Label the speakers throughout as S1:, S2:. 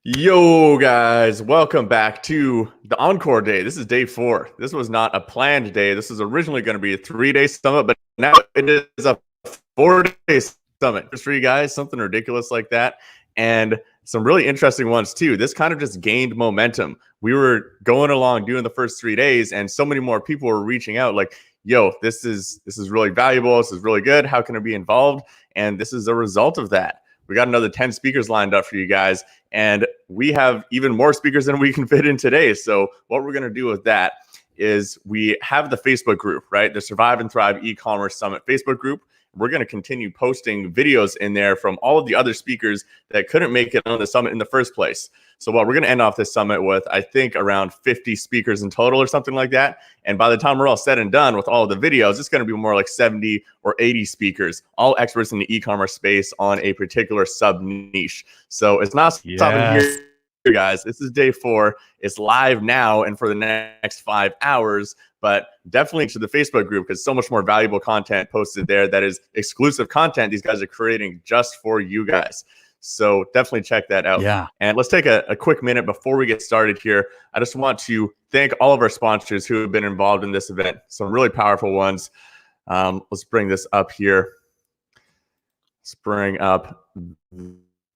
S1: Yo, guys, welcome back to the Encore Day. This is day 4. This was not a planned day. This was originally going to be a 3-day summit, but now it is a 4-day summit. Just for you guys, something ridiculous like that. And some really interesting ones, too. This kind of just gained momentum. We were going along doing the first 3 days, and so many more people were reaching out like, yo, this is really valuable. This is really good. How can I be involved? And this is a result of that. We got another 10 speakers lined up for you guys, and we have even more speakers than we can fit in today. So what we're going to do with that is we have the Facebook group, right? The Survive and Thrive E-commerce Summit Facebook group. We're going to continue posting videos in there from all of the other speakers that couldn't make it on the summit in the first place. So what we're going to end off this summit with, I think, around 50 speakers in total or something like that. And by the time we're all said and done with all of the videos, it's going to be more like 70 or 80 speakers, all experts in the e-commerce space on a particular sub niche. So it's not stopping here, guys. This is day 4. It's live now and for the next 5 hours. But definitely to the Facebook group, because so much more valuable content posted there that is exclusive content these guys are creating just for you guys. So definitely check that out.
S2: Yeah.
S1: And let's take a quick minute before we get started here. I just want to thank all of our sponsors who have been involved in this event. Some really powerful ones. Let's bring this up here. Let's bring up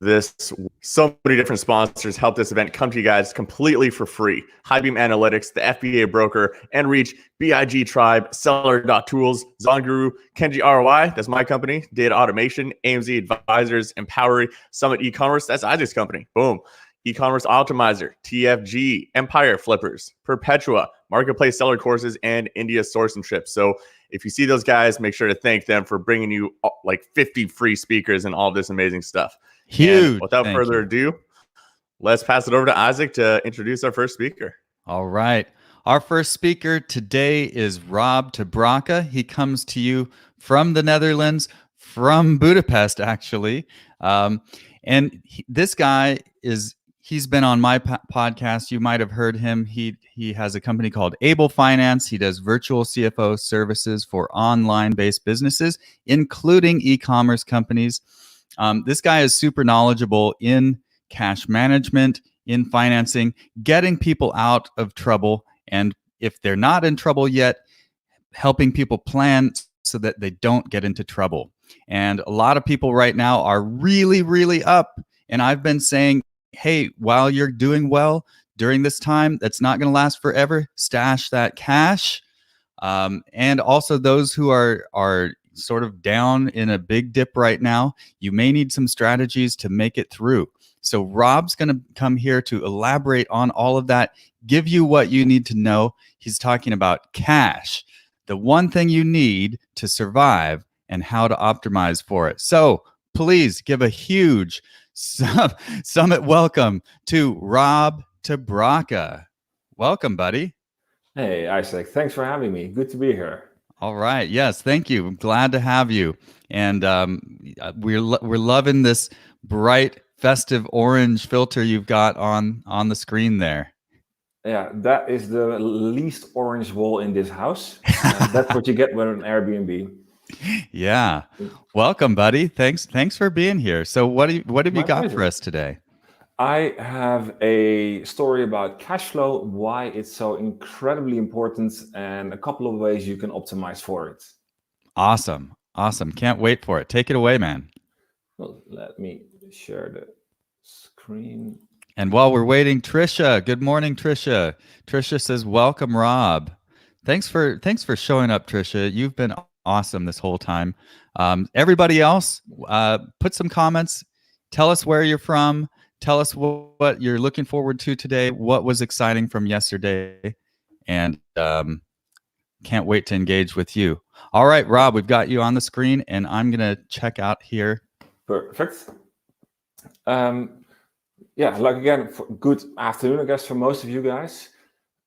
S1: this. So many different sponsors help this event come to you guys completely for free. Highbeam Analytics, the FBA Broker, Enreach, BIG Tribe, Seller.Tools, Zonguru, Kenji ROI, that's my company, Data Automation, AMZ Advisors, Empowery, Summit E-Commerce, that's Isaac's company. Boom. E-Commerce Optimizer, TFG, Empire Flippers, Perpetua, Marketplace Seller Courses, and India Source and Trips. So if you see those guys, make sure to thank them for bringing you like 50 free speakers and all this amazing stuff.
S2: Huge.
S1: And without further ado, let's pass it over to Isaac to introduce our first speaker.
S2: All right. Our first speaker today is Rob Tabraka. He comes to you from the Netherlands, from Budapest, actually. This guy he's been on my podcast. You might have heard him. He has a company called ABEL Finance. He does virtual CFO services for online-based businesses, including e-commerce companies. This guy is super knowledgeable in cash management, in financing, getting people out of trouble. And if they're not in trouble yet, helping people plan so that they don't get into trouble. And a lot of people right now are really, really up. And I've been saying, hey, while you're doing well during this time, that's not going to last forever. Stash that cash. And also those who are sort of down in a big dip right now, you may need some strategies to make it through. So Rob's going to come here to elaborate on all of that, give you what you need to know. He's talking about cash, the one thing you need to survive and how to optimize for it. So please give a huge summit welcome to Rob Tabraka. Welcome, buddy.
S3: Hey, Isaac. Thanks for having me. Good to be here.
S2: All right. Yes. Thank you. I'm glad to have you. And we're loving this bright, festive orange filter you've got on the screen there.
S3: Yeah, that is the least orange wall in this house. That's what you get with an Airbnb.
S2: Yeah. Welcome, buddy. Thanks for being here. So what have you got
S3: pleasure.
S2: for us today?
S3: I have a story about cash flow, why it's so incredibly important, and a couple of ways you can optimize for it.
S2: Awesome. Can't wait for it. Take it away, man.
S3: Well, let me share the screen.
S2: And while we're waiting, Trisha, good morning, Trisha. Trisha says, welcome, Rob. Thanks for showing up, Trisha. You've been awesome this whole time. Everybody else, put some comments. Tell us where you're from. Tell us what you're looking forward to today. What was exciting from yesterday? And can't wait to engage with you. All right, Rob, we've got you on the screen, and I'm going to check out here.
S3: Perfect. Yeah, like again, good afternoon, I guess, for most of you guys.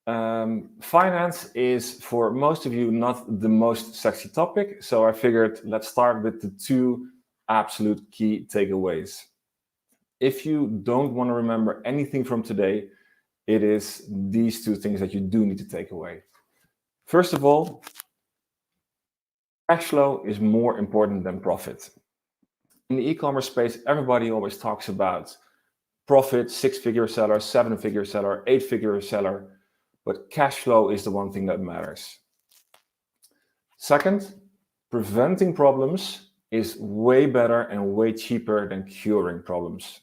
S3: Finance is, for most of you, not the most sexy topic. So I figured let's start with the 2 absolute key takeaways. If you don't want to remember anything from today, it is these 2 things that you do need to take away. First of all, cash flow is more important than profit. In the e-commerce space, everybody always talks about profit, 6-figure seller, 7-figure seller, 8-figure seller, but cash flow is the one thing that matters. Second, preventing problems is way better and way cheaper than curing problems.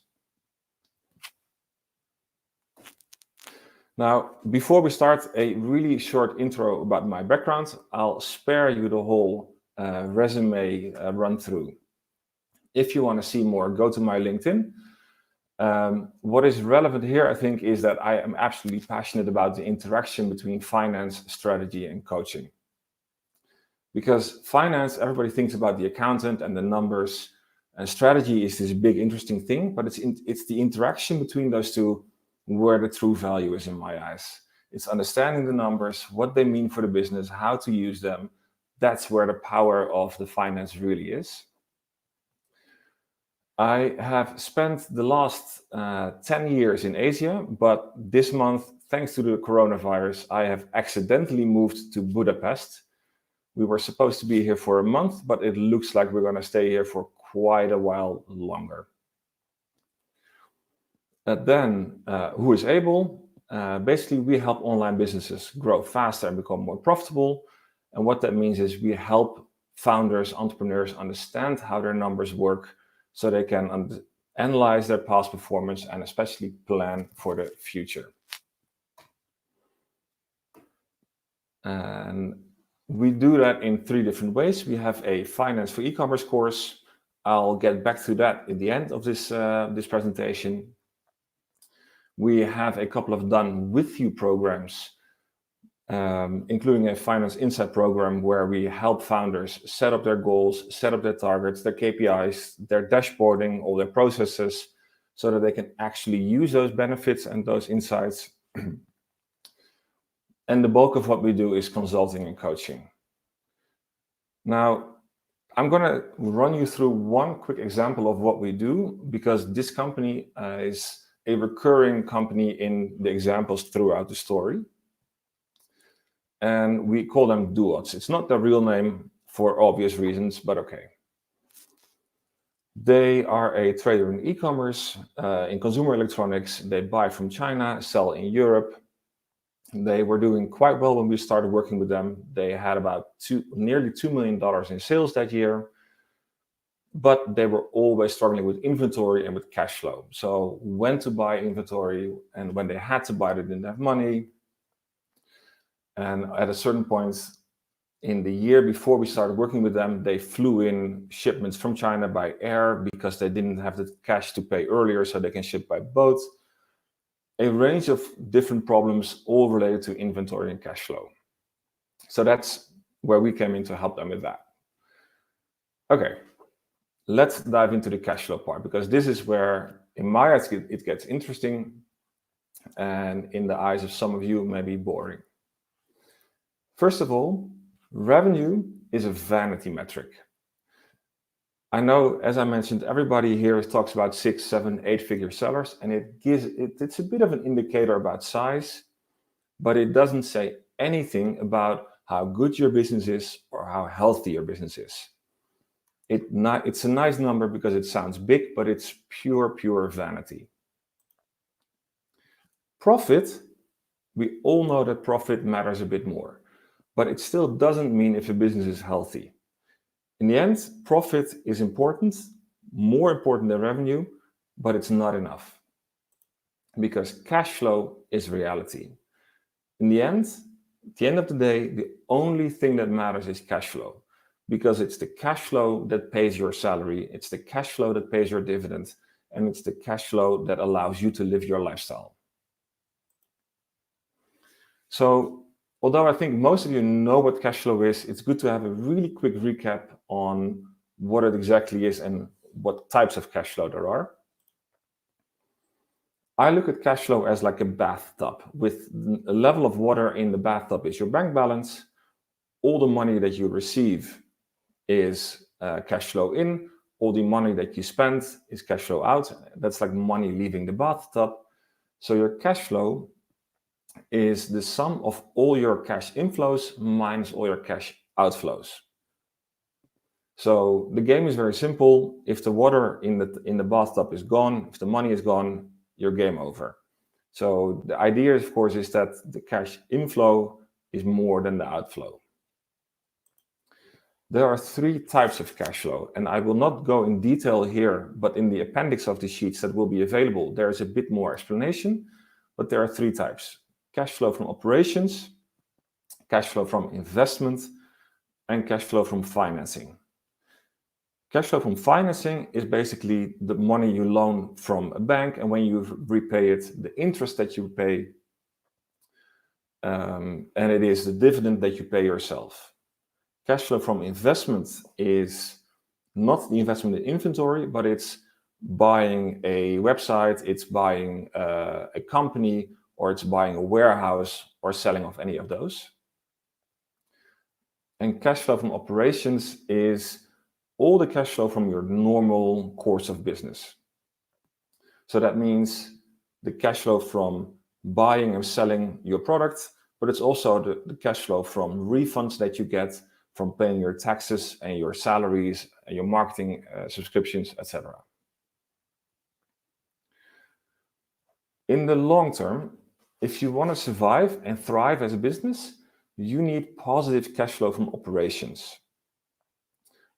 S3: Now, before we start, a really short intro about my background. I'll spare you the whole resume run through. If you want to see more, go to my LinkedIn. What is relevant here, I think, is that I am absolutely passionate about the interaction between finance, strategy, and coaching. Because finance, everybody thinks about the accountant and the numbers, and strategy is this big, interesting thing, but it's the interaction between those two where the true value is in my eyes. It's understanding the numbers, what they mean for the business, how to use them. That's where the power of the finance really is. I have spent the last 10 years in Asia, but this month, thanks to the coronavirus, I have accidentally moved to Budapest. We were supposed to be here for a month, but it looks like we're going to stay here for quite a while longer. Who is ABEL? Basically, we help online businesses grow faster and become more profitable. And what that means is we help founders, entrepreneurs understand how their numbers work so they can analyze their past performance and especially plan for the future. And we do that in 3 different ways. We have a finance for e-commerce course. I'll get back to that at the end of this presentation. We have a couple of done with you programs, including a finance insight program where we help founders set up their goals, set up their targets, their KPIs, their dashboarding, all their processes, so that they can actually use those benefits and those insights. And the bulk of what we do is consulting and coaching. Now, I'm going to run you through one quick example of what we do, because this company is a recurring company in the examples throughout the story. And we call them duots. It's not their real name for obvious reasons, but okay. They are a trader in e-commerce, in consumer electronics. They buy from China, sell in Europe. They were doing quite well when we started working with them. They had about nearly $2 million in sales that year, but they were always struggling with inventory and with cash flow. So when to buy inventory, and when they had to buy it, they didn't have money. And at a certain point in the year before we started working with them, they flew in shipments from China by air because they didn't have the cash to pay earlier, so they can ship by boat. A range of different problems, all related to inventory and cash flow. So that's where we came in to help them with that. Okay, let's dive into the cash flow part, because this is where, in my eyes, it gets interesting, and in the eyes of some of you, maybe boring. First of all, revenue is a vanity metric. I know, as I mentioned, everybody here talks about 6, 7, 8-figure sellers, and it's a bit of an indicator about size, but it doesn't say anything about how good your business is or how healthy your business is. It's a nice number because it sounds big, but it's pure vanity. Profit, we all know that profit matters a bit more, but it still doesn't mean if a business is healthy. In the end, profit is important, more important than revenue, but it's not enough, because cash flow is reality. In the end, at the end of the day, the only thing that matters is cash flow, because it's the cash flow that pays your salary, it's the cash flow that pays your dividend, and it's the cash flow that allows you to live your lifestyle. So, although I think most of you know what cash flow is, it's good to have a really quick recap on what it exactly is and what types of cash flow there are. I look at cash flow as like a bathtub. With a level of water in the bathtub is your bank balance. All the money that you receive is cash flow in. All the money that you spend is cash flow out. That's like money leaving the bathtub. So your cash flow is the sum of all your cash inflows minus all your cash outflows. So the game is very simple. If the water in the bathtub is gone, if the money is gone, you're game over. So the idea, of course, is that the cash inflow is more than the outflow. There are 3 types of cash flow, and I will not go in detail here, but in the appendix of the sheets that will be available, there is a bit more explanation, but there are 3 types: cash flow from operations, cash flow from investment, and cash flow from financing. Cash flow from financing is basically the money you loan from a bank, and when you repay it, the interest that you pay, and it is the dividend that you pay yourself. Cash flow from investment is not the investment in inventory, but it's buying a website, it's buying a company, or it's buying a warehouse, or selling off any of those. And cash flow from operations is all the cash flow from your normal course of business. So that means the cash flow from buying and selling your product, but it's also the cash flow from refunds that you get from paying your taxes and your salaries and your marketing subscriptions, etc. In the long term, if you want to survive and thrive as a business, you need positive cash flow from operations.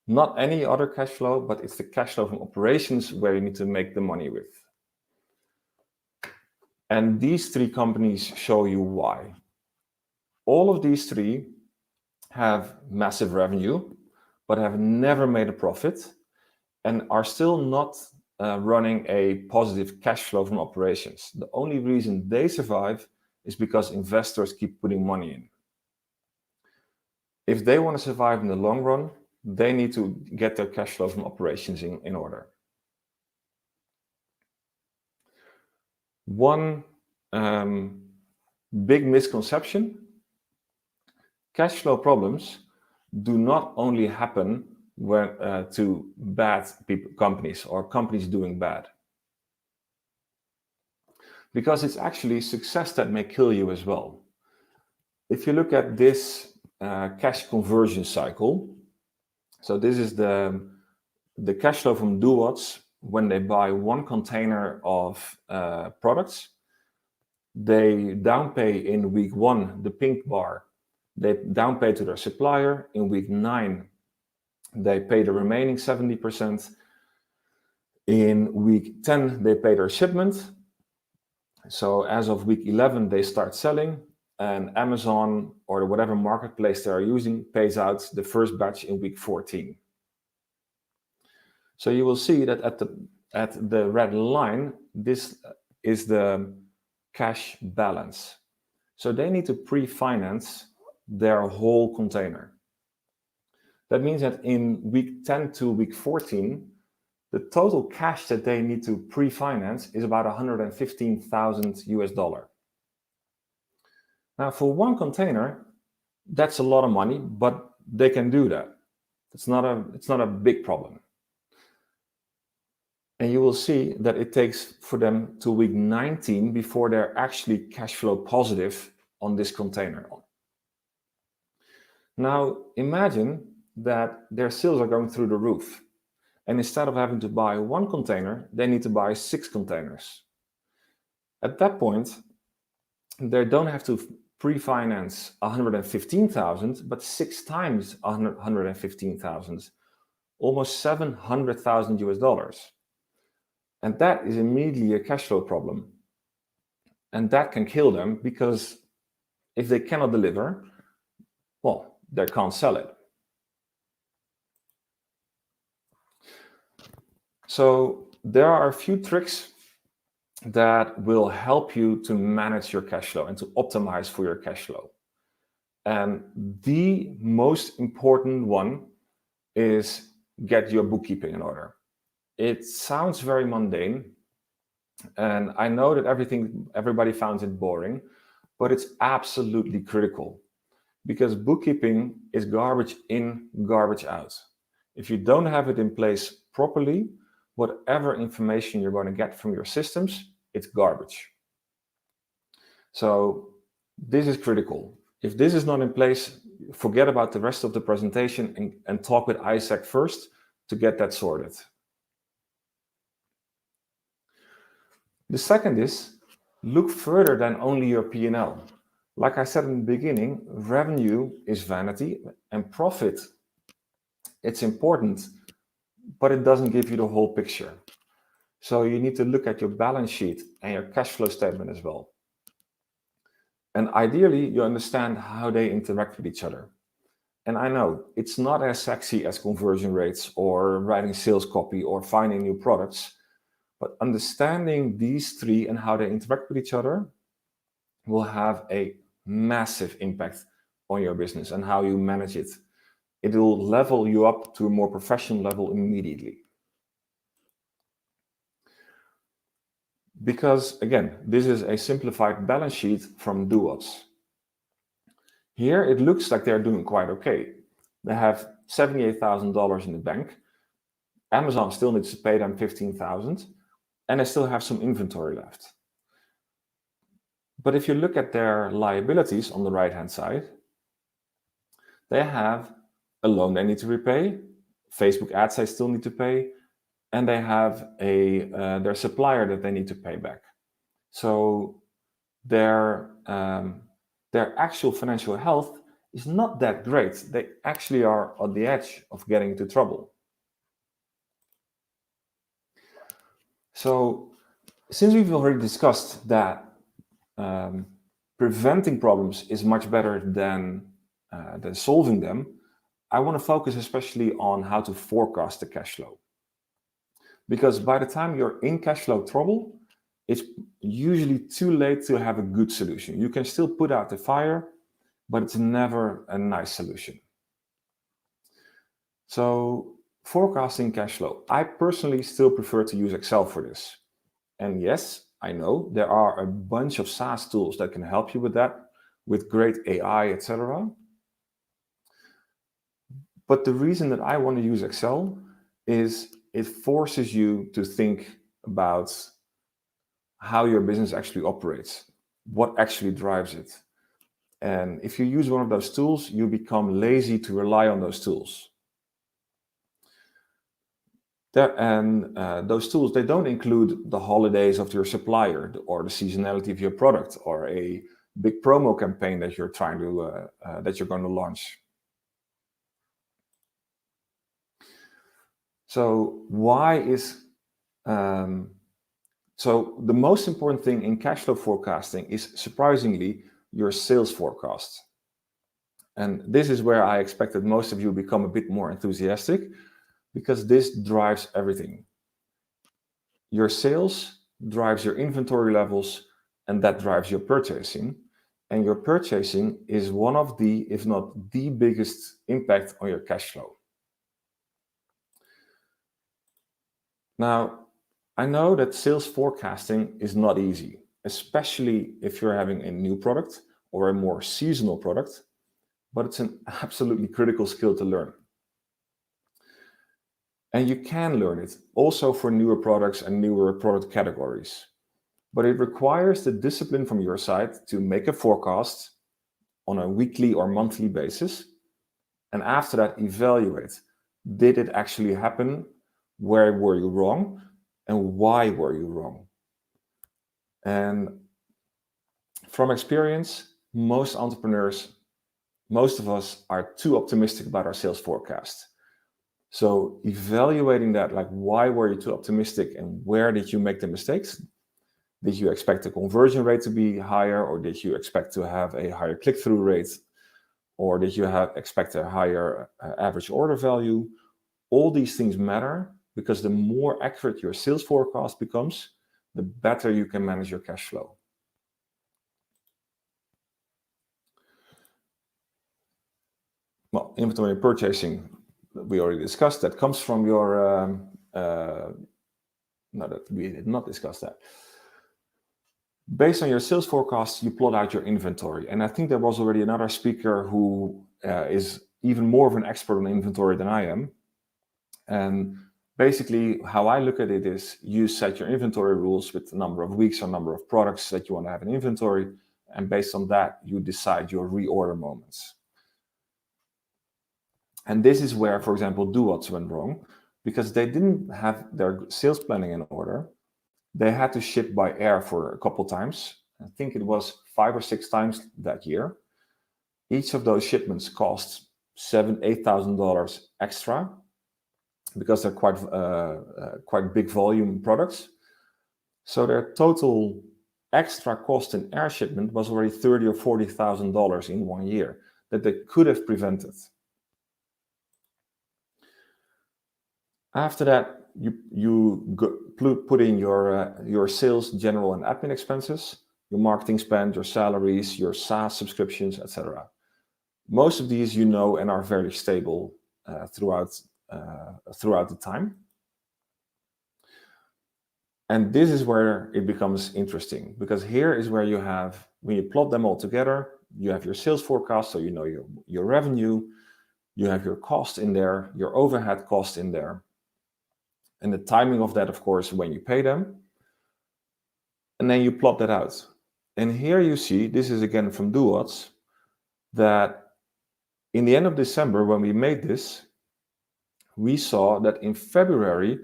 S3: Not any other cash flow, but it's the cash flow from operations where you need to make the money with. And these 3 companies show you why. All of these 3 have massive revenue, but have never made a profit and are still not running a positive cash flow from operations. The only reason they survive is because investors keep putting money in. If they want to survive in the long run, they need to get their cash flow from operations in order. One big misconception: cash flow problems do not only happen when, to bad companies or companies doing bad. Because it's actually success that may kill you as well. If you look at this cash conversion cycle, so this is the cash flow from do-whats when they buy 1 container of products. They down pay in week 1, the pink bar. They down pay to their supplier. In week 9, they pay the remaining 70%. In week 10, they pay their shipment. So as of week 11, they start selling, and Amazon or whatever marketplace they are using pays out the first batch in week 14. So you will see that at the red line, this is the cash balance. So they need to pre-finance their whole container. That means that in week 10 to week 14, the total cash that they need to pre-finance is about $115,000. Now, for 1 container, that's a lot of money, but they can do that. It's not a big problem. And you will see that it takes for them to week 19 before they're actually cash flow positive on this container. Now, imagine that their sales are going through the roof. And instead of having to buy 1 container, they need to buy 6 containers. At that point, they don't have to pre-finance $115,000, but 6 times $115,000, almost $700,000. And that is immediately a cash flow problem. And that can kill them, because if they cannot deliver, well, they can't sell it. So there are a few tricks that will help you to manage your cash flow and to optimize for your cash flow. And the most important one is get your bookkeeping in order. It sounds very mundane, and I know that everybody finds it boring, but it's absolutely critical, because bookkeeping is garbage in, garbage out. If you don't have it in place properly, whatever information you're going to get from your systems, it's garbage. So this is critical. If this is not in place, forget about the rest of the presentation and talk with Isaac first to get that sorted. The second is look further than only your P&L. Like I said in the beginning, revenue is vanity and profit, it's important, but it doesn't give you the whole picture. So you need to look at your balance sheet and your cash flow statement as well. And ideally, you understand how they interact with each other. And I know it's not as sexy as conversion rates or writing sales copy or finding new products, but understanding these three and how they interact with each other will have a massive impact on your business and how you manage it. It will level you up to a more professional level immediately. Because again, this is a simplified balance sheet from Duots. Here it looks like they're doing quite okay. They have $78,000 in the bank. Amazon still needs to pay them $15,000, and they still have some inventory left. But if you look at their liabilities on the right-hand side, they have a loan they need to repay, Facebook ads they still need to pay, and they have their supplier that they need to pay back. So their actual financial health is not that great. They actually are on the edge of getting into trouble. So since we've already discussed that preventing problems is much better than solving them, I want to focus especially on how to forecast the cash flow. Because by the time you're in cash flow trouble, it's usually too late to have a good solution. You can still put out the fire, but it's never a nice solution. So forecasting cash flow. I personally still prefer to use Excel for this. And yes, I know there are a bunch of SaaS tools that can help you with that, with great AI, etc. But the reason that I want to use Excel is it forces you to think about how your business actually operates, what actually drives it. And if you use one of those tools, you become lazy to rely on those tools. Those tools, they don't include the holidays of your supplier or the seasonality of your product or a big promo campaign that you're trying to that you're going to launch. So so the most important thing in cash flow forecasting is surprisingly your sales forecast. And this is where I expect that most of you become a bit more enthusiastic, because this drives everything. Your sales drives your inventory levels, and that drives your purchasing. And your purchasing is one of the, if not the biggest impact on your cash flow. Now, I know that sales forecasting is not easy, especially if you're having a new product or a more seasonal product, but it's an absolutely critical skill to learn. And you can learn it also for newer products and newer product categories. But it requires the discipline from your side to make a forecast on a weekly or monthly basis. And after that, evaluate. Did it actually happen? Where were you wrong? And why were you wrong? And from experience, most entrepreneurs, most of us are too optimistic about our sales forecast. So evaluating that, like, why were you too optimistic and where did you make the mistakes? Did you expect the conversion rate to be higher, or did you expect to have a higher click-through rate? Or did you expect a higher average order value? All these things matter, because the more accurate your sales forecast becomes, the better you can manage your cash flow. Well, inventory and purchasing, we already discussed. That comes from your, no, that we did not discuss that. Based on your sales forecast, you plot out your inventory. And I think there was already another speaker who is even more of an expert on inventory than I am. And basically, how I look at it is you set your inventory rules with the number of weeks or number of products that you want to have in inventory. And based on that, you decide your reorder moments. And this is where, for example, Duots went wrong, because they didn't have their sales planning in order. they had to ship by air for a couple times. I think it was 5 or 6 times that year. Each of those shipments cost $7,000-8,000 extra because they're quite big volume products. So their total extra cost in air shipment was already $30,000 or $40,000 in 1 year that they could have prevented. After that, you put in your sales, general, and admin expenses, your marketing spend, your salaries, your SaaS subscriptions, etc. Most of these you know and are very stable throughout the time. And this is where it becomes interesting, because here is where you have, when you plot them all together, you have your sales forecast, so you know your revenue, you have your cost in there, your overhead cost in there, and the timing of that, of course, when you pay them. And then you plot that out. And here you see, this is again from Duots, that in the end of December, when we made this, we saw that in February,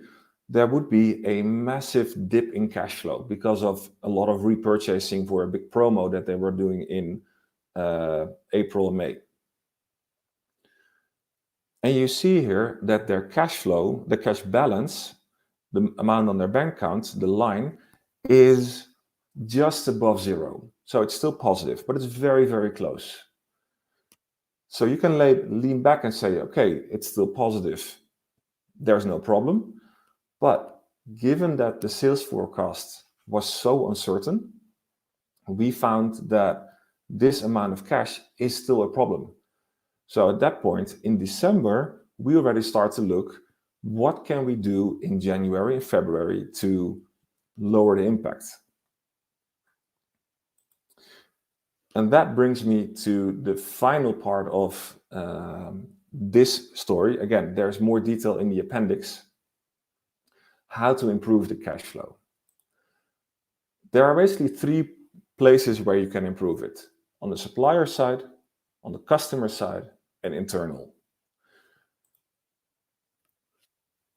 S3: there would be a massive dip in cash flow because of a lot of repurchasing for a big promo that they were doing in April and May. And you see here that their cash flow, the cash balance, the amount on their bank account, the line, is just above zero. So it's still positive, but it's very, very close. So you can lean back and say, okay, it's still positive. There's no problem. But given that the sales forecast was so uncertain, we found that this amount of cash is still a problem. So at that point in December, we already start to look, what can we do in January and February to lower the impact? And that brings me to the final part of this story. Again, there's more detail in the appendix. How to improve the cash flow. There are basically 3 places where you can improve it: on the supplier side, on the customer side, and internal.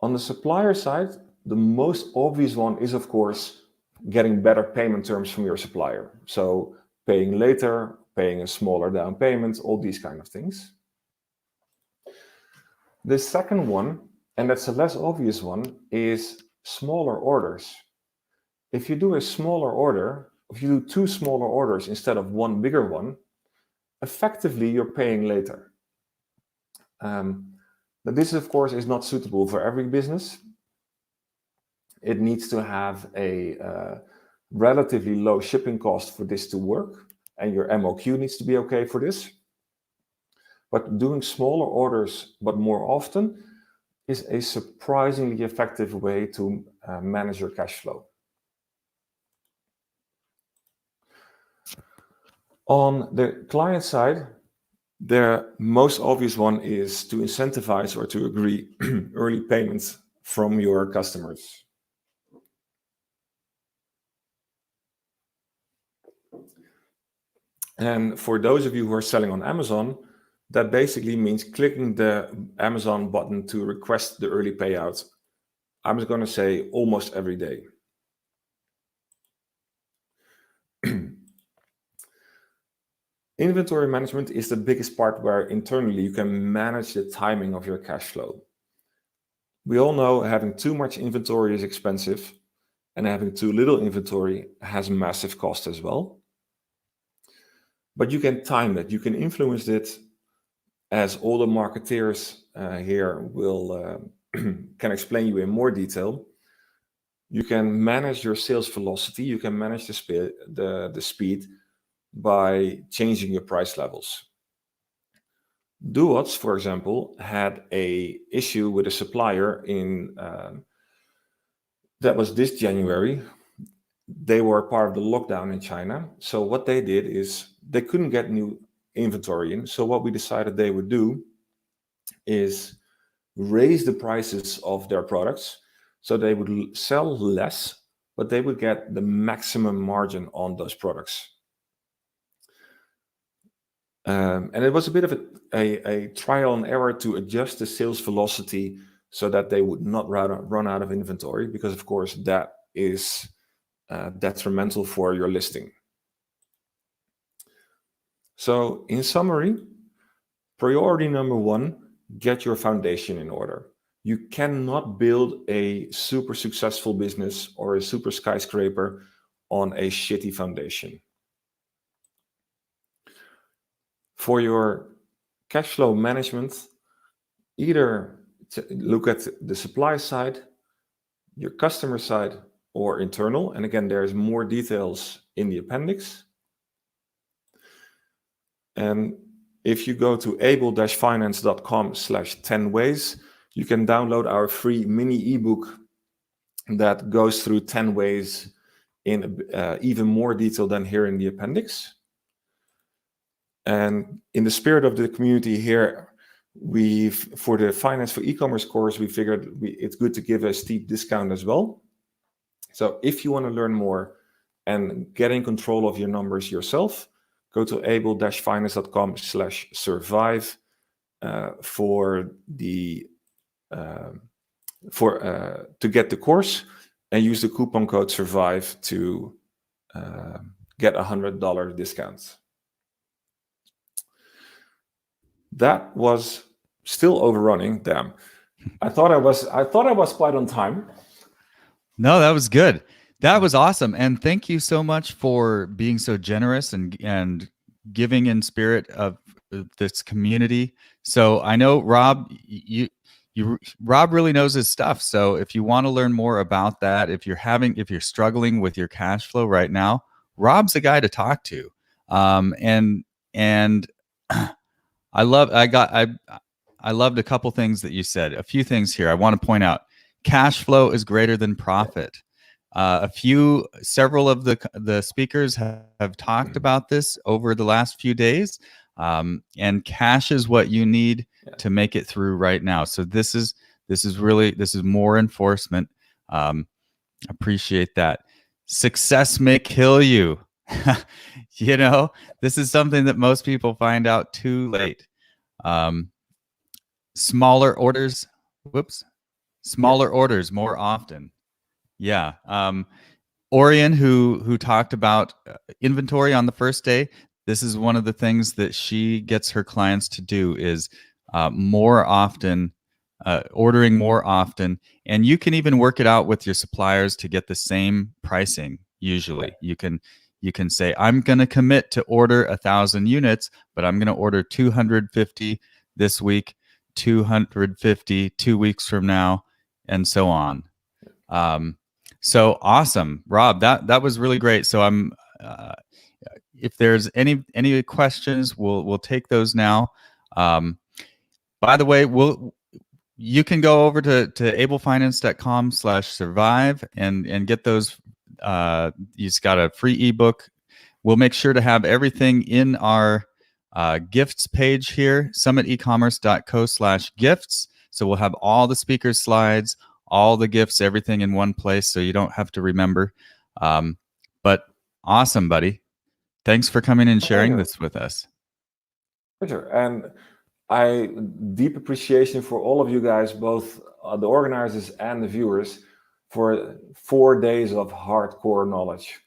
S3: On the supplier side, the most obvious one is, of course, getting better payment terms from your supplier. So paying later, paying a smaller down payment, all these kind of things. The second one, and that's a less obvious one, is smaller orders. If you do a smaller order, if you do 2 smaller orders instead of 1 bigger one, effectively you're paying later. But this, of course, is not suitable for every business. It needs to have a relatively low shipping cost for this to work, and your MOQ needs to be okay for this. But doing smaller orders, but more often, is a surprisingly effective way to manage your cash flow. On the client side, the most obvious one is to incentivize or to agree early payments from your customers. And for those of you who are selling on Amazon, that basically means clicking the Amazon button to request the early payout. I'm just going to say almost every day. Inventory management is the biggest part where internally you can manage the timing of your cash flow. We all know having too much inventory is expensive, and having too little inventory has massive cost as well. But you can time it, you can influence it, as all the marketeers here will can explain you in more detail. You can manage your sales velocity, you can manage the speed by changing your price levels. Duots, for example, had a issue with a supplier in that was this January. They were part of the lockdown in China. So what they did is they couldn't get new inventory in. So what we decided they would do is raise the prices of their products. So they would sell less, but they would get the maximum margin on those products. And it was a bit of a trial and error to adjust the sales velocity so that they would not run out of inventory, because of course that is detrimental for your listing. So in summary, priority number 1, get your foundation in order. You cannot build a super successful business or a super skyscraper on a shitty foundation. For your cash flow management, either look at the supply side, your customer side, or internal. And again, there's more details in the appendix. And if you go to abel-finance.com/10 ways, you can download our free mini ebook that goes through 10 ways in even more detail than here in the appendix. And in the spirit of the community here, for the Finance for E-commerce course, we figured it's good to give a steep discount as well. So if you want to learn more and get in control of your numbers yourself, go to abel-finance.com/survive to get the course, and use the coupon code SURVIVE to get $100 discount. That was still overrunning. Damn. I thought I was quite on time.
S2: No, that was good. That was awesome. And thank you so much for being so generous and giving in spirit of this community. So I know Rob, Rob really knows his stuff. So if you want to learn more about that, if you're struggling with your cash flow right now, Rob's the guy to talk to. And I loved a couple things that you said. A few things here I want to point out. Cash flow is greater than profit. Several of the speakers have talked about this over the last few days, and cash is what you need to make it through right now. So this is more enforcement. Appreciate that. Success may kill you. You know, this is something that most people find out too late. Smaller orders more often. Yeah. Orion, who talked about inventory on the first day, this is one of the things that she gets her clients to do is more often, ordering more often. And you can even work it out with your suppliers to get the same pricing. Usually you can say, I'm going to commit to order 1,000 units, but I'm going to order 250 this week, 250 2 weeks from now, and so on. So awesome, Rob. That was really great. So if there's any questions, we'll take those now. By the way, you can go over to abelfinance.com/survive and get those. He's got a free ebook. We'll make sure to have everything in our gifts page here, summitecommerce.co/gifts. So we'll have all the speakers' slides, all the gifts, everything in one place, so you don't have to remember. But awesome, buddy. Thanks for coming and sharing this with us.
S3: Sure. And deep appreciation for all of you guys, both the organizers and the viewers, for 4 days of hardcore knowledge.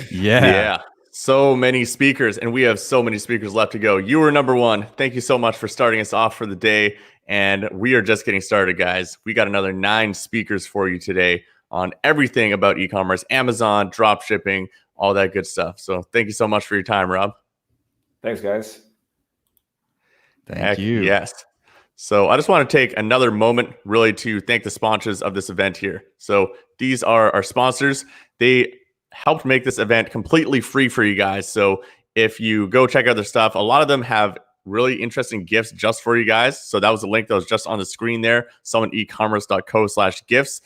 S1: Yeah. So many speakers, and we have so many speakers left to go. You were number one. Thank you so much for starting us off for the day. And we are just getting started, guys. We got another 9 speakers for you today on everything about e-commerce, Amazon, drop shipping, all that good stuff. So thank you so much for your time, Rob.
S3: Thanks, guys.
S2: Thank you.
S1: Yes. So I just want to take another moment really to thank the sponsors of this event here. So these are our sponsors. They helped make this event completely free for you guys. So if you go check out their stuff, a lot of them have really interesting gifts just for you guys. So that was a link that was just on the screen there, summitecommerce.co/gifts.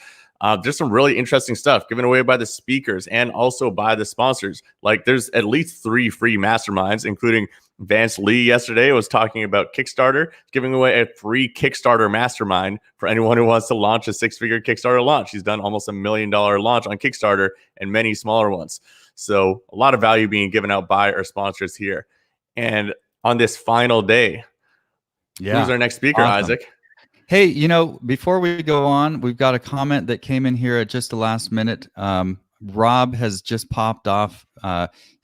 S1: There's some really interesting stuff given away by the speakers and also by the sponsors. Like there's at least 3 free masterminds, including Vance Lee yesterday was talking about Kickstarter, giving away a free Kickstarter mastermind for anyone who wants to launch a 6-figure Kickstarter launch. He's done almost $1 million launch on Kickstarter and many smaller ones. So a lot of value being given out by our sponsors here. And on this final day, who's our next speaker, awesome. Isaac?
S2: Hey, before we go on, we've got a comment that came in here at just the last minute. Rob has just popped off.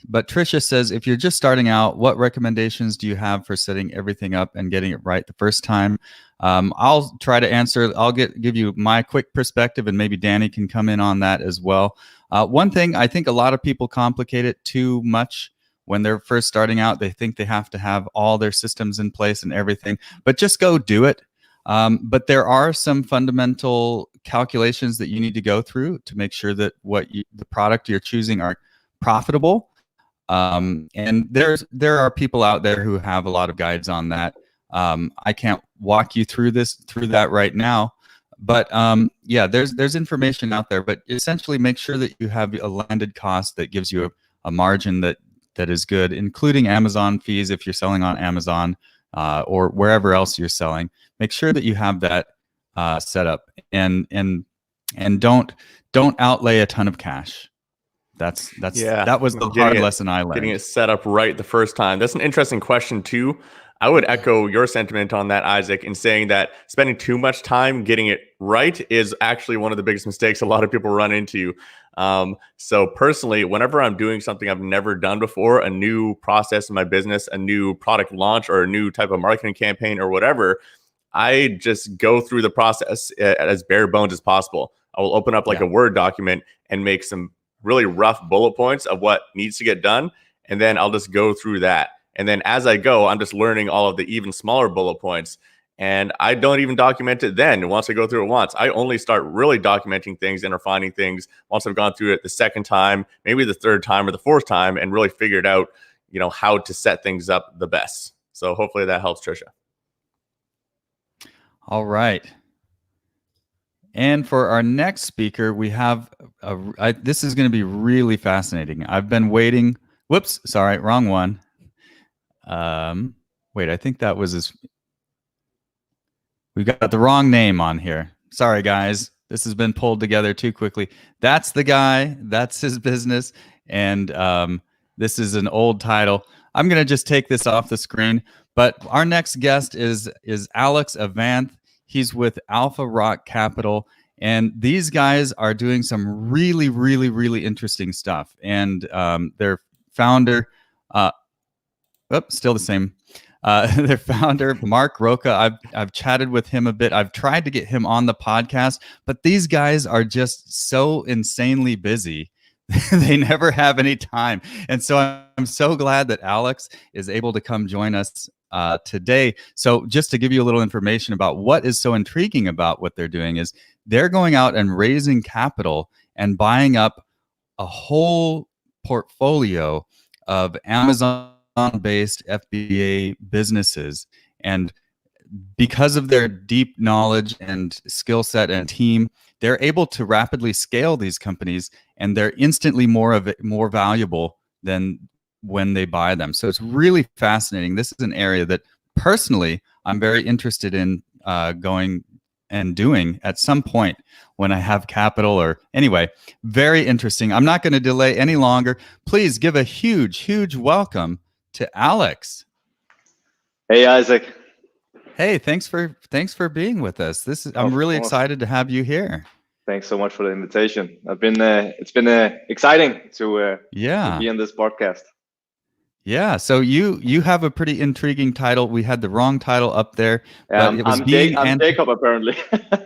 S2: But Tricia says, if you're just starting out, what recommendations do you have for setting everything up and getting it right the first time? I'll try to answer. I'll give you my quick perspective, and maybe Danny can come in on that as well. One thing, I think a lot of people complicate it too much when they're first starting out. They think they have to have all their systems in place and everything, but just go do it. But there are some fundamental calculations that you need to go through to make sure that the product you're choosing are profitable. And there are people out there who have a lot of guides on that. I can't walk you through that right now, but yeah, there's information out there. But essentially, make sure that you have a landed cost that gives you a margin that is good, including Amazon fees if you're selling on Amazon or wherever else you're selling. Make sure that you have that set up, and don't outlay a ton of cash. That was the hard lesson I learned.
S1: Getting it set up right the first time. That's an interesting question too. I would echo your sentiment on that, Isaac, in saying that spending too much time getting it right is actually one of the biggest mistakes a lot of people run into. So personally, whenever I'm doing something I've never done before, a new process in my business, a new product launch, or a new type of marketing campaign or whatever, I just go through the process as bare bones as possible. I will open up like a Word document and make some really rough bullet points of what needs to get done. And then I'll just go through that. And then as I go, I'm just learning all of the even smaller bullet points. And I don't even document it then. Once I go through it once, I only start really documenting things and refining things once I've gone through it the second time, maybe the third time or the fourth time, and really figured out, how to set things up the best. So hopefully that helps, Tricia.
S2: All right. And for our next speaker, we have this is going to be really fascinating. I've been waiting. Whoops, sorry, wrong one. Wait, I think that was his. We've got the wrong name on here. Sorry, guys. This has been pulled together too quickly. That's the guy. That's his business. And this is an old title. I'm going to just take this off the screen. But our next guest is Alex Avanth. He's with Alpha Rock Capital. And these guys are doing some really, really, really interesting stuff. And their founder, still the same. Their founder, Mark Roca, I've chatted with him a bit. I've tried to get him on the podcast, but these guys are just so insanely busy. They never have any time. And so I'm so glad that Alex is able to come join us today. So just to give you a little information about what is so intriguing about what they're doing is they're going out and raising capital and buying up a whole portfolio of Amazon-based FBA businesses. And because of their deep knowledge and skill set and team, they're able to rapidly scale these companies, and they're instantly more valuable than when they buy them. So it's really fascinating. This is an area that personally I'm very interested in going and doing at some point when I have capital, or anyway, very interesting. I'm not going to delay any longer. Please give a huge, huge welcome to Alex.
S4: Hey, Isaac.
S2: Hey, thanks for being with us. I'm really excited to have you here.
S4: Thanks so much for the invitation. It's been exciting to be in this podcast.
S2: Yeah, so you have a pretty intriguing title. We had the wrong title up there.
S4: But it was I'm Jacob, apparently.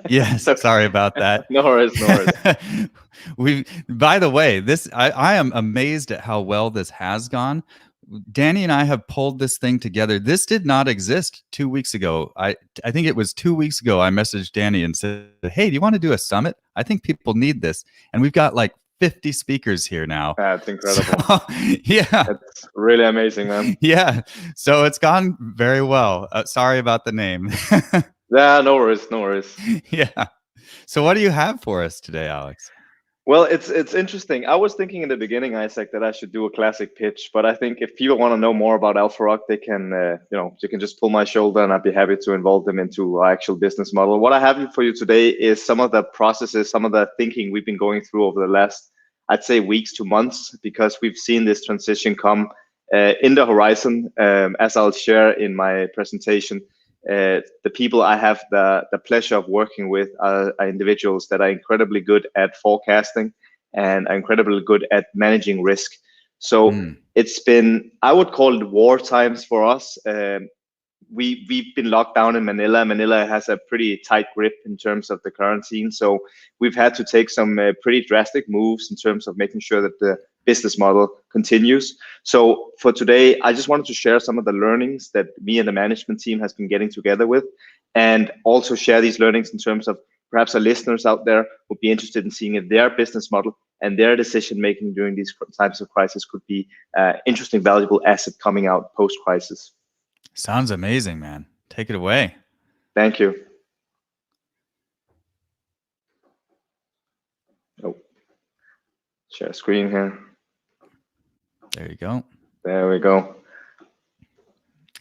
S2: Yes, sorry about that.
S4: No worries, no worries.
S2: By the way, I am amazed at how well this has gone. Danny and I have pulled this thing together. This did not exist 2 weeks ago. I think it was 2 weeks ago I messaged Danny and said, hey, do you want to do a summit? I think people need this. And we've got like 50 speakers here now.
S4: That's incredible.
S2: So, yeah.
S4: It's really amazing, man.
S2: Yeah. So it's gone very well. Sorry about the name.
S4: Yeah, no worries, no worries.
S2: Yeah. So what do you have for us today, Alex?
S4: Well, it's interesting. I was thinking in the beginning, Isaac, that I should do a classic pitch, but I think if people want to know more about Alpha Rock, they can, you can just pull my shoulder, and I'd be happy to involve them into our actual business model. What I have for you today is some of the processes, some of the thinking we've been going through over the last, I'd say, weeks to months, because we've seen this transition come in the horizon. As I'll share in my presentation, the people I have the pleasure of working with are individuals that are incredibly good at forecasting and are incredibly good at managing risk. So it's been, I would call it war times for us. We've been locked down in Manila. Manila has a pretty tight grip in terms of the quarantine. So we've had to take some pretty drastic moves in terms of making sure that the business model continues. So for today, I just wanted to share some of the learnings that me and the management team has been getting together with, and also share these learnings in terms of perhaps our listeners out there would be interested in seeing if their business model and their decision making during these types of crisis could be interesting, valuable asset coming out post-crisis.
S2: Sounds amazing, man. Take it away.
S4: Thank you. Oh, share screen here.
S2: There you go.
S4: There we go.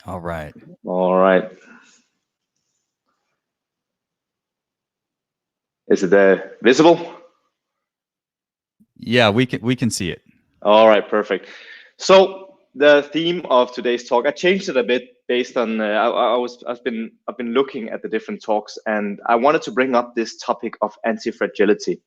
S2: All right.
S4: All right. Is it visible?
S2: Yeah, we can see it.
S4: All right, perfect. So the theme of today's talk, I changed it a bit based on I've been looking at the different talks, and I wanted to bring up this topic of anti-fragility,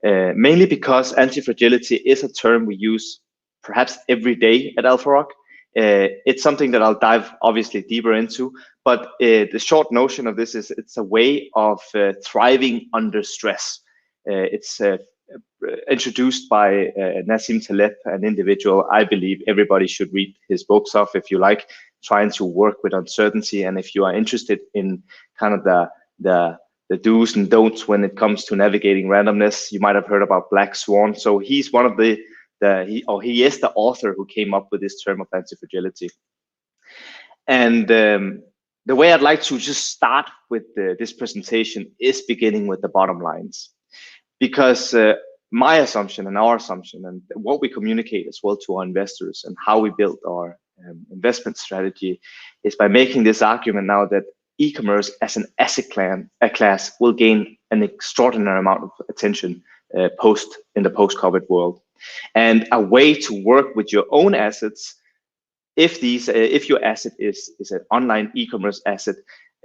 S4: mainly because anti-fragility is a term we use perhaps every day at AlphaRock. It's something that I'll dive obviously deeper into, but the short notion of this is it's a way of thriving under stress. It's introduced by Nassim Taleb, an individual I believe everybody should read his books of if you like trying to work with uncertainty, and if you are interested in kind of the do's and don'ts when it comes to navigating randomness. You might have heard about Black Swan. So he's one of he is the author who came up with this term of anti-fragility. And the way I'd like to just start with this presentation is beginning with the bottom lines, because my assumption and our assumption and what we communicate as well to our investors and how we build our investment strategy is by making this argument now that e-commerce as an asset class will gain an extraordinary amount of attention in the post-COVID world, and a way to work with your own assets. If your asset is an online e-commerce asset,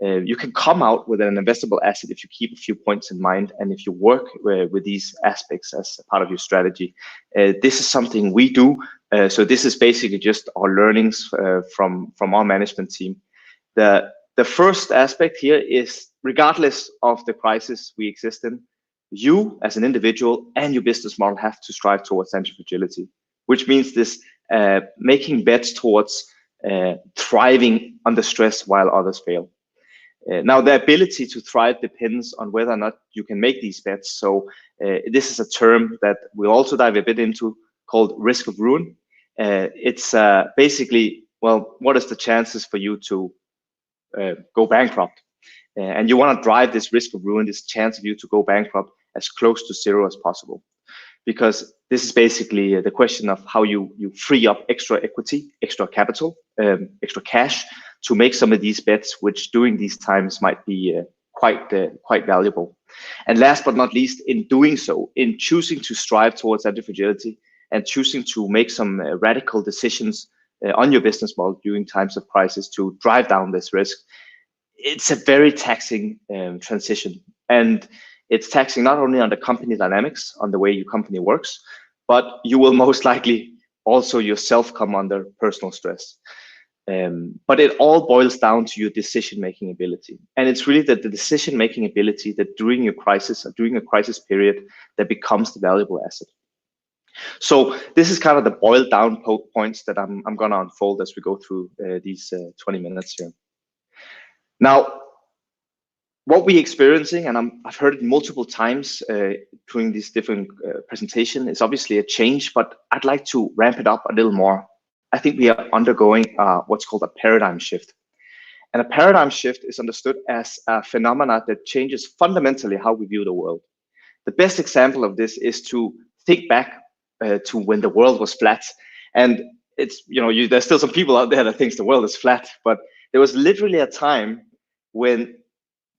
S4: you can come out with an investable asset if you keep a few points in mind, and if you work with these aspects as a part of your strategy. This is something we do. So this is basically just our learnings from our management team. The first aspect here is, regardless of the crisis we exist in, you as an individual and your business model have to strive towards anti-fragility, which means this making bets towards thriving under stress while others fail. Now, the ability to thrive depends on whether or not you can make these bets. So this is a term that we'll also dive a bit into called risk of ruin. It's basically, well, what is the chances for you to go bankrupt? And you want to drive this risk of ruin, this chance of you to go bankrupt, as close to zero as possible. Because this is basically the question of how you free up extra equity, extra capital, extra cash to make some of these bets, which during these times might be quite valuable. And last but not least, in doing so, in choosing to strive towards anti-fragility and choosing to make some radical decisions on your business model during times of crisis to drive down this risk, it's a very taxing transition. And it's taxing not only on the company dynamics, on the way your company works, but you will most likely also yourself come under personal stress. But it all boils down to your decision-making ability. And it's really the decision-making ability that during your crisis or during a crisis period that becomes the valuable asset. So this is kind of the boiled down points that I'm going to unfold as we go through these 20 minutes here. Now, what we're experiencing, and I've heard it multiple times during this different presentation, is obviously a change, but I'd like to ramp it up a little more. I think we are undergoing what's called a paradigm shift. And a paradigm shift is understood as a phenomena that changes fundamentally how we view the world. The best example of this is to think back to when the world was flat. And it's, there's still some people out there that thinks the world is flat, but there was literally a time when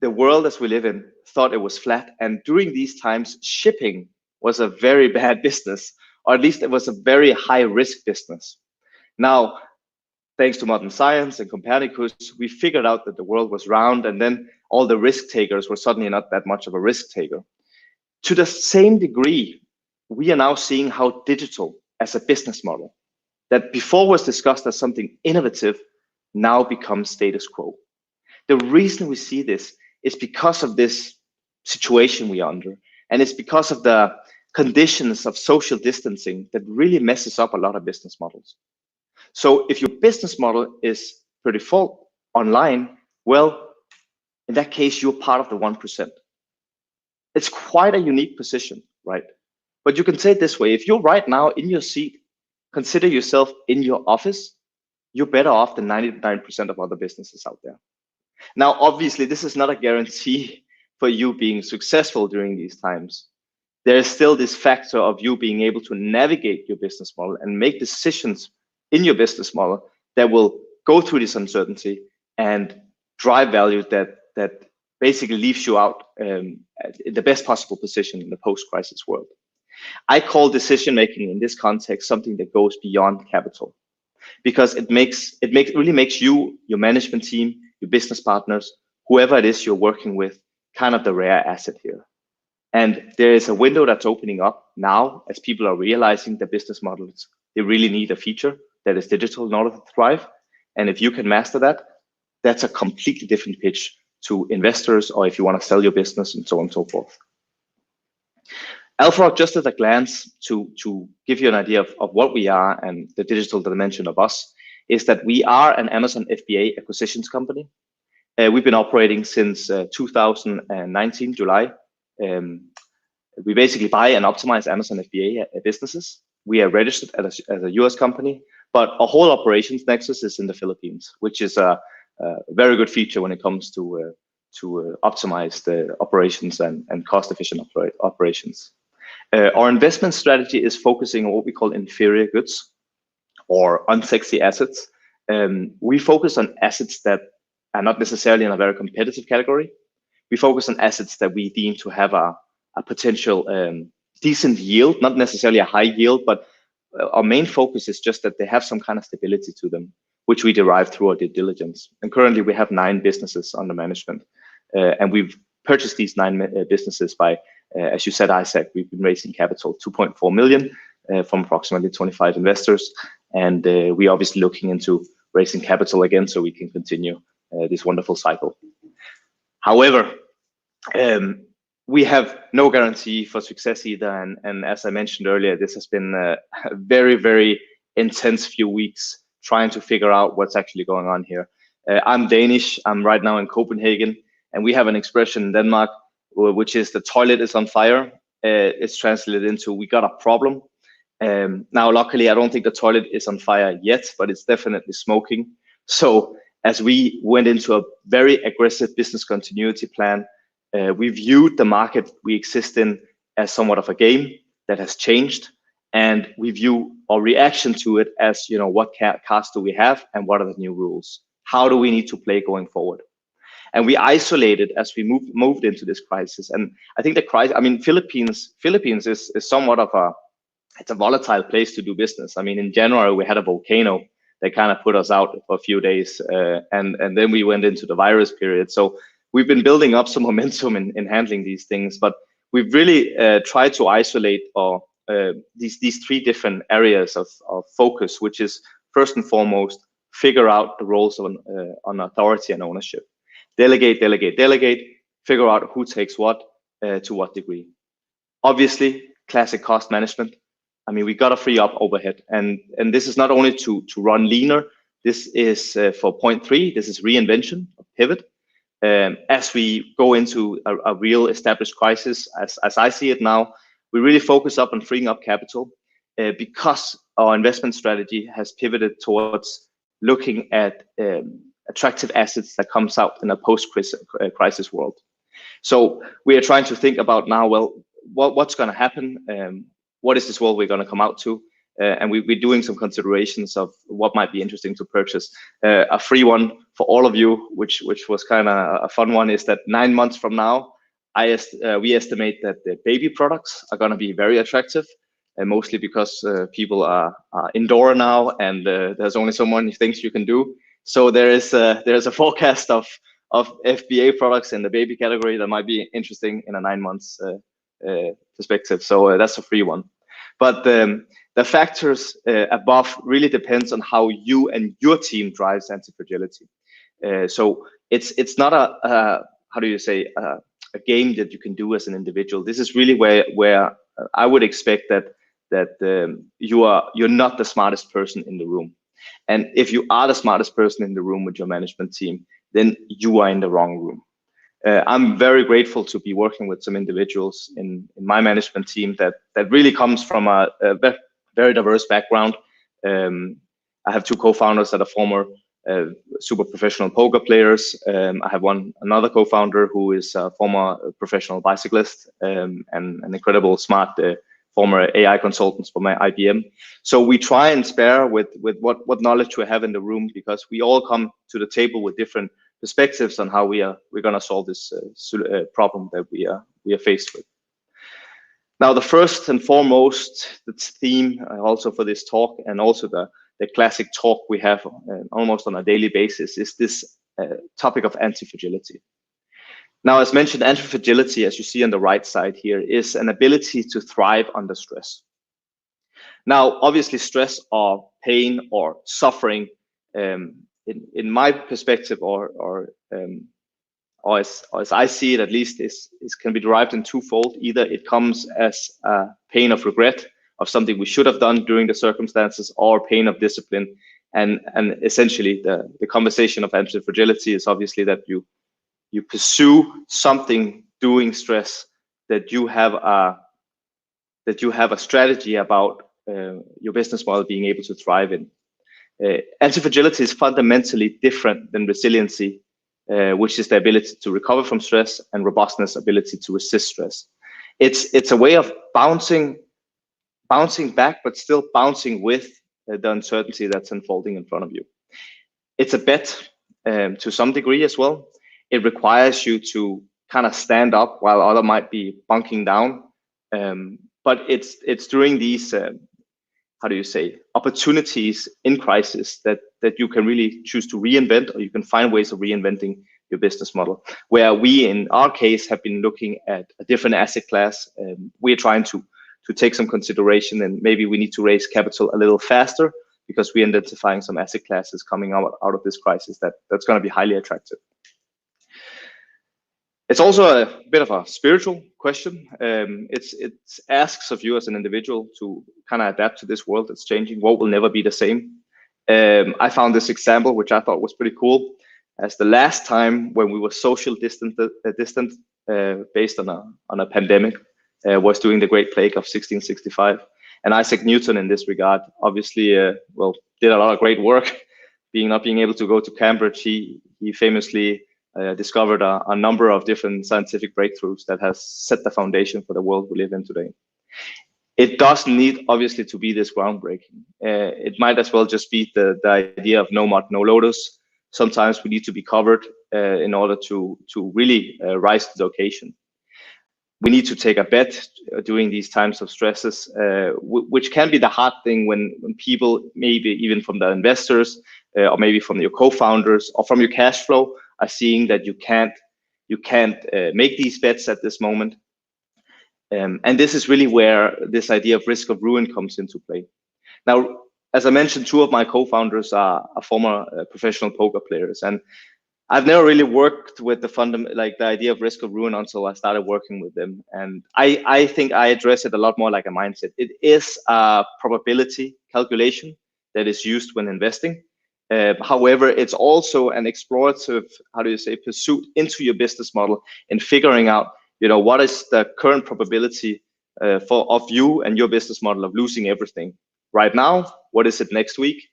S4: the world as we live in thought it was flat. And during these times, shipping was a very bad business, or at least it was a very high risk business. Now, thanks to modern science and Copernicus, we figured out that the world was round, and then all the risk takers were suddenly not that much of a risk taker. To the same degree, we are now seeing how digital as a business model that before was discussed as something innovative now becomes status quo. The reason we see this is because of this situation we are under, and it's because of the conditions of social distancing that really messes up a lot of business models. So if your business model is per default online, well, in that case, you're part of the 1%. It's quite a unique position, right? But you can say it this way: if you're right now in your seat, consider yourself in your office, you're better off than 99% of other businesses out there. Now, obviously, this is not a guarantee for you being successful during these times. There is still this factor of you being able to navigate your business model and make decisions in your business model that will go through this uncertainty and drive value that basically leaves you out in the best possible position in the post-crisis world. I call decision making in this context something that goes beyond capital, because it really makes you, your management team, your business partners, whoever it is you're working with, kind of the rare asset here. And there is a window that's opening up now as people are realizing that business models, they really need a feature that is digital in order to thrive. And if you can master that, that's a completely different pitch to investors, or if you want to sell your business and so on and so forth. AlphaRock, just at a glance, to give you an idea of what we are and the digital dimension of us, is that we are an Amazon FBA acquisitions company. We've been operating since 2019, July. We basically buy and optimize Amazon FBA businesses. We are registered as a US company, but our whole operations nexus is in the Philippines, which is a very good feature when it comes to optimize the operations and cost-efficient operations. Our investment strategy is focusing on what we call inferior goods or unsexy assets. We focus on assets that are not necessarily in a very competitive category. We focus on assets that we deem to have a potential decent yield, not necessarily a high yield, but our main focus is just that they have some kind of stability to them, which we derive through our due diligence. And currently we have 9 businesses under management. And we've purchased these 9 businesses by, as you said, Isaac, we've been raising capital, 2.4 million from approximately 25 investors. And we're obviously looking into raising capital again so we can continue this wonderful cycle. However, we have no guarantee for success either. And as I mentioned earlier, this has been a very, very intense few weeks trying to figure out what's actually going on here. I'm Danish. I'm right now in Copenhagen, and we have an expression in Denmark, which is the toilet is on fire. It's translated into we got a problem. Now, luckily, I don't think the toilet is on fire yet, but it's definitely smoking. So as we went into a very aggressive business continuity plan, we viewed the market we exist in as somewhat of a game that has changed. And we view our reaction to it as, you know, what cards do we have and what are the new rules? How do we need to play going forward? And we isolated as we moved into this crisis. And I think the crisis, I mean, Philippines is somewhat of it's a volatile place to do business. I mean, in January, we had a volcano that kind of put us out for a few days. And then we went into the virus period. So we've been building up some momentum in handling these things, but we've really tried to isolate these 3 different areas of focus, which is first and foremost, figure out the roles on authority and ownership. Delegate, delegate, delegate, figure out who takes what to what degree. Obviously, classic cost management. I mean, we got to free up overhead. And this is not only to run leaner, this is for point 3, this is reinvention, pivot. As we go into a real established crisis, as I see it now, we really focus up on freeing up capital because our investment strategy has pivoted towards looking at attractive assets that comes out in a post-crisis world. So we are trying to think about now, well, what's going to happen? What is this world we're going to come out to? And we're doing some considerations of what might be interesting to purchase. A free one for all of you, which was kind of a fun one, is that 9 months from now, we estimate that the baby products are going to be very attractive, and mostly because people are indoor now, and there's only so many things you can do. So there's a forecast of FBA products in the baby category that might be interesting in a 9 months perspective. So that's a free one. But the factors above really depends on how you and your team drives anti-fragility. So it's not a how do you say a game that you can do as an individual. This is really where I would expect that you're not the smartest person in the room. And if you are the smartest person in the room with your management team, then you are in the wrong room. I'm very grateful to be working with some individuals in my management team that really comes from a very diverse background. I have two co-founders that are former super professional poker players. I have another co-founder who is a former professional bicyclist and an incredible smart former AI consultants for my IBM. So we try and spare with what knowledge we have in the room, because we all come to the table with different perspectives on how we're going to solve this problem that we are faced with. Now, the first and foremost, the theme also for this talk, and also the classic talk we have almost on a daily basis, is this topic of anti-fragility. Now, as mentioned, anti-fragility, as you see on the right side here, is an ability to thrive under stress. Now, obviously, stress or pain or suffering, in my perspective, or as I see it at least, is can be derived in twofold. Either it comes as a pain of regret of something we should have done during the circumstances, or pain of discipline. And essentially, the conversation of anti-fragility is obviously that you pursue something during stress, that you have a strategy about your business model being able to thrive in. Anti-fragility is fundamentally different than resiliency, which is the ability to recover from stress, and robustness, ability to resist stress. It's a way of bouncing back, but still bouncing with the uncertainty that's unfolding in front of you. It's a bet to some degree as well. It requires you to kind of stand up while others might be bunking down. But it's during these how do you say, opportunities in crisis that you can really choose to reinvent, or you can find ways of reinventing your business model. Where we, in our case, have been looking at a different asset class. We're trying to take some consideration, and maybe we need to raise capital a little faster, because we're identifying some asset classes coming out of this crisis that's going to be highly attractive. It's also a bit of a spiritual question. It asks of you as an individual to kind of adapt to this world that's changing. What will never be the same? I found this example, which I thought was pretty cool, as the last time when we were social distant based on a pandemic was during the Great Plague of 1665. And Isaac Newton, in this regard, obviously, did a lot of great work. Not being able to go to Cambridge, he famously discovered a number of different scientific breakthroughs that has set the foundation for the world we live in today. It doesn't need, obviously, to be this groundbreaking. It might as well just be the idea of no mud, no lotus. Sometimes we need to be covered in order to really rise to the occasion. We need to take a bet during these times of stresses, which can be the hard thing when people, maybe even from the investors, or maybe from your co-founders, or from your cash flow, are seeing that you can't make these bets at this moment. And this is really where this idea of risk of ruin comes into play. Now, as I mentioned, two of my co-founders are former professional poker players, and I've never really worked with the idea of risk of ruin until I started working with them. And I think I address it a lot more like a mindset. It is a probability calculation that is used when investing. However, it's also an explorative, pursuit into your business model, and figuring out, what is the current probability of you and your business model of losing everything right now? What is it next week?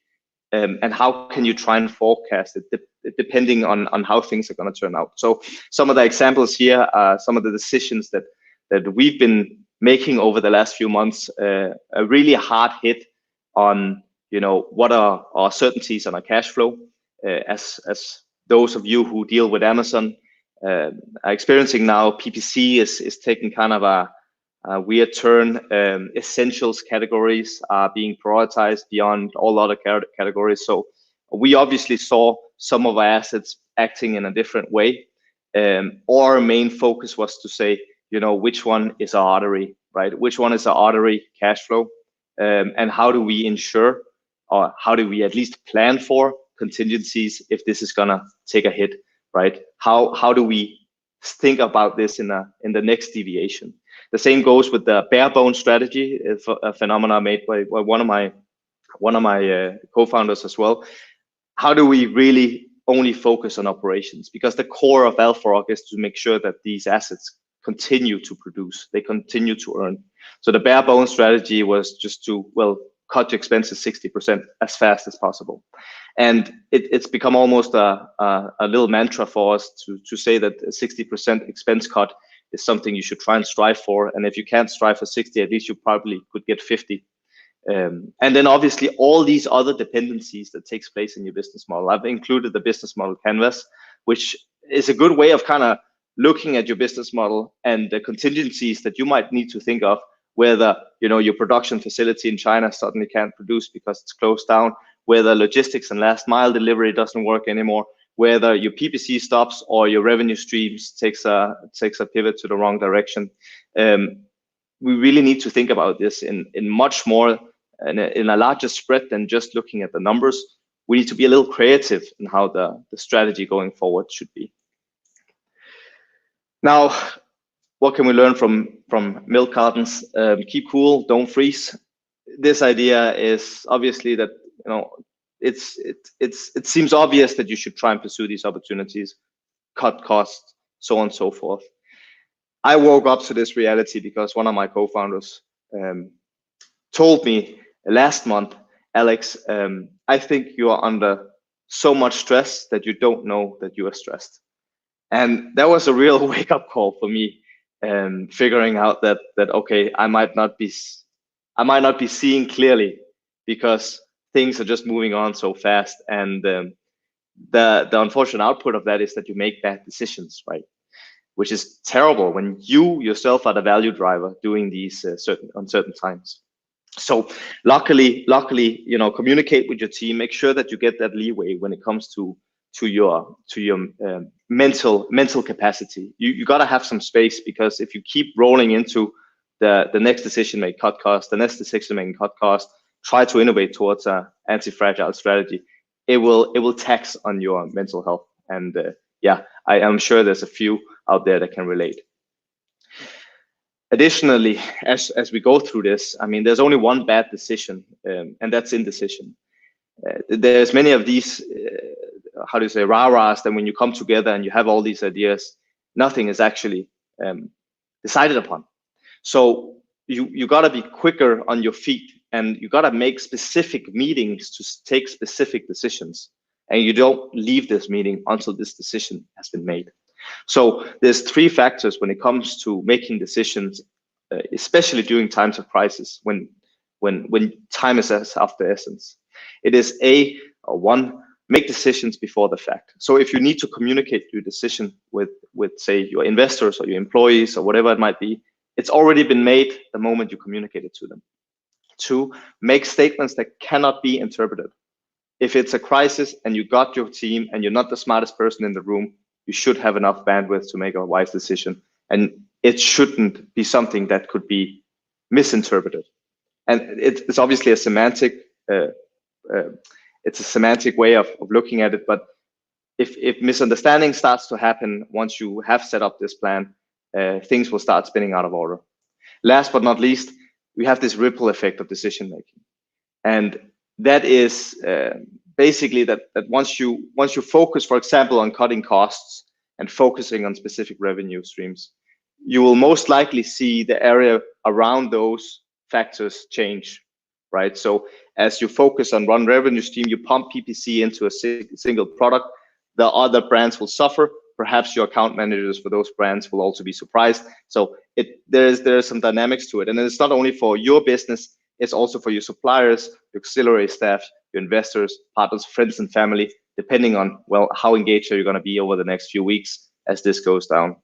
S4: And how can you try and forecast it depending on how things are going to turn out? So some of the examples here are some of the decisions that we've been making over the last few months. A really hard hit on what are our certainties on our cash flow, as those of you who deal with Amazon are experiencing now. PPC is taking kind of a weird turn. Essentials categories are being prioritized beyond all other categories. So we obviously saw some of our assets acting in a different way. Our main focus was to say, which one is our artery, right? Which one is our artery cash flow? and how do we ensure, or how do we at least plan for contingencies if this is gonna take a hit, right? How do we think about this in the next deviation? The same goes with the bare bone strategy, a phenomena made by one of my co-founders as well. How do we really only focus on operations? Because the core of ALFROG is to make sure that these assets continue to produce, they continue to earn. So the bare bone strategy was just to, well, cut your expenses 60% as fast as possible. And it's become almost a little mantra for us to say that a 60% expense cut is something you should try and strive for. And if you can't strive for 60, at least you probably could get 50. And then obviously all these other dependencies that takes place in your business model. I've included the business model canvas, which is a good way of kind of looking at your business model and the contingencies that you might need to think of, whether your production facility in China suddenly can't produce because it's closed down, whether logistics and last mile delivery doesn't work anymore, whether your PPC stops or your revenue streams takes a pivot to the wrong direction. We really need to think about this in much more, in a larger spread than just looking at the numbers. We need to be a little creative in how the strategy going forward should be. Now, what can we learn from milk cartons? Keep cool, don't freeze. This idea is obviously that it seems obvious that you should try and pursue these opportunities, cut costs, so on and so forth. I woke up to this reality because one of my co-founders told me last month, Alex, I think you are under so much stress that you don't know that you are stressed. And that was a real wake-up call for me, figuring out that okay, I might not be seeing clearly because things are just moving on so fast. And the unfortunate output of that is that you make bad decisions, right? Which is terrible when you yourself are the value driver doing these uncertain times. So luckily, communicate with your team, make sure that you get that leeway when it comes to your mental capacity. You got to have some space, because if you keep rolling into the next decision, make cut cost, the next decision making cut cost, try to innovate towards an anti-fragile strategy, it will tax on your mental health. And yeah, I am sure there's a few out there that can relate. Additionally, as we go through this, I mean, there's only one bad decision, and that's indecision. There's many of these, how do you say, rah-rahs, that when you come together and you have all these ideas, nothing is actually decided upon. So you got to be quicker on your feet, and you got to make specific meetings to take specific decisions. And you don't leave this meeting until this decision has been made. So there's three factors when it comes to making decisions, especially during times of crisis, when time is of the essence. It is one, make decisions before the fact. So if you need to communicate your decision with say your investors or your employees or whatever it might be, it's already been made the moment you communicate it to them. Two, make statements that cannot be interpreted. If it's a crisis and you got your team and you're not the smartest person in the room, you should have enough bandwidth to make a wise decision. And it shouldn't be something that could be misinterpreted. And it's obviously a semantic, it's a semantic way of looking at it. But if misunderstanding starts to happen once you have set up this plan, things will start spinning out of order. Last but not least, we have this ripple effect of decision making. And that is basically that once you focus, for example, on cutting costs and focusing on specific revenue streams, you will most likely see the area around those factors change, right? So as you focus on one revenue stream, you pump PPC into a single product, the other brands will suffer. Perhaps your account managers for those brands will also be surprised. So there's some dynamics to it. And it's not only for your business, it's also for your suppliers, your auxiliary staff, your investors, partners, friends, and family, depending on, well, how engaged are you going to be over the next few weeks as this goes down.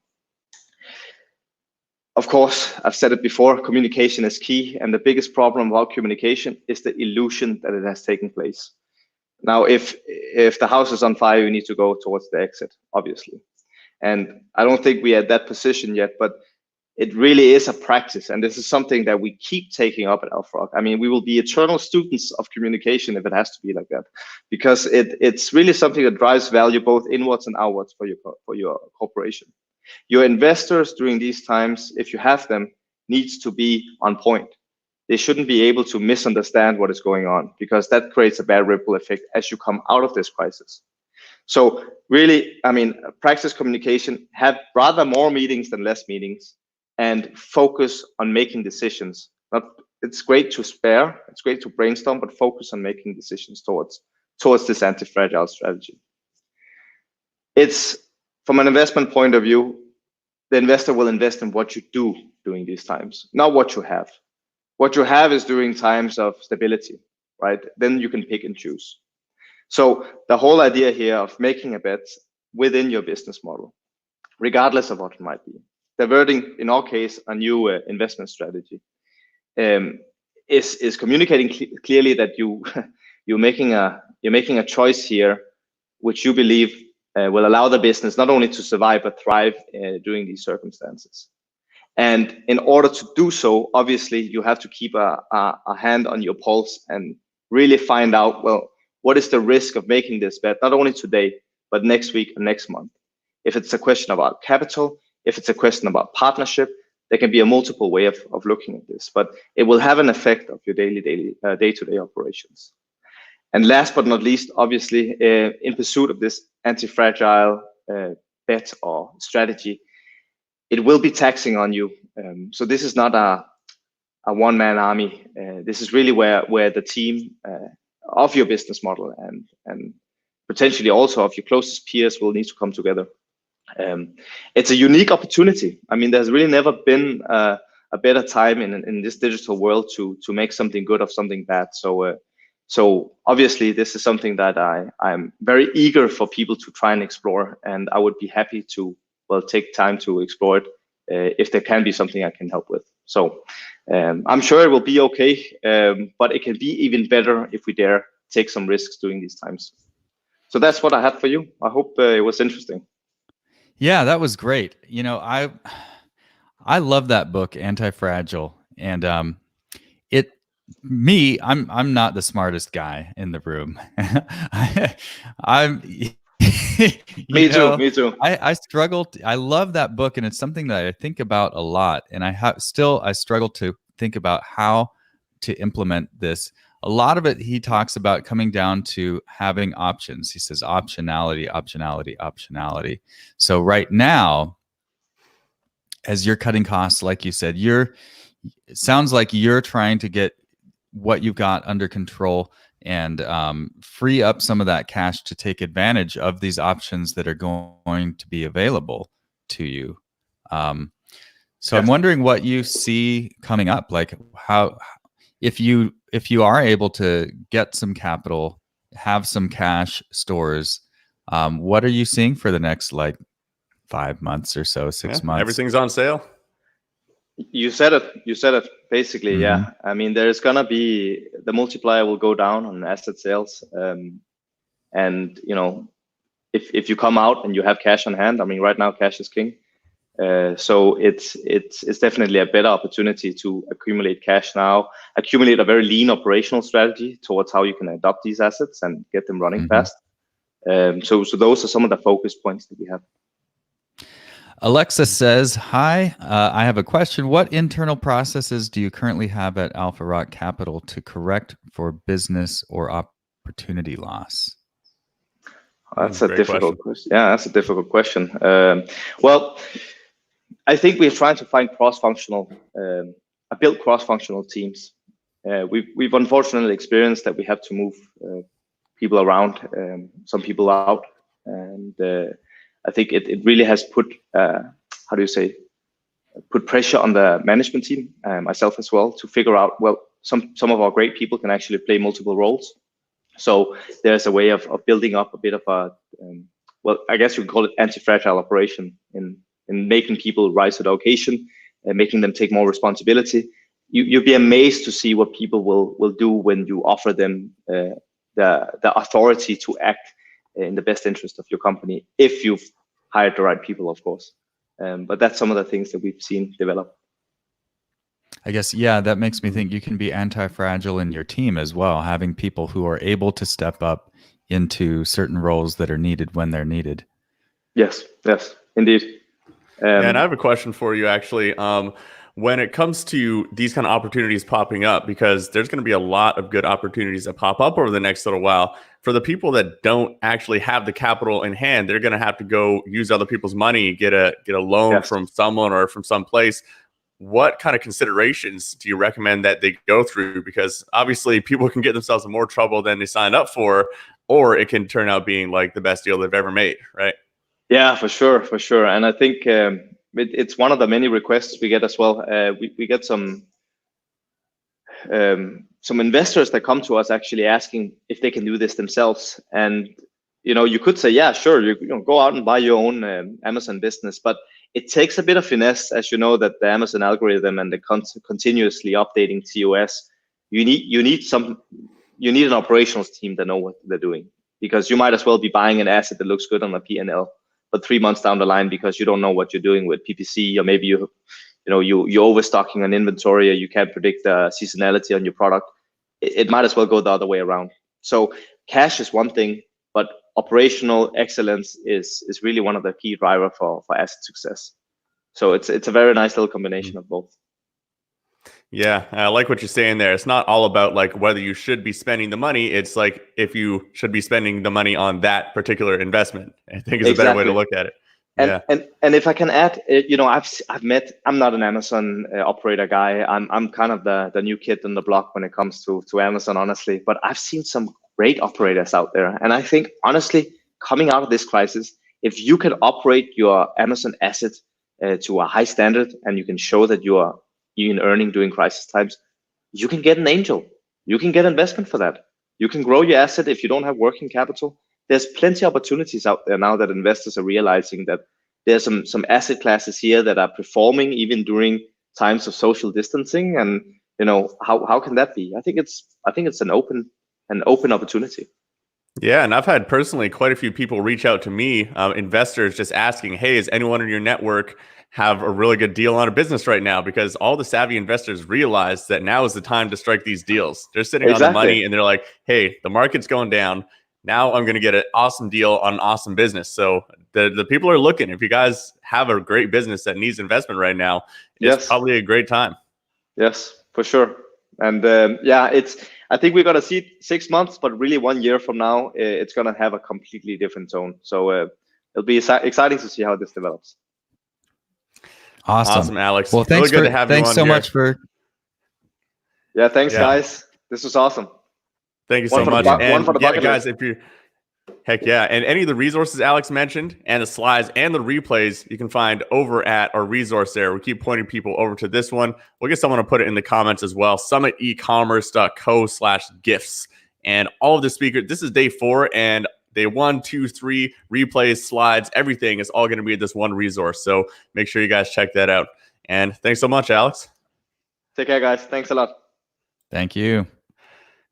S4: Of course, I've said it before, communication is key. And the biggest problem about communication is the illusion that it has taken place. Now, if the house is on fire, you need to go towards the exit, obviously. And I don't think we're at that position yet, but it really is a practice, and this is something that we keep taking up at AlphaRock. I mean, we will be eternal students of communication if it has to be like that, because it's really something that drives value both inwards and outwards for your corporation. Your investors during these times, if you have them, needs to be on point. They shouldn't be able to misunderstand what is going on, because that creates a bad ripple effect as you come out of this crisis. So really, I mean, practice communication, have rather more meetings than less meetings, and focus on making decisions. It's great to spare, it's great to brainstorm, but focus on making decisions towards this anti-fragile strategy. It's, from an investment point of view, the investor will invest in what you do during these times, not what you have. What you have is during times of stability, right? Then you can pick and choose. So the whole idea here of making a bet within your business model, regardless of what it might be, diverting, in our case, a new investment strategy, is communicating clearly that you're making a choice here, which you believe will allow the business not only to survive but thrive during these circumstances. And in order to do so, obviously, you have to keep a hand on your pulse and really find out, well, what is the risk of making this bet, not only today, but next week and next month? If it's a question about capital, if it's a question about partnership, there can be a multiple way of looking at this, but it will have an effect of your day-to-day operations. And last but not least, obviously, in pursuit of this anti-fragile bet or strategy, it will be taxing on you. So this is not a one-man army. This is really where the team of your business model and potentially also of your closest peers will need to come together. It's a unique opportunity. I mean, there's really never been a better time in this digital world to make something good of something bad. So obviously, this is something that I'm very eager for people to try and explore, and I would be happy to, well, take time to explore it if there can be something I can help with. So I'm sure it will be okay, but it can be even better if we dare take some risks during these times. So that's what I had for you. I hope it was interesting.
S2: Yeah, that was great. You know, I love that book, Anti-Fragile, and I'm not the smartest guy in the room. I'm
S4: Me too.
S2: I struggled. I love that book, and it's something that I think about a lot, and I struggle to think about how to implement this. A lot of it he talks about coming down to having options. He says optionality, optionality, optionality. So right now, as you're cutting costs, like you said, it sounds like you're trying to get what you've got under control and free up some of that cash to take advantage of these options that are going to be available to you. So I'm wondering what you see coming up, like how, if you are able to get some capital, have some cash stores, what are you seeing for the next 5 months or so, 6 months?
S1: Everything's on sale.
S4: You said it basically.
S2: Mm-hmm.
S4: Yeah, I mean, there's gonna be, the multiplier will go down on asset sales, and you know, if you come out and you have cash on hand, I mean, right now cash is king. So it's definitely a better opportunity to accumulate cash now, accumulate a very lean operational strategy towards how you can adopt these assets and get them running fast. So those are some of the focus points that we have.
S2: Alexa says, hi, I have a question. What internal processes do you currently have at AlphaRock Capital to correct for business or opportunity loss?
S4: That's a difficult question. Yeah, that's a difficult question. Well, I think we're trying to find build cross-functional teams. We've unfortunately experienced that we have to move people around, some people out, and I think it really has put put pressure on the management team, myself as well, to figure out, well, some of our great people can actually play multiple roles. So there's a way of building up a bit of a, well, I guess you could call it anti-fragile operation in making people rise to the occasion and making them take more responsibility. You'll be amazed to see what people will do when you offer them the authority to act in the best interest of your company, if you've hired the right people, of course. But that's some of the things that we've seen develop.
S2: I guess, yeah, that makes me think you can be anti-fragile in your team as well, having people who are able to step up into certain roles that are needed when they're needed.
S4: Yes, indeed.
S1: And I have a question for you, actually. When it comes to these kind of opportunities popping up, because there's going to be a lot of good opportunities that pop up over the next little while. For the people that don't actually have the capital in hand, they're going to have to go use other people's money, get a loan from someone or from some place. What kind of considerations do you recommend that they go through? Because obviously people can get themselves in more trouble than they signed up for, or it can turn out being like the best deal they've ever made, right?
S4: Yeah, for sure. And I think it's one of the many requests we get as well. We get some investors that come to us actually asking if they can do this themselves. And you could say, yeah, sure, you go out and buy your own Amazon business, but it takes a bit of finesse, as you know, that the Amazon algorithm and the continuously updating TOS. You need an operational team that know what they're doing, because you might as well be buying an asset that looks good on a P&L, but 3 months down the line, because you don't know what you're doing with PPC, or maybe you're overstocking on inventory, or you can't predict the seasonality on your product. It might as well go the other way around. So cash is one thing, but operational excellence is really one of the key driver for asset success. So it's a very nice little combination of both.
S1: Yeah, I like what you're saying there. It's not all about like whether you should be spending the money. It's like if you should be spending the money on that particular investment. I think is a better way to look at it.
S4: And if I can add, I'm not an Amazon operator guy. I'm kind of the new kid on the block when it comes to Amazon, honestly. But I've seen some great operators out there, and I think honestly, coming out of this crisis, if you can operate your Amazon asset to a high standard, and you can show that you are in earning during crisis times, you can get an angel. You can get investment for that. You can grow your asset if you don't have working capital. There's plenty of opportunities out there now that investors are realizing that there's some asset classes here that are performing even during times of social distancing. And how can that be? I think it's an open opportunity.
S1: Yeah, and I've had personally quite a few people reach out to me, investors, just asking, hey, is anyone in your network have a really good deal on a business right now? Because all the savvy investors realize that now is the time to strike these deals. They're sitting on the money and they're like, hey, the market's going down. Now I'm going to get an awesome deal on an awesome business. So the people are looking. If you guys have a great business that needs investment right now, it's probably a great time.
S4: Yes, for sure. And I think we're going to see 6 months, but really 1 year from now, it's going to have a completely different tone. So it'll be exciting to see how this develops.
S1: Awesome, Alex.
S2: Well, thanks
S1: really good to have you on
S2: so
S1: here.
S2: much for.
S4: Yeah, thanks, guys. This was awesome.
S1: Thank you so much. And guys, if you, heck yeah. And any of the resources Alex mentioned and the slides and the replays, you can find over at our resource there. We keep pointing people over to this one. We'll get someone to put it in the comments as well. summitecommerce.co/gifts. And all of the speakers, this is day 4, and day 1, 2, 3, replays, slides, everything is all going to be at this one resource. So make sure you guys check that out. And thanks so much, Alex.
S4: Take care, guys. Thanks a lot.
S2: Thank you.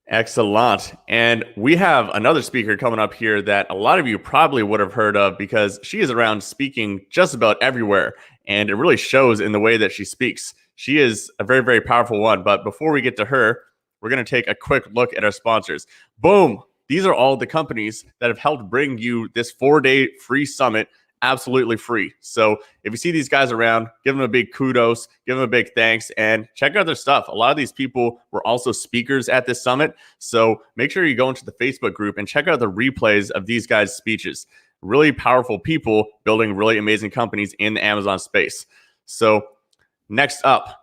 S1: Excellent. And we have another speaker coming up here that a lot of you probably would have heard of, because she is around speaking just about everywhere. And it really shows in the way that she speaks. She is a very, very powerful one. But before we get to her, we're going to take a quick look at our sponsors. Boom. These are all the companies that have helped bring you this 4-day free summit absolutely free. So if you see these guys around, give them a big kudos, give them a big thanks, and check out their stuff. A lot of these people were also speakers at this summit. So make sure you go into the Facebook group and check out the replays of these guys' speeches. Really powerful people building really amazing companies in the Amazon space. So next up,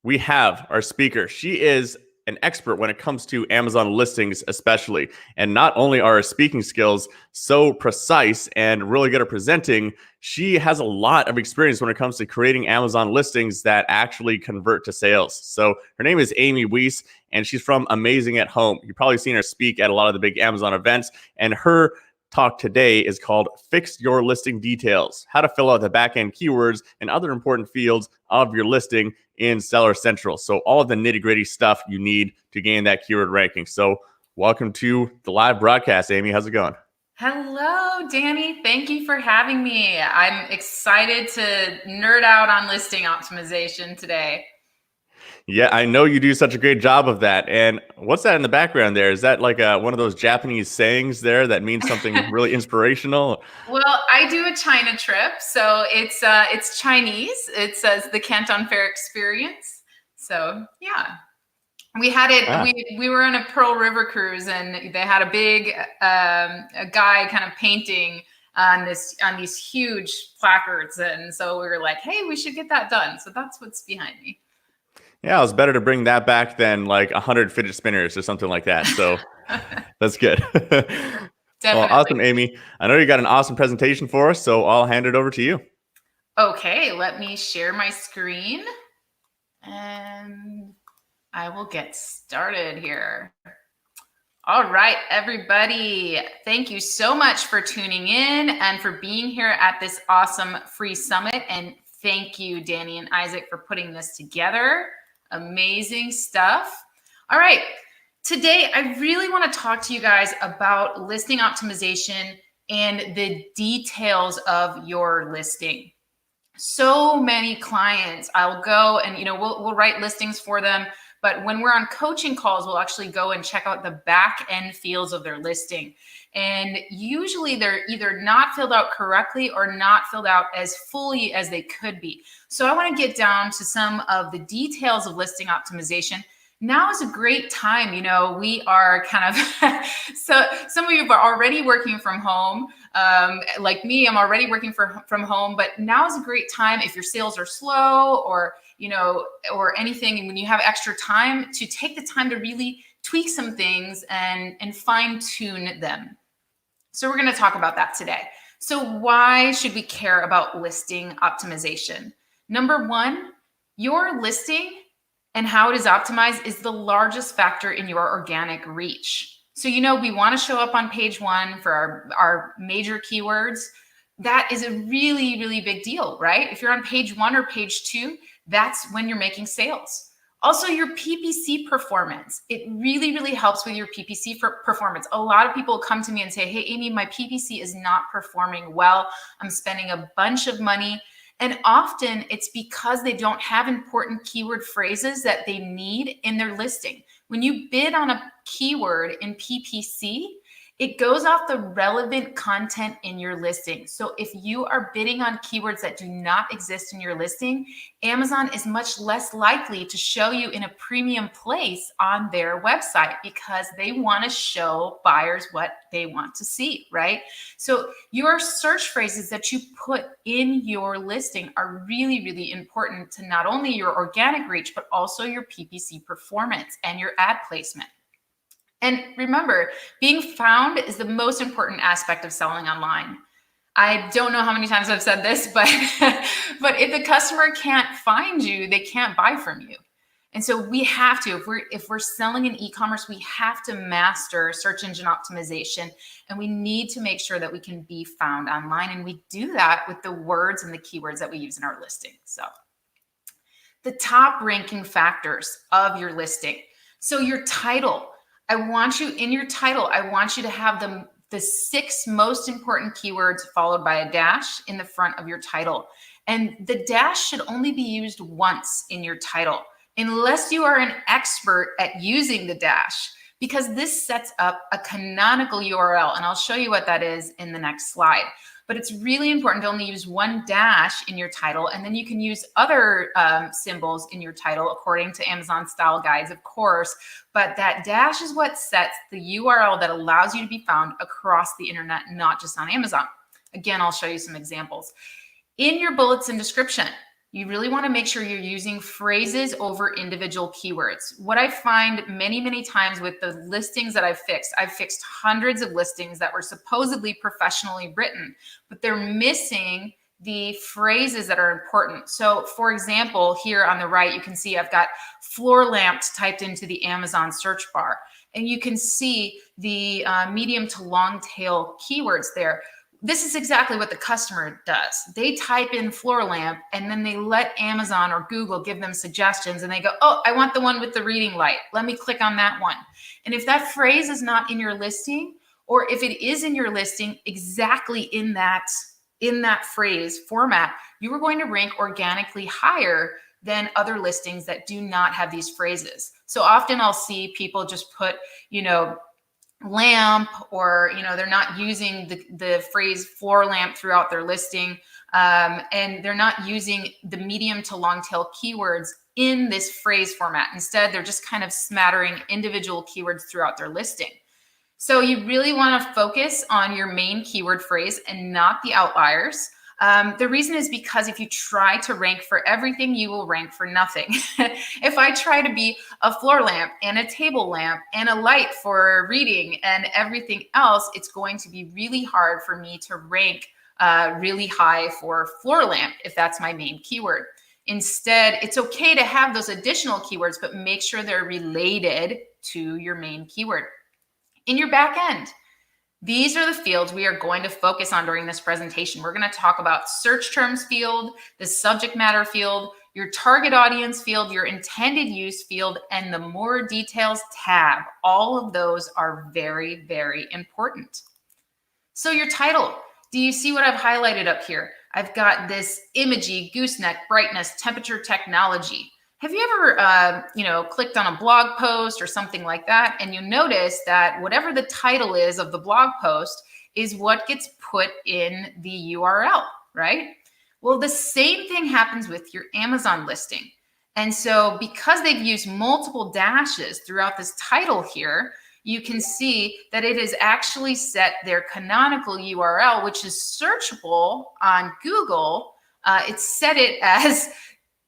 S1: we have our speaker. She is an expert when it comes to Amazon listings, especially. And not only are her speaking skills so precise and really good at presenting, she has a lot of experience when it comes to creating Amazon listings that actually convert to sales. So her name is Amy Weiss, and she's from Amazing at Home. You've probably seen her speak at a lot of the big Amazon events, and her talk today is called Fix Your Listing Details, how to fill out the back-end keywords and other important fields of your listing in Seller Central. So all of the nitty-gritty stuff you need to gain that keyword ranking. So welcome to the live broadcast, Amy. How's it going?
S5: Hello, Danny. Thank you for having me. I'm excited to nerd out on listing optimization today.
S1: Yeah, I know you do such a great job of that. And what's that in the background there? Is that like one of those Japanese sayings there that means something really inspirational?
S5: Well, I do a China trip, so it's Chinese. It says the Canton Fair Experience. So yeah. We had it.
S1: Ah.
S5: We were on a Pearl River cruise, and they had a big a guy kind of painting on these huge placards, and so we were like, "Hey, we should get that done." So that's what's behind me.
S1: Yeah, it was better to bring that back than like 100 fidget spinners or something like that. So that's good. Well,
S5: Definitely.
S1: awesome, Amy. I know you got an awesome presentation for us, so I'll hand it over to you.
S5: Okay, let me share my screen, and I will get started here. All right, everybody. Thank you so much for tuning in and for being here at this awesome free summit. And thank you, Danny and Isaac, for putting this together. Amazing stuff. All right. Today, I really want to talk to you guys about listing optimization and the details of your listing. So many clients, I'll go and we'll write listings for them, but when we're on coaching calls, we'll actually go and check out the back end fields of their listing. And usually they're either not filled out correctly or not filled out as fully as they could be. So I want to get down to some of the details of listing optimization. Now is a great time. We are kind of, so some of you are already working from home. Like me, I'm already working from home, but now is a great time if your sales are slow or anything, when you have extra time, to take the time to really tweak some things and fine tune them. So we're going to talk about that today. So why should we care about listing optimization? Number one, your listing and how it is optimized is the largest factor in your organic reach. So, we want to show up on page one for our major keywords. That is a really, really big deal, right? If you're on page one or page two, that's when you're making sales. Also, your PPC performance. It really, really helps with your PPC performance. A lot of people come to me and say, "Hey, Amy, my PPC is not performing well. I'm spending a bunch of money." And often it's because they don't have important keyword phrases that they need in their listing. When you bid on a keyword in PPC, it goes off the relevant content in your listing. So if you are bidding on keywords that do not exist in your listing, Amazon is much less likely to show you in a premium place on their website because they want to show buyers what they want to see, right? So your search phrases that you put in your listing are really, really important to not only your organic reach, but also your PPC performance and your ad placement. And remember, being found is the most important aspect of selling online. I don't know how many times I've said this, but if the customer can't find you, they can't buy from you. And so we have to, if we're selling in e-commerce, we have to master search engine optimization, and we need to make sure that we can be found online. And we do that with the words and the keywords that we use in our listing. So the top ranking factors of your listing. So your title. I want you to have the 6 most important keywords followed by a dash in the front of your title. And the dash should only be used once in your title, unless you are an expert at using the dash, because this sets up a canonical URL. And I'll show you what that is in the next slide. But it's really important to only use one dash in your title, and then you can use other symbols in your title according to Amazon style guides, of course. But that dash is what sets the URL that allows you to be found across the internet, not just on Amazon. Again, I'll show you some examples. In your bullets and description, you really want to make sure you're using phrases over individual keywords. What I find many, many times with the listings that I've fixed hundreds of listings that were supposedly professionally written, but they're missing the phrases that are important. So for example, here on the right, you can see I've got floor lamps typed into the Amazon search bar, and you can see the medium to long tail keywords there. This is exactly what the customer does. They type in floor lamp, and then they let Amazon or Google give them suggestions, and they go, "Oh, I want the one with the reading light. Let me click on that one." And if that phrase is not in your listing, or if it is in your listing exactly in that phrase format, you are going to rank organically higher than other listings that do not have these phrases. So often I'll see people just put, lamp, or they're not using the phrase floor lamp throughout their listing, and they're not using the medium to long tail keywords in this phrase format. Instead, they're just kind of smattering individual keywords throughout their listing. So you really want to focus on your main keyword phrase and not the outliers. The reason is because if you try to rank for everything, you will rank for nothing. If I try to be a floor lamp and a table lamp and a light for reading and everything else, it's going to be really hard for me to rank really high for floor lamp if that's my main keyword. Instead, it's okay to have those additional keywords, but make sure they're related to your main keyword. In your back end, these are the fields we are going to focus on during this presentation. We're going to talk about search terms field, the subject matter field, your target audience field, your intended use field, and the more details tab. All of those are very, very important. So your title, do you see what I've highlighted up here? I've got this imagey, gooseneck, brightness, temperature, technology. Have you ever, clicked on a blog post or something like that, and you notice that whatever the title is of the blog post is what gets put in the URL, right? Well, the same thing happens with your Amazon listing. And so because they've used multiple dashes throughout this title here, you can see that it has actually set their canonical URL, which is searchable on Google. It's set it as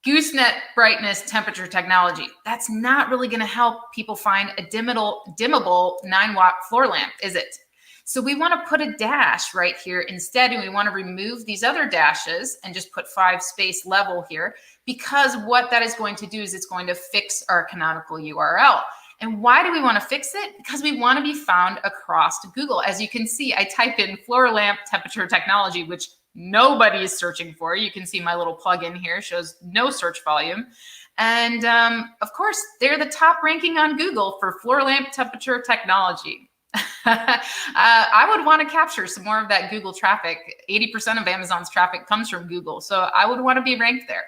S5: gooseneck, brightness, temperature, technology. That's not really going to help people find a dimmable 9-watt floor lamp, is it? So we want to put a dash right here instead, and we want to remove these other dashes and just put 5-space level here, because what that is going to do is it's going to fix our canonical URL. And why do we want to fix it? Because we want to be found across Google. As you can see, I type in floor lamp, temperature, technology, which nobody is searching for. You can see my little plugin here shows no search volume. And of course, they're the top ranking on Google for floor lamp, temperature, technology. I would want to capture some more of that Google traffic. 80% of Amazon's traffic comes from Google. So I would want to be ranked there.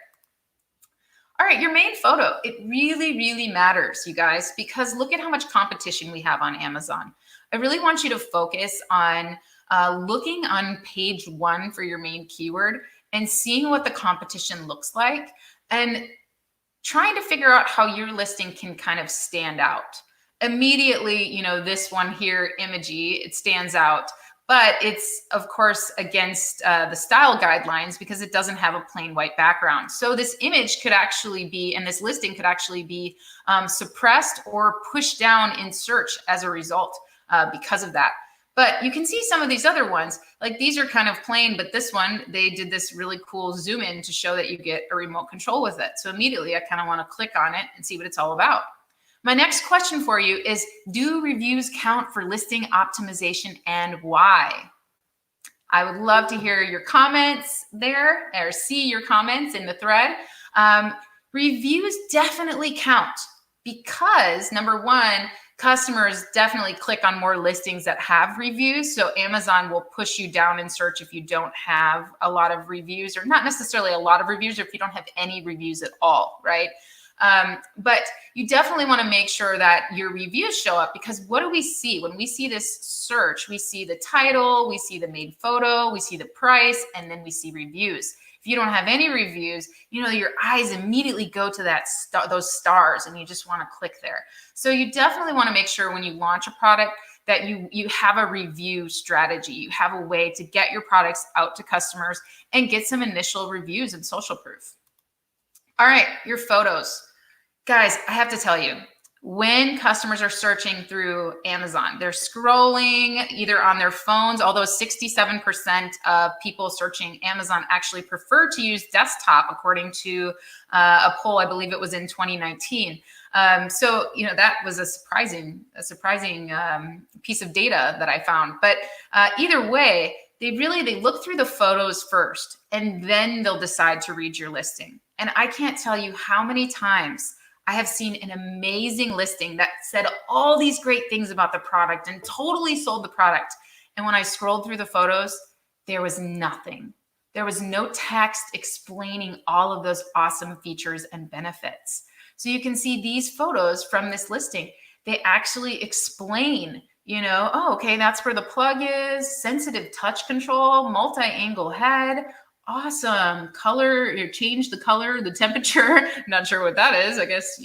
S5: All right, your main photo. It really, really matters, you guys, because look at how much competition we have on Amazon. I really want you to focus on looking on page 1 for your main keyword and seeing what the competition looks like and trying to figure out how your listing can kind of stand out. Immediately, this one here, imagey, it stands out, but it's of course against the style guidelines because it doesn't have a plain white background. So this image could actually be, and this listing could actually be suppressed or pushed down in search as a result because of that. But you can see some of these other ones, like these are kind of plain, but this one, they did this really cool zoom in to show that you get a remote control with it. So immediately I kind of want to click on it and see what it's all about. My next question for you is, do reviews count for listing optimization and why? I would love to hear your comments there or see your comments in the thread. Reviews definitely count because number one, customers definitely click on more listings that have reviews. So Amazon will push you down in search if you don't have a lot of reviews, or not necessarily a lot of reviews, or if you don't have any reviews at all, right? But you definitely want to make sure that your reviews show up, because what do we see? When we see this search, we see the title, we see the main photo, we see the price, and then we see reviews. If you don't have any reviews, your eyes immediately go to those stars and you just want to click there. So you definitely want to make sure when you launch a product that you have a review strategy. You have a way to get your products out to customers and get some initial reviews and social proof. All right, your photos. Guys, I have to tell you, when customers are searching through Amazon, they're scrolling either on their phones, although 67% of people searching Amazon actually prefer to use desktop, according to a poll, I believe it was in 2019. So, that was a surprising piece of data that I found. But either way, they look through the photos first, and then they'll decide to read your listing. And I can't tell you how many times I have seen an amazing listing that said all these great things about the product and totally sold the product. And when I scrolled through the photos, there was nothing. There was no text explaining all of those awesome features and benefits. So you can see these photos from this listing. They actually explain, oh, okay, that's where the plug is, sensitive touch control, multi-angle head, awesome color, you change the color, the temperature. Not sure what that is. I guess,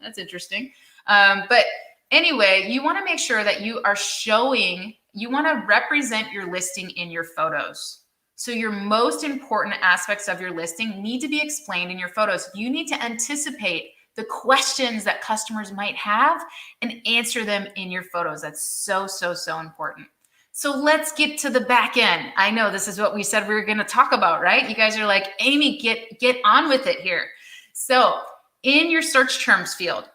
S5: that's interesting. But anyway, you want to make sure that you are showing, you want to represent your listing in your photos. So your most important aspects of your listing need to be explained in your photos. You need to anticipate the questions that customers might have and answer them in your photos. That's so, so, so important. So let's get to the back end. I know this is what we said we were going to talk about, right? You guys are like, Amy, get on with it here. So in your search terms field,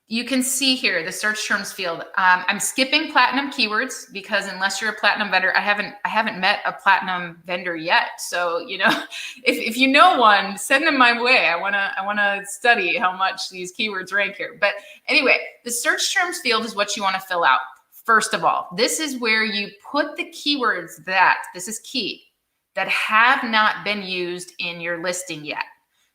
S5: you can see here the search terms field. I'm skipping platinum keywords because unless you're a platinum vendor, I haven't met a platinum vendor yet. So if you know one, send them my way. I wanna study how much these keywords rank here. But anyway, the search terms field is what you want to fill out. First of all, this is where you put the keywords this is key, that have not been used in your listing yet.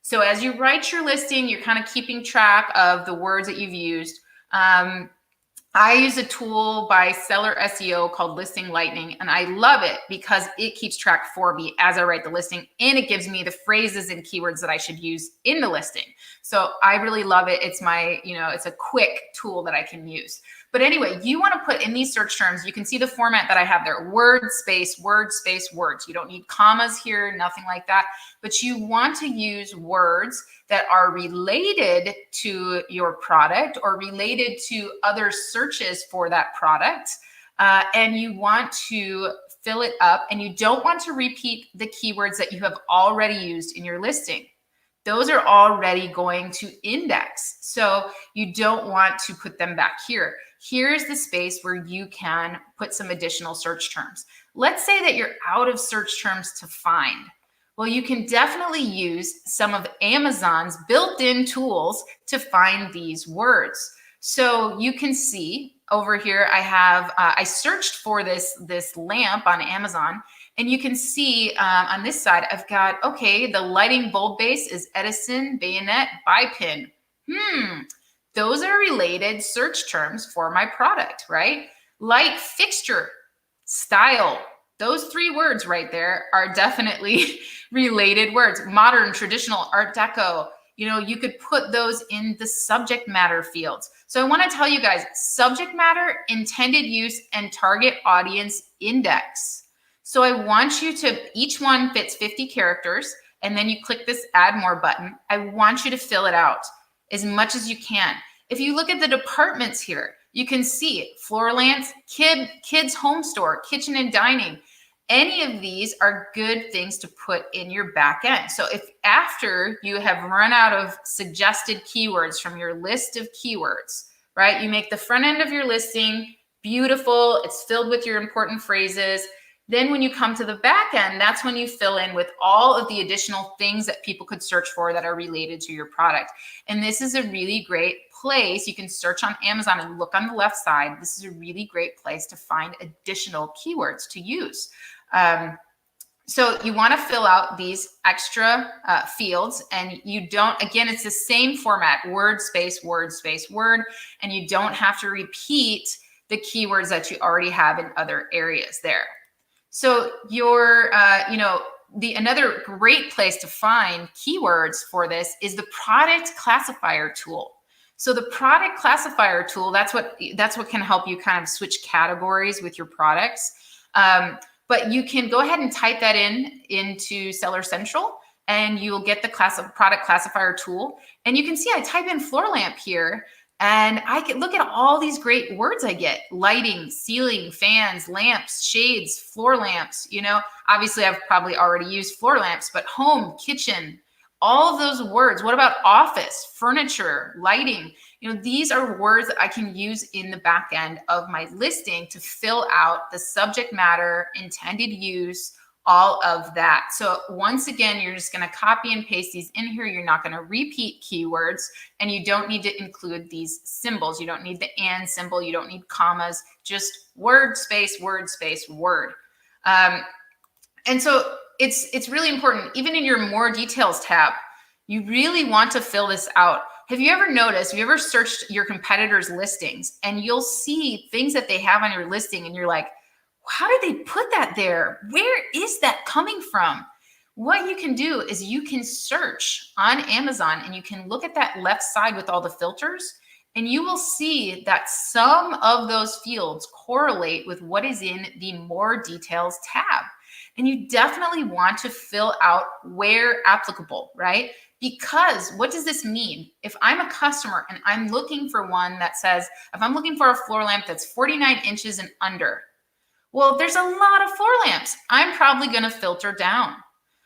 S5: So as you write your listing, you're kind of keeping track of the words that you've used. I use a tool by Seller SEO called Listing Lightning, and I love it because it keeps track for me as I write the listing, and it gives me the phrases and keywords that I should use in the listing. So I really love it. It's my, it's a quick tool that I can use. But anyway, you want to put in these search terms, you can see the format that I have there, word, space, words. You don't need commas here, nothing like that. But you want to use words that are related to your product or related to other searches for that product. And you want to fill it up, and you don't want to repeat the keywords that you have already used in your listing. Those are already going to index. So you don't want to put them back here. Here's the space where you can put some additional search terms. Let's say that you're out of search terms to find. Well, you can definitely use some of Amazon's built-in tools to find these words. So you can see over here, I searched for this lamp on Amazon, and you can see on this side, I've got, okay, the lighting bulb base is Edison, bayonet, bipin. Those are related search terms for my product, right? Light fixture, style. Those three words right there are definitely related words. Modern, traditional, Art Deco. You could put those in the subject matter fields. So I want to tell you guys, subject matter, intended use, and target audience index. So I want you to, each one fits 50 characters, and then you click this add more button. I want you to fill it out as much as you can. If you look at the departments here, you can see floor lamps, kids home store, kitchen and dining. Any of these are good things to put in your back end. So if after you have run out of suggested keywords from your list of keywords, right, you make the front end of your listing beautiful, it's filled with your important phrases. Then when you come to the back end, that's when you fill in with all of the additional things that people could search for that are related to your product. And this is a really great place. You can search on Amazon and look on the left side. This is a really great place to find additional keywords to use. So you want to fill out these extra fields, and you don't, again, it's the same format, word, space, word, space, word, and you don't have to repeat the keywords that you already have in other areas there. So your, another great place to find keywords for this is the product classifier tool. So the product classifier tool, that's what can help you kind of switch categories with your products. But you can go ahead and type that into Seller Central, and you'll get the product classifier tool. And you can see I type in floor lamp here, and I can look at all these great words I get: lighting, ceiling, fans, lamps, shades, floor lamps. Obviously I've probably already used floor lamps, but home, kitchen, all of those words. What about office, furniture, lighting? These are words that I can use in the back end of my listing to fill out the subject matter, intended use, all of that. So once again, you're just going to copy and paste these in here. You're not going to repeat keywords, and you don't need to include these symbols. You don't need the and symbol. You don't need commas, just word, space, word, space, word. And so it's really important. Even in your more details tab, you really want to fill this out. Have you ever noticed, have you ever searched your competitors' listings and you'll see things that they have on your listing and you're like, how did they put that there? Where is that coming from? What you can do is you can search on Amazon and you can look at that left side with all the filters, and you will see that some of those fields correlate with what is in the more details tab. And you definitely want to fill out where applicable, right? Because what does this mean? If I'm a customer and I'm looking for one that says, if I'm looking for a floor lamp that's 49 inches and under, well, there's a lot of floor lamps. I'm probably going to filter down.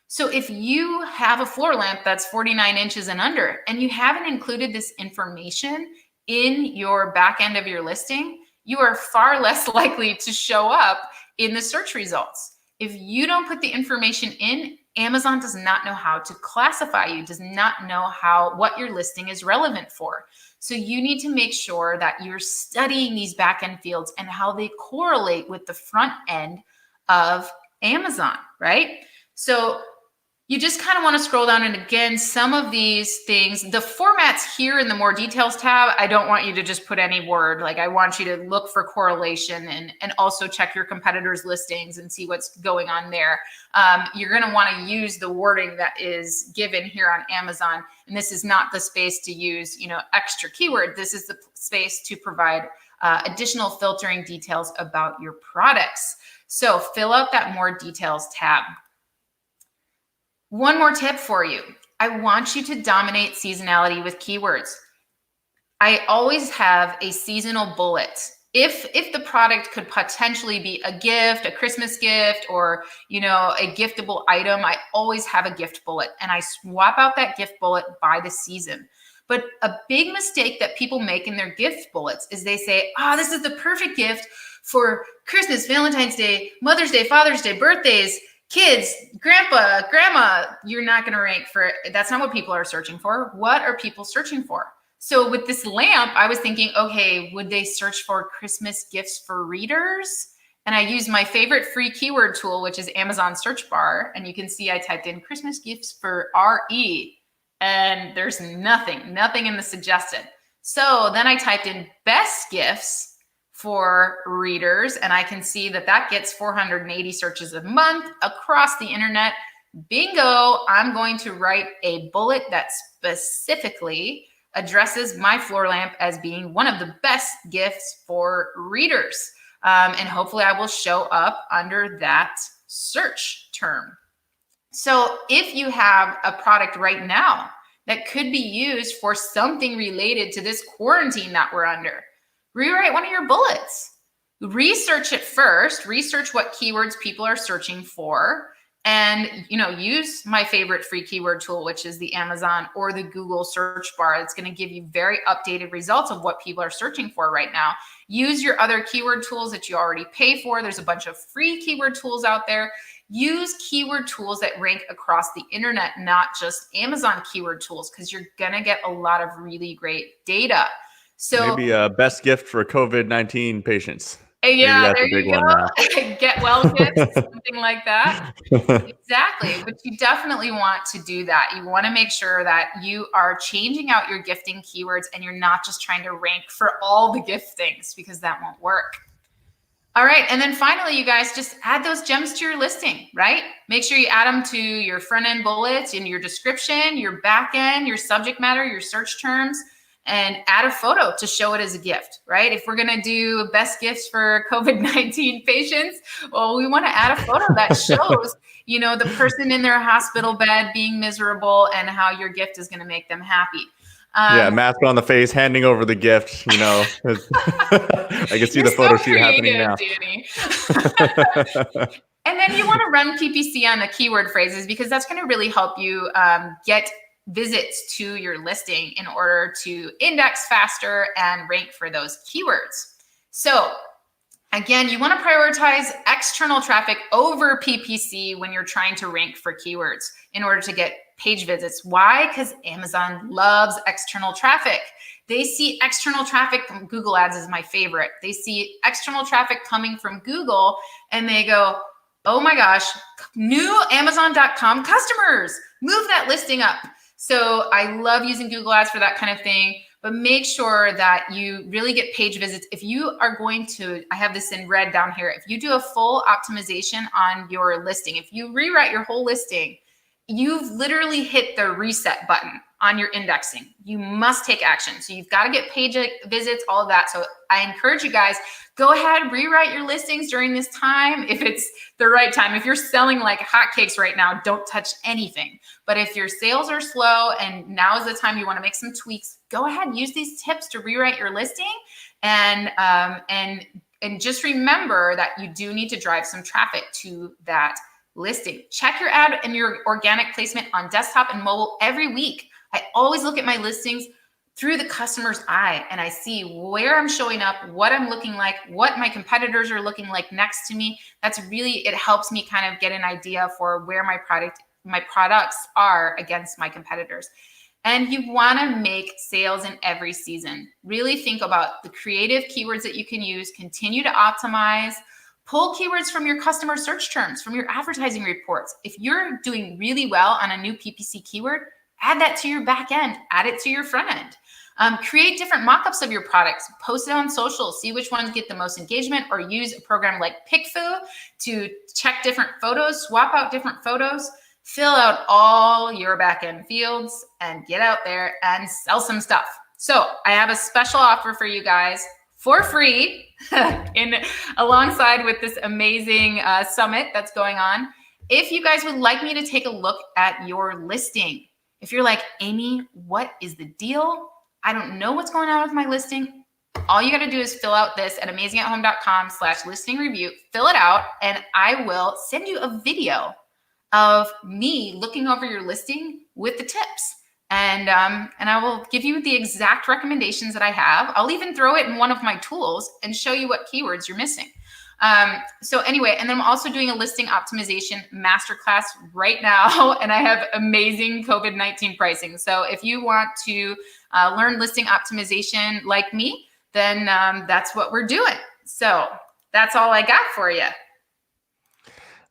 S5: So if you have a floor lamp that's 49 inches and under, and you haven't included this information in your back end of your listing, you are far less likely to show up in the search results. If you don't put the information in, Amazon does not know how to classify you, does not know what your listing is relevant for. So you need to make sure that you're studying these back-end fields and how they correlate with the front end of Amazon, right? So you just kind of want to scroll down, and again, some of these things, the formats here in the more details tab, I don't want you to just put any word. Like, I want you to look for correlation and also check your competitors' listings and see what's going on there. You're going to want to use the wording that is given here on Amazon. And this is not the space to use, extra keyword. This is the space to provide additional filtering details about your products. So fill out that more details tab. One more tip for you. I want you to dominate seasonality with keywords. I always have a seasonal bullet. If the product could potentially be a gift, a Christmas gift, or a giftable item, I always have a gift bullet, and I swap out that gift bullet by the season. But a big mistake that people make in their gift bullets is they say, this is the perfect gift for Christmas, Valentine's Day, Mother's Day, Father's Day, birthdays, kids, grandpa, grandma. You're not going to rank for it. That's not what people are searching for. What are people searching for? So with this lamp, I was thinking, okay, would they search for Christmas gifts for readers? And I used my favorite free keyword tool, which is Amazon search bar. And you can see I typed in Christmas gifts for RE, and there's nothing in the suggested. So then I typed in best gifts for readers, and I can see that gets 480 searches a month across the internet. Bingo, I'm going to write a bullet that specifically addresses my floor lamp as being one of the best gifts for readers. And hopefully I will show up under that search term. So if you have a product right now that could be used for something related to this quarantine that we're under, rewrite one of your bullets. Research it first. Research what keywords people are searching for, and use my favorite free keyword tool, which is the Amazon or the Google search bar. It's going to give you very updated results of what people are searching for right now. Use your other keyword tools that you already pay for. There's a bunch of free keyword tools out there. Use keyword tools that rank across the internet, not just Amazon keyword tools, because you're going to get a lot of really great data. So
S1: maybe a best gift for COVID-19 patients.
S5: Yeah, there you go. Get well gifts, something like that. Exactly. But you definitely want to do that. You want to make sure that you are changing out your gifting keywords and you're not just trying to rank for all the gift things, because that won't work. All right. And then finally, you guys, just add those gems to your listing, right? Make sure you add them to your front end bullets, in your description, your back end, your subject matter, your search terms, and add a photo to show it as a gift, right? If we're going to do best gifts for COVID-19 patients, well, we want to add a photo that shows, the person in their hospital bed being miserable and how your gift is going to make them happy.
S1: Mask on the face, handing over the gift, I can see the photo shoot happening now.
S5: And then you want to run PPC on the keyword phrases, because that's going to really help you get visits to your listing in order to index faster and rank for those keywords. So Again, you want to prioritize external traffic over PPC when you're trying to rank for keywords in order to get page visits. Why? Because Amazon loves external traffic. They see external traffic from Google Ads is my favorite. They see external traffic coming from Google and they go, oh my gosh, new Amazon.com customers, move that listing up. So I love using Google Ads for that kind of thing, but make sure that you really get page visits. If you are going to, I have this in red down here, if you do a full optimization on your listing, if you rewrite your whole listing, you've literally hit the reset button on your indexing. You must take action. So you've got to get page visits, all of that. So I encourage you guys, go ahead, rewrite your listings during this time if it's the right time. If you're selling like hotcakes right now, don't touch anything. But if your sales are slow and now is the time you want to make some tweaks, go ahead and use these tips to rewrite your listing. And just remember that you do need to drive some traffic to that listing. Check your ad and your organic placement on desktop and mobile every week. I always look at my listings through the customer's eye and I see where I'm showing up, what I'm looking like, what my competitors are looking like next to me. That's really, it helps me kind of get an idea for where my products are against my competitors. And you want to make sales in every season. Really think about the creative keywords that you can use, continue to optimize. Pull keywords from your customer search terms, from your advertising reports. If you're doing really well on a new PPC keyword, add that to your back end, add it to your front end. Create different mock-ups of your products, post it on social, see which ones get the most engagement, or use a program like PickFu to check different photos, swap out different photos, fill out all your back end fields, and get out there and sell some stuff. So I have a special offer for you guys for free alongside with this amazing summit that's going on. If you guys would like me to take a look at your listing, if you're like, Amy, what is the deal? I don't know what's going on with my listing. All you got to do is fill out this at amazingathome.com/listing review, fill it out, and I will send you a video of me looking over your listing with the tips. And I will give you the exact recommendations that I have. I'll even throw it in one of my tools and show you what keywords you're missing. So anyway, and then I'm also doing a listing optimization masterclass right now, and I have amazing COVID-19 pricing. So if you want to learn listing optimization like me, then that's what we're doing. So that's all I got for you.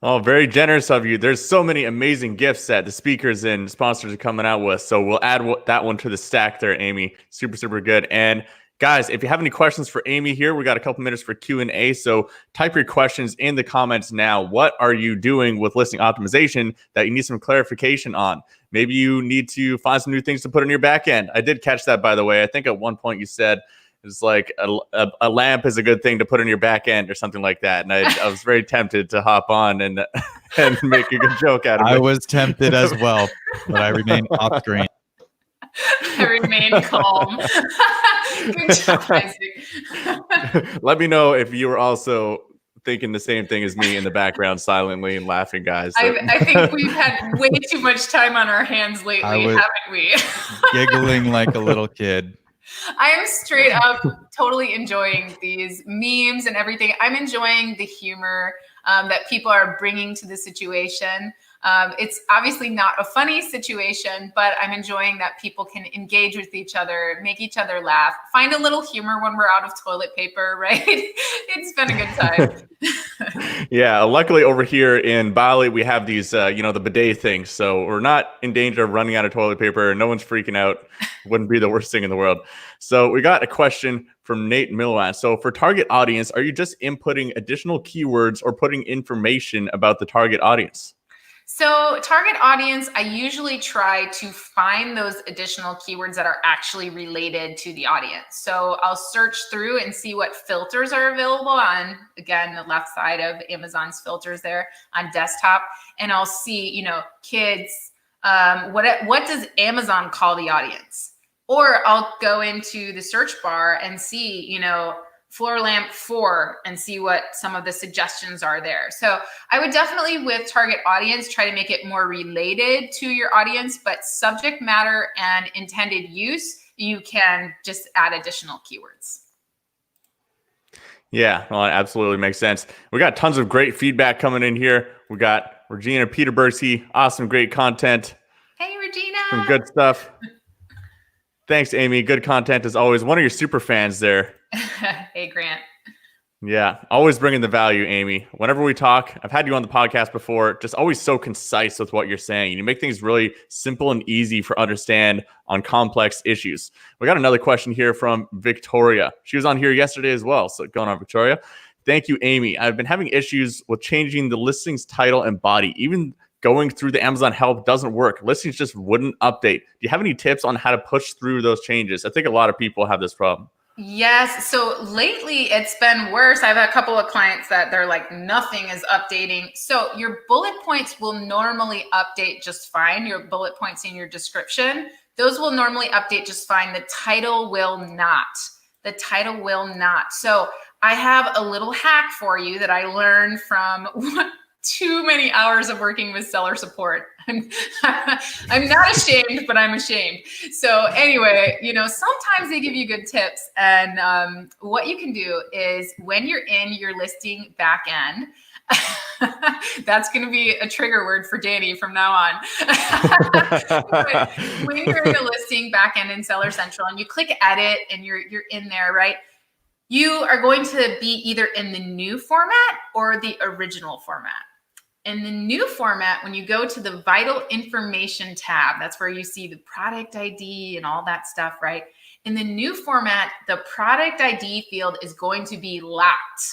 S1: Oh, very generous of you. There's so many amazing gifts that the speakers and sponsors are coming out with. So we'll add that one to the stack there, Amy. Super, super good. And guys, if you have any questions for Amy here, we got a couple minutes for Q&A. So type your questions in the comments now. What are you doing with listing optimization that you need some clarification on? Maybe you need to find some new things to put on your back end. I did catch that, by the way. I think at one point you said it's like a lamp is a good thing to put on your back end or something like that. And I was very tempted to hop on and make a good joke out of it.
S2: I was tempted as well, but I remained off screen.
S5: I remain calm. Good job, Isaac.
S1: Let me know if you were also thinking the same thing as me in the background silently and laughing, guys. So.
S5: I think we've had way too much time on our hands lately, haven't we?
S2: Giggling like a little kid.
S5: I am straight up totally enjoying these memes and everything. I'm enjoying the humor that people are bringing to the situation. It's obviously not a funny situation, but I'm enjoying that people can engage with each other, make each other laugh, find a little humor when we're out of toilet paper, right? It's been a good time.
S1: Yeah, luckily over here in Bali, we have these, the bidet things. So we're not in danger of running out of toilet paper. No one's freaking out. Wouldn't be the worst thing in the world. So we got a question from Nate Milwan. So for target audience, are you just inputting additional keywords or putting information about the target audience?
S5: So target audience, I usually try to find those additional keywords that are actually related to the audience. So I'll search through and see what filters are available on, again, the left side of Amazon's filters there on desktop. And I'll see, kids, what does Amazon call the audience? Or I'll go into the search bar and see, floor lamp 4 and see what some of the suggestions are there. So I would definitely, with target audience, try to make it more related to your audience, but subject matter and intended use, you can just add additional keywords.
S1: Yeah, well, it absolutely makes sense. We got tons of great feedback coming in here. We got Regina Peterbursky, awesome, great content,
S5: Hey, Regina.
S1: some good stuff. Thanks, Amy. Good content as always. One of your super fans there.
S5: Hey, Grant.
S1: Yeah, always bringing the value, Amy. Whenever we talk, I've had you on the podcast before, just always so concise with what you're saying. You make things really simple and easy for understand on complex issues. We got another question here from Victoria. She was on here yesterday as well. So going on, Victoria. Thank you, Amy. I've been having issues with changing the listings title and body. Even going through the Amazon help doesn't work. Listings just wouldn't update. Do you have any tips on how to push through those changes? I think a lot of people have this problem.
S5: Yes. So lately it's been worse. I've had a couple of clients that they're like, nothing is updating. So your bullet points will normally update just fine. Your bullet points in your description, those will normally update just fine. The title will not. The title will not. So I have a little hack for you that I learned from too many hours of working with seller support. I'm not ashamed, but I'm ashamed. So anyway, sometimes they give you good tips. And what you can do is when you're in your listing backend, that's going to be a trigger word for Danny from now on. When you're in a listing backend in Seller Central and you click edit and you're in there, right? You are going to be either in the new format or the original format. In the new format, when you go to the vital information tab, that's where you see the product ID and all that stuff, right? In the new format, the product ID field is going to be locked.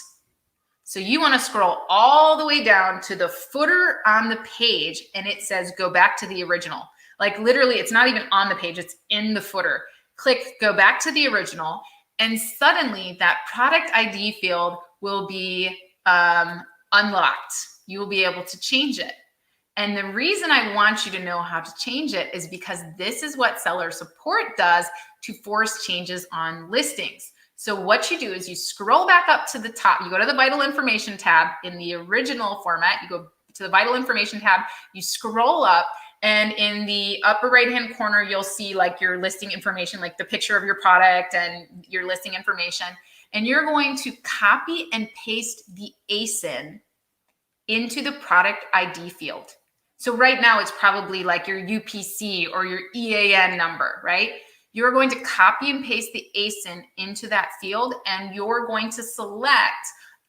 S5: So you want to scroll all the way down to the footer on the page and it says, go back to the original. Like literally, it's not even on the page, it's in the footer. Click, go back to the original. And suddenly that product ID field will be unlocked. You will be able to change it. And the reason I want you to know how to change it is because this is what seller support does to force changes on listings. So what you do is you scroll back up to the top, you go to the vital information tab in the original format, you go to the vital information tab, you scroll up, and in the upper right-hand corner, you'll see like your listing information, like the picture of your product and your listing information. And you're going to copy and paste the ASIN into the product ID field. So right now it's probably like your UPC or your EAN number, right? You're going to copy and paste the ASIN into that field and you're going to select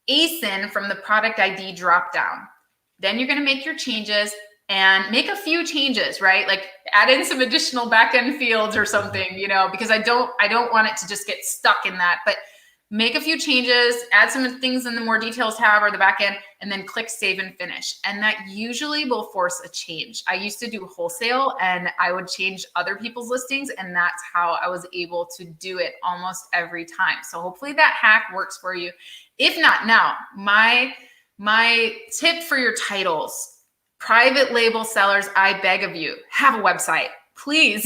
S5: ASIN from the product ID dropdown. Then you're going to make your changes and make a few changes, right? Like add in some additional backend fields or something, because I don't want it to just get stuck in that, but make a few changes, add some things in the more details tab or the back end, and then click save and finish. And that usually will force a change. I used to do wholesale and I would change other people's listings, and that's how I was able to do it almost every time. So hopefully that hack works for you. If not, now, my tip for your titles, private label sellers, I beg of you, have a website. Please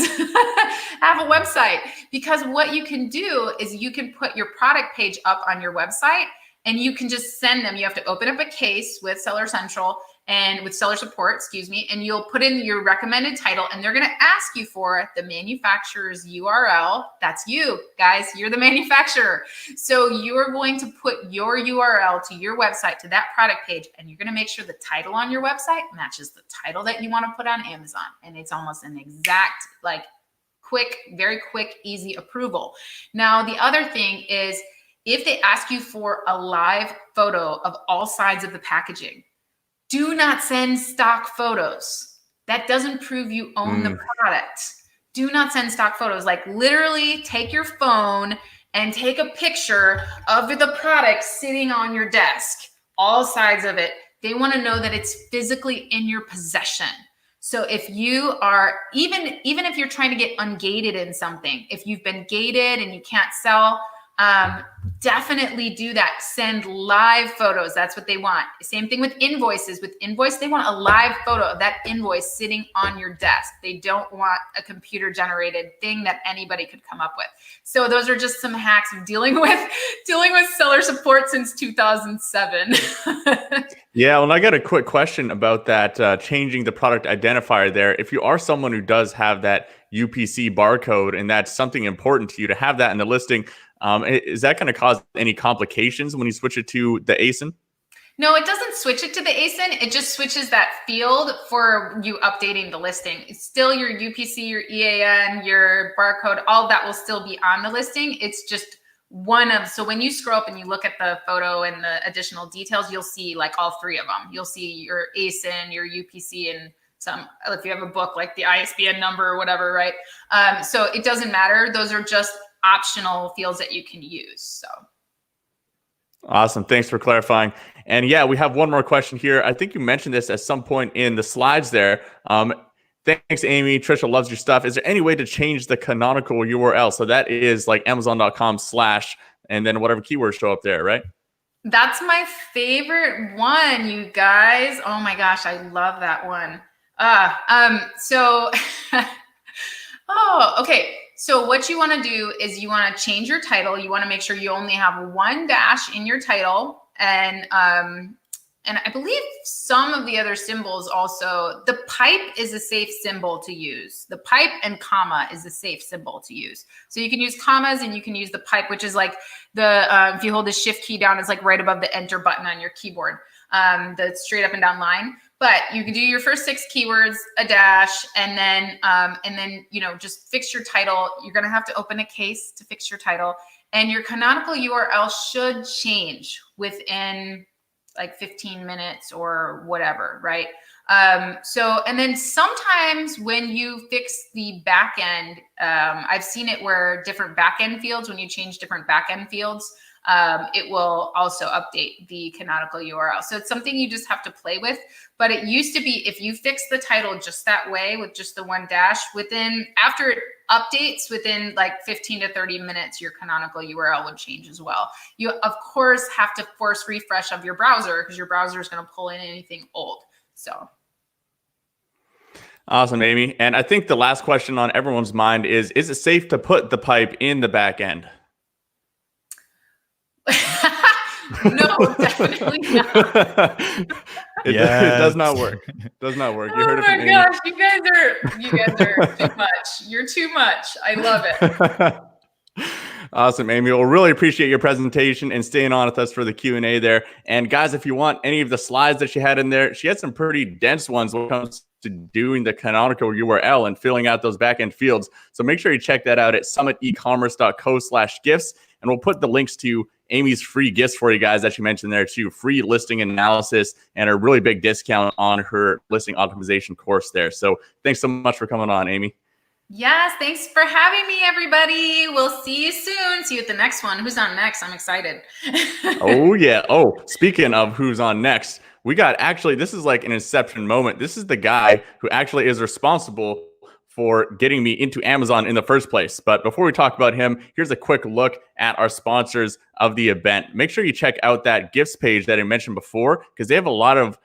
S5: have a website, because what you can do is you can put your product page up on your website and you can just send them. You have to open up a case with Seller Central and with Seller Support, and you'll put in your recommended title and they're going to ask you for the manufacturer's URL. That's you guys, you're the manufacturer. So you're going to put your URL to your website, to that product page, and you're going to make sure the title on your website matches the title that you want to put on Amazon. And it's almost an exact, very quick, easy approval. Now, the other thing is if they ask you for a live photo of all sides of the packaging, do not send stock photos. That doesn't prove you own the product. Do not send stock photos. Like literally take your phone and take a picture of the product sitting on your desk, all sides of it. They want to know that it's physically in your possession. So if you are, even if you're trying to get ungated in something, if you've been gated and you can't sell, definitely do that. Send live photos. That's what they want. Same thing with invoices. With invoice, they want a live photo of that invoice sitting on your desk. They don't want a computer generated thing that anybody could come up with. So those are just some hacks of dealing with seller support since 2007.
S1: Yeah, well, I got a quick question about that, changing the product identifier there. If you are someone who does have that UPC barcode and that's something important to you to have that in the listing, Is that going to cause any complications when you switch it to the ASIN?
S5: No, it doesn't switch it to the ASIN. It just switches that field for you updating the listing. It's still your UPC, your EAN, your barcode, all that will still be on the listing. It's just so when you scroll up and you look at the photo and the additional details, you'll see like all three of them. You'll see your ASIN, your UPC, and if you have a book, like the ISBN number or whatever, right? So it doesn't matter. Those are just optional fields that you can use. So.
S1: Awesome. Thanks for clarifying. And yeah, we have one more question here. I think you mentioned this at some point in the slides there. Thanks, Amy. Trisha loves your stuff. Is there any way to change the canonical URL? So that is like Amazon.com/ and then whatever keywords show up there, right?
S5: That's my favorite one, you guys. Oh my gosh, I love that one. Okay. So what you want to do is you want to change your title. You want to make sure you only have one dash in your title. And I believe some of the other symbols also, the pipe is a safe symbol to use. The pipe and comma is a safe symbol to use. So you can use commas and you can use the pipe, which is like if you hold the shift key down, it's like right above the enter button on your keyboard, the straight up and down line. But you can do your first 6 keywords, a dash, and then just fix your title. You're going to have to open a case to fix your title, and your canonical URL should change within like 15 minutes or whatever, right? And then sometimes when you fix the back end, I've seen it where different back end fields, when you change different back end fields, it will also update the canonical URL. So it's something you just have to play with. But it used to be, if you fix the title just that way with just the one dash, after it updates within like 15 to 30 minutes, your canonical URL would change as well. You of course have to force refresh of your browser, because your browser is going to pull in anything old. So.
S1: Awesome, Amy. And I think the last question on everyone's mind is it safe to put the pipe in the back end?
S5: No, definitely not.
S1: It does not work. Does not work. You heard it from Amy.
S5: Oh my gosh, you guys are too much. You're too much. I love it.
S1: Awesome, Amy. We'll really appreciate your presentation and staying on with us for the Q&A there. And guys, if you want any of the slides that she had in there, she had some pretty dense ones when it comes to doing the canonical URL and filling out those backend fields. So make sure you check that out at summitecommerce.co/gifts. And we'll put the links to Amy's free gifts for you guys that you mentioned there too, free listing analysis and a really big discount on her listing optimization course there. So thanks so much for coming on, Amy.
S5: Yes, thanks for having me, everybody. We'll see you soon. See you at the next one. Who's on next? I'm excited.
S1: Oh, yeah. Oh, speaking of who's on next, we got this is like an inception moment. This is the guy who actually is responsible for getting me into Amazon in the first place. But before we talk about him, here's a quick look at our sponsors of the event. Make sure you check out that gifts page that I mentioned before, because they have a lot of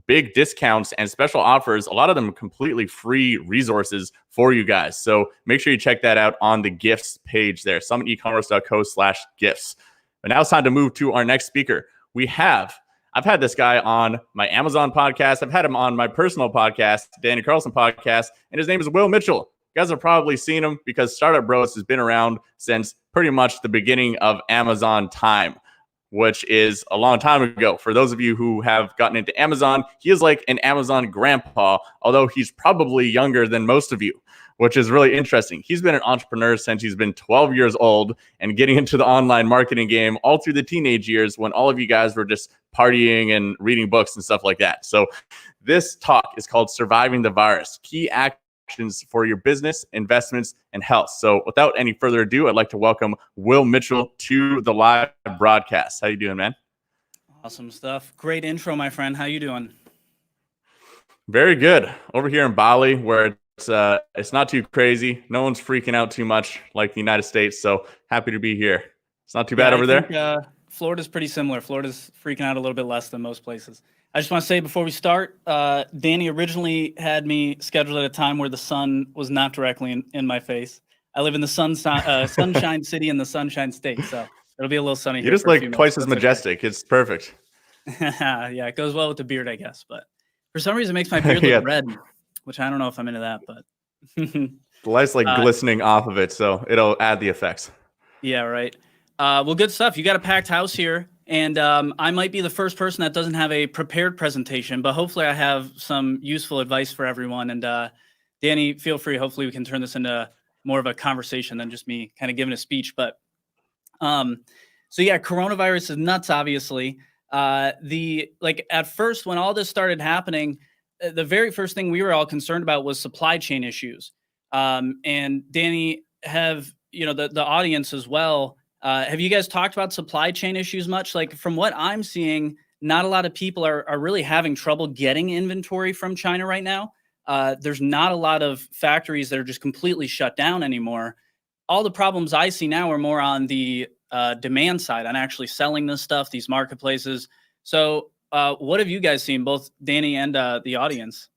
S1: big discounts and special offers, a lot of them completely free resources for you guys. So make sure you check that out on the gifts page there, summitecommerce.co/gifts. But now it's time to move to our next speaker. I've had this guy on my Amazon podcast. I've had him on my personal podcast, Danny Carlson podcast, and his name is Will Mitchell. You guys have probably seen him because Startup Bros has been around since pretty much the beginning of Amazon time, which is a long time ago. For those of you who have gotten into Amazon, he is like an Amazon grandpa, although he's probably younger than most of you, which is really interesting. He's been an entrepreneur since he's been 12 years old and getting into the online marketing game all through the teenage years when all of you guys were just partying and reading books and stuff like that. So this talk is called Surviving the Virus, Key Actions for Your Business, Investments, and Health. So without any further ado, I'd like to welcome Will Mitchell to the live broadcast. How you doing, man?
S6: Awesome stuff. Great intro, my friend. How you doing?
S1: Very good. Over here in Bali, where it's not too crazy. No one's freaking out too much like the United States. So happy to be here. It's not too bad over there.
S6: Florida's pretty similar. Florida's freaking out a little bit less than most places. I just want to say before we start, Danny originally had me scheduled at a time where the sun was not directly in my face. I live in the sunshine city in the Sunshine State, so it'll be a little sunny.
S1: You're just like twice as majestic. Okay. It's perfect.
S6: Yeah, it goes well with the beard, I guess. But for some reason, it makes my beard look red, which I don't know if I'm into that. But
S1: the light's like glistening off of it, so it'll add the effects.
S6: Yeah, right. Well, good stuff. You got a packed house here, and I might be the first person that doesn't have a prepared presentation, but hopefully I have some useful advice for everyone. And Danny, feel free. Hopefully we can turn this into more of a conversation than just me kind of giving a speech. But so yeah, coronavirus is nuts, obviously. At first, when all this started happening, the very first thing we were all concerned about was supply chain issues. And Danny, have the audience as well. Have you guys talked about supply chain issues much? Like, from what I'm seeing, not a lot of people are really having trouble getting inventory from China right now. There's not a lot of factories that are just completely shut down anymore. All the problems I see now are more on the demand side, on actually selling this stuff, these marketplaces. So what have you guys seen, both Danny and the audience?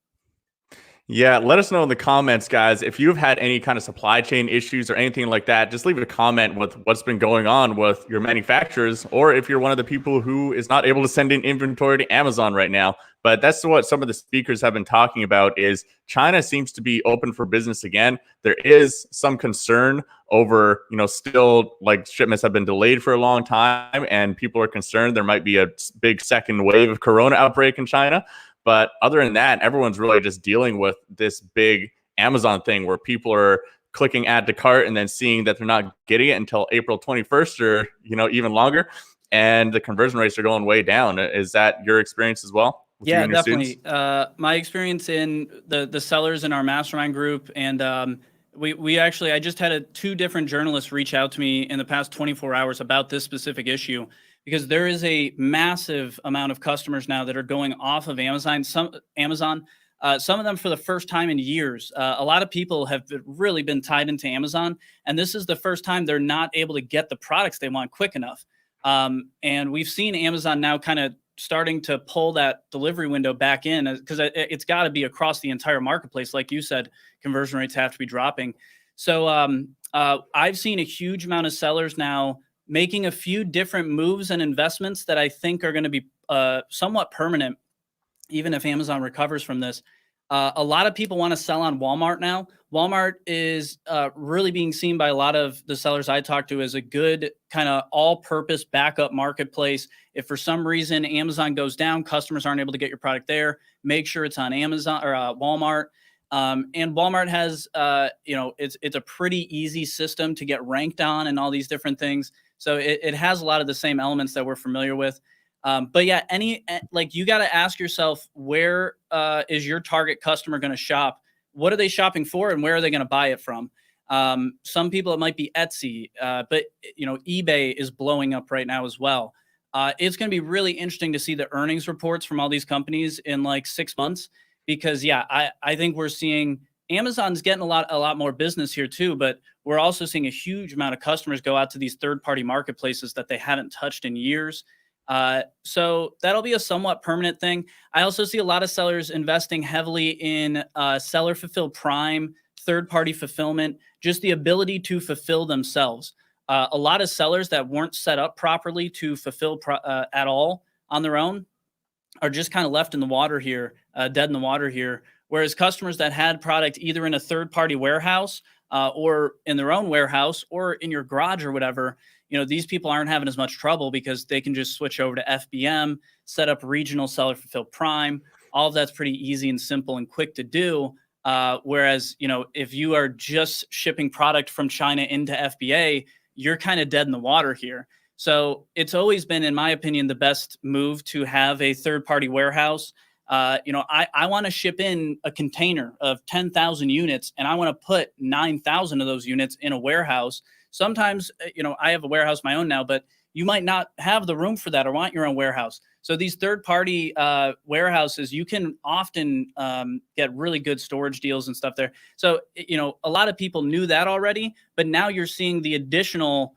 S1: Yeah, let us know in the comments, guys, if you've had any kind of supply chain issues or anything like that. Just leave a comment with what's been going on with your manufacturers, or if you're one of the people who is not able to send in inventory to Amazon right now. But that's what some of the speakers have been talking about, is China seems to be open for business again. There is some concern over, still, like, shipments have been delayed for a long time, and people are concerned there might be a big second wave of corona outbreak in China. But other than that, everyone's really just dealing with this big Amazon thing where people are clicking add to cart and then seeing that they're not getting it until April 21st or, even longer. And the conversion rates are going way down. Is that your experience as well?
S6: Yeah, definitely. My experience in the sellers in our mastermind group, and I just had two different journalists reach out to me in the past 24 hours about this specific issue, because there is a massive amount of customers now that are going off of Amazon. Some of them for the first time in years. A lot of people have really been tied into Amazon, and this is the first time they're not able to get the products they want quick enough. And we've seen Amazon now kind of starting to pull that delivery window back in, because it's got to be across the entire marketplace. Like you said, conversion rates have to be dropping. So I've seen a huge amount of sellers now making a few different moves and investments that I think are going to be somewhat permanent, even if Amazon recovers from this. A lot of people want to sell on Walmart now. Walmart is really being seen by a lot of the sellers I talk to as a good kind of all-purpose backup marketplace. If for some reason Amazon goes down, customers aren't able to get your product there, make sure it's on Amazon or Walmart. And Walmart has, it's a pretty easy system to get ranked on and all these different things. So it has a lot of the same elements that we're familiar with. But yeah, you got to ask yourself, where is your target customer going to shop? What are they shopping for, and where are they going to buy it from? Some people, it might be Etsy, but eBay is blowing up right now as well. It's going to be really interesting to see the earnings reports from all these companies in like 6 months, because I think we're seeing Amazon's getting a lot more business here too, but we're also seeing a huge amount of customers go out to these third-party marketplaces that they haven't touched in years. So that'll be a somewhat permanent thing. I also see a lot of sellers investing heavily in seller fulfilled Prime, third-party fulfillment, just the ability to fulfill themselves. A lot of sellers that weren't set up properly to fulfill at all on their own are just kind of left in the water here, dead in the water here. Whereas customers that had product either in a third-party warehouse or in their own warehouse or in your garage or whatever, these people aren't having as much trouble because they can just switch over to FBM, set up regional seller fulfilled Prime. All of that's pretty easy and simple and quick to do. Whereas, if you are just shipping product from China into FBA, you're kind of dead in the water here. So it's always been, in my opinion, the best move to have a third-party warehouse. I want to ship in a container of 10,000 units, and I want to put 9,000 of those units in a warehouse. Sometimes, I have a warehouse of my own now, but you might not have the room for that or want your own warehouse. So these third-party warehouses, you can often get really good storage deals and stuff there. So, a lot of people knew that already, but now you're seeing the additional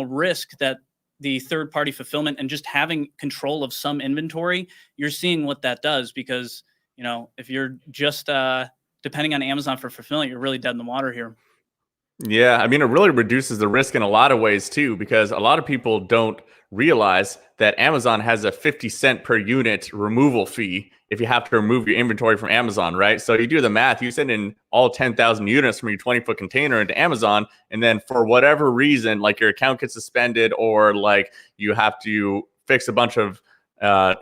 S6: risk that the third-party fulfillment and just having control of some inventory, you're seeing what that does, because, if you're just depending on Amazon for fulfillment, you're really dead in the water here.
S1: Yeah, I mean, it really reduces the risk in a lot of ways too, because a lot of people don't realize that Amazon has a 50 cent per unit removal fee if you have to remove your inventory from Amazon, right? So you do the math, you send in all 10,000 units from your 20-foot container into Amazon, and then for whatever reason, like your account gets suspended, or like you have to fix a bunch of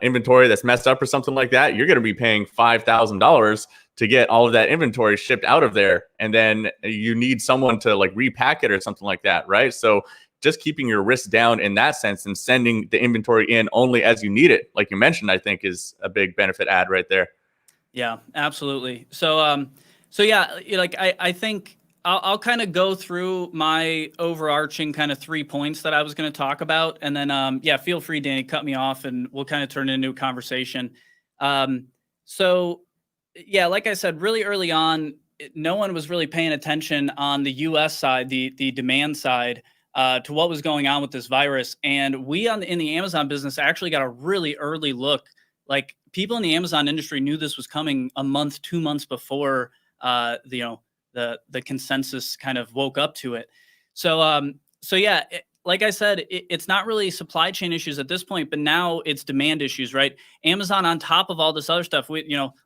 S1: inventory that's messed up or something like that, you're going to be paying $5,000 to get all of that inventory shipped out of there. And then you need someone to like repack it or something like that, right? So just keeping your risk down in that sense and sending the inventory in only as you need it, like you mentioned, I think is a big benefit add right there.
S6: Yeah, absolutely. So, yeah, like I think I'll kind of go through my overarching kind of 3 points that I was going to talk about, and then yeah, feel free, Danny, cut me off, and we'll kind of turn it into a conversation. So, yeah, like I said, really early on, no one was really paying attention on the U.S. side, the demand side, to what was going on with this virus, and we in the Amazon business actually got a really early look. Like people in the Amazon industry knew this was coming a month, 2 months before the consensus kind of woke up to it. So yeah, like I said, it's not really supply chain issues at this point, but now it's demand issues, right? Amazon, on top of all this other stuff,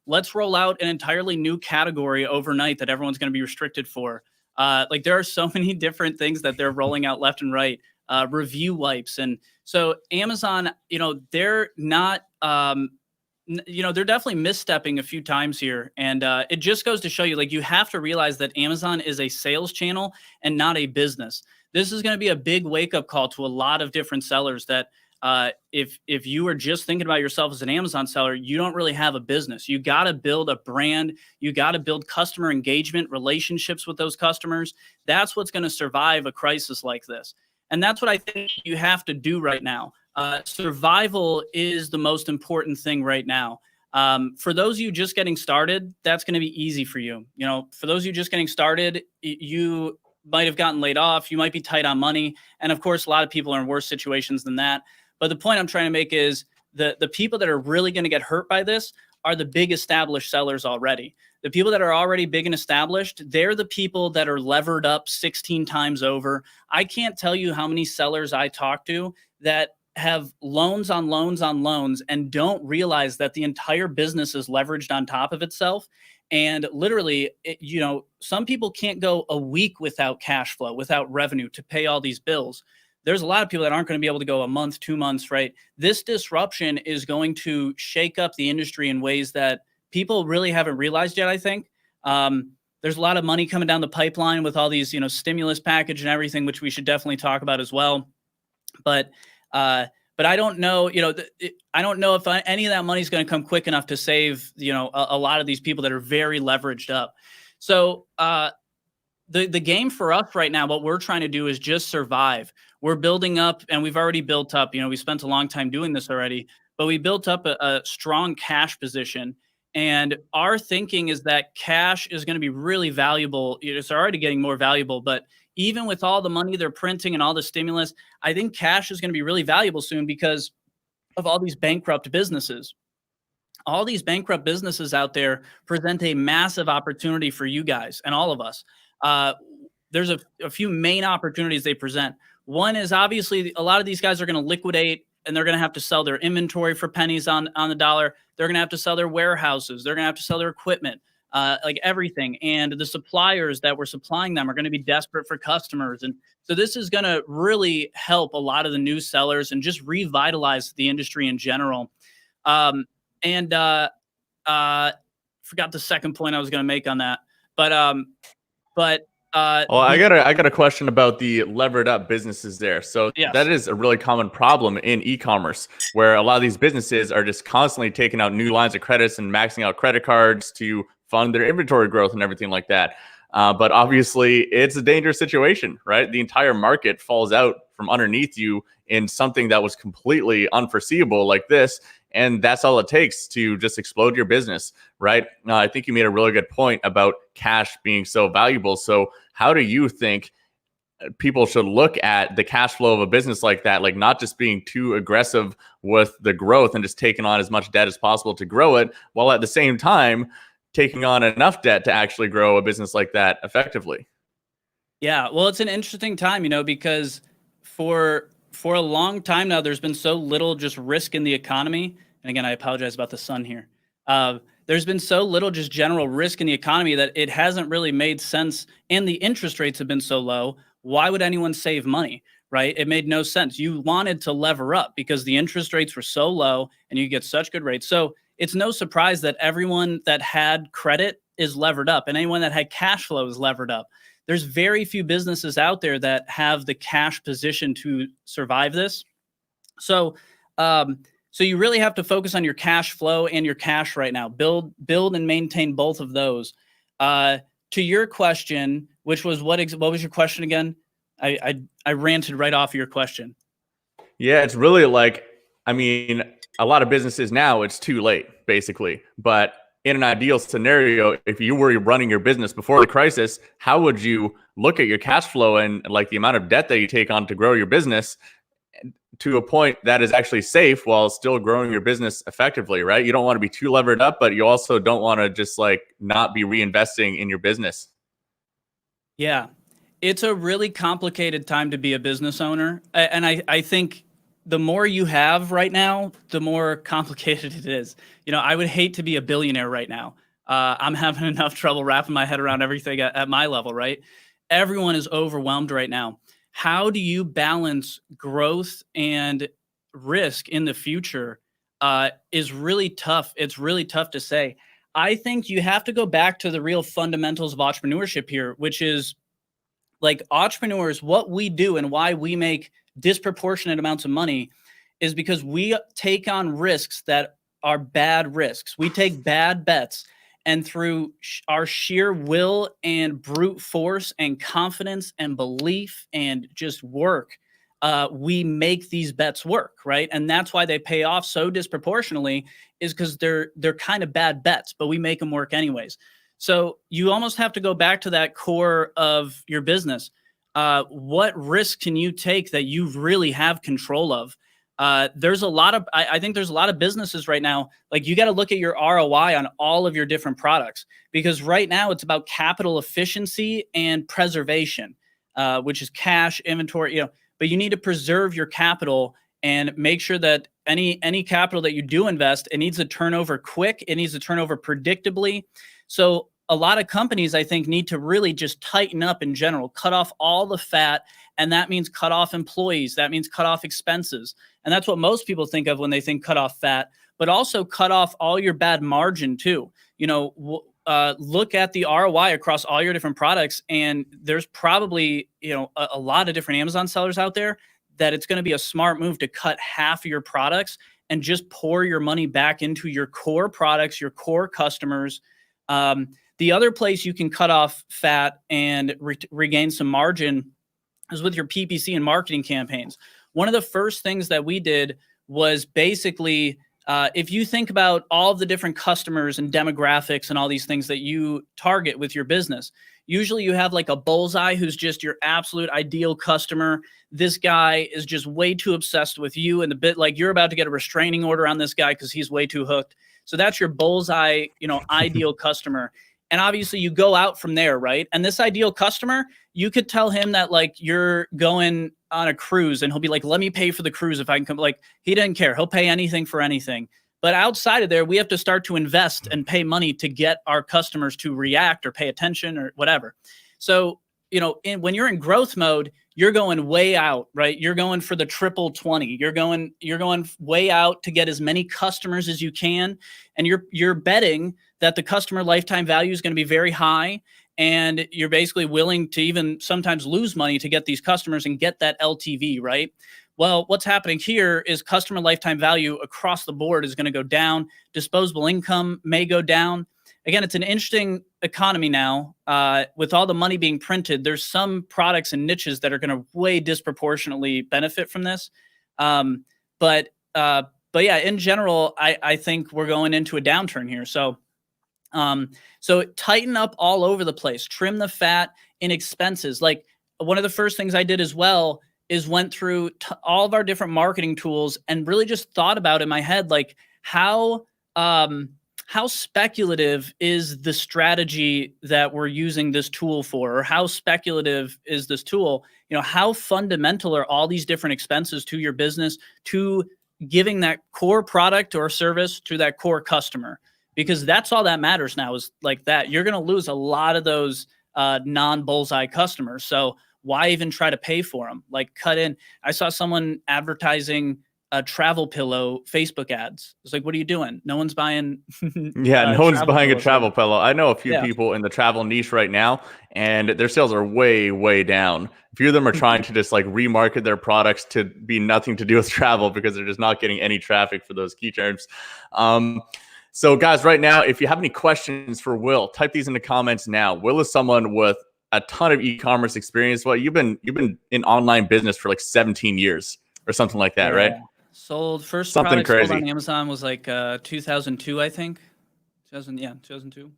S6: let's roll out an entirely new category overnight that everyone's going to be restricted for. Like there are so many different things that they're rolling out left and right. Review wipes, and so Amazon, they're not. They're definitely misstepping a few times here. And it just goes to show you, like, you have to realize that Amazon is a sales channel and not a business. This is going to be a big wake-up call to a lot of different sellers that if you are just thinking about yourself as an Amazon seller, you don't really have a business. You got to build a brand. You got to build customer engagement, relationships with those customers. That's what's going to survive a crisis like this. And that's what I think you have to do right now. Survival is the most important thing right now. For those of you just getting started, that's going to be easy for you. For those of you just getting started, you might have gotten laid off. You might be tight on money. And of course, a lot of people are in worse situations than that. But the point I'm trying to make is the people that are really going to get hurt by this are the big established sellers already. The people that are already big and established, they're the people that are levered up 16 times over. I can't tell you how many sellers I talk to that have loans on loans on loans and don't realize that the entire business is leveraged on top of itself. And literally, some people can't go a week without cash flow, without revenue to pay all these bills. There's a lot of people that aren't going to be able to go a month, 2 months, right? This disruption is going to shake up the industry in ways that people really haven't realized yet, I think. There's a lot of money coming down the pipeline with all these, stimulus package and everything, which we should definitely talk about as well. But I don't know, I don't know if any of that money is going to come quick enough to save, a lot of these people that are very leveraged up. So the game for us right now, what we're trying to do is just survive. We're building up, and we've already built up, we spent a long time doing this already, but we built up a strong cash position. And our thinking is that cash is going to be really valuable. It's already getting more valuable, but even with all the money they're printing and all the stimulus, I think cash is going to be really valuable soon because of all these bankrupt businesses. All these bankrupt businesses out there present a massive opportunity for you guys and all of us. There's a few main opportunities they present. One is obviously a lot of these guys are going to liquidate, and they're going to have to sell their inventory for pennies on the dollar. They're going to have to sell their warehouses. They're going to have to sell their equipment. Like everything. And the suppliers that were supplying them are going to be desperate for customers. And so this is going to really help a lot of the new sellers and just revitalize the industry in general. Forgot the second point I was going to make on that.
S1: Well, I got a question about the levered up businesses there. So
S6: yes.
S1: That is a really common problem in e-commerce, where a lot of these businesses are just constantly taking out new lines of credits and maxing out credit cards to fund their inventory growth and everything like that. But obviously, it's a dangerous situation, right? The entire market falls out from underneath you in something that was completely unforeseeable like this. And that's all it takes to just explode your business, right? I think you made a really good point about cash being so valuable. So how do you think people should look at the cash flow of a business like that, like not just being too aggressive with the growth and just taking on as much debt as possible to grow it, while at the same time taking on enough debt to actually grow a business like that effectively?
S6: Yeah, well, it's an interesting time, because for for a long time now, there's been so little just risk in the economy. And again, I apologize about the sun here. There's been so little just general risk in the economy that it hasn't really made sense. And the interest rates have been so low. Why would anyone save money, right? It made no sense. You wanted to lever up because the interest rates were so low and you get such good rates. So it's no surprise that everyone that had credit is levered up and anyone that had cash flow is levered up. There's very few businesses out there that have the cash position to survive this. So you really have to focus on your cash flow and your cash right now. Build and maintain both of those. To your question, which was what was your question again? I ranted right off of your question.
S1: Yeah, it's really like, I mean, a lot of businesses now, it's too late, basically. But in an ideal scenario, if you were running your business before the crisis, how would you look at your cash flow and like the amount of debt that you take on to grow your business to a point that is actually safe while still growing your business effectively, right? You don't want to be too levered up, but you also don't want to just like not be reinvesting in your business.
S6: Yeah, it's a really complicated time to be a business owner. And I think the more you have right now, the more complicated it is. You know, I would hate to be a billionaire right now. I'm having enough trouble wrapping my head around everything at my level, right? Everyone is overwhelmed right now. How do you balance growth and risk in the future is really tough. It's really tough to say. I think you have to go back to the real fundamentals of entrepreneurship here, which is like entrepreneurs, what we do and why we make disproportionate amounts of money is because we take on risks that are bad risks. We take bad bets, and through our sheer will and brute force and confidence and belief and just work, we make these bets work, right? And that's why they pay off so disproportionately, is because they're kind of bad bets, but we make them work anyways. So you almost have to go back to that core of your business. What risk can you take that you really have control of? There's a lot of, I think there's a lot of businesses right now, like you got to look at your ROI on all of your different products, because right now it's about capital efficiency and preservation, which is cash, inventory, you know, but you need to preserve your capital and make sure that any capital that you do invest, it needs to turn over quick. It needs to turn over predictably. So a lot of companies, I think, need to really just tighten up in general, cut off all the fat. And that means cut off employees. That means cut off expenses. And that's what most people think of when they think cut off fat, but also cut off all your bad margin too. You know, look at the ROI across all your different products. And there's probably, you know, a lot of different Amazon sellers out there that it's going to be a smart move to cut half of your products and just pour your money back into your core products, your core customers. The other place you can cut off fat and regain some margin is with your PPC and marketing campaigns. One of the first things that we did was basically, if you think about all of the different customers and demographics and all these things that you target with your business, usually you have like a bullseye who's just your absolute ideal customer. This guy is just way too obsessed with you, and the bit like you're about to get a restraining order on this guy because he's way too hooked. So that's your bullseye, you know, ideal customer. And obviously you go out from there, right? And this ideal customer, you could tell him that like you're going on a cruise and he'll be like, let me pay for the cruise if I can come. Like he doesn't care. He'll pay anything for anything. But outside of there, we have to start to invest and pay money to get our customers to react or pay attention or whatever. So, you know, when you're in growth mode, you're going way out, right? You're going for the triple 20. You're going way out to get as many customers as you can. And you're betting that the customer lifetime value is going to be very high. And you're basically willing to even sometimes lose money to get these customers and get that LTV, right? Well, what's happening here is customer lifetime value across the board is going to go down. Disposable income may go down. Again, it's an interesting economy now. With all the money being printed, there's some products and niches that are going to way disproportionately benefit from this. But yeah, in general, I think we're going into a downturn here. So tighten up all over the place, trim the fat in expenses. Like one of the first things I did as well is went through all of our different marketing tools and really just thought about in my head, like how how speculative is the strategy that we're using this tool for, or how speculative is this tool? How fundamental are all these different expenses to your business, to giving that core product or service to that core customer? Because that's all that matters now, is like that. You're going to lose a lot of those non-bullseye customers. So why even try to pay for them? Like, cut in. I saw someone advertising a travel pillow Facebook ads. It's like, what are you doing? No one's buying.
S1: Yeah, no one's buying a travel
S6: pillow.
S1: pillow. I know a few
S6: Yeah.
S1: people in the travel niche right now, and their sales are way, way down. A few of them are trying to just like remarket their products to be nothing to do with travel because they're just not getting any traffic for those key terms. So guys, right now, if you have any questions for Will, type these in the comments now. Will is someone with a ton of e-commerce experience. Well, you've been in online business for like 17 years or something like that, right?
S6: First
S1: Something
S6: product sold
S1: crazy.
S6: on Amazon was like 2002, I think. 2002.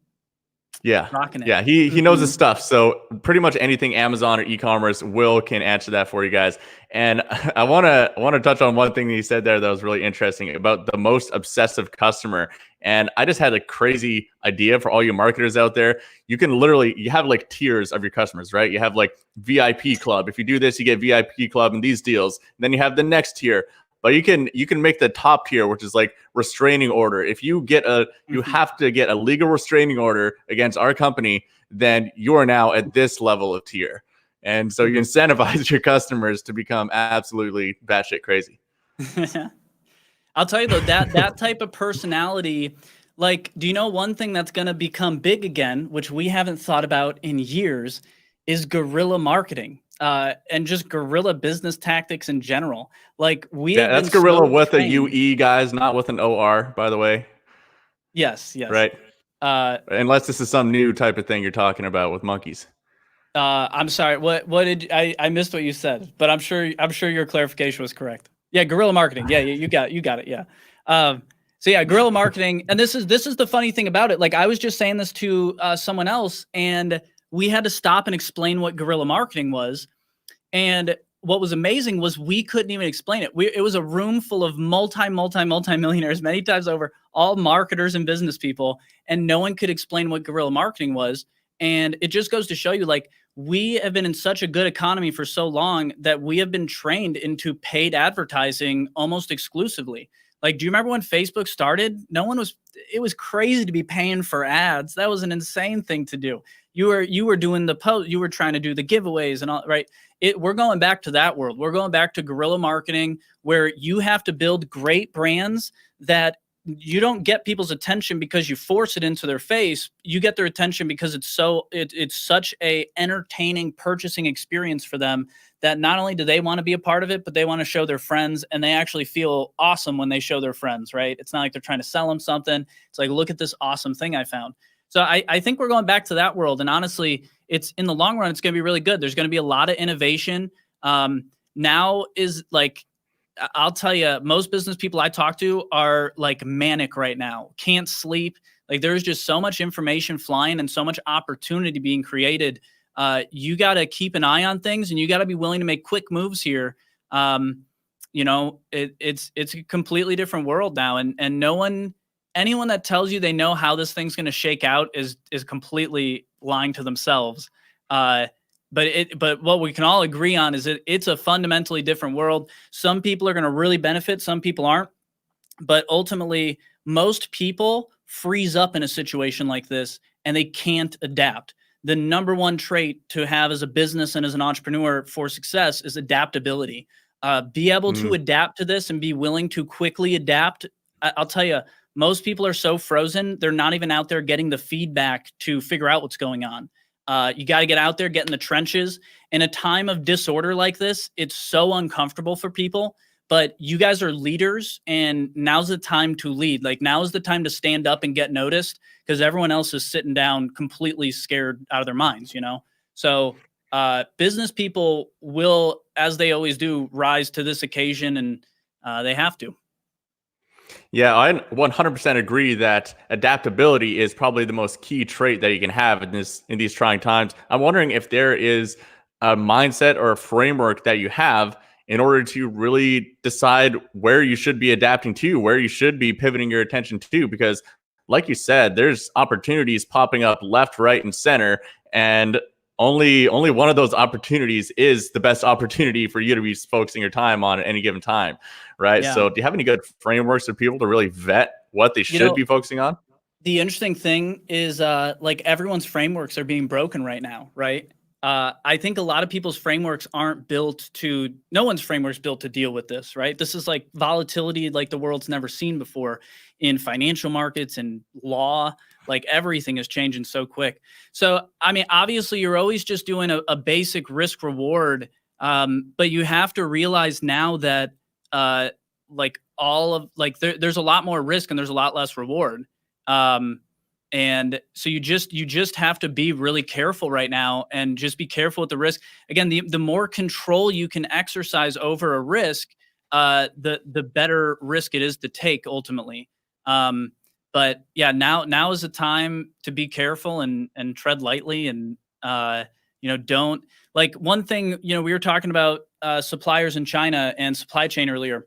S1: Yeah.
S6: Rocking it.
S1: Yeah, he knows his stuff. So pretty much anything Amazon or e-commerce, Will can answer that for you guys. And I want to touch on one thing that he said there that was really interesting about the most obsessive customer. And I just had a crazy idea for all you marketers out there. You have like tiers of your customers, right? You have like VIP club. If you do this, you get VIP club and these deals. And then you have the next tier. But you can make the top tier, which is like restraining order. If you get you have to get a legal restraining order against our company, then you are now at this level of tier. And so you incentivize your customers to become absolutely batshit crazy.
S6: I'll tell you though, that type of personality, like, do you know one thing that's going to become big again, which we haven't thought about in years, is guerrilla marketing. And just guerrilla business tactics in general. Like
S1: that's guerrilla with a UE, guys, not with an OR, by the way.
S6: Yes.
S1: Right. Unless this is some new type of thing you're talking about with monkeys.
S6: I'm sorry. What did I missed what you said, but I'm sure your clarification was correct. Yeah, guerrilla marketing. Yeah, you got it. Yeah. So yeah, guerrilla marketing, and this is the funny thing about it. Like, I was just saying this to someone else, and we had to stop and explain what guerrilla marketing was. And what was amazing was we couldn't even explain it. It was a room full of multi-millionaires, many times over, all marketers and business people, and no one could explain what guerrilla marketing was. And it just goes to show you, like, we have been in such a good economy for so long that we have been trained into paid advertising almost exclusively. Like, do you remember when Facebook started? It was crazy to be paying for ads. That was an insane thing to do. You were doing the post, you were trying to do the giveaways and all, right? We're going back to that world. We're going back to guerrilla marketing, where you have to build great brands that you don't get people's attention because you force it into their face. You get their attention because it's such a entertaining purchasing experience for them that not only do they want to be a part of it, but they want to show their friends, and they actually feel awesome when they show their friends, right? It's not like they're trying to sell them something. It's like, look at this awesome thing I found. So I think we're going back to that world. And honestly, it's in the long run, it's going to be really good. There's going to be a lot of innovation. Now is like, I'll tell you, most business people I talk to are like manic right now, can't sleep. Like, there's just so much information flying and so much opportunity being created. You got to keep an eye on things, and you got to be willing to make quick moves here. It's a completely different world now. And anyone that tells you they know how this thing's going to shake out is completely lying to themselves. But what we can all agree on is that it's a fundamentally different world. Some people are going to really benefit, some people aren't. But ultimately, most people freeze up in a situation like this, and they can't adapt. The number one trait to have as a business and as an entrepreneur for success is adaptability. Be able to adapt to this and be willing to quickly adapt. I'll tell you, most people are so frozen, they're not even out there getting the feedback to figure out what's going on. You got to get out there, get in the trenches. In a time of disorder like this, it's so uncomfortable for people, but you guys are leaders, and now's the time to lead. Like, now is the time to stand up and get noticed, because everyone else is sitting down completely scared out of their minds, So business people will, as they always do, rise to this occasion, and they have to.
S1: Yeah, I 100% agree that adaptability is probably the most key trait that you can have in these trying times. I'm wondering if there is a mindset or a framework that you have in order to really decide where you should be adapting to, where you should be pivoting your attention to, because like you said, there's opportunities popping up left, right, and center, and only one of those opportunities is the best opportunity for you to be focusing your time on at any given time, right?
S6: Yeah.
S1: So do you have any good frameworks for people to really vet what they should be focusing on?
S6: The interesting thing is like everyone's frameworks are being broken right now, right? I think a lot of people's frameworks aren't built to, no one's framework's built to deal with this, right? This is like volatility like the world's never seen before in financial markets and law. Like everything is changing so quick. So, I mean, obviously you're always just doing a basic risk reward. But you have to realize now that like all of like there's a lot more risk and there's a lot less reward. And so you just have to be really careful right now and just be careful with the risk. Again, the more control you can exercise over a risk, the better risk it is to take ultimately. But yeah, now is the time to be careful and tread lightly and, don't like one thing, we were talking about, suppliers in China and supply chain earlier.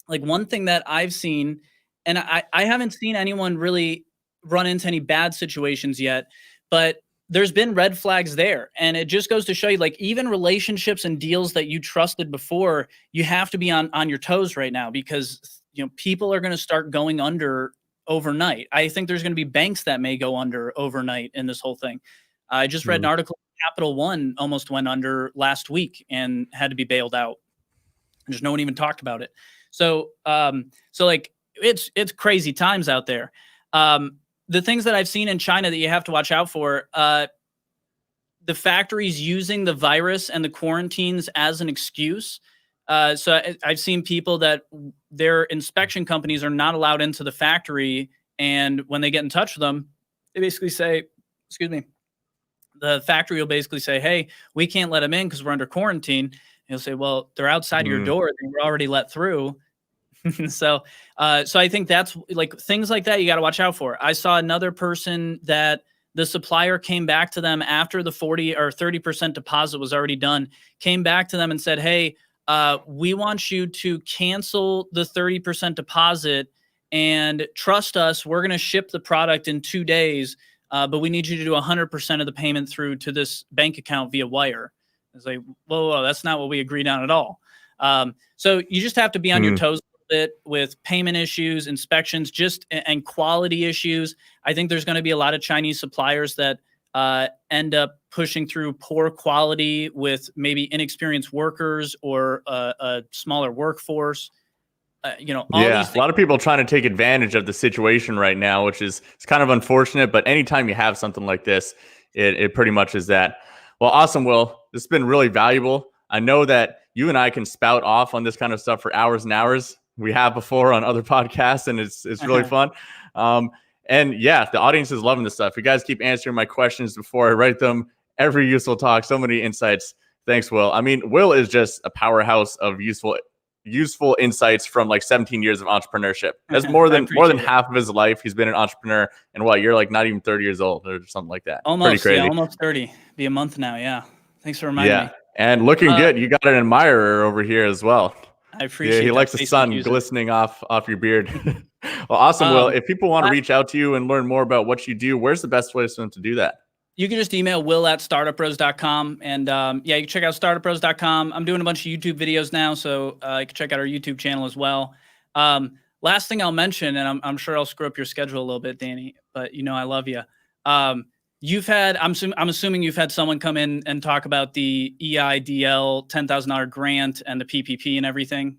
S6: Like one thing that I've seen, and I haven't seen anyone really run into any bad situations yet, but there's been red flags there. And it just goes to show you, like, even relationships and deals that you trusted before, you have to be on your toes right now because, people are going to start going under overnight. I think there's going to be banks that may go under overnight in this whole thing. I just read an article, Capital One almost went under last week and had to be bailed out. Just no one even talked about it. So like it's crazy times out there. The things that I've seen in China that you have to watch out for, the factories using the virus and the quarantines as an excuse. So I've seen people that their inspection companies are not allowed into the factory. And when they get in touch with them, they basically say, the factory will basically say, hey, we can't let them in because we're under quarantine. And you'll say, well, they're outside your door. They were already let through. So I think that's like things like that you got to watch out for. I saw another person that the supplier came back to them after the 40 or 30% deposit was already done, came back to them and said, hey, we want you to cancel the 30% deposit and trust us. We're going to ship the product in 2 days, but we need you to do 100% of the payment through to this bank account via wire. It's like, whoa, that's not what we agreed on at all. So you just have to be on your toes bit with payment issues, inspections, and quality issues. I think there's going to be a lot of Chinese suppliers that end up pushing through poor quality with maybe inexperienced workers or a smaller workforce. All these things.
S1: A lot of people trying to take advantage of the situation right now, which is it's kind of unfortunate. But anytime you have something like this, it pretty much is that. Well, awesome, Will. This has been really valuable. I know that you and I can spout off on this kind of stuff for hours and hours. We have before on other podcasts, and it's really fun. And yeah, the audience is loving this stuff. You guys keep answering my questions before I write them. Every useful talk, so many insights. Thanks, Will. I mean, Will is just a powerhouse of useful insights from like 17 years of entrepreneurship. That's more than half of his life. He's been an entrepreneur, and you're like not even 30 years old or something like that.
S6: Almost,
S1: pretty crazy.
S6: Yeah, almost 30. Be a month now. Yeah. Thanks for reminding me.
S1: And looking good. You got an admirer over here as well.
S6: I appreciate it.
S1: He likes the sun glistening off your beard. Well, awesome, Will. If people want to reach out to you and learn more about what you do, where's the best place for them to do that?
S6: You can just email will@startupbros.com. And you can check out startupbros.com. I'm doing a bunch of YouTube videos now, so you can check out our YouTube channel as well. Last thing I'll mention, and I'm sure I'll screw up your schedule a little bit, Danny, but I love you. I'm assuming you've had someone come in and talk about the EIDL $10,000 grant and the PPP and everything.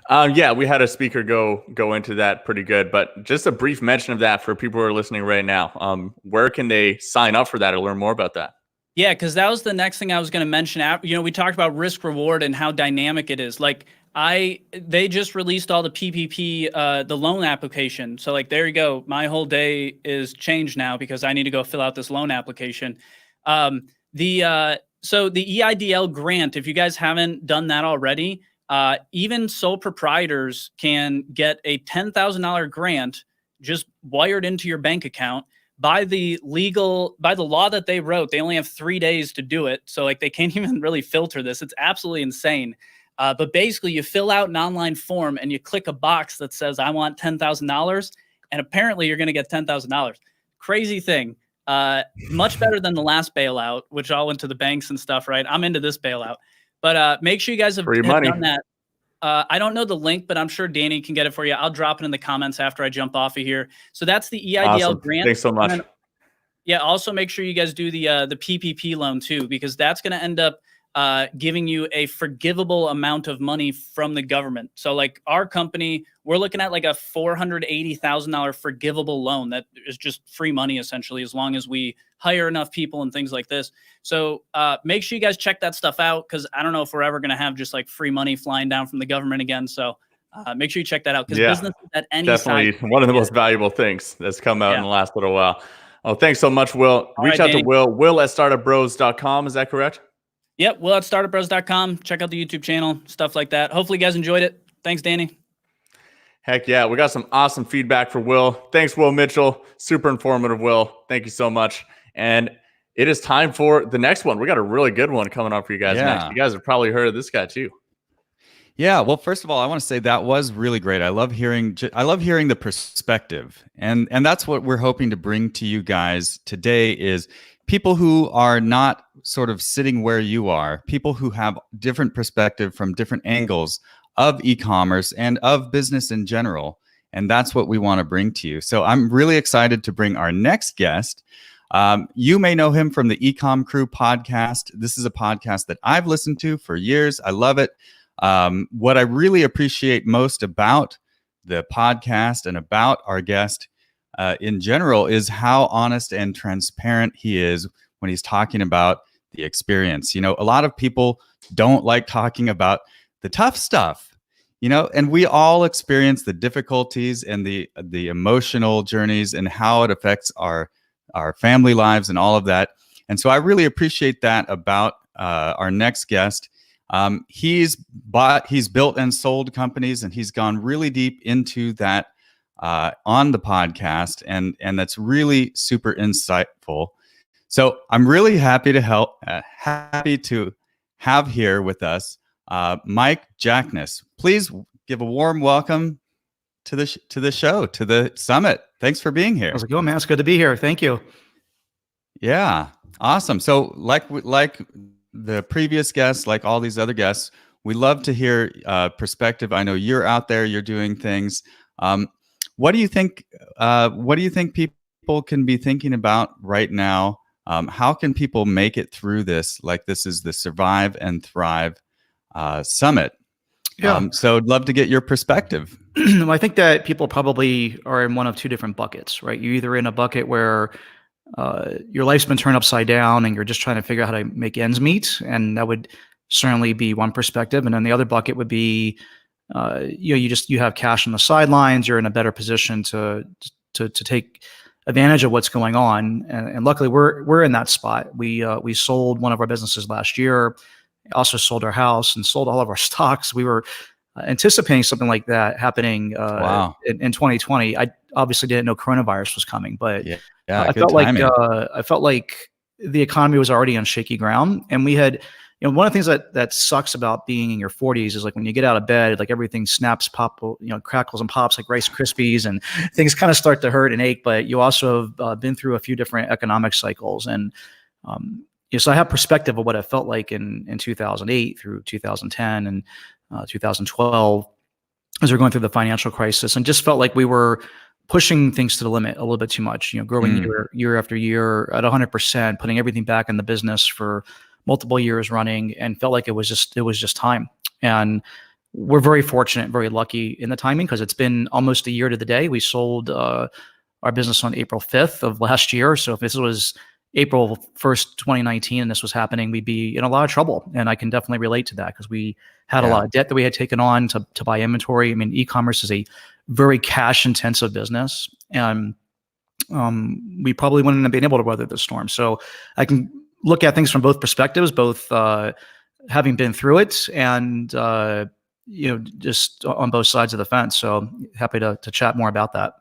S1: We had a speaker go into that pretty good, but just a brief mention of that for people who are listening right now. Where can they sign up for that or learn more about that?
S6: Yeah, because that was the next thing I was going to mention. We talked about risk reward and how dynamic it is. Like they just released all the PPP, the loan application. So like, there you go. My whole day is changed now because I need to go fill out this loan application. So the EIDL grant, if you guys haven't done that already, even sole proprietors can get a $10,000 grant just wired into your bank account. By the law that they wrote, they only have 3 days to do it. So like they can't even really filter this. It's absolutely insane. But basically you fill out an online form and you click a box that says, I want $10,000. and apparently you're going to get $10,000. Crazy thing. Much better than the last bailout, which all went to the banks and stuff, right? I'm into this bailout. But make sure you guys have done that. I don't know the link, but I'm sure Danny can get it for you. I'll drop it in the comments after I jump off of here. So that's the EIDL grant.
S1: Thanks so much.
S6: Yeah, also make sure you guys do the PPP loan too, because that's going to end up giving you a forgivable amount of money from the government. So like our company, we're looking at like a $480,000 forgivable loan that is just free money essentially, as long as we hire enough people and things like this. So make sure you guys check that stuff out, because I don't know if we're ever going to have just like free money flying down from the government again. So make sure you check that out, because business at any
S1: definitely
S6: size,
S1: one of the most valuable things that's come out in the last little while. Oh, thanks so much, Will. Reach out to Will at startupbros.com. Is that correct?
S6: Yep, Will at startupbros.com. Check out the YouTube channel, stuff like that. Hopefully you guys enjoyed it. Thanks, Danny.
S1: Heck yeah, we got some awesome feedback for Will. Thanks, Will Mitchell. Super informative, Will. Thank you so much. And it is time for the next one. We got a really good one coming up for you guys next. You guys have probably heard of this guy too.
S2: Yeah, well, first of all, I want to say that was really great. I love hearing the perspective, and that's what we're hoping to bring to you guys today is people who are not sort of sitting where you are, people who have different perspective from different angles of e-commerce and of business in general, and that's what we want to bring to you. So I'm really excited to bring our next guest. You may know him from the Ecom Crew podcast. This is a podcast that I've listened to for years. I love it. What I really appreciate most about the podcast and about our guest in general is how honest and transparent he is when he's talking about the experience. You know, a lot of people don't like talking about the tough stuff, you know, and we all experience the difficulties and the emotional journeys and how it affects our family lives and all of that. And so I really appreciate that about our next guest. He's built and sold companies, and he's gone really deep into that on the podcast, and that's really super insightful. So I'm really happy to have here with us Mike Jackness. Please give a warm welcome to the show, to the summit. Thanks for being here.
S7: How's it going, man? It's good to be here. Thank you.
S2: Yeah, awesome. So like the previous guests, like all these other guests, we love to hear perspective. I know you're out there, you're doing things. What do you think? What do you think people can be thinking about right now? How can people make it through this? Like this is the Survive and Thrive Summit.
S7: Yeah.
S2: So I'd love to get your perspective.
S7: I think that people probably are in one of two different buckets, right? You're either in a bucket where your life's been turned upside down and you're just trying to figure out how to make ends meet, and that would certainly be one perspective. And then the other bucket would be, you have cash on the sidelines. You're in a better position to take advantage of what's going on. And luckily, we're in that spot. We sold one of our businesses last year, also sold our house and sold all of our stocks. We were anticipating something like that happening in 2020. I obviously didn't know coronavirus was coming, but I felt like the economy was already on shaky ground, and we had, one of the things that sucks about being in your 40s is like when you get out of bed, like everything snaps, crackles and pops like Rice Krispies, and things kind of start to hurt and ache. But you also have been through a few different economic cycles, and so I have perspective of what it felt like in 2008 through 2010 and 2012 as we're going through the financial crisis, and just felt like we were pushing things to the limit a little bit too much, growing year after year at 100%, putting everything back in the business for multiple years running, and felt like it was just time. And we're very fortunate, very lucky in the timing, because it's been almost a year to the day. We sold our business on April 5th of last year. So if this was April 1st, 2019, and this was happening, we'd be in a lot of trouble. And I can definitely relate to that, because we had a lot of debt that we had taken on to buy inventory. I mean, e-commerce is a very cash intensive business, and we probably wouldn't have been able to weather the storm. So I can look at things from both perspectives, both having been through it and just on both sides of the fence. So happy to chat more about that.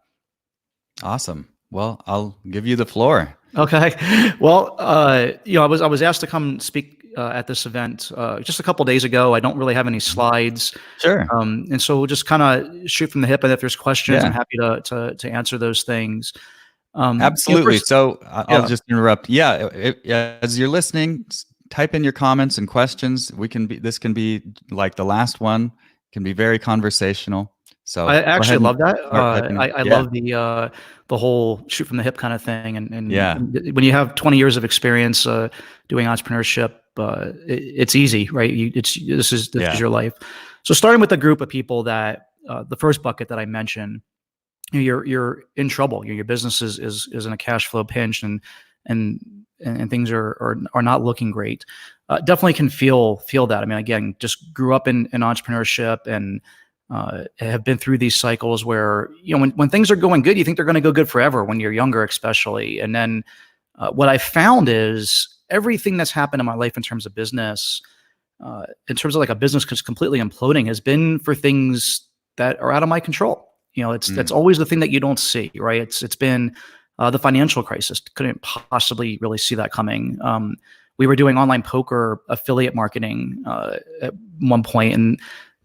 S2: Awesome. Well, I'll give you the floor.
S7: Okay. Well, I was asked to come speak at this event just a couple days ago. I don't really have any slides.
S2: Sure.
S7: And so we'll just kind of shoot from the hip. And if there's questions,
S2: Yeah.
S7: I'm happy to answer those things.
S2: Absolutely.
S7: First,
S2: So I'll
S7: yeah.
S2: just interrupt. Yeah. As you're listening, type in your comments and questions. This can be like the last one, can be very conversational. So
S7: I actually love that. I
S2: Yeah.
S7: love the whole shoot from the hip kind of thing. And
S2: Yeah.
S7: when you have 20 years of experience doing entrepreneurship, it's easy, right? This is your life. So starting with a group of people that the first bucket that I mentioned, you're in trouble. Your business is in a cash flow pinch, and things are not looking great. Definitely can feel that. I mean, again, just grew up in entrepreneurship and have been through these cycles where, when things are going good, you think they're going to go good forever when you're younger, especially. And then what I found is everything that's happened in my life in terms of business, in terms of like a business just completely imploding, has been for things that are out of my control. That's always the thing that you don't see, right? It's been the financial crisis. Couldn't possibly really see that coming. We were doing online poker affiliate marketing at one point, and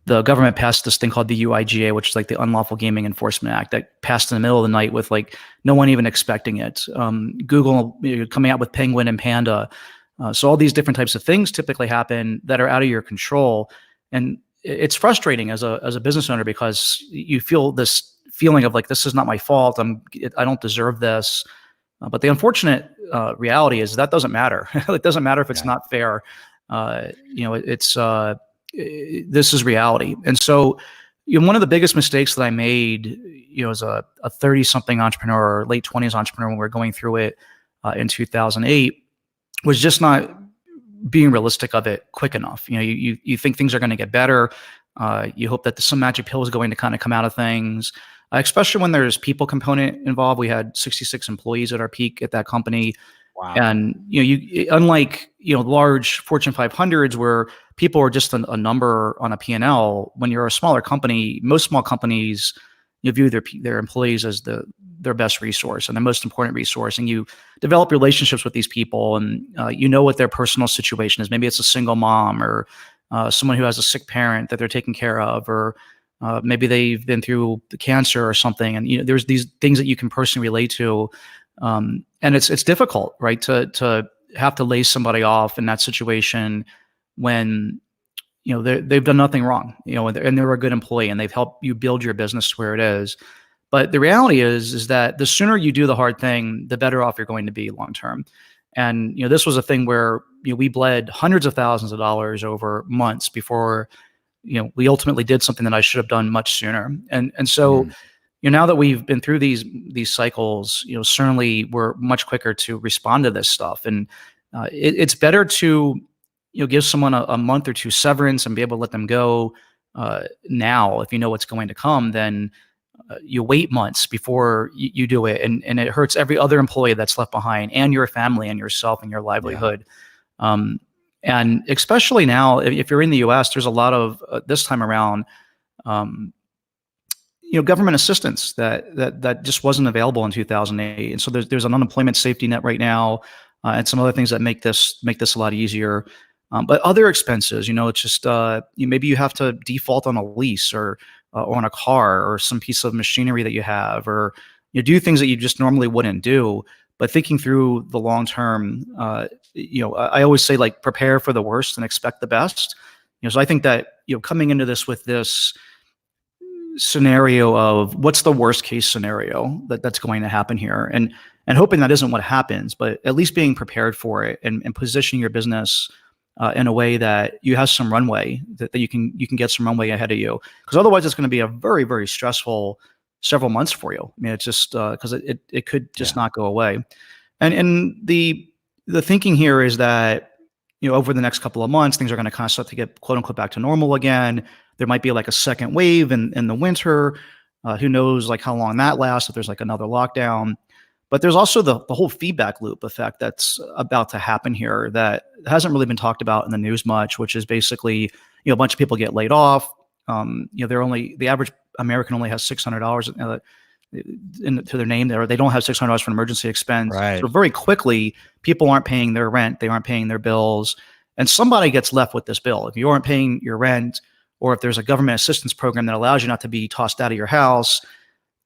S7: the government passed this thing called the UIGA, which is like the Unlawful Gaming Enforcement Act, that passed in the middle of the night with like no one even expecting it. Google coming out with Penguin and Panda. So all these different types of things typically happen that are out of your control. And it's frustrating as a business owner because you feel this feeling of like, this is not my fault. I don't deserve this. But the unfortunate reality is that doesn't matter. It doesn't matter if it's not fair. This is reality. And so, one of the biggest mistakes that I made, as a 30-something entrepreneur or late 20s entrepreneur when we were going through it in 2008, was just not being realistic of it quick enough. You think things are going to get better. You hope that some magic pill is going to kind of come out of things, especially when there's people component involved. We had 66 employees at our peak at that company.
S2: Wow.
S7: And unlike large Fortune 500s where people are just a number on a P&L, when you're a smaller company, most small companies view their employees as their best resource and the most important resource, and you develop relationships with these people, and what their personal situation is. Maybe it's a single mom or someone who has a sick parent that they're taking care of, or maybe they've been through the cancer or something, and there's these things that you can personally relate to. And it's difficult, right, to have to lay somebody off in that situation when they've done nothing wrong, and they're a good employee and they've helped you build your business to where it is. But the reality is that the sooner you do the hard thing, the better off you're going to be long term. And this was a thing where we bled hundreds of thousands of dollars over months before we ultimately did something that I should have done much sooner. And so. Now that we've been through these cycles, certainly we're much quicker to respond to this stuff. And it's better to, give someone a month or two severance and be able to let them go now if you know what's going to come, than you wait months before you do it. And it hurts every other employee that's left behind, and your family and yourself and your livelihood. Yeah. And especially now, if you're in the US, there's a lot of, this time around, government assistance that just wasn't available in 2008. And so there's an unemployment safety net right now, and some other things that make this a lot easier. But other expenses, it's just maybe you have to default on a lease or on a car or some piece of machinery that you have, or do things that you just normally wouldn't do. But thinking through the long term, I always say, like, prepare for the worst and expect the best. So I think that coming into this with this scenario of what's the worst case scenario that's going to happen here, and hoping that isn't what happens, but at least being prepared for it, and positioning your business in a way that you have some runway, that you can get some runway ahead of you, because otherwise it's going to be a very, very stressful several months for you. I mean, it's just because it could just not go away. And the thinking here is that over the next couple of months, things are going to kind of start to get, quote unquote, back to normal again. There might be like a second wave in the winter. Who knows like how long that lasts, if there's like another lockdown. But there's also the whole feedback loop effect that's about to happen here that hasn't really been talked about in the news much, which is basically, a bunch of people get laid off. The average American only has $600 to their name, or they don't have $600 for an emergency expense.
S2: Right.
S7: So very quickly, people aren't paying their rent, they aren't paying their bills, and somebody gets left with this bill. If you aren't paying your rent, or if there's a government assistance program that allows you not to be tossed out of your house,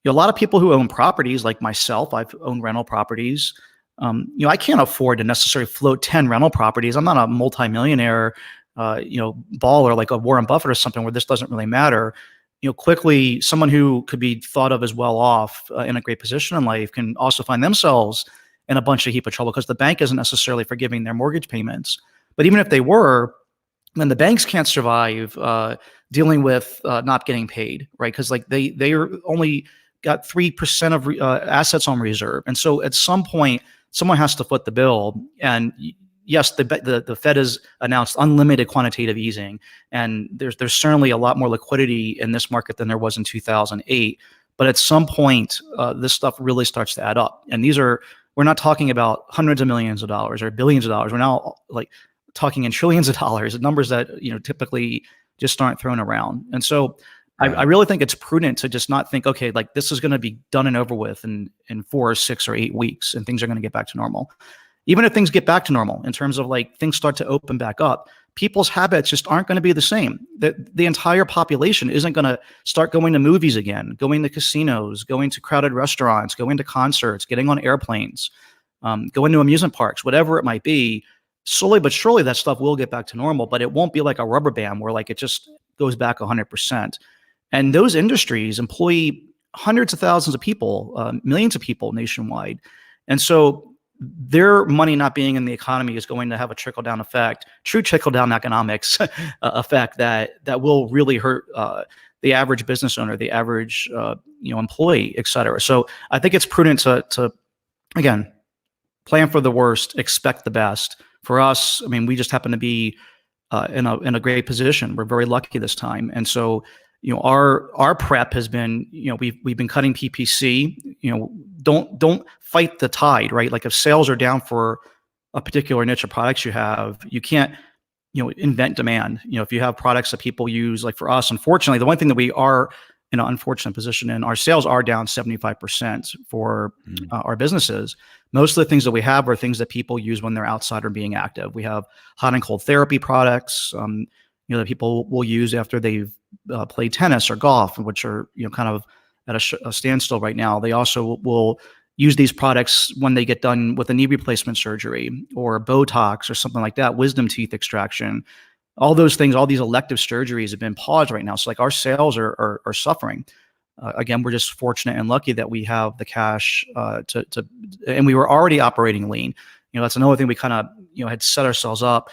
S7: a lot of people who own properties, like myself, I've owned rental properties. I can't afford to necessarily float 10 rental properties. I'm not a multimillionaire, baller like a Warren Buffett or something where this doesn't really matter. Quickly, someone who could be thought of as well off in a great position in life can also find themselves in a bunch of heap of trouble because the bank isn't necessarily forgiving their mortgage payments. But even if they were, then the banks can't survive dealing with not getting paid, right? Because like they are only got 3% of assets on reserve, and so at some point, someone has to foot the bill. And yes, the Fed has announced unlimited quantitative easing, and there's certainly a lot more liquidity in this market than there was in 2008. But at some point, this stuff really starts to add up, and we're not talking about hundreds of millions of dollars or billions of dollars. We're now like talking in trillions of dollars, numbers that typically just aren't thrown around. And so I really think it's prudent to just not think, okay, like this is going to be done and over with in 4 or 6 or 8 weeks, and things are going to get back to normal. Even if things get back to normal in terms of like things start to open back up, people's habits just aren't going to be the same. The entire population isn't going to start going to movies again, going to casinos, going to crowded restaurants, going to concerts, getting on airplanes, going to amusement parks, whatever it might be. Slowly but surely that stuff will get back to normal, but it won't be like a rubber band where like it just goes back 100%. And those industries employ hundreds of thousands of people, millions of people nationwide. And so their money not being in the economy is going to have a trickle-down effect, true trickle-down economics effect that will really hurt the average business owner, the average employee, et cetera. So I think it's prudent to again, plan for the worst, expect the best. For us, I mean, we just happen to be in a great position. We're very lucky this time, and so our prep has been we've been cutting PPC. Don't fight the tide, right? Like if sales are down for a particular niche of products you have, you can't invent demand. If you have products that people use, like for us, unfortunately, the one thing that we are in an unfortunate position in, our sales are down 75% for our businesses. Most of the things that we have are things that people use when they're outside or being active. We have hot and cold therapy products, that people will use after they've played tennis or golf, which are kind of at a standstill right now. They also will use these products when they get done with a knee replacement surgery or Botox or something like that, wisdom teeth extraction. All those things, all these elective surgeries have been paused right now. So like our sales are suffering. Again, we're just fortunate and lucky that we have the cash and we were already operating lean. That's another thing we kind of had set ourselves up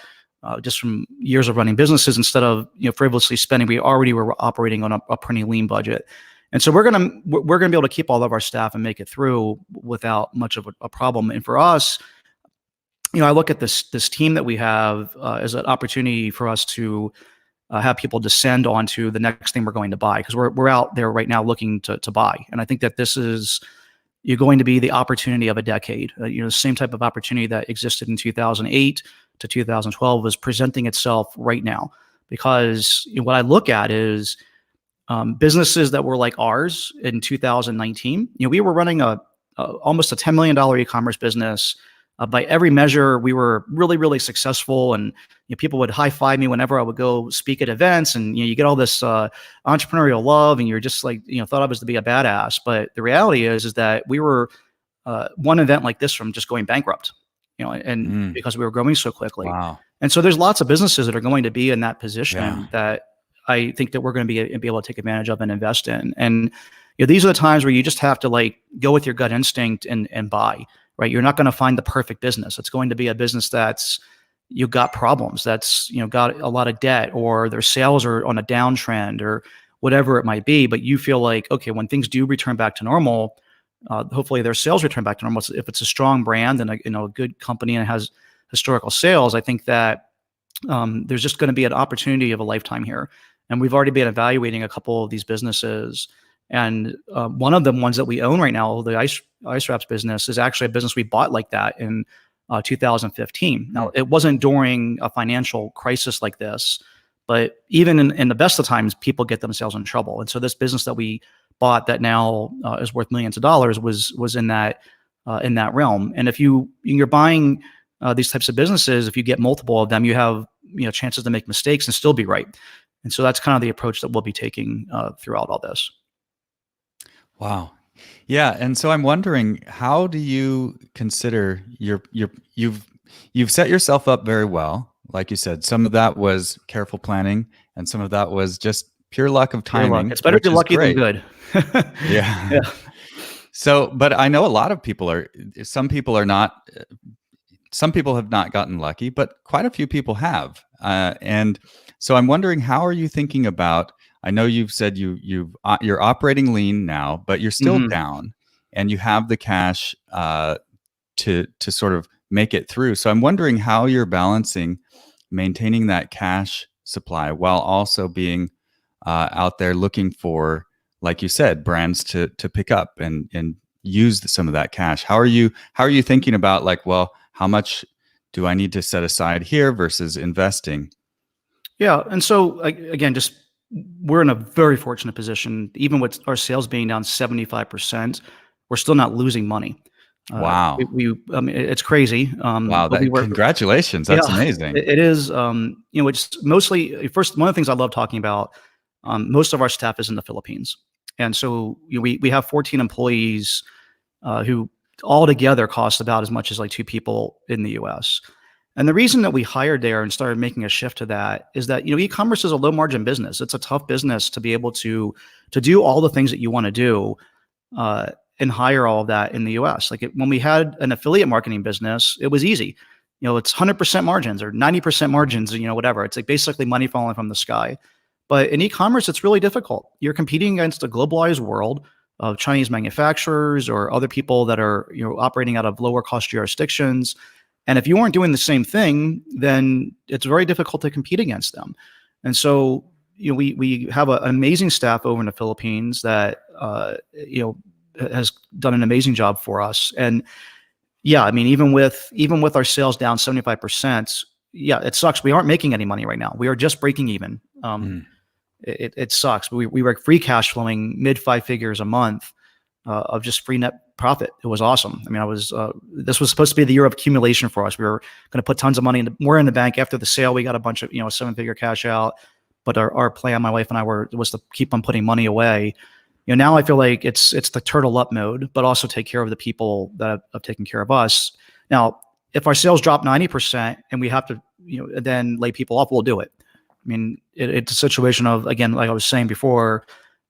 S7: just from years of running businesses. Instead of frivolously spending, we already were operating on a pretty lean budget. And so we're gonna be able to keep all of our staff and make it through without much of a problem. And for us, I look at this team that we have as an opportunity for us to have people descend onto the next thing we're going to buy, because we're out there right now looking to buy. And I think that this is going to be the opportunity of a decade. The same type of opportunity that existed in 2008 to 2012 is presenting itself right now. Because what I look at is businesses that were like ours in 2019. We were running almost a $10 million e-commerce business. By every measure, we were really, really successful, and people would high five me whenever I would go speak at events, and you get all this entrepreneurial love, and you're just like thought of as to be a badass. But the reality is that we were one event like this from just going bankrupt, and because we were growing so quickly.
S2: Wow.
S7: And so there's lots of businesses that are going to be in that position that I think that we're going to be able to take advantage of and invest in. And these are the times where you just have to like go with your gut instinct and buy. Right, you're not going to find the perfect business. It's going to be a business that's got problems, that's got a lot of debt, or their sales are on a downtrend, or whatever it might be. But you feel like, okay, when things do return back to normal, hopefully their sales return back to normal. So if it's a strong brand and a good company and has historical sales, I think that there's just going to be an opportunity of a lifetime here. And we've already been evaluating a couple of these businesses. And one of the ones that we own right now, the ice wraps business, is actually a business we bought like that in 2015. Now, it wasn't during a financial crisis like this, but even in the best of times, people get themselves in trouble. And so this business that we bought that now is worth millions of dollars was in that realm. And if you're buying these types of businesses, if you get multiple of them, you have chances to make mistakes and still be right. And so that's kind of the approach that we'll be taking throughout all this.
S2: Wow. Yeah, and so I'm wondering, how do you consider you've set yourself up very well. Like you said, some of that was careful planning, and some of that was just pure luck of
S7: Pure luck.
S2: timing.
S7: It's better to be
S2: which is
S7: lucky than
S2: great.
S7: good.
S2: Yeah.
S7: Yeah.
S2: So, but I know a lot of people are. Some people are not. Some people have not gotten lucky, but quite a few people have. And so I'm wondering, how are you thinking about? I know you've said you're operating lean now, but you're still down, and you have the cash to sort of make it through. So I'm wondering how you're balancing maintaining that cash supply while also being out there looking for, like you said, brands to pick up and use some of that cash. How are you thinking about, like, well, how much do I need to set aside here versus investing?
S7: Yeah. And so again, just we're in a very fortunate position. Even with our sales being down 75%, we're still not losing money.
S2: Wow.
S7: I mean, it's crazy.
S2: Wow.
S7: but
S2: Congratulations. That's amazing.
S7: It is. It's mostly, first, one of the things I love talking about, most of our staff is in the Philippines. And so we have 14 employees who all together cost about as much as like 2 people in the US. And the reason that we hired there and started making a shift to that is that, e-commerce is a low margin business. It's a tough business to be able to do all the things that you want to do and hire all of that in the US. Like when we had an affiliate marketing business, it was easy. It's 100% margins or 90% margins, whatever. It's like basically money falling from the sky. But in e-commerce, it's really difficult. You're competing against a globalized world of Chinese manufacturers or other people that are operating out of lower cost jurisdictions. And if you aren't doing the same thing, then it's very difficult to compete against them. And so we have an amazing staff over in the Philippines that has done an amazing job for us. And yeah, I mean, even with our sales down 75%, yeah, it sucks. We aren't making any money right now. We are just breaking even. It sucks. We were free cash flowing mid 5 figures a month of just free net profit. It was awesome. I mean, this was supposed to be the year of accumulation for us. We were going to put tons of money more in the bank after the sale. We got a bunch of 7-figure cash out, but our plan, my wife and I, was to keep on putting money away. Now I feel like it's the turtle up mode, but also take care of the people that have taken care of us. Now, if our sales drop 90% and we have to then lay people off, we'll do it. I mean, it's a situation of, again, like I was saying before,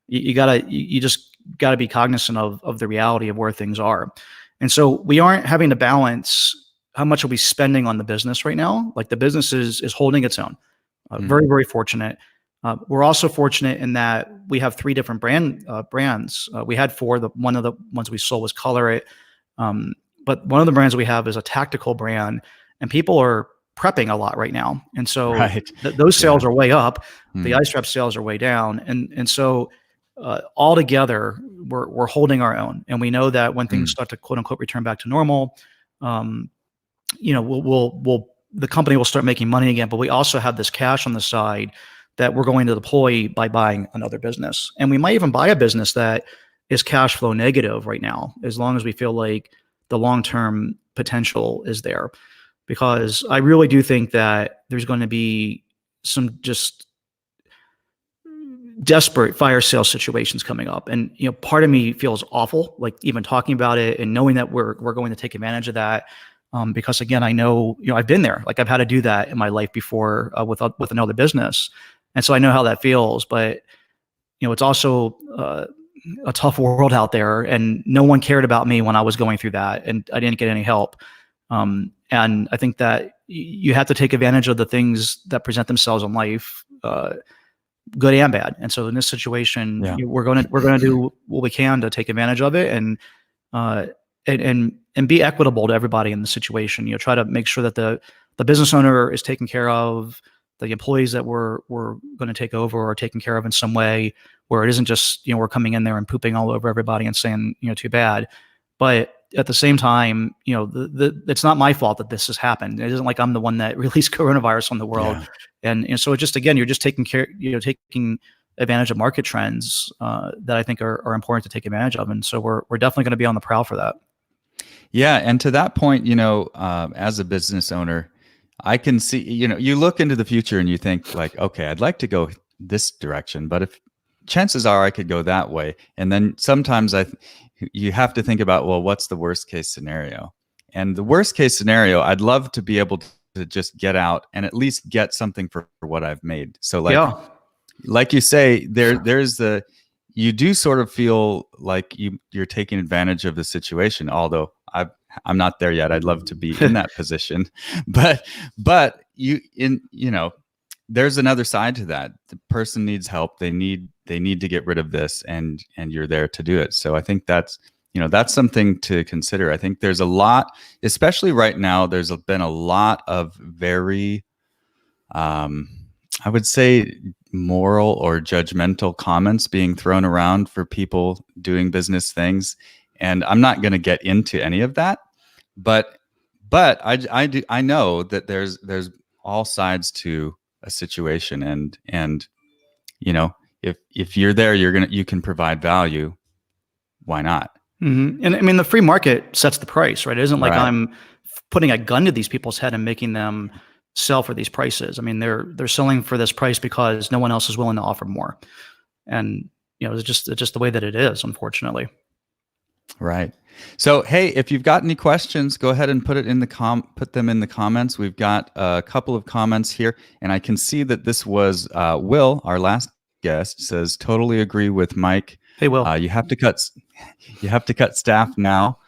S7: you just gotta be cognizant of the reality of where things are. And so we aren't having to balance how much are we spending on the business right now. Like the business is holding its own. Very, very fortunate. We're also fortunate in that we have 3 different brands. We had 4. One of the ones we sold was Color It. But one of the brands we have is a tactical brand, and people are prepping a lot right now. And so those sales are way up. The ice wrap sales are way down. And so all together, we're holding our own. And we know that when things start to quote unquote return back to normal, the company will start making money again. But we also have this cash on the side that we're going to deploy by buying another business. And we might even buy a business that is cash flow negative right now, as long as we feel like the long-term potential is there. Because I really do think that there's going to be some just desperate fire sale situations coming up. And, part of me feels awful, like even talking about it and knowing that we're going to take advantage of that. Because again, I know, I've been there, like I've had to do that in my life before with another business. And so I know how that feels, but it's also a tough world out there, and no one cared about me when I was going through that, and I didn't get any help. And I think that you have to take advantage of the things that present themselves in life, good and bad. And so in this situation, we're going to do what we can to take advantage of it, and be equitable to everybody in the situation. Try to make sure that the business owner is taken care of, the employees that we're going to take over are taken care of in some way, where it isn't just we're coming in there and pooping all over everybody and saying too bad. But at the same time, it's not my fault that this has happened. It isn't like I'm the one that released coronavirus on the world. And so it's just, again, you're just taking advantage of market trends that I think are important to take advantage of. And so we're definitely going to be on the prowl for that.
S2: Yeah, and to that point, as a business owner, I can see, you look into the future and you think like, okay, I'd like to go this direction, but if chances are I could go that way. And then sometimes you have to think about, well, what's the worst case scenario? And the worst case scenario, I'd love to be able to just get out and at least get something for what I've made. So like you say, you do sort of feel like you're taking advantage of the situation, although I'm not there yet. I'd love to be in that position, but there's another side to that. The person needs help. They need to get rid of this, and you're there to do it. So I think that's something to consider. I think there's a lot, especially right now, there's been a lot of very, I would say, moral or judgmental comments being thrown around for people doing business things. And I'm not going to get into any of that, but I know that there's all sides to a situation, and if you're there, you can provide value. Why not?
S7: Mm-hmm. And I mean, the free market sets the price, right? It isn't like
S2: Right.
S7: I'm putting a gun to these people's head and making them sell for these prices. I mean, they're selling for this price because no one else is willing to offer more. And it's just the way that it is, unfortunately.
S2: Right. So, hey, if you've got any questions, go ahead and put them in the comments. We've got a couple of comments here, and I can see that this was Will, our last guest, says, totally agree with Mike.
S7: Hey, Will.
S2: You have to cut staff now.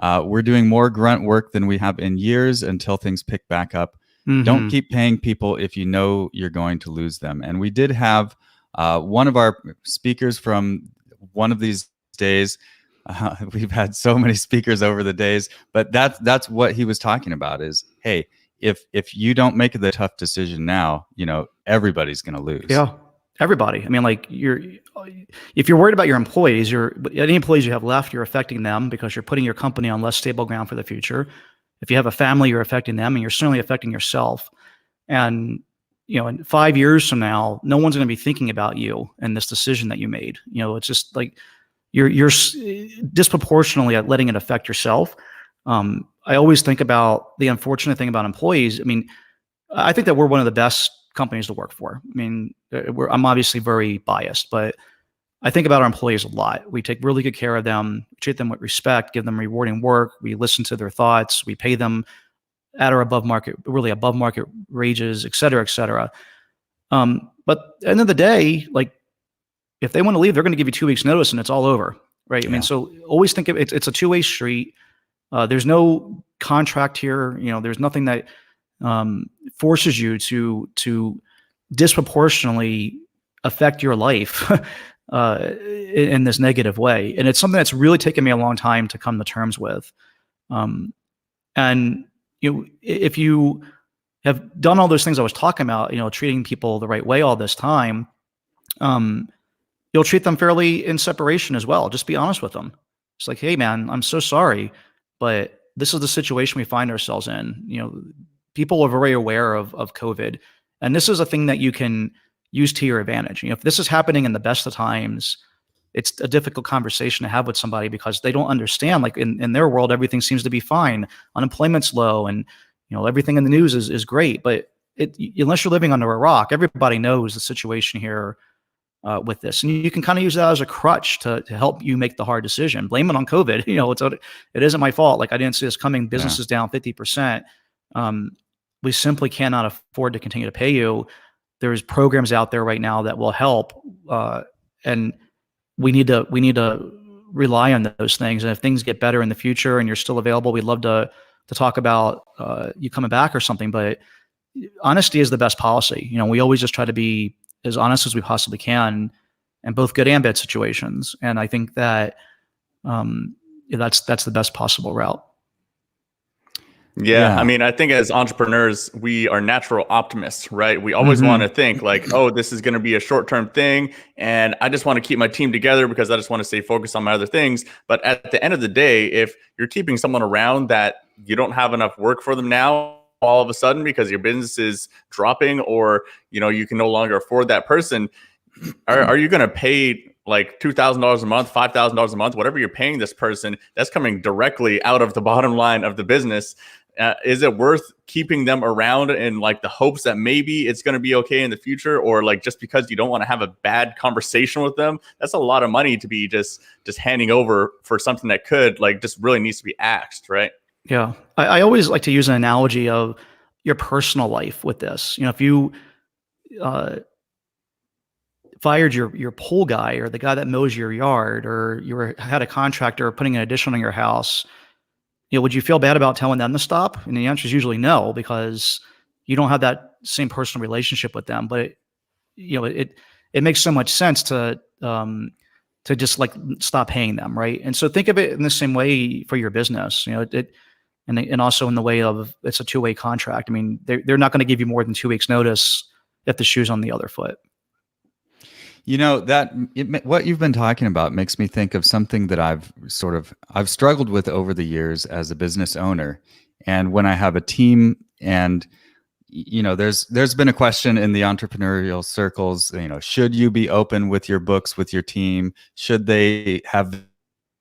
S2: We're doing more grunt work than we have in years until things pick back up.
S7: Mm-hmm.
S2: Don't keep paying people if you know you're going to lose them. And we did have one of our speakers from one of these days. We've had so many speakers over the days, but that's what he was talking about is, hey, if you don't make the tough decision now, everybody's going to lose.
S7: Yeah, everybody. I mean, like if you're worried about your employees, any employees you have left, you're affecting them because you're putting your company on less stable ground for the future. If you have a family, you're affecting them, and you're certainly affecting yourself. And in 5 years from now, no one's going to be thinking about you and this decision that you made. It's just like you're disproportionately at letting it affect yourself. I always think about the unfortunate thing about employees. I mean, I think that we're one of the best companies to work for. I mean, I'm obviously very biased, but I think about our employees a lot. We take really good care of them, treat them with respect, give them rewarding work. We listen to their thoughts. We pay them at or above market wages, et cetera, et cetera. But at the end of the day, like if they want to leave, they're going to give you 2 weeks notice and it's all over. Right. Yeah. I mean, so always think of it. It's a two-way street. There's no contract here. There's nothing that forces you to disproportionately affect your life in this negative way. And it's something that's really taken me a long time to come to terms with. And if you have done all those things I was talking about, treating people the right way all this time, you'll treat them fairly in separation as well. Just be honest with them. It's like, hey man, I'm so sorry, but this is the situation we find ourselves in. People are very aware of COVID, and this is a thing that you can use to your advantage. If this is happening in the best of times, it's a difficult conversation to have with somebody because they don't understand. Like in their world, everything seems to be fine. Unemployment's low, and everything in the news is great. But unless you're living under a rock, everybody knows the situation here with this, and you can kind of use that as a crutch to help you make the hard decision. Blame it on COVID. It isn't my fault. Like I didn't see this coming. Business is down 50%. We simply cannot afford to continue to pay you. There's programs out there right now that will help, and we need to rely on those things. And if things get better in the future and you're still available, we'd love to talk about you coming back or something. But honesty is the best policy. We always just try to be as honest as we possibly can in both good and bad situations. And I think that that's the best possible route.
S1: Yeah. I mean, I think as entrepreneurs, we are natural optimists, right? We always want to think like, oh, this is going to be a short-term thing, and I just want to keep my team together because I just want to stay focused on my other things. But at the end of the day, if you're keeping someone around that you don't have enough work for them now, all of a sudden because your business is dropping, or you can no longer afford that person, are you going to pay like $2,000 a month, $5,000 a month, whatever you're paying this person, that's coming directly out of the bottom line of the business. Is it worth keeping them around in like the hopes that maybe it's going to be okay in the future, or like just because you don't want to have a bad conversation with them? That's a lot of money to be just handing over for something that could like just really needs to be axed, right?
S7: Yeah. I always like to use an analogy of your personal life with this. You know, if you fired your pool guy or the guy that mows your yard, or had a contractor putting an addition on your house, you know, would you feel bad about telling them to stop? And the answer is usually no, because you don't have that same personal relationship with them. But it makes so much sense to just like stop paying them, right? And so think of it in the same way for your business. You know, and also in the way of it's a two-way contract. I mean, they're not going to give you more than 2 weeks notice if the shoe's on the other foot.
S2: You know, what you've been talking about makes me think of something that I've struggled with over the years as a business owner. And when I have a team, and you know, there's been a question in the entrepreneurial circles, you know, should you be open with your books with your team? Should they have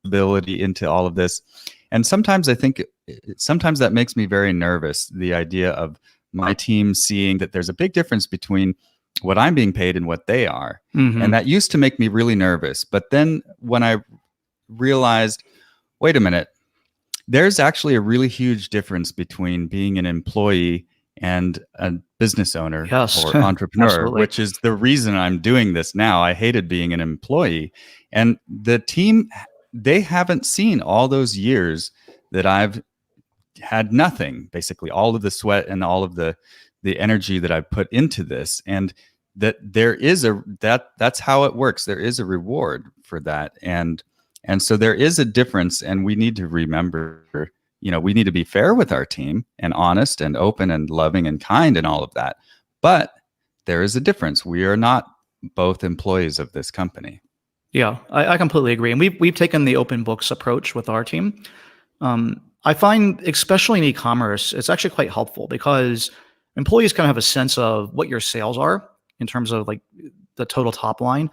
S2: visibility into all of this? And sometimes that makes me very nervous, the idea of my team seeing that there's a big difference between what I'm being paid and what they are.
S7: Mm-hmm.
S2: And that used to make me really nervous. But then when I realized, wait a minute, there's actually a really huge difference between being an employee and a business owner
S7: Yes.
S2: or entrepreneur,
S7: Absolutely.
S2: which is the reason I'm doing this now. I hated being an employee. And the team, they haven't seen all those years that I've had nothing, basically all of the sweat and all of the energy that I've put into this, and that there is that's how it works. There is a reward for that. And so there is a difference, and we need to remember, you know, we need to be fair with our team and honest and open and loving and kind and all of that. But there is a difference. We are not both employees of this company.
S7: Yeah, I completely agree. And we've taken the open books approach with our team. I find, especially in e-commerce, it's actually quite helpful because employees kind of have a sense of what your sales are in terms of like the total top line.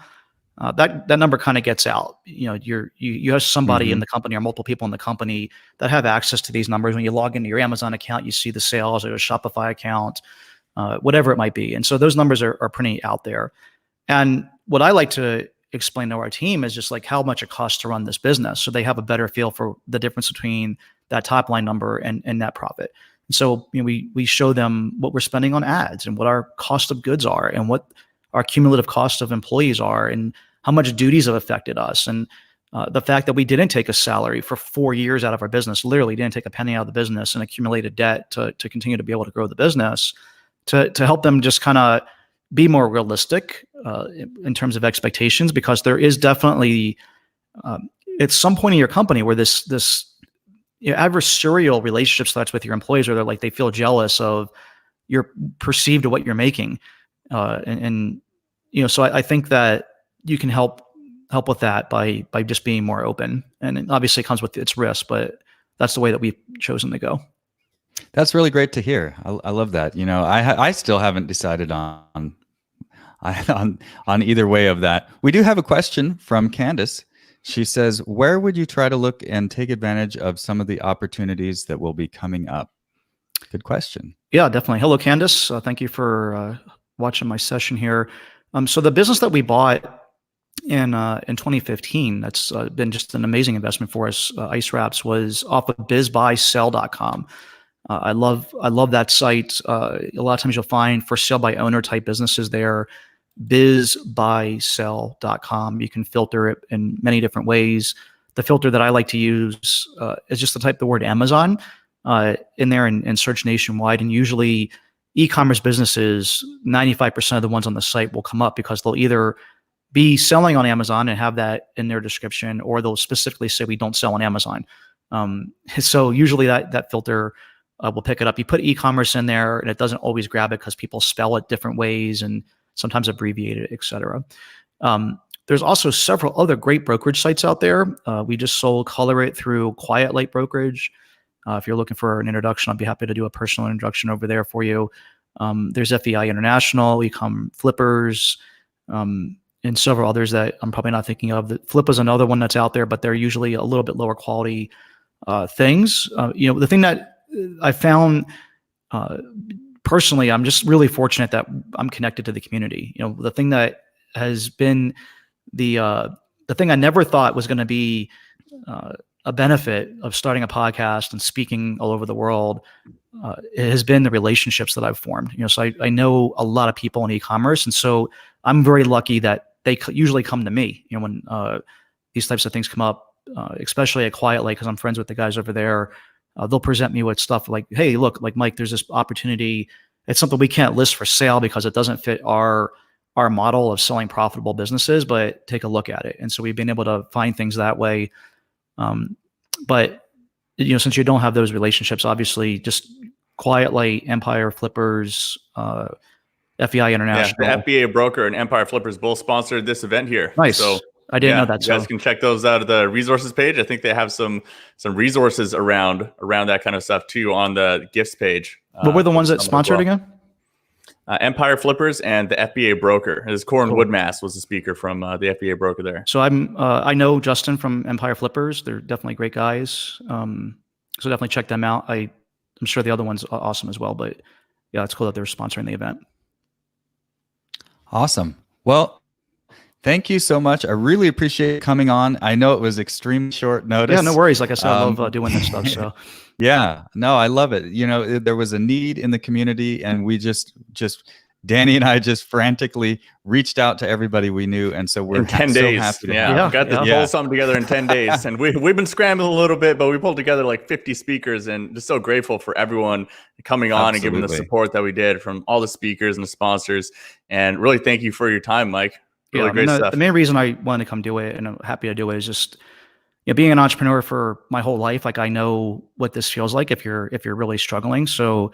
S7: That number kind of gets out. You know, you have somebody in the company or multiple people in the company that have access to these numbers. When you log into your Amazon account, you see the sales, or a Shopify account, whatever it might be. And so those numbers are pretty out there. And what I like to explain to our team is just like how much it costs to run this business, so they have a better feel for the difference between that top line number and net profit. And so, you know, we show them what we're spending on ads and what our cost of goods are and what our cumulative cost of employees are and how much duties have affected us. And the fact that we didn't take a salary for 4 years out of our business, literally didn't take a penny out of the business and accumulated debt to continue to be able to grow the business, to help them just kind of be more realistic in terms of expectations, because there is definitely at some point in your company where this adversarial relationship starts with your employees, where they feel jealous of your perceived of what you're making, and you know. So I think that you can help with that by just being more open, and it obviously comes with its risk, but that's the way that we've chosen to go.
S2: That's really great to hear. I love that. You know, I still haven't decided on either way of that. We do have a question from Candace. She says, where would you try to look and take advantage of some of the opportunities that will be coming up? Good question.
S7: Yeah, definitely. Hello, Candace. Thank you for watching my session here. So the business that we bought in 2015, that's been just an amazing investment for us, Ice Wraps, was off of bizbuysell.com. I love that site. A lot of times you'll find for sale by owner type businesses there. bizbuysell.com. You can filter it in many different ways. The filter that I like to use is just to type the word Amazon in there and search nationwide. And usually e-commerce businesses, 95% of the ones on the site will come up because they'll either be selling on Amazon and have that in their description, or they'll specifically say we don't sell on Amazon. So usually that filter will pick it up. You put e-commerce in there and it doesn't always grab it because people spell it different ways and sometimes abbreviate it, et cetera. There's also several other great brokerage sites out there. We just sold Color It through Quiet Light Brokerage. If you're looking for an introduction, I'd be happy to do a personal introduction over there for you. There's FEI International, Ecom Flippers. and several others that I'm probably not thinking of. The Flip is another one that's out there, but they're usually a little bit lower quality things. The thing that I found personally, I'm just really fortunate that I'm connected to the community. The thing that has been the thing I never thought was going to be a benefit of starting a podcast and speaking all over the world it has been the relationships that I've formed. So I know a lot of people in e-commerce, and so I'm very lucky that they usually come to me. When these types of things come up, especially at Quiet Lake, because I'm friends with the guys over there. They'll present me with stuff like, "Hey, look, like Mike, there's this opportunity. It's something we can't list for sale because it doesn't fit our model of selling profitable businesses, but take a look at it." And so we've been able to find things that way. But since you don't have those relationships, obviously, just Quiet Light, Empire Flippers, FEI International.
S1: Yeah, the FBA Broker and Empire Flippers both sponsored this event here.
S7: Nice.
S1: So
S7: I didn't know that.
S1: You guys can check those out at the resources page. I think they have some resources around that kind of stuff too on the gifts page.
S7: What were the ones that sponsored again?
S1: Empire Flippers and the FBA Broker. His Corin Woodmass was the speaker from the FBA Broker there.
S7: So I know Justin from Empire Flippers. They're definitely great guys. So definitely check them out. I'm sure the other one's awesome as well. But yeah, it's cool that they're sponsoring the event.
S2: Awesome. Well, thank you so much. I really appreciate coming on. I know it was extremely short notice.
S7: Yeah, no worries. Like I said, I love doing this stuff. So
S2: yeah, no, I love it. There was a need in the community, and we just Danny and I just frantically reached out to everybody we knew, and so we're
S1: in 10
S2: so
S1: days.
S2: happy to
S1: We got to pull something together in 10 days, and we've been scrambling a little bit, but we pulled together like 50 speakers, and just so grateful for everyone coming on and giving the support that we did from all the speakers and the sponsors. And really, thank you for your time, Mike. Really great stuff.
S7: The main reason I wanted to come do it, and I'm happy to do it, is just being an entrepreneur for my whole life. Like, I know what this feels like if you're really struggling. So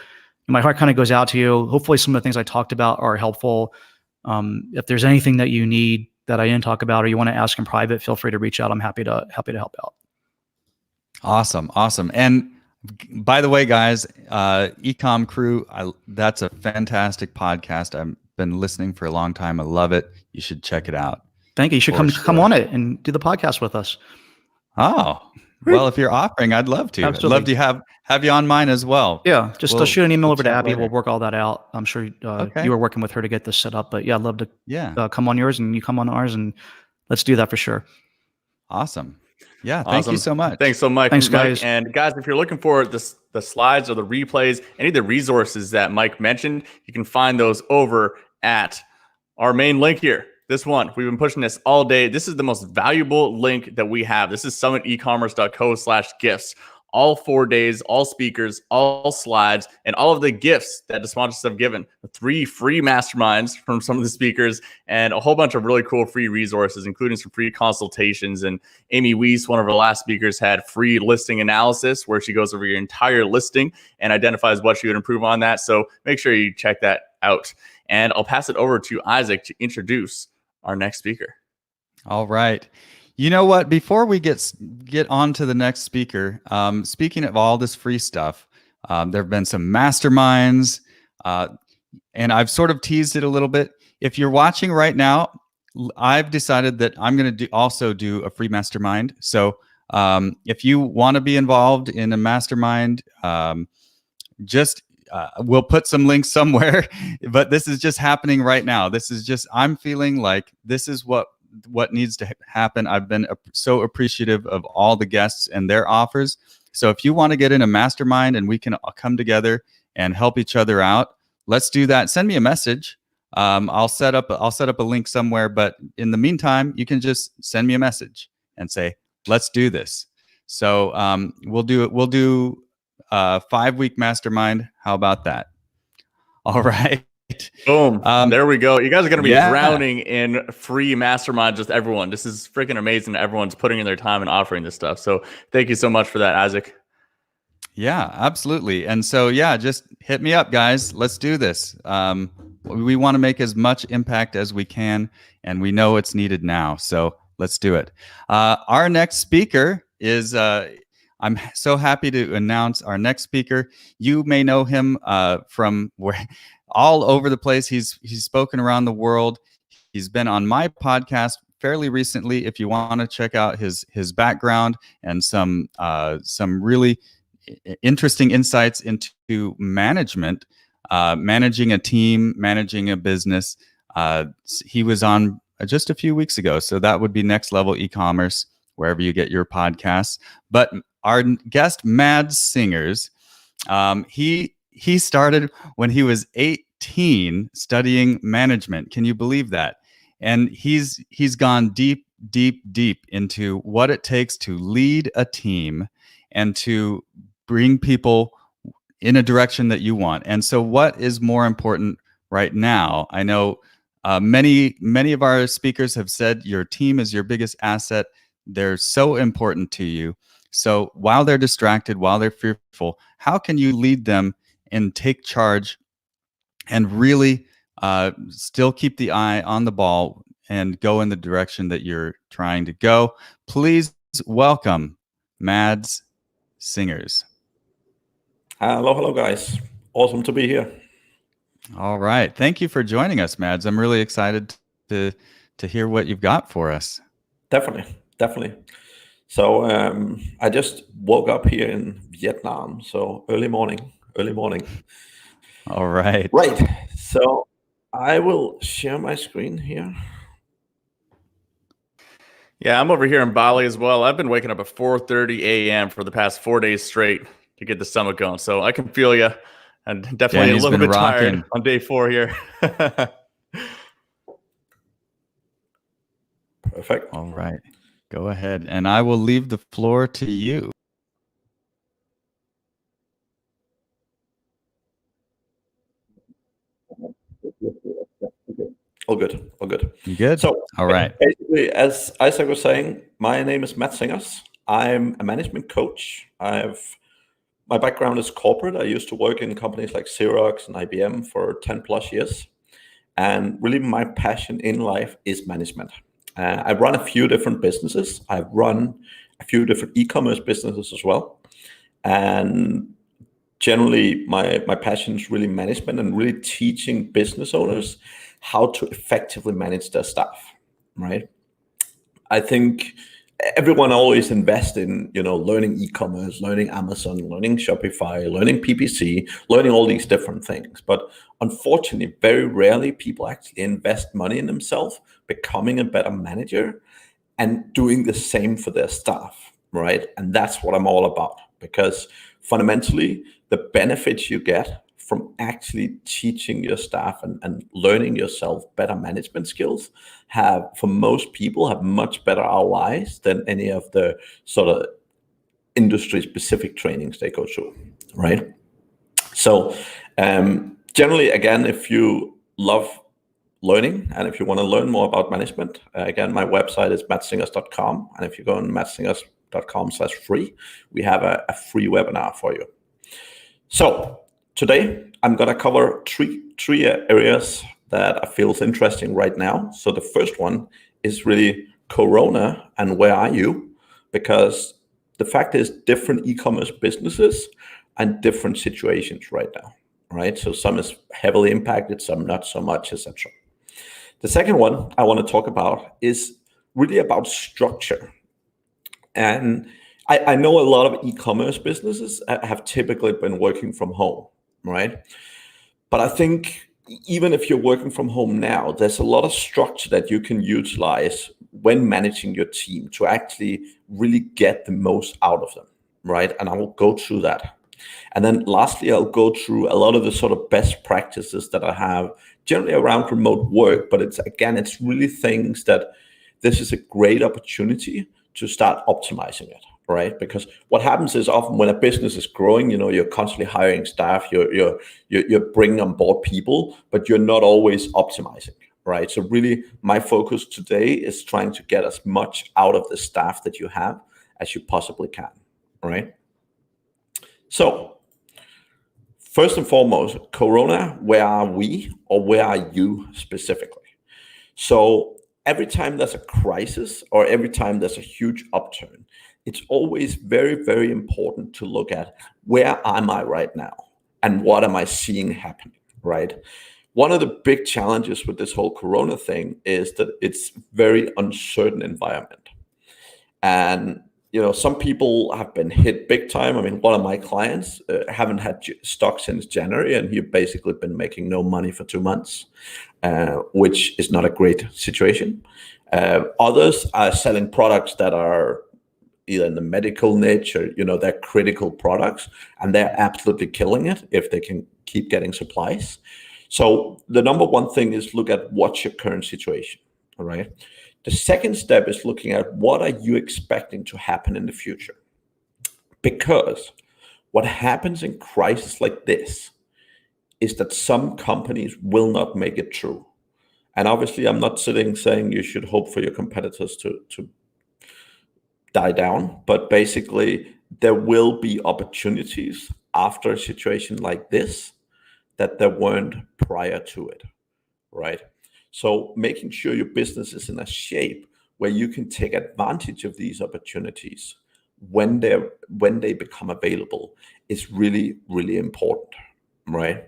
S7: my heart kind of goes out to you. Hopefully some of the things I talked about are helpful. If there's anything that you need that I didn't talk about, or you want to ask in private, feel free to reach out. I'm happy to help out.
S2: Awesome. And by the way, guys, Ecom Crew, that's a fantastic podcast. I've been listening for a long time. I love it. You should check it out.
S7: Thank you. You should come on it and do the podcast with us.
S2: Oh, well, if you're offering, I'd love to.
S7: Absolutely.
S2: I'd love to have you on mine as well.
S7: Yeah, just shoot an email over to Abby.
S2: later.
S7: We'll work all that out. I'm sure you were working with her to get this set up. But yeah, I'd love to come on yours and you come on ours, and let's do that for sure.
S2: Awesome. Yeah, thank you so much.
S1: Thanks so much.
S7: Thanks, guys.
S1: And guys, if you're looking for the slides or the replays, any of the resources that Mike mentioned, you can find those over at our main link here. This one, we've been pushing this all day. This is the most valuable link that we have. This is summitecommerce.co/gifts. All 4 days, all speakers, all slides, and all of the gifts that the sponsors have given. 3 free masterminds from some of the speakers, and a whole bunch of really cool free resources, including some free consultations. And Amy Weiss, one of our last speakers, had free listing analysis where she goes over your entire listing and identifies what she would improve on that. So make sure you check that out. And I'll pass it over to Isaac to introduce our next speaker.
S2: All right. You know what? Before we get on to the next speaker, speaking of all this free stuff, there have been some masterminds, and I've sort of teased it a little bit. If you're watching right now, I've decided that I'm going to also do a free mastermind. So if you want to be involved in a mastermind, we'll put some links somewhere, but this is just happening right now. This is just, I'm feeling like this is what needs to happen. I've been so appreciative of all the guests and their offers. So if you want to get in a mastermind and we can come together and help each other out, let's do that. Send me a message. I'll set up a link somewhere, but in the meantime, you can just send me a message and say, let's do this. So we'll do a 5-week mastermind. How about that? All right.
S1: Boom. There we go. You guys are going to be drowning in free masterminds with everyone. This is freaking amazing that everyone's putting in their time and offering this stuff. So thank you so much for that, Isaac.
S2: Yeah, absolutely. And so, just hit me up, guys. Let's do this. We want to make as much impact as we can, and we know it's needed now. So let's do it. Our next speaker is, I'm so happy to announce our next speaker. You may know him from all over the place. He's spoken around the world. He's been on my podcast fairly recently. If you want to check out his background and some really interesting insights into management, managing a team, managing a business. He was on just a few weeks ago, so that would be Next Level E-commerce, wherever you get your podcasts. But our guest, Mads Singers, he started when he was 18 studying management. Can you believe that? And he's gone deep into what it takes to lead a team and to bring people in a direction that you want. And so what is more important right now? I know many of our speakers have said your team is your biggest asset. They're so important to you. So while they're distracted, while they're fearful, how can you lead them and take charge and really still keep the eye on the ball and go in the direction that you're trying to go? Please welcome Mads Singers.
S8: Hello, guys. Awesome to be here.
S2: All right. Thank you for joining us, Mads. I'm really excited to hear what you've got for us.
S8: Definitely. So I just woke up here in Vietnam. So early morning.
S2: All right.
S8: Right. So I will share my screen here.
S1: Yeah, I'm over here in Bali as well. I've been waking up at 4:30 a.m. for the past 4 days straight to get the summit going. So I can feel you. I'm definitely
S2: Danny's
S1: a little
S2: been
S1: bit
S2: rocking.
S1: tired on day 4 here.
S8: Perfect.
S2: All right. Go ahead. And I will leave the floor to you.
S8: All good.
S2: You good?
S8: So
S2: all right.
S8: Basically, as Isaac was saying, my name is Mads Singers. I'm a management coach. My background is corporate. I used to work in companies like Xerox and IBM for 10 plus years. And really my passion in life is management. I run a few different businesses. I've run a few different e-commerce businesses as well. And generally my passion is really management and really teaching business owners how to effectively manage their staff, right? I think everyone always invests in, learning e-commerce, learning Amazon, learning Shopify, learning PPC, learning all these different things. But unfortunately, very rarely people actually invest money in themselves, becoming a better manager and doing the same for their staff, right? And that's what I'm all about, because fundamentally, the benefits you get from actually teaching your staff and learning yourself better management skills for most people have much better ROIs than any of the sort of industry specific trainings they go through, right? So generally, again, if you love learning and if you want to learn more about management, again, my website is madssingers.com. And if you go on madssingers.com/free, we have a free webinar for you. So today, I'm going to cover three areas that I feel is interesting right now. So the first one is really Corona and where are you? Because the fact is different e-commerce businesses and different situations right now, right? So some is heavily impacted, some not so much, etc. The second one I want to talk about is really about structure. And I know a lot of e-commerce businesses have typically been working from home, right? But I think even if you're working from home now, there's a lot of structure that you can utilize when managing your team to actually really get the most out of them, right? And I will go through that. And then lastly, I'll go through a lot of the sort of best practices that I have generally around remote work. But it's really things that this is a great opportunity to start optimizing it, right? Because what happens is often when a business is growing, you're constantly hiring staff, you're bringing on board people, but you're not always optimizing, right? So really my focus today is trying to get as much out of the staff that you have as you possibly can, right? So first and foremost, Corona, where are we or where are you specifically? So every time there's a crisis or every time there's a huge upturn, it's always very, very important to look at where am I right now and what am I seeing happening, right? one of the big challenges with this whole Corona thing is that it's very uncertain environment. And, some people have been hit big time. I mean, one of my clients haven't had stock since January, and he's basically been making no money for 2 months, which is not a great situation. Others are selling products that are either in the medical niche or, they're critical products, and they're absolutely killing it if they can keep getting supplies. So the number one thing is look at what's your current situation, all right? The second step is looking at what are you expecting to happen in the future? Because what happens in crisis like this is that some companies will not make it through. And obviously, I'm not sitting saying you should hope for your competitors to die down, but basically there will be opportunities after a situation like this that there weren't prior to it, right? So making sure your business is in a shape where you can take advantage of these opportunities when they become available is really, really important, right?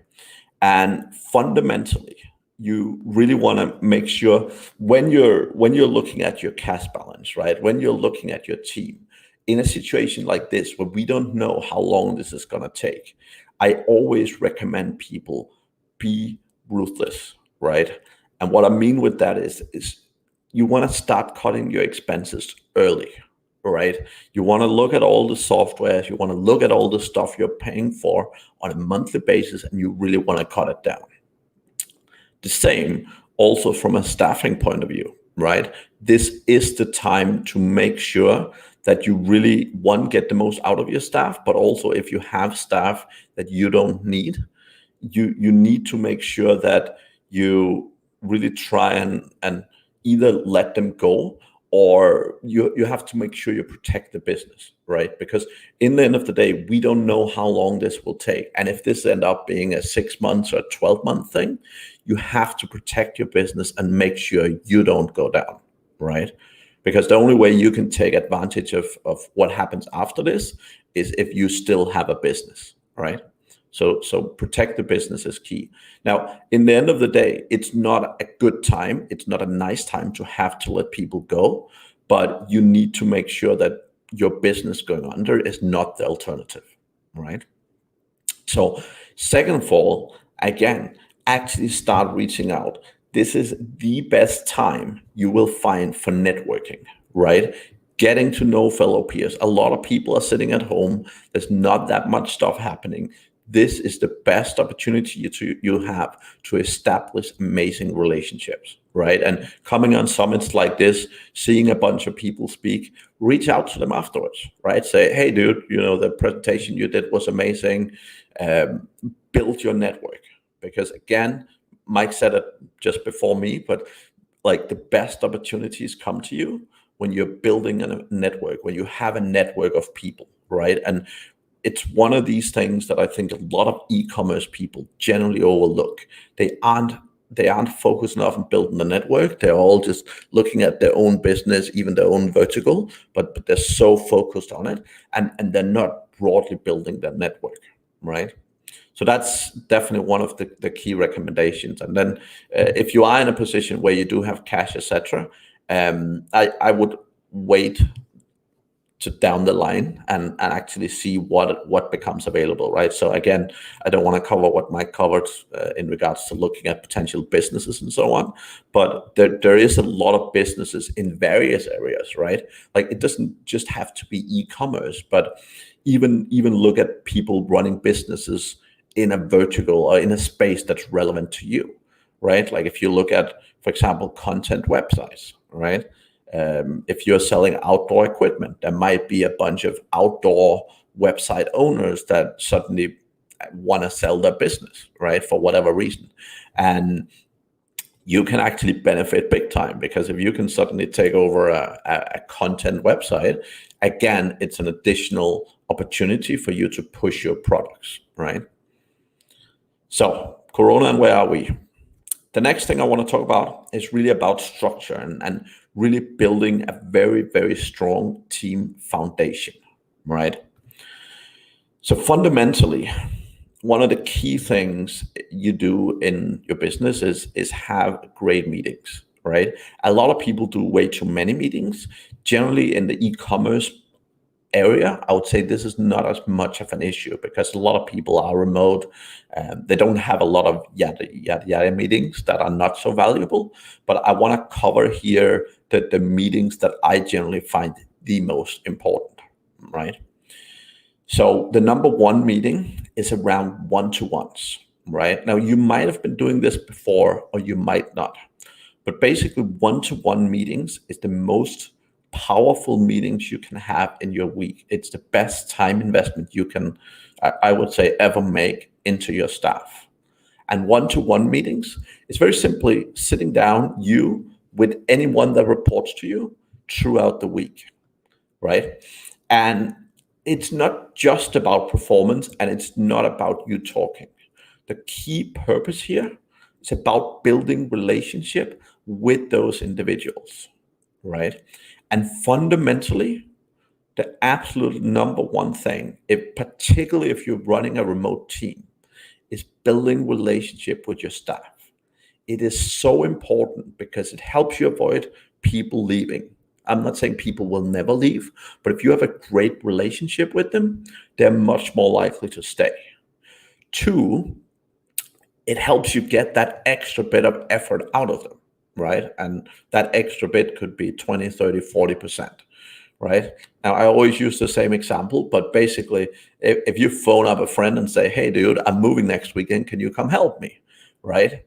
S8: And fundamentally, you really want to make sure when you're looking at your cash balance, right? When you're looking at your team, in a situation like this where we don't know how long this is going to take, I always recommend people be ruthless, right? And what I mean with that is you want to start cutting your expenses early, right? You want to look at all the software, you want to look at all the stuff you're paying for on a monthly basis, and you really want to cut it down. The same also from a staffing point of view, right? This is the time to make sure that you really, one, get the most out of your staff, but also if you have staff that you don't need, you need to make sure that you really try and either let them go, or you have to make sure you protect the business, right? Because in the end of the day, we don't know how long this will take. And if this end up being a 6 months or a 12-month thing, you have to protect your business and make sure you don't go down, right? Because the only way you can take advantage of what happens after this is if you still have a business, right? So protect the business is key. Now, in the end of the day, it's not a good time. It's not a nice time to have to let people go, but you need to make sure that your business going under is not the alternative, right? So second of all, again, actually start reaching out. This is the best time you will find for networking, right? Getting to know fellow peers. A lot of people are sitting at home. There's not that much stuff happening. This is the best opportunity you have to establish amazing relationships, right? And coming on summits like this, seeing a bunch of people speak, reach out to them afterwards, right? Say, hey, dude, the presentation you did was amazing. Build your network. Because again, Mike said it just before me, but like the best opportunities come to you when you're building a network, when you have a network of people, right? And it's one of these things that I think a lot of e-commerce people generally overlook. They aren't focused enough on building the network. They're all just looking at their own business, even their own vertical, but they're so focused on it, and they're not broadly building their network, right? So that's definitely one of the key recommendations. And then if you are in a position where you do have cash, etc., I would wait to down the line and actually see what becomes available, right? So again, I don't want to cover what Mike covered in regards to looking at potential businesses and so on, but there is a lot of businesses in various areas, right? Like it doesn't just have to be e-commerce, but even look at people running businesses in a vertical or in a space that's relevant to you, right? Like if you look at, for example, content websites, right? If you're selling outdoor equipment, there might be a bunch of outdoor website owners that suddenly want to sell their business, right? For whatever reason. And you can actually benefit big time, because if you can suddenly take over a content website, again, it's an additional opportunity for you to push your products, right? So Corona, and where are we? The next thing I want to talk about is really about structure and really building a very, very strong team foundation, right? So fundamentally, one of the key things you do in your business is have great meetings, right? A lot of people do way too many meetings. Generally in the e-commerce area, I would say this is not as much of an issue because a lot of people are remote. They don't have a lot of yada meetings that are not so valuable. But I want to cover here the meetings that I generally find the most important, right? So the number one meeting is around one-to-ones, right? Now you might have been doing this before or you might not. But basically one-to-one meetings is the most powerful meetings you can have in your week. It's the best time investment you can, I would say, ever make into your staff. And one-to-one meetings is very simply sitting down, you with anyone that reports to you throughout the week, right? And it's not just about performance and it's not about you talking. The key purpose here is about building relationship with those individuals, right? And fundamentally, the absolute number one thing, particularly if you're running a remote team, is building relationship with your staff. It is so important because it helps you avoid people leaving. I'm not saying people will never leave, but if you have a great relationship with them, they're much more likely to stay. Two, it helps you get that extra bit of effort out of them, right? And that extra bit could be 20, 30, 40%, right? Now, I always use the same example, but basically, if you phone up a friend and say, hey, dude, I'm moving next weekend, can you come help me, right?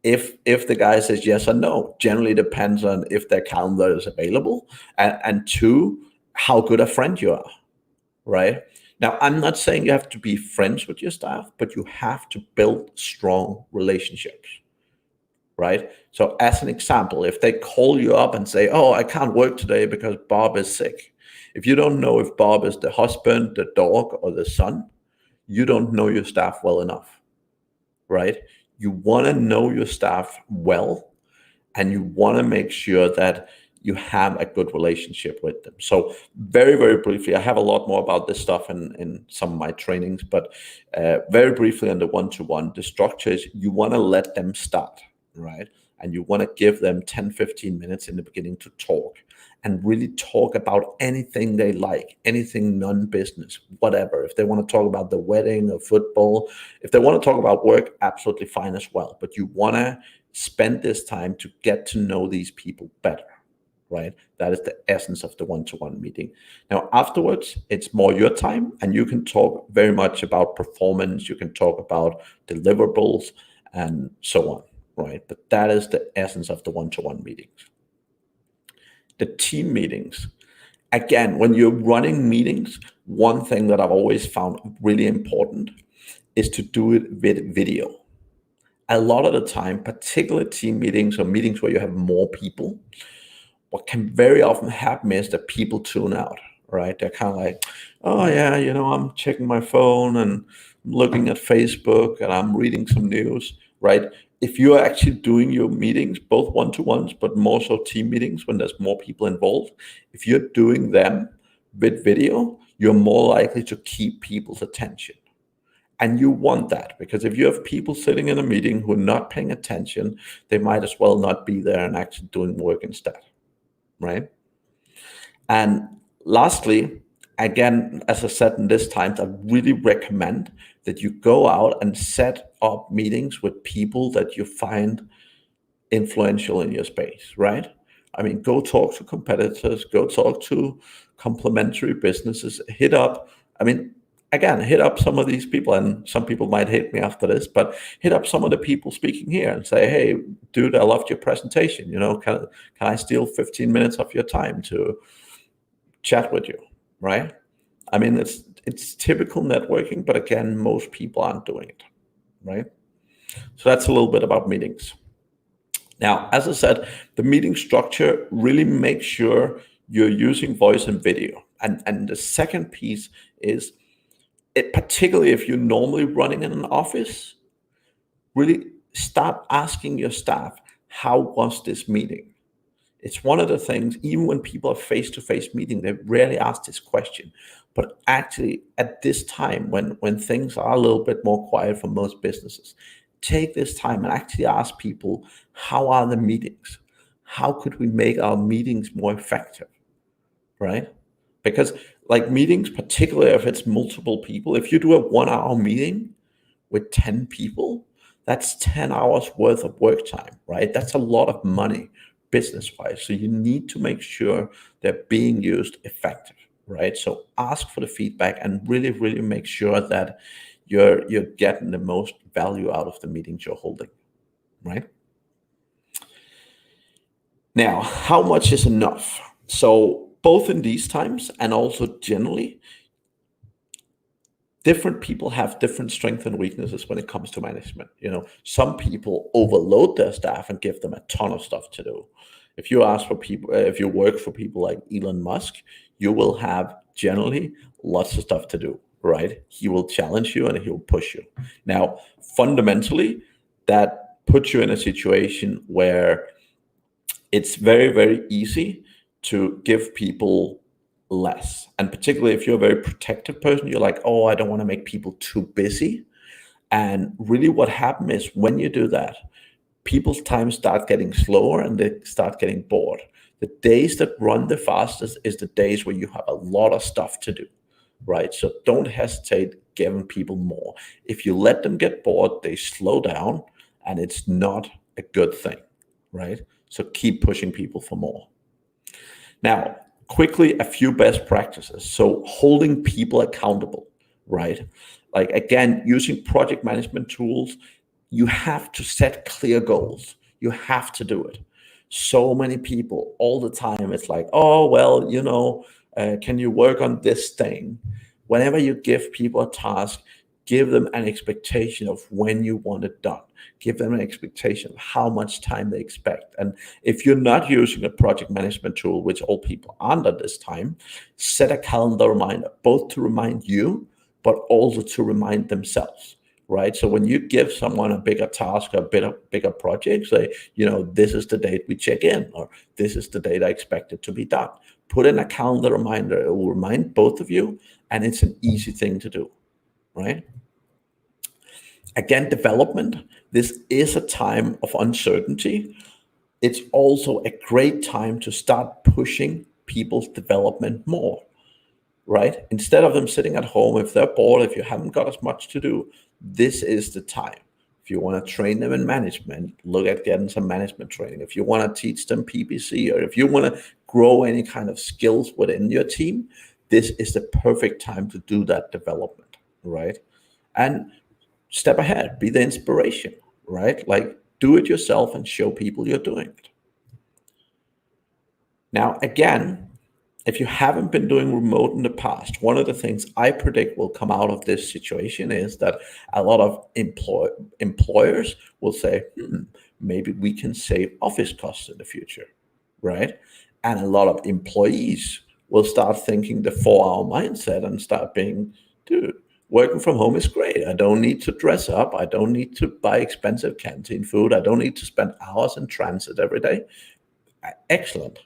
S8: If the guy says yes or no, generally depends on if their calendar is available, and two, how good a friend you are, right? Now, I'm not saying you have to be friends with your staff, but you have to build strong relationships, right? So as an example, if they call you up and say, oh, I can't work today because Bob is sick. If you don't know if Bob is the husband, the dog, or the son, you don't know your staff well enough, right? You want to know your staff well, and you want to make sure that you have a good relationship with them. So very, very briefly, I have a lot more about this stuff in some of my trainings, but very briefly on the one-to-one, the structure is you want to let them start, right? And you want to give them 10, 15 minutes in the beginning to talk and really talk about anything they like, anything non-business, whatever. If they want to talk about the wedding or football, if they want to talk about work, absolutely fine as well. But you want to spend this time to get to know these people better, right? That is the essence of the one-to-one meeting. Now, afterwards, it's more your time, and you can talk very much about performance. You can talk about deliverables and so on, right? But that is the essence of the one-to-one meetings. The team meetings. Again, when you're running meetings, one thing that I've always found really important is to do it with video. A lot of the time, particularly team meetings or meetings where you have more people, what can very often happen is that people tune out, right? They're kind of like, oh yeah, I'm checking my phone and looking at Facebook and I'm reading some news, right? If you're actually doing your meetings, both one-to-ones, but more so team meetings when there's more people involved, if you're doing them with video, you're more likely to keep people's attention. And you want that, because if you have people sitting in a meeting who are not paying attention, they might as well not be there and actually doing work instead, right? And lastly, again, as I said in this times, I really recommend that you go out and set up meetings with people that you find influential in your space, right? I mean, go talk to competitors, go talk to complementary businesses, hit up some of these people, and some people might hate me after this, but hit up some of the people speaking here and say, hey, dude, I loved your presentation. Can I steal 15 minutes of your time to chat with you, right? I mean, it's typical networking, but again, most people aren't doing it, right? So that's a little bit about meetings. Now, as I said, the meeting structure, really make sure you're using voice and video. And the second piece is, particularly if you're normally running in an office, really start asking your staff, how was this meeting? It's one of the things, even when people are face-to-face meeting, they rarely ask this question. But actually, at this time, when things are a little bit more quiet for most businesses, take this time and actually ask people, how are the meetings? How could we make our meetings more effective, right? Because like meetings, particularly if it's multiple people, if you do a 1-hour meeting with 10 people, that's 10 hours worth of work time, right? That's a lot of money business-wise. So you need to make sure they're being used effective, right? So ask for the feedback and really, really make sure that you're getting the most value out of the meetings you're holding, right? Now, how much is enough? So both in these times and also generally, different people have different strengths and weaknesses when it comes to management. Some people overload their staff and give them a ton of stuff to do. If you work for people like Elon Musk, you will have generally lots of stuff to do, right? He will challenge you and he will push you. Now, fundamentally, that puts you in a situation where it's very, very easy to give people less. And particularly if you're a very protective person, you're like, oh, I don't want to make people too busy. And really what happens is when you do that, people's time start getting slower and they start getting bored. The days that run the fastest is the days where you have a lot of stuff to do, right? So don't hesitate giving people more. If you let them get bored, they slow down and it's not a good thing, right? So keep pushing people for more. Now, quickly, a few best practices. So holding people accountable, right? Like again, using project management tools, you have to set clear goals. You have to do it. So many people all the time, it's like, oh, well, can you work on this thing? Whenever you give people a task, give them an expectation of when you want it done. Give them an expectation of how much time they expect. And if you're not using a project management tool, which all people aren't at this time, set a calendar reminder, both to remind you, but also to remind themselves, right? So when you give someone a bigger task, a bigger project, say, this is the date we check in, or this is the date I expect it to be done. Put in a calendar reminder. It will remind both of you, and it's an easy thing to do, right? Again, development. This is a time of uncertainty. It's also a great time to start pushing people's development more, right? Instead of them sitting at home, if they're bored, if you haven't got as much to do, this is the time. If you want to train them in management, look at getting some management training. If you want to teach them PPC, or if you want to grow any kind of skills within your team, this is the perfect time to do that development, right? And step ahead, be the inspiration, right? Like do it yourself and show people you're doing it. Now, again, if you haven't been doing remote in the past, one of the things I predict will come out of this situation is that a lot of employers will say, maybe we can save office costs in the future, right? And a lot of employees will start thinking the 4-hour mindset and start being, dude, working from home is great. I don't need to dress up. I don't need to buy expensive canteen food. I don't need to spend hours in transit every day. Excellent,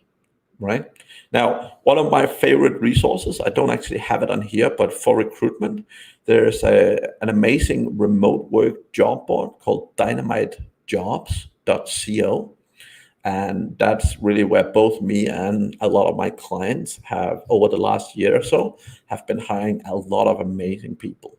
S8: right? Now, one of my favorite resources, I don't actually have it on here, but for recruitment, there's an amazing remote work job board called dynamitejobs.co. And that's really where both me and a lot of my clients have, over the last year or so, have been hiring a lot of amazing people.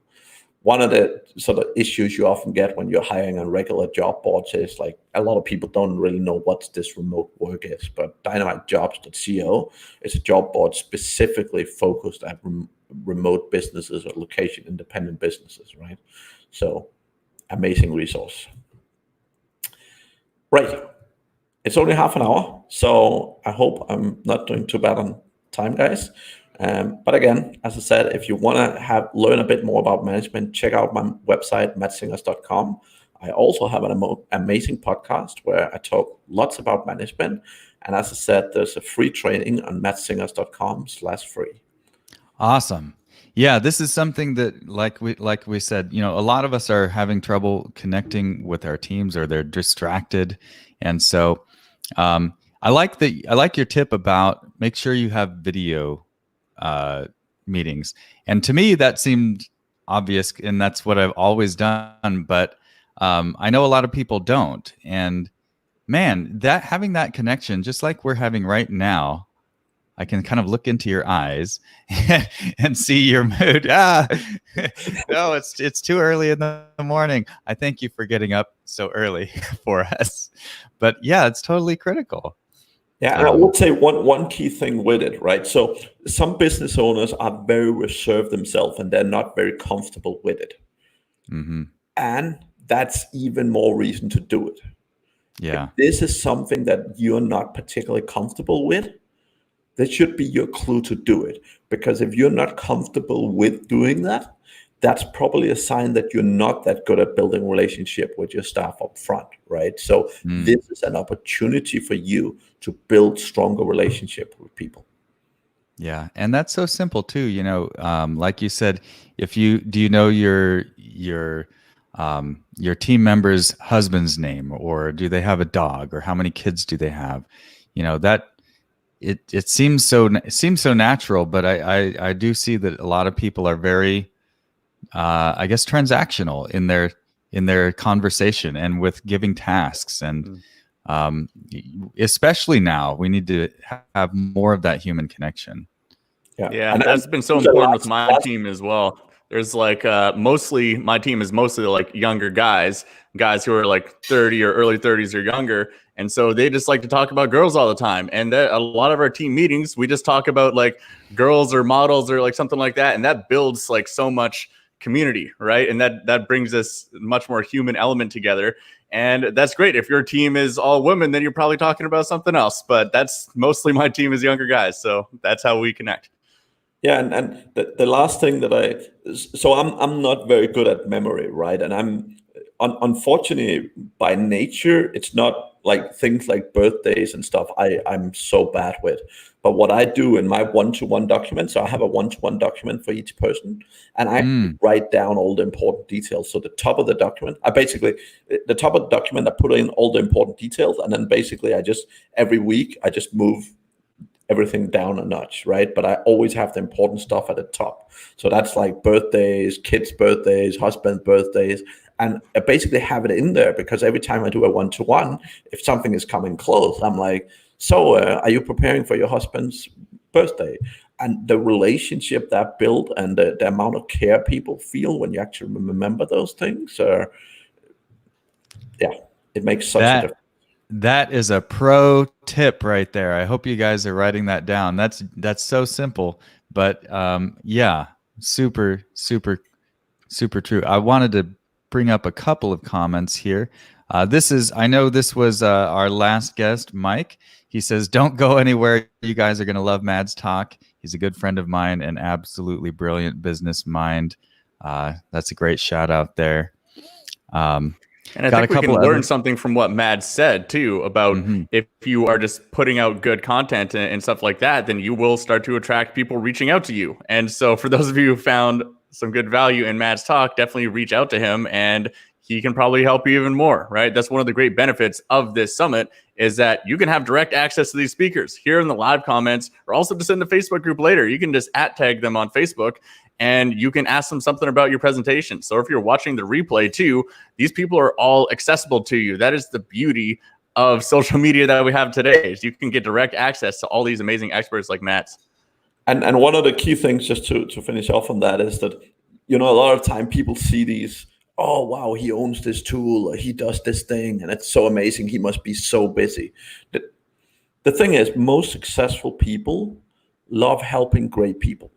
S8: One of the sort of issues you often get when you're hiring on regular job boards is like a lot of people don't really know what this remote work is. But dynamitejobs.co is a job board specifically focused at remote businesses or location independent businesses, right? So amazing resource. Right. It's only half an hour, so I hope I'm not doing too bad on time, guys. But again, as I said, if you want to learn a bit more about management, check out my website, mattsingers.com. I also have an amazing podcast where I talk lots about management. And as I said, there's a free training on mattsingers.com/free.
S2: Awesome. Yeah, this is something that, like we said, a lot of us are having trouble connecting with our teams, or they're distracted. And so I I like your tip about make sure you have video meetings. And to me, that seemed obvious, and that's what I've always done. But I know a lot of people don't. And man, that having that connection, just like we're having right now, I can kind of look into your eyes and see your mood. No, it's too early in the morning. I thank you for getting up so early for us. But yeah, it's totally critical.
S8: Yeah, and I would say one key thing with it, right? So some business owners are very reserved themselves and they're not very comfortable with it.
S2: Mm-hmm.
S8: And that's even more reason to do it.
S2: Yeah.
S8: If this is something that you're not particularly comfortable with, that should be your clue to do it. Because if you're not comfortable with doing that, that's probably a sign that you're not that good at building relationship with your staff up front, right? So this is an opportunity for you to build stronger relationship with people.
S2: Yeah, and that's so simple too. You know, like you said, do you know your team member's husband's name, or do they have a dog, or how many kids do they have? You know, that it seems so natural, but I do see that a lot of people are very I guess transactional in their conversation and with giving tasks, and especially now we need to have more of that human connection.
S1: Yeah, and that's been so important with my team as well. There's like mostly my team is mostly like younger guys who are like 30 or early 30s or younger. And so they just like to talk about girls all the time. And a lot of our team meetings, we just talk about like girls or models or like something like that. And that builds like so much community, right? And that brings us much more human element together. And that's great. If your team is all women, then you're probably talking about something else. But that's mostly my team is younger guys. So that's how we connect.
S8: Yeah, and the last thing that I'm not very good at memory, right? And I'm unfortunately by nature, it's not like things like birthdays and stuff I'm so bad with. But what I do in my one-to-one document, so I have a one-to-one document for each person, and I write down all the important details. So the top of the document, I put in all the important details, and then basically every week I just move everything down a notch, right? But I always have the important stuff at the top. So that's like birthdays, kids' birthdays, husband's birthdays. And I basically have it in there because every time I do a one-to-one, if something is coming close, I'm like, so are you preparing for your husband's birthday? And the relationship that built and the amount of care people feel when you actually remember those things, it makes such a difference.
S2: That is a pro tip right there. I hope you guys are writing that down. That's so simple, but yeah, super true. I wanted to bring up a couple of comments here. I know this was our last guest, Mike. He says, "Don't go anywhere. You guys are going to love Mads talk. He's a good friend of mine and absolutely brilliant business mind." That's a great shout out there.
S1: And I think we can learn something from what Mads said too about if you are just putting out good content and stuff like that, then you will start to attract people reaching out to you. And so for those of you who found some good value in Mads' talk, definitely reach out to him and he can probably help you even more, right? That's one of the great benefits of this summit is that you can have direct access to these speakers here in the live comments or also just in the Facebook group later. You can just @tag them on Facebook and you can ask them something about your presentation. So if you're watching the replay too, these people are all accessible to you. That is the beauty of social media that we have today is you can get direct access to all these amazing experts like Mads.
S8: And one of the key things just to finish off on that is that, a lot of time people see these, oh, wow, he owns this tool or he does this thing and it's so amazing. He must be so busy. The thing is, most successful people love helping great people.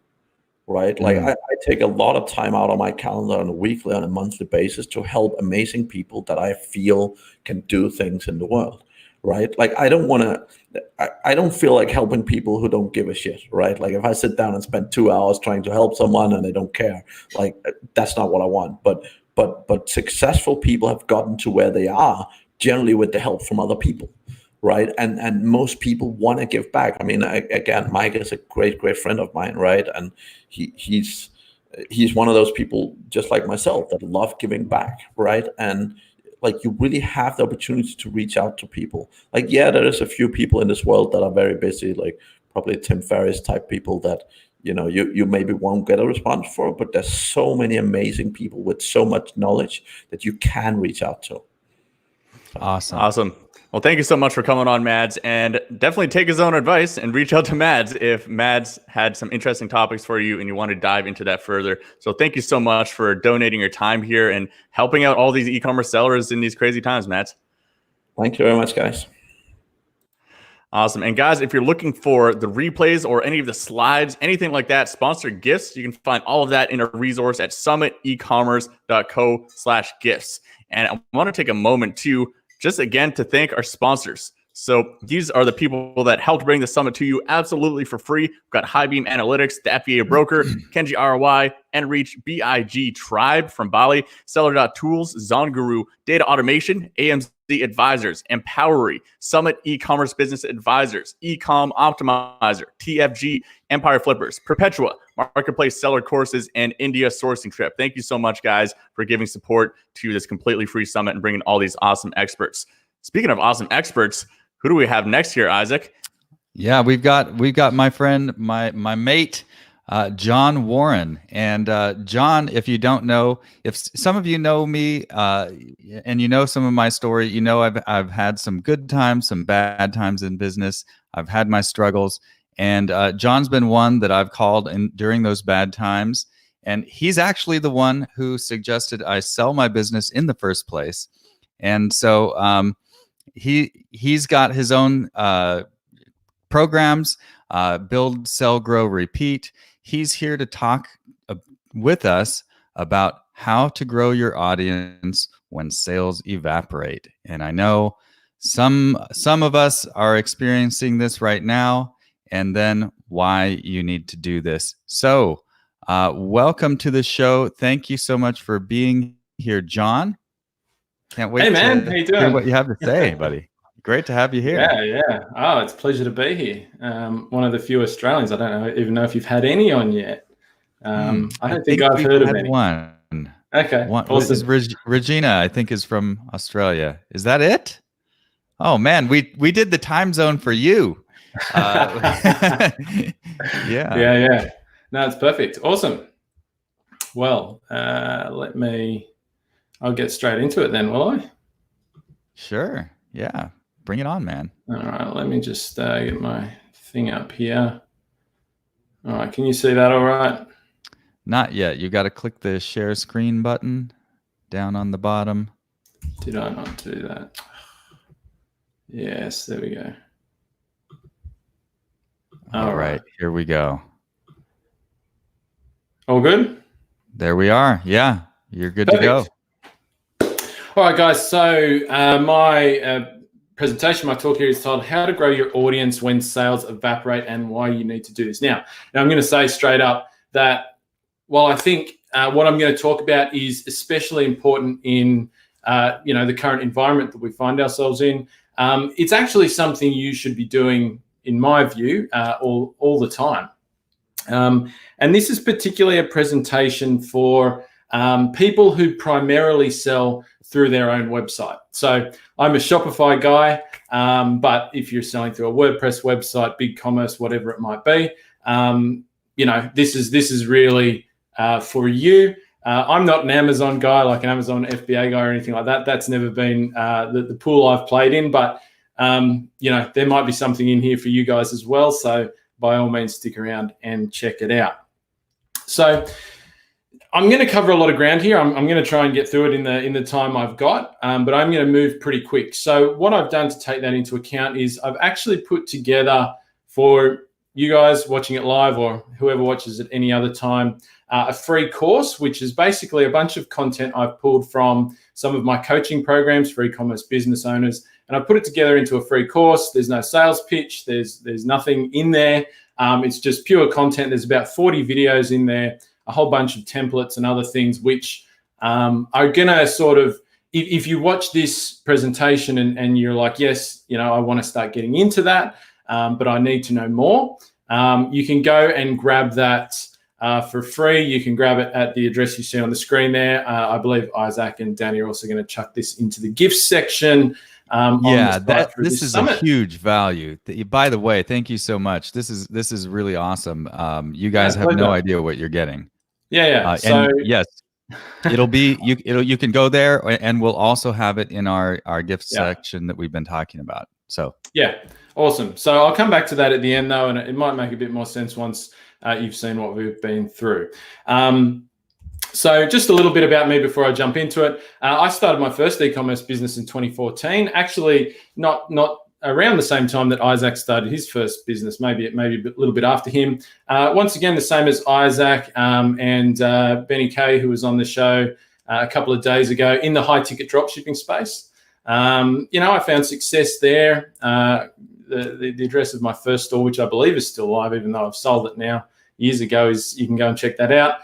S8: Right? Like I take a lot of time out on my calendar on a weekly, on a monthly basis to help amazing people that I feel can do things in the world. Right? Like I don't feel like helping people who don't give a shit. Right? Like if I sit down and spend 2 hours trying to help someone and they don't care, like that's not what I want. But successful people have gotten to where they are generally with the help from other people. Right. And most people want to give back. I mean, again, Mike is a great friend of mine. Right. And he's one of those people just like myself that love giving back. Right. And like you really have the opportunity to reach out to people. Like, yeah, there is a few people in this world that are very busy, like probably Tim Ferriss type people that, you know, you maybe won't get a response for, but there's so many amazing people with so much knowledge that you can reach out to.
S2: Awesome.
S1: Well, thank you so much for coming on, Mads, and definitely take his own advice and reach out to Mads if Mads had some interesting topics for you and you want to dive into that further. So thank you so much for donating your time here and helping out all these e-commerce sellers in these crazy times, Mads.
S8: Thank you very much, guys.
S1: Awesome. And guys, if you're looking for the replays or any of the slides, anything like that, sponsored gifts, you can find all of that in a resource at summitecommerce.co/gifts. And I want to take a moment to just again to thank our sponsors. So these are the people that helped bring the summit to you absolutely for free. We've got Highbeam Analytics, the FBA Broker, Kenji ROI, Enreach, BIG Tribe from Bali, Seller.Tools, ZonGuru, Data Automation, AMZ Advisors, Empowery, Summit E-Commerce Business Advisors, Ecom Optimizer, TFG, Empire Flippers, Perpetua, Marketplace Seller Courses, and India Sourcing Trip. Thank you so much, guys, for giving support to this completely free summit and bringing all these awesome experts. Speaking of awesome experts, who do we have next here, Isaac?
S2: Yeah, we've got my friend, my mate, John Warren. And John, if you don't know, if some of you know me and you know some of my story, you know I've had some good times, some bad times in business. I've had my struggles, and John's been one that I've called during those bad times. And he's actually the one who suggested I sell my business in the first place. And so he's got his own programs, Build, Sell, Grow, Repeat. He's here to talk with us about how to grow your audience when sales evaporate. And I know some of us are experiencing this right now, and then why you need to do this. So welcome to the show. Thank you so much for being here, John. Can't wait
S9: Hey man,
S2: to
S9: how you doing?
S2: hear what you have to say, buddy. Great to have you here.
S9: Yeah. Oh, it's a pleasure to be here. One of the few Australians. I don't even know if you've had any on yet. I don't think I've heard of any.
S2: One.
S9: Okay, awesome.
S2: Regina, I think, is from Australia. Is that it? Oh man, we did the time zone for you. Yeah.
S9: No, it's perfect. Awesome. Well, I'll get straight into it then, will I?
S2: Sure. Yeah. Bring it on, man.
S9: All right. Let me just get my thing up here. All right. Can you see that all right?
S2: Not yet. You got to click the share screen button down on the bottom.
S9: Did I not do that? Yes. There we go.
S2: All right. Here we go.
S9: All good?
S2: There we are. Yeah. You're good
S9: Perfect.
S2: to go.
S9: All right, guys. So my presentation, my talk here is titled "How to Grow Your Audience When Sales Evaporate and Why You Need to Do This." Now I'm going to say straight up that while I think what I'm going to talk about is especially important in the current environment that we find ourselves in, it's actually something you should be doing, in my view, all the time. And this is particularly a presentation for people who primarily sell through their own website. So I'm a Shopify guy, but if you're selling through a WordPress website, BigCommerce, whatever it might be, this is really for you. I'm not an Amazon guy, like an Amazon FBA guy or anything like that. That's never been the pool I've played in, but there might be something in here for you guys as well. So by all means, stick around and check it out. So I'm going to cover a lot of ground here. I'm going to try and get through it in the time I've got, but I'm going to move pretty quick. So what I've done to take that into account is I've actually put together for you guys watching it live or whoever watches it any other time, a free course, which is basically a bunch of content I've pulled from some of my coaching programs for e-commerce business owners. And I put it together into a free course. There's no sales pitch. There's nothing in there. It's just pure content. There's about 40 videos in there, a whole bunch of templates and other things, which are going to sort of, if you watch this presentation and you're like, yes, I want to start getting into that, but I need to know more, you can go and grab that for free. You can grab it at the address you see on the screen there. I believe Isaac and Danny are also going to chuck this into the gifts section.
S2: This is a huge value. By the way, thank you so much. This is really awesome. You guys have no idea what you're getting.
S9: So
S2: yes, it'll be you can go there, and we'll also have it in our gift section that we've been talking about. So
S9: yeah, awesome. So I'll come back to that at the end though, and it might make a bit more sense once you've seen what we've been through. So just a little bit about me before I jump into it. I started my first e-commerce business in 2014. Actually, not around the same time that Isaac started his first business, maybe a little bit after him. Once again, the same as Isaac and Benny Kay, who was on the show a couple of days ago in the high ticket dropshipping space. I found success there. The address of my first store, which I believe is still live, even though I've sold it now years ago, you can go and check that out.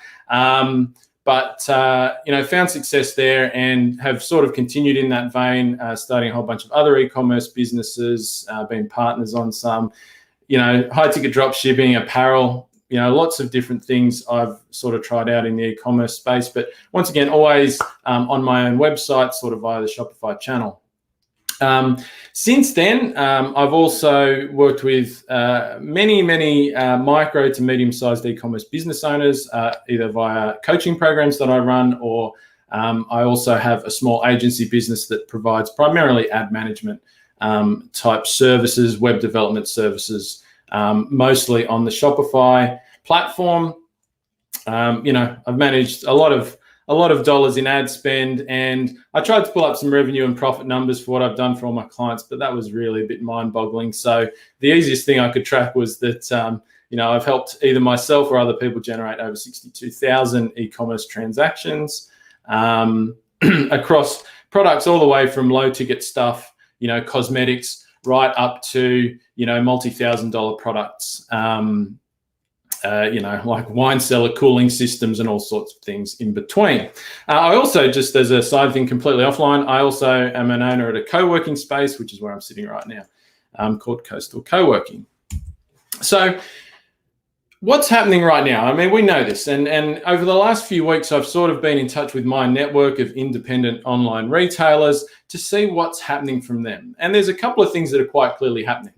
S9: Found success there and have sort of continued in that vein, starting a whole bunch of other e-commerce businesses, been partners on some, high ticket drop shipping, apparel, lots of different things I've sort of tried out in the e-commerce space. But once again, always on my own website, sort of via the Shopify channel. Since then, I've also worked with many micro to medium-sized e-commerce business owners, either via coaching programs that I run, or I also have a small agency business that provides primarily ad management type services, web development services, mostly on the Shopify platform. I've managed a lot of dollars in ad spend, and I tried to pull up some revenue and profit numbers for what I've done for all my clients, but that was really a bit mind-boggling. So the easiest thing I could track was that I've helped either myself or other people generate over 62,000 e-commerce transactions across products all the way from low ticket stuff, cosmetics, right up to multi-$1,000 products. Like wine cellar cooling systems and all sorts of things in between. I also, just as a side thing completely offline, I also am an owner at a co-working space, which is where I'm sitting right now, called Coastal Co-working. So what's happening right now? I mean, we know this, and over the last few weeks, I've sort of been in touch with my network of independent online retailers to see what's happening from them. And there's a couple of things that are quite clearly happening.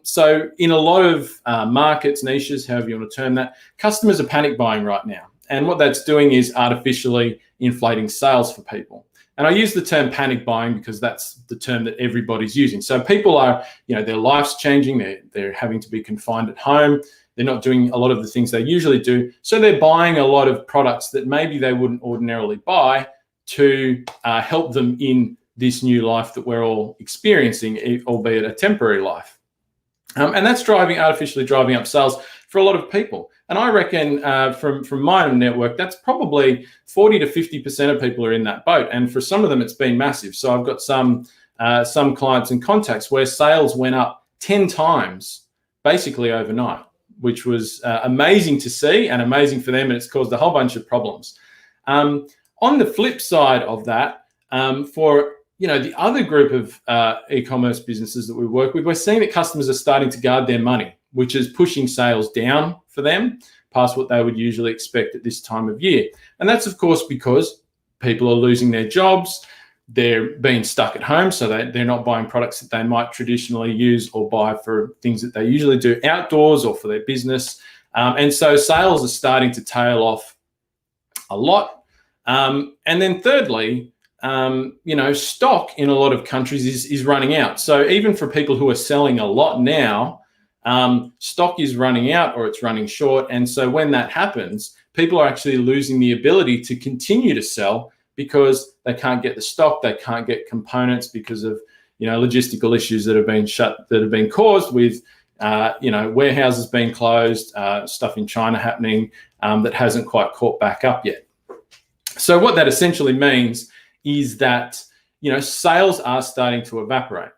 S9: So in a lot of markets, niches, however you want to term that, customers are panic buying right now. And what that's doing is artificially inflating sales for people. And I use the term panic buying because that's the term that everybody's using. So people are, their life's changing. They're having to be confined at home. They're not doing a lot of the things they usually do. So they're buying a lot of products that maybe they wouldn't ordinarily buy to help them in this new life that we're all experiencing, albeit a temporary life. And that's artificially driving up sales for a lot of people. And I reckon from my network, that's probably 40 to 50% of people are in that boat. And for some of them, it's been massive. So I've got some clients and contacts where sales went up 10 times basically overnight, which was amazing to see and amazing for them. And it's caused a whole bunch of problems. On the flip side of that, for the other group of e-commerce businesses that we work with, we're seeing that customers are starting to guard their money, which is pushing sales down for them past what they would usually expect at this time of year. And that's, of course, because people are losing their jobs. They're being stuck at home, so they're not buying products that they might traditionally use or buy for things that they usually do outdoors or for their business. And so sales are starting to tail off a lot. And then thirdly, stock in a lot of countries is running out. So even for people who are selling a lot now, stock is running out or it's running short. And so when that happens, people are actually losing the ability to continue to sell because they can't get the stock, they can't get components because of logistical issues that have been caused with warehouses being closed, stuff in China happening that hasn't quite caught back up yet. So what that essentially means is that sales are starting to evaporate.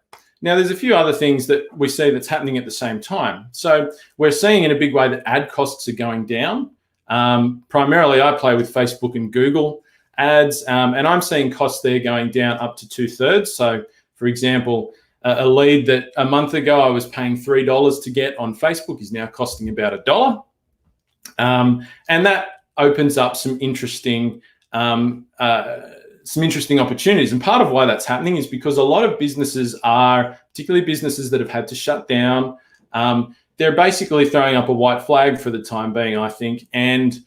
S9: Now, there's a few other things that we see that's happening at the same time. So we're seeing in a big way that ad costs are going down. Primarily, I play with Facebook and Google ads, and I'm seeing costs there going down up to 2/3. So, for example, a lead that a month ago I was paying $3 to get on Facebook is now costing about $1. And that opens up some interesting opportunities. And part of why that's happening is because a lot of businesses are, particularly businesses that have had to shut down, they're basically throwing up a white flag for the time being, I think, and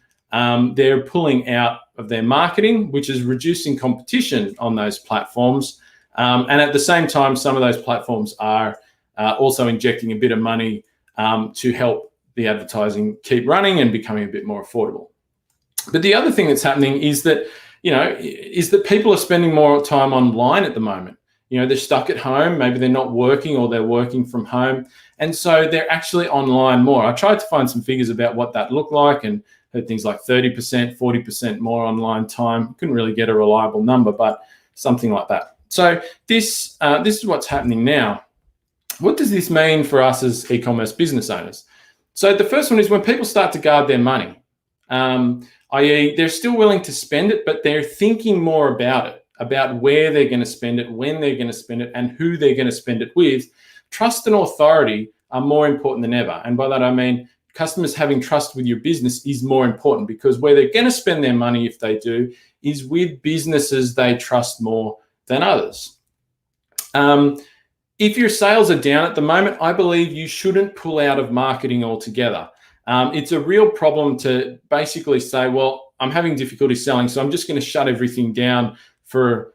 S9: they're pulling out of their marketing, which is reducing competition on those platforms. And at the same time, some of those platforms are also injecting a bit of money to help the advertising keep running and becoming a bit more affordable. But the other thing that's happening is that, people are spending more time online at the moment. They're stuck at home, maybe they're not working or they're working from home. And so they're actually online more. I tried to find some figures about what that looked like and heard things like 30%, 40% more online time. Couldn't really get a reliable number, but something like that. So this is what's happening now. What does this mean for us as e-commerce business owners? So the first one is when people start to guard their money, i.e. they're still willing to spend it, but they're thinking more about it, about where they're going to spend it, when they're going to spend it, and who they're going to spend it with. Trust and authority are more important than ever. And by that, I mean customers having trust with your business is more important, because where they're going to spend their money, if they do, is with businesses they trust more than others. If your sales are down at the moment, I believe you shouldn't pull out of marketing altogether. It's a real problem to basically say, well, I'm having difficulty selling, so I'm just going to shut everything down for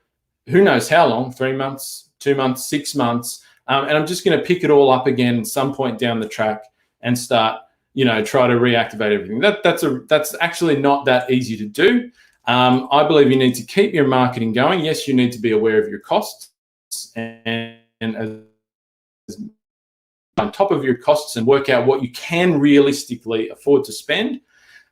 S9: who knows how long, 3 months, 2 months, 6 months, and I'm just going to pick it all up again at some point down the track and start, try to reactivate everything. That's actually not that easy to do. I believe you need to keep your marketing going. Yes, you need to be aware of your costs and on top of your costs and work out what you can realistically afford to spend.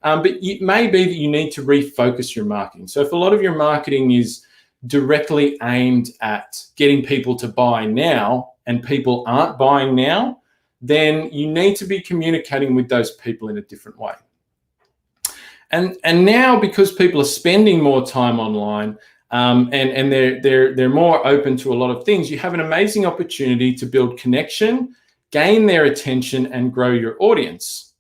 S9: But it may be that you need to refocus your marketing. So if a lot of your marketing is directly aimed at getting people to buy now and people aren't buying now, then you need to be communicating with those people in a different way. And now, because people are spending more time online and they're more open to a lot of things, you have an amazing opportunity to build connection, gain their attention, and grow your audience.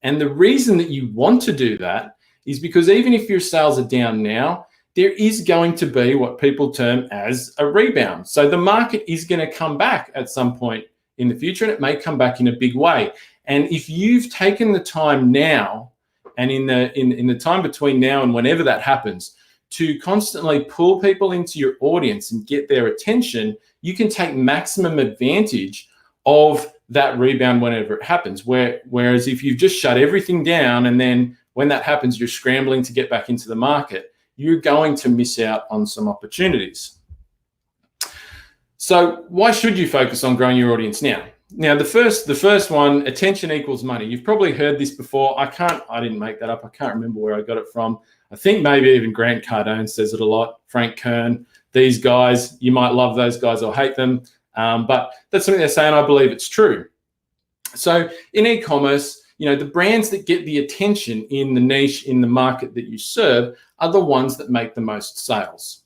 S9: And the reason that you want to do that is because even if your sales are down now, there is going to be what people term as a rebound. So the market is going to come back at some point in the future, and it may come back in a big way. And if you've taken the time now, and in the time between now and whenever that happens, to constantly pull people into your audience and get their attention, you can take maximum advantage of that rebound whenever it happens. Whereas if you've just shut everything down and then when that happens, you're scrambling to get back into the market, you're going to miss out on some opportunities. So why should you focus on growing your audience now? Now, the first one, attention equals money. You've probably heard this before. I didn't make that up. I can't remember where I got it from. I think maybe even Grant Cardone says it a lot. Frank Kern, these guys, you might love those guys or hate them. But that's something they're saying. I believe it's true. So in e-commerce, the brands that get the attention in the niche, in the market that you serve, are the ones that make the most sales,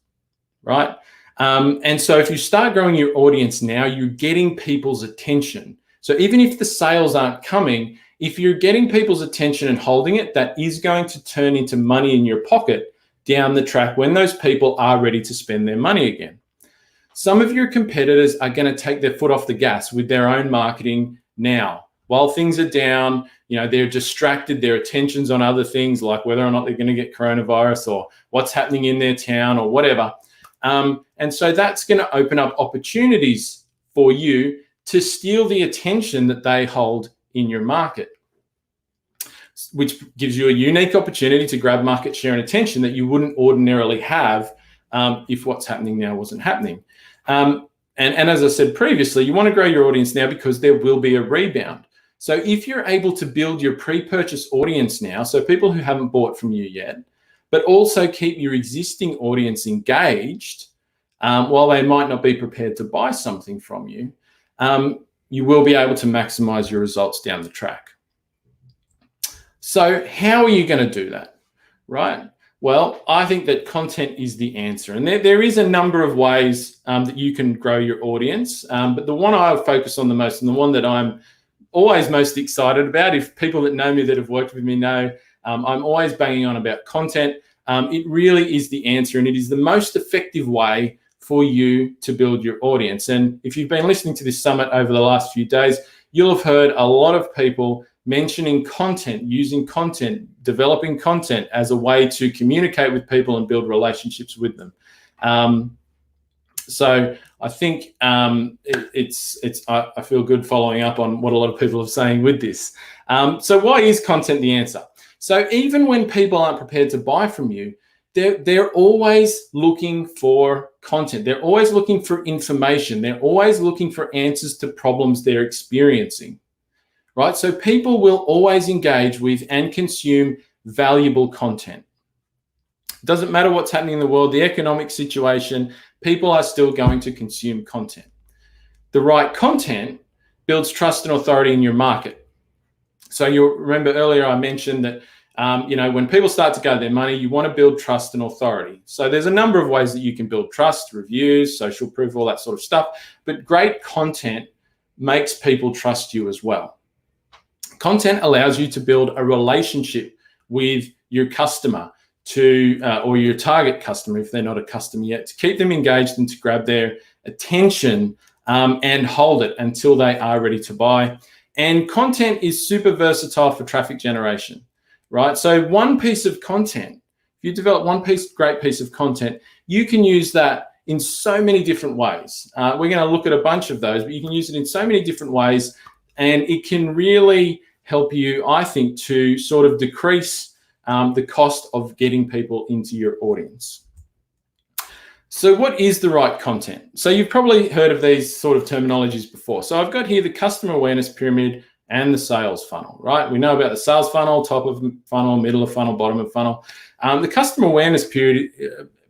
S9: right? And so if you start growing your audience now, you're getting people's attention. So even if the sales aren't coming, if you're getting people's attention and holding it, that is going to turn into money in your pocket down the track when those people are ready to spend their money again. Some of your competitors are going to take their foot off the gas with their own marketing now. While things are down, they're distracted, their attention's on other things like whether or not they're going to get coronavirus or what's happening in their town or whatever. And so that's going to open up opportunities for you to steal the attention that they hold in your market, which gives you a unique opportunity to grab market share and attention that you wouldn't ordinarily have if what's happening now wasn't happening. And as I said previously, you want to grow your audience now because there will be a rebound. So if you're able to build your pre-purchase audience now, so people who haven't bought from you yet, but also keep your existing audience engaged while they might not be prepared to buy something from you, you will be able to maximize your results down the track. So how are you going to do that, right? Well, I think that content is the answer. And there is a number of ways that you can grow your audience. But the one I focus on the most and the one that I'm always most excited about. If people that know me that have worked with me know, I'm always banging on about content. It really is the answer, and it is the most effective way for you to build your audience. And if you've been listening to this summit over the last few days, you'll have heard a lot of people mentioning content, using content, developing content as a way to communicate with people and build relationships with them. So I think I feel good following up on what a lot of people are saying with this. So why is content the answer? So even when people aren't prepared to buy from you, they're always looking for content. They're always looking for information. They're always looking for answers to problems they're experiencing, right? So people will always engage with and consume valuable content. It doesn't matter what's happening in the world, the economic situation, people are still going to consume content. The right content builds trust and authority in your market. So you'll remember earlier I mentioned that when people start to go their money, you want to build trust and authority. So there's a number of ways that you can build trust: reviews, social proof, all that sort of stuff. But great content makes people trust you as well. Content allows you to build a relationship with your customer or your target customer, if they're not a customer yet, to keep them engaged and to grab their attention and hold it until they are ready to buy. And content is super versatile for traffic generation. Right, so one piece of content, if you develop one great piece of content, you can use that in so many different ways. We're going to look at a bunch of those, but you can use it in so many different ways, and it can really help you, I think, to sort of decrease the cost of getting people into your audience. So what is the right content? So you've probably heard of these sort of terminologies before. So I've got here the customer awareness pyramid and the sales funnel, right? We know about the sales funnel, top of funnel, middle of funnel, bottom of funnel. The customer awareness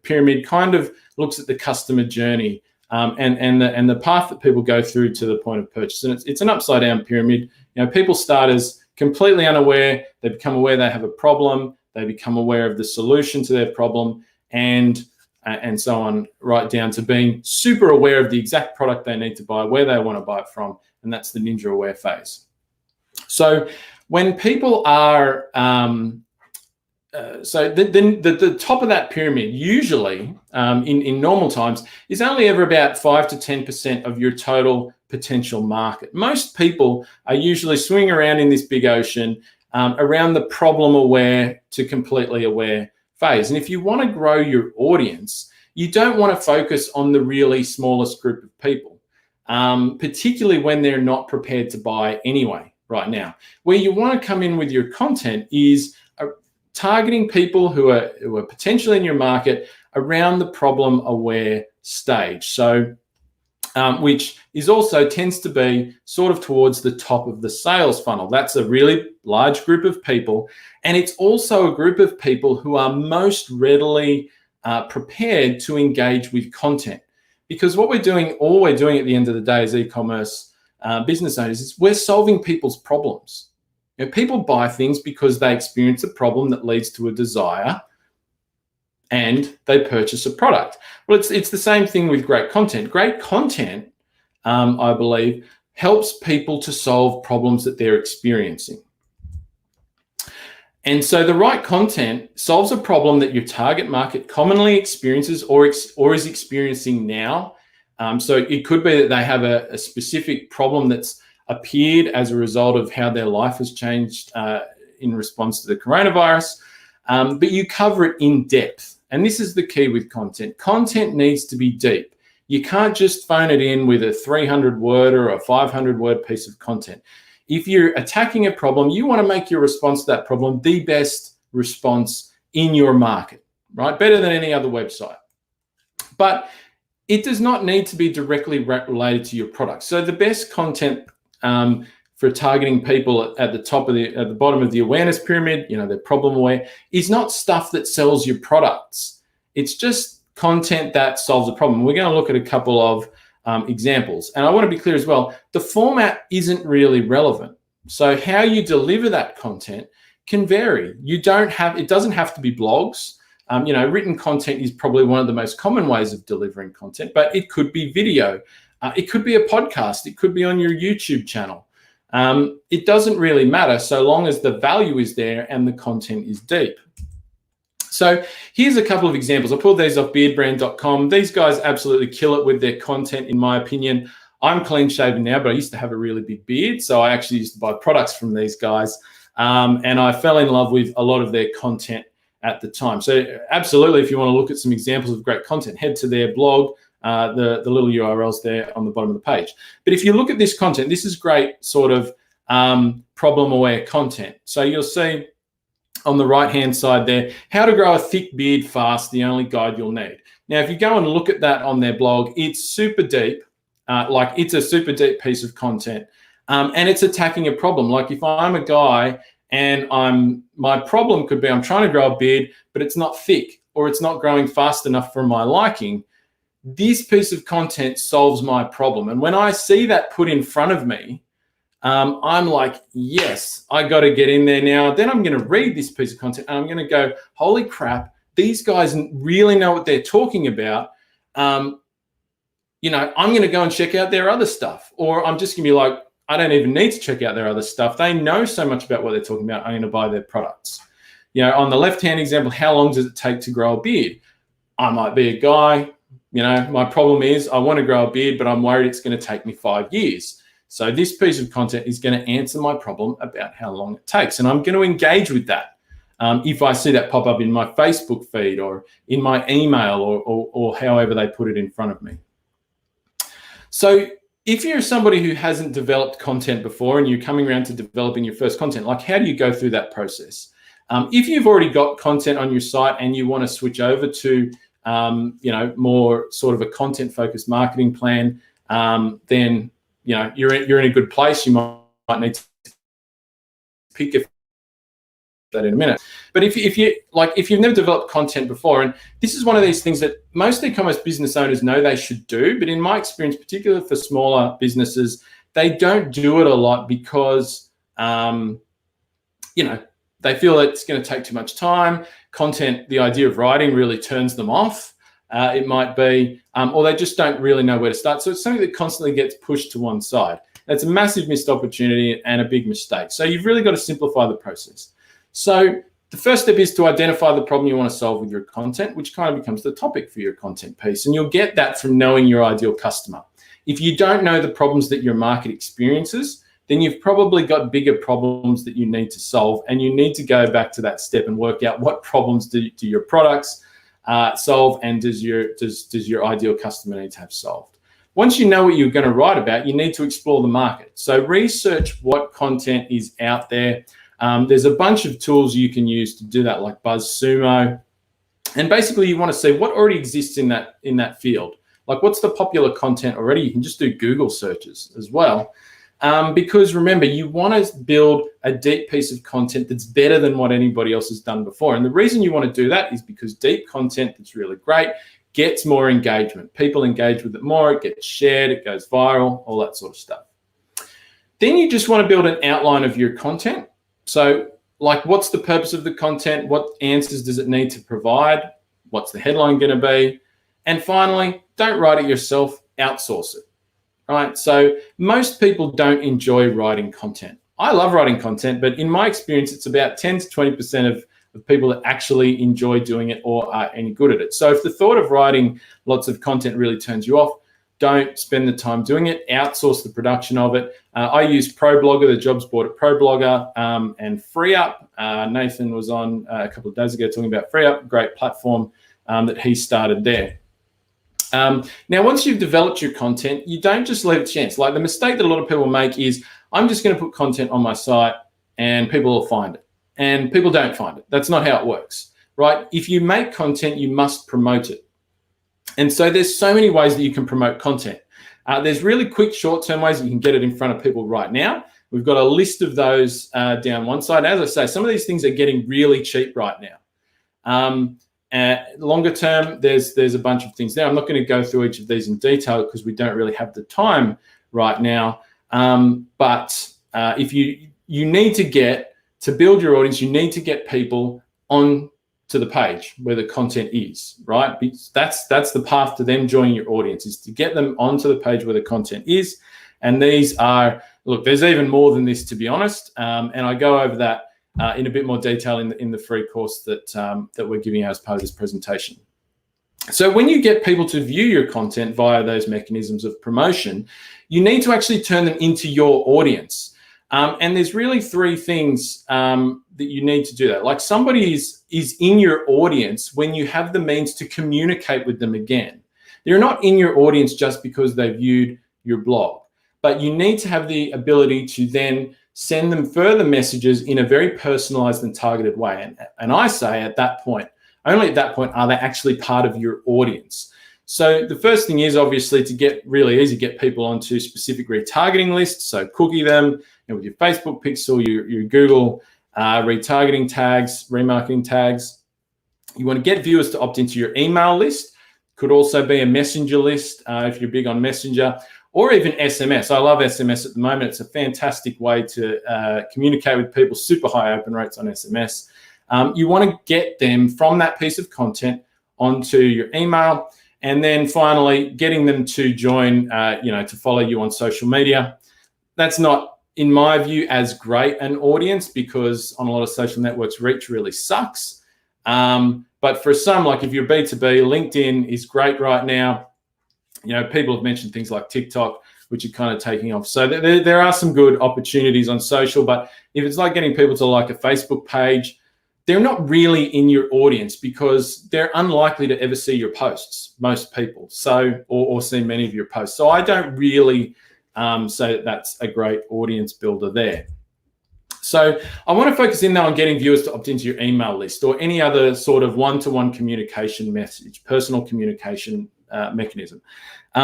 S9: pyramid kind of looks at the customer journey and the path that people go through to the point of purchase. And it's an upside down pyramid. People start as completely unaware. They become aware they have a problem. They become aware of the solution to their problem, and so on, right down to being super aware of the exact product they need to buy, where they want to buy it from, and that's the ninja aware phase. So when people are, the top of that pyramid usually in normal times is only ever about 5 to 10% of your total potential market. Most people are usually swimming around in this big ocean around the problem aware to completely aware phase. And if you want to grow your audience, you don't want to focus on the really smallest group of people, particularly when they're not prepared to buy anyway. Right now, where you want to come in with your content is targeting people who are potentially in your market around the problem aware stage. So, which is also tends to be sort of towards the top of the sales funnel. That's a really large group of people, and it's also a group of people who are most readily prepared to engage with content, because all we're doing at the end of the day as e-commerce business owners is we're solving people's problems. People buy things because they experience a problem that leads to a desire, and they purchase a product. Well, it's the same thing with great content. Great content, I believe, helps people to solve problems that they're experiencing. And so the right content solves a problem that your target market commonly experiences or is experiencing now. So it could be that they have a specific problem that's appeared as a result of how their life has changed in response to the coronavirus, but you cover it in depth. And this is the key with content. Content needs to be deep. You can't just phone it in with a 300-word or a 500-word piece of content. If you're attacking a problem, you want to make your response to that problem the best response in your market, right? Better than any other website. But it does not need to be directly related to your product. So the best content for targeting people at the bottom of the awareness pyramid, they're problem aware, is not stuff that sells your products. It's just content that solves a problem. We're going to look at a couple of examples. And I want to be clear as well, the format isn't really relevant. So how you deliver that content can vary. It doesn't have to be blogs. Written content is probably one of the most common ways of delivering content, but it could be video. It could be a podcast. It could be on your YouTube channel. it doesn't really matter so long as the value is there and the content is deep. So here's a couple of examples. I pulled these off beardbrand.com. These guys absolutely kill it with their content, in my opinion. I'm clean shaven now, but I used to have a really big beard. So I actually used to buy products from these guys. And I fell in love with a lot of their content at the time. So absolutely, if you want to look at some examples of great content, head to their blog. The little URLs there on the bottom of the page. But if you look at this content, this is great sort of problem-aware content. So you'll see on the right-hand side there, how to grow a thick beard fast, the only guide you'll need. Now, if you go and look at that on their blog, it's super deep. Like it's a super deep piece of content. And it's attacking a problem. Like if I'm a guy and my problem could be I'm trying to grow a beard, but it's not thick or it's not growing fast enough for my liking, this piece of content solves my problem. And when I see that put in front of me, I'm like, yes, I got to get in there now. Then I'm going to read this piece of content and I'm going to go, holy crap, these guys really know what they're talking about. I'm going to go and check out their other stuff. Or I'm just going to be like, I don't even need to check out their other stuff. They know so much about what they're talking about. I'm going to buy their products. On the left-hand example, how long does it take to grow a beard? I might be a guy, my problem is I want to grow a beard, but I'm worried it's going to take me 5 years. So this piece of content is going to answer my problem about how long it takes. And I'm going to engage with that. If I see that pop up in my Facebook feed or in my email or however they put it in front of me. So if you're somebody who hasn't developed content before and you're coming around to developing your first content, like how do you go through that process? If you've already got content on your site and you want to switch over to more sort of a content-focused marketing plan, then you're in a good place. You might need to pick that in a minute. But if you've never developed content before, and this is one of these things that most e-commerce business owners know they should do, but in my experience, particularly for smaller businesses, they don't do it a lot because they feel that it's going to take too much time. Content, the idea of writing really turns them off. It might be, or they just don't really know where to start. So it's something that constantly gets pushed to one side. That's a massive missed opportunity and a big mistake. So you've really got to simplify the process. So the first step is to identify the problem you want to solve with your content, which kind of becomes the topic for your content piece. And you'll get that from knowing your ideal customer. If you don't know the problems that your market experiences, then you've probably got bigger problems that you need to solve. And you need to go back to that step and work out what problems do your products solve, and does your ideal customer need to have solved. Once you know what you're going to write about, you need to explore the market. So research what content is out there. There's a bunch of tools you can use to do that, like BuzzSumo. And basically, you want to see what already exists in that field. Like, what's the popular content already? You can just do Google searches as well. Because remember, you want to build a deep piece of content that's better than what anybody else has done before. And the reason you want to do that is because deep content that's really great gets more engagement. People engage with it more, it gets shared, it goes viral, all that sort of stuff. Then you just want to build an outline of your content. So, like, what's the purpose of the content? What answers does it need to provide? What's the headline going to be? And finally, don't write it yourself, outsource it. Right, so most people don't enjoy writing content. I love writing content, but in my experience, it's about 10 to 20% of people that actually enjoy doing it or are any good at it. So if the thought of writing lots of content really turns you off, don't spend the time doing it. Outsource the production of it. I use ProBlogger, the jobs board at ProBlogger, and FreeUp. Nathan was on a couple of days ago talking about FreeUp, great platform that he started there. Now, once you've developed your content, you don't just leave it to chance. Like, the mistake that a lot of people make is, I'm just going to put content on my site and people will find it. And people don't find it. That's not how it works, right? If you make content, you must promote it. And so there's so many ways that you can promote content. There's really quick short-term ways that you can get it in front of people right now. We've got a list of those down one side. As I say, some of these things are getting really cheap right now. Longer term, there's a bunch of things there. I'm not going to go through each of these in detail because we don't really have the time right now. But if you need to build your audience, you need to get people on to the page where the content is, right? That's the path to them joining your audience, is to get them onto the page where the content is. And these are look, there's even more than this, to be honest, and I go over that in a bit more detail in the free course that we're giving out as part of this presentation. So when you get people to view your content via those mechanisms of promotion, you need to actually turn them into your audience. And there's really three things that you need to do that. Like, somebody is in your audience when you have the means to communicate with them again. They're not in your audience just because they viewed your blog, but you need to have the ability to then send them further messages in a very personalized and targeted way. And I say at that point, only at that point are they actually part of your audience. So the first thing is obviously to get people onto specific retargeting lists. So cookie them with your Facebook pixel, your Google retargeting tags, remarketing tags. You want to get viewers to opt into your email list. Could also be a messenger list if you're big on messenger, or even SMS. I love SMS at the moment. It's a fantastic way to communicate with people, super high open rates on SMS. You want to get them from that piece of content onto your email, and then finally getting them to join, to follow you on social media. That's not, in my view, as great an audience, because on a lot of social networks, reach really sucks. But for some, like if you're B2B, LinkedIn is great right now. People have mentioned things like TikTok, which are kind of taking off. So there are some good opportunities on social, but if it's like getting people to like a Facebook page, they're not really in your audience because they're unlikely to ever see your posts, most people, or see many of your posts. So I don't really say that's a great audience builder there. So I want to focus in now on getting viewers to opt into your email list or any other sort of one-to-one communication message, personal communication mechanism.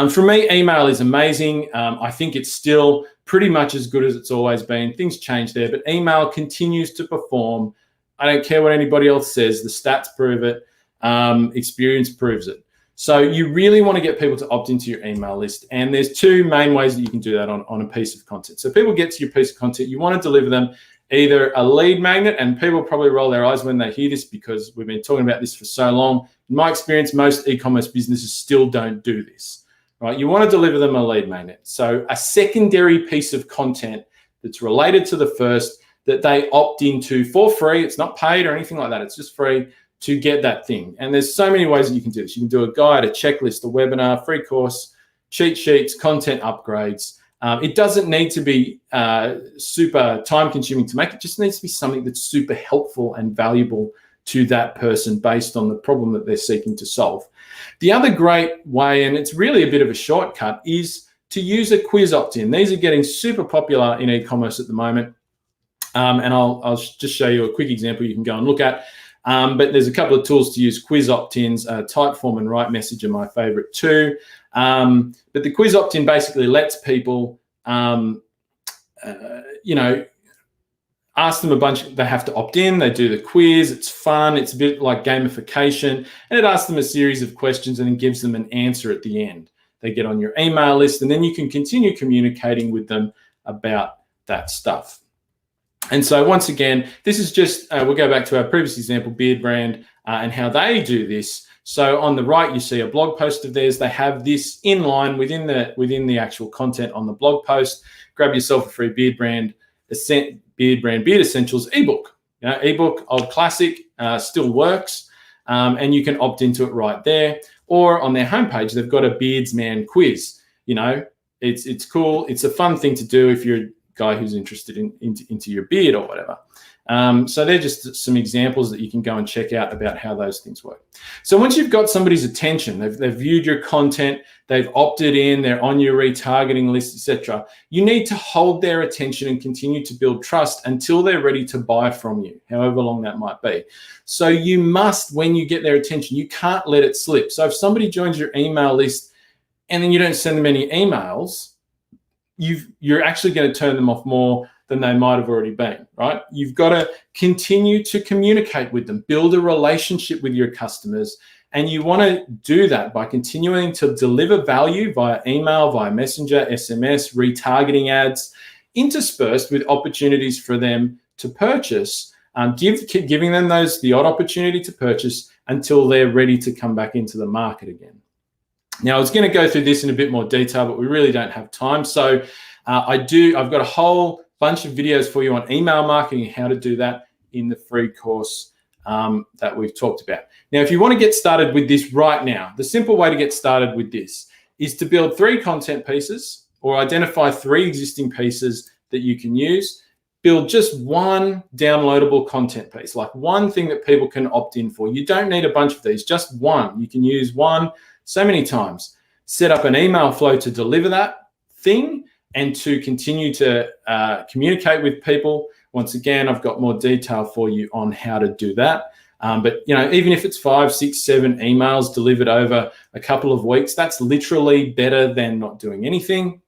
S9: For me, email is amazing. I think it's still pretty much as good as it's always been. Things change there, but email continues to perform. I don't care what anybody else says. The stats prove it. Experience proves it. So you really want to get people to opt into your email list. And there's two main ways that you can do that on a piece of content. So people get to your piece of content, you want to deliver them either a lead magnet, and people probably roll their eyes when they hear this because we've been talking about this for so long. In my experience, most e-commerce businesses still don't do this, right? You want to deliver them a lead magnet. So a secondary piece of content that's related to the first that they opt into for free. It's not paid or anything like that. It's just free to get that thing. And there's so many ways that you can do this. You can do a guide, a checklist, a webinar, free course, cheat sheets, content upgrades. It doesn't need to be super time consuming to make. It just needs to be something that's super helpful and valuable to that person based on the problem that they're seeking to solve. The other great way, and it's really a bit of a shortcut, is to use a quiz opt-in. These are getting super popular in e-commerce at the moment. And I'll just show you a quick example you can go and look at. But there's a couple of tools to use quiz opt-ins. Typeform and Write Message are my favorite too. But the quiz opt-in basically lets people, ask them a bunch. They have to opt in. They do the quiz. It's fun. It's a bit like gamification. And it asks them a series of questions and then gives them an answer at the end. They get on your email list, and then you can continue communicating with them about that stuff. And so once again, this is just, we'll go back to our previous example, Beard Brand, and how they do this. So on the right, you see a blog post of theirs. They have this in line within the actual content on the blog post. Grab yourself a free Beard Brand Beard Essentials ebook. Ebook, old classic, still works, and you can opt into it right there. Or on their homepage, they've got a Beardsman quiz. It's cool. It's a fun thing to do if you're guy who's interested into your beard or whatever. So they're just some examples that you can go and check out about how those things work. So once you've got somebody's attention, they've viewed your content, they've opted in, they're on your retargeting list, etc., you need to hold their attention and continue to build trust until they're ready to buy from you, however long that might be. So you must, when you get their attention, you can't let it slip. So if somebody joins your email list and then you don't send them any emails, you're actually going to turn them off more than they might have already been, right? You've got to continue to communicate with them, build a relationship with your customers, and you want to do that by continuing to deliver value via email, via messenger, SMS, retargeting ads, interspersed with opportunities for them to purchase, giving them the odd opportunity to purchase until they're ready to come back into the market again. Now, I was going to go through this in a bit more detail, but we really don't have time. So I've got a whole bunch of videos for you on email marketing and how to do that in the free course that we've talked about. Now, if you want to get started with this right now, the simple way to get started with this is to build 3 content pieces or identify 3 existing pieces that you can use. Build just one downloadable content piece, like one thing that people can opt in for. You don't need a bunch of these, just one. You can use one so many times. Set up an email flow to deliver that thing and to continue to communicate with people. Once again, I've got more detail for you on how to do that. But even if it's 5, 6, 7 emails delivered over a couple of weeks, that's literally better than not doing anything.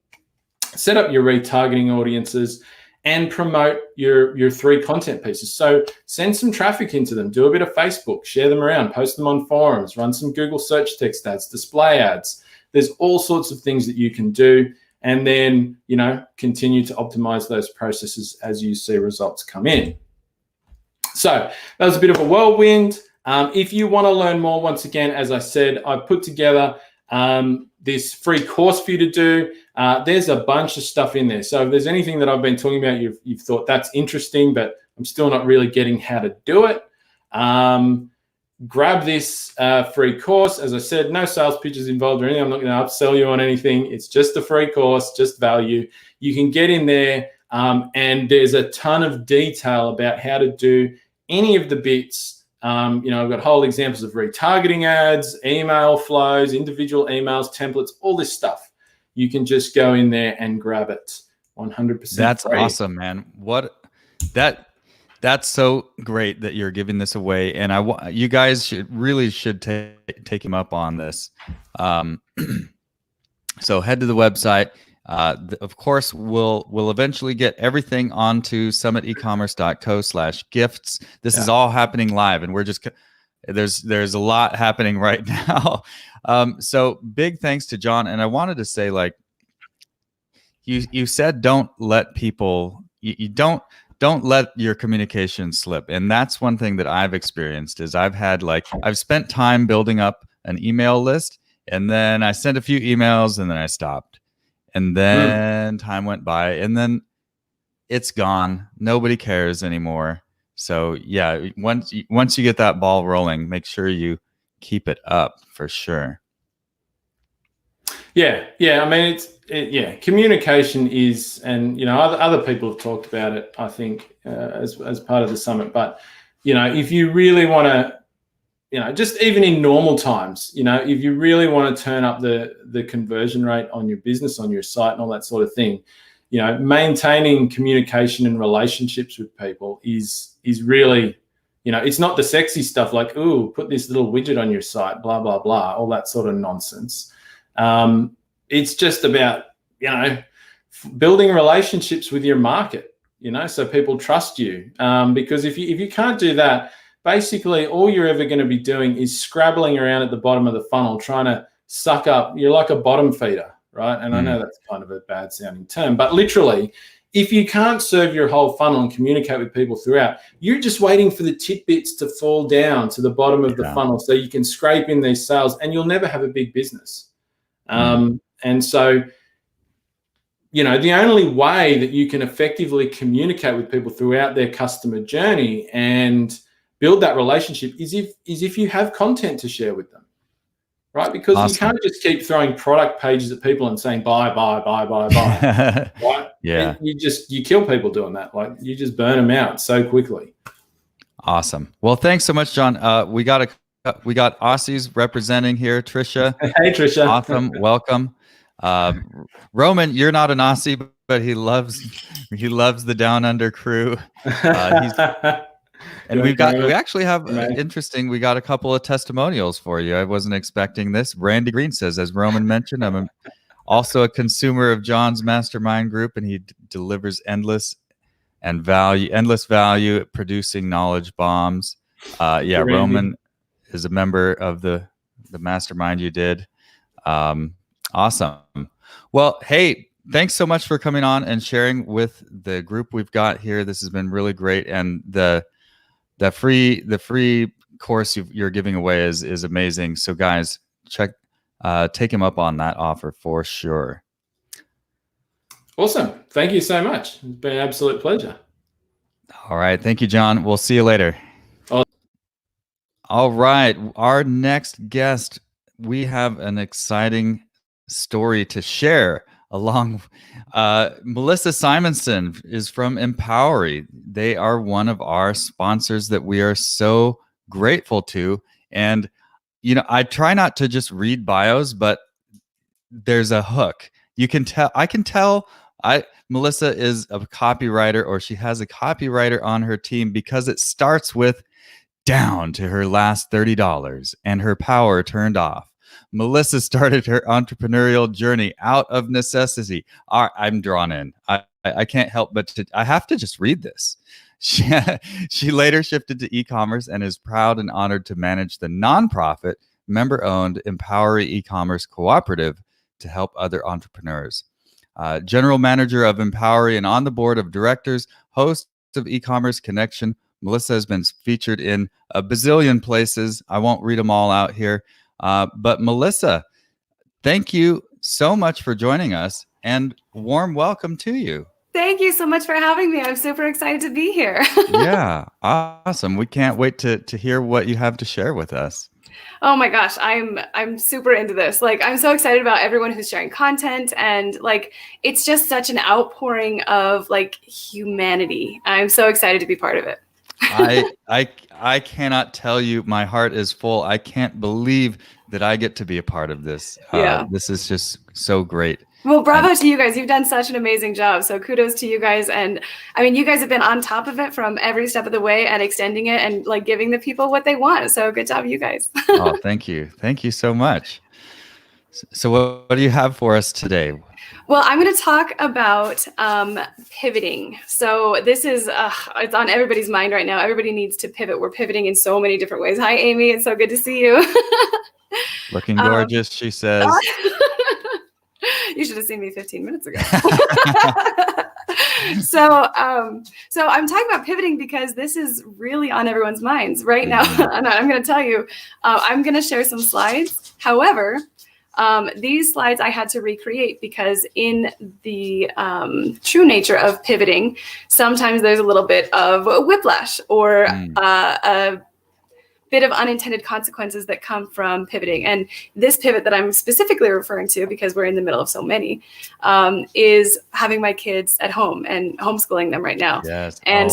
S9: Set up your retargeting audiences and promote your 3 content pieces. So send some traffic into them, do a bit of Facebook, share them around, post them on forums, run some Google search text ads, display ads. There's all sorts of things that you can do. And then, continue to optimize those processes as you see results come in. So that was a bit of a whirlwind. If you want to learn more, once again, as I said, I've put together this free course for you to do. There's a bunch of stuff in there. So if there's anything that I've been talking about, you've thought that's interesting, but I'm still not really getting how to do it, grab this free course. As I said, no sales pitches involved or anything. I'm not going to upsell you on anything. It's just a free course, just value. You can get in there and there's a ton of detail about how to do any of the bits. I've got whole examples of retargeting ads, email flows, individual emails, templates, all this stuff. You can just go in there and grab it 100%.
S2: That's
S9: free.
S2: awesome, man. That's so great that you're giving this away, and you guys should take him up on this. So head to the website. Of course, we'll eventually get everything onto summitecommerce.co/gifts. This is all happening live, and we're just there's a lot happening right now. So big thanks to John. And I wanted to say, like, you said, don't let people you don't let your communication slip. And that's one thing that I've experienced is I've spent time building up an email list, and then I sent a few emails and then I stopped. And then time went by and then it's gone. Nobody cares anymore. So yeah, once you get that ball rolling, make sure you keep it up for sure.
S9: Yeah. I mean, communication is, and other people have talked about it, I think, as part of the summit. But if you really want to, just even in normal times, if you really want to turn up the conversion rate on your business, on your site, and all that sort of thing, maintaining communication and relationships with people is really, it's not the sexy stuff like, ooh, put this little widget on your site, blah blah blah, all that sort of nonsense. It's just about, building relationships with your market, so people trust you. Because if you can't do that, basically all you're ever going to be doing is scrabbling around at the bottom of the funnel, trying to suck up. You're like a bottom feeder, right? And I know that's kind of a bad sounding term, but literally, if you can't serve your whole funnel and communicate with people throughout, you're just waiting for the tidbits to fall down to the bottom of the funnel so you can scrape in these sales, and you'll never have a big business. And so, the only way that you can effectively communicate with people throughout their customer journey and build that relationship is if you have content to share with them, right? Because you can't just keep throwing product pages at people and saying buy, right?
S2: Yeah.
S9: You kill people doing that. Like, you just burn them out so quickly.
S2: Awesome. Well, thanks so much, John. We got Aussies representing here. Trisha.
S9: Hey, Trisha.
S2: Awesome. Welcome. Roman, you're not an Aussie, but he loves the Down Under crew. And we actually have interesting. We got a couple of testimonials for you. I wasn't expecting this. Randy Green says, as Roman mentioned, I'm also a consumer of John's mastermind group, and he delivers endless value at producing knowledge bombs. Yeah, Randy. Roman is a member of the mastermind you did. Awesome. Well, hey, thanks so much for coming on and sharing with the group we've got here. This has been really great, and the free course you're giving away is amazing. So guys, take him up on that offer for sure.
S9: Awesome. Thank you so much. It's been an absolute pleasure.
S2: All right. Thank you, John. We'll see you later. All right. Our next guest, we have an exciting story to share along. Melissa Simonson is from Empowery. They are one of our sponsors that we are so grateful to. And, I try not to just read bios, but there's a hook. You can tell, I can tell Melissa is a copywriter, or she has a copywriter on her team, because it starts with down to her last $30 and her power turned off. Melissa started her entrepreneurial journey out of necessity. I'm drawn in. I can't help but I have to just read this. She later shifted to e-commerce and is proud and honored to manage the nonprofit, member-owned Empowery Ecommerce Cooperative to help other entrepreneurs. General manager of Empowery and on the board of directors, host of E-commerce Connection, Melissa has been featured in a bazillion places. I won't read them all out here. But Melissa, thank you so much for joining us, and warm welcome to you.
S10: Thank you so much for having me. I'm super excited to be here.
S2: Yeah, awesome. We can't wait to hear what you have to share with us.
S10: Oh my gosh, I'm super into this. Like, I'm so excited about everyone who's sharing content, and like, it's just such an outpouring of like humanity. I'm so excited to be part of it.
S2: I cannot tell you, my heart is full. I can't believe that I get to be a part of this.
S10: Yeah.
S2: This is just so great.
S10: Well, bravo to you guys. You've done such an amazing job. So kudos to you guys. And I mean, you guys have been on top of it from every step of the way and extending it and like giving the people what they want. So good job, you guys.
S2: Oh, thank you. Thank you so much. So what do you have for us today?
S10: Well, I'm going to talk about pivoting. So this is, it's on everybody's mind right now. Everybody needs to pivot. We're pivoting in so many different ways. Hi, Amy. It's so good to see you.
S2: Looking gorgeous, she says.
S10: You should have seen me 15 minutes ago. So I'm talking about pivoting because this is really on everyone's minds right now. And I'm going to tell you, I'm going to share some slides. However, these slides I had to recreate because in the true nature of pivoting, sometimes there's a little bit of whiplash or a bit of unintended consequences that come from pivoting. And this pivot that I'm specifically referring to, because we're in the middle of so many, is having my kids at home and homeschooling them right now.
S2: Yes.
S10: And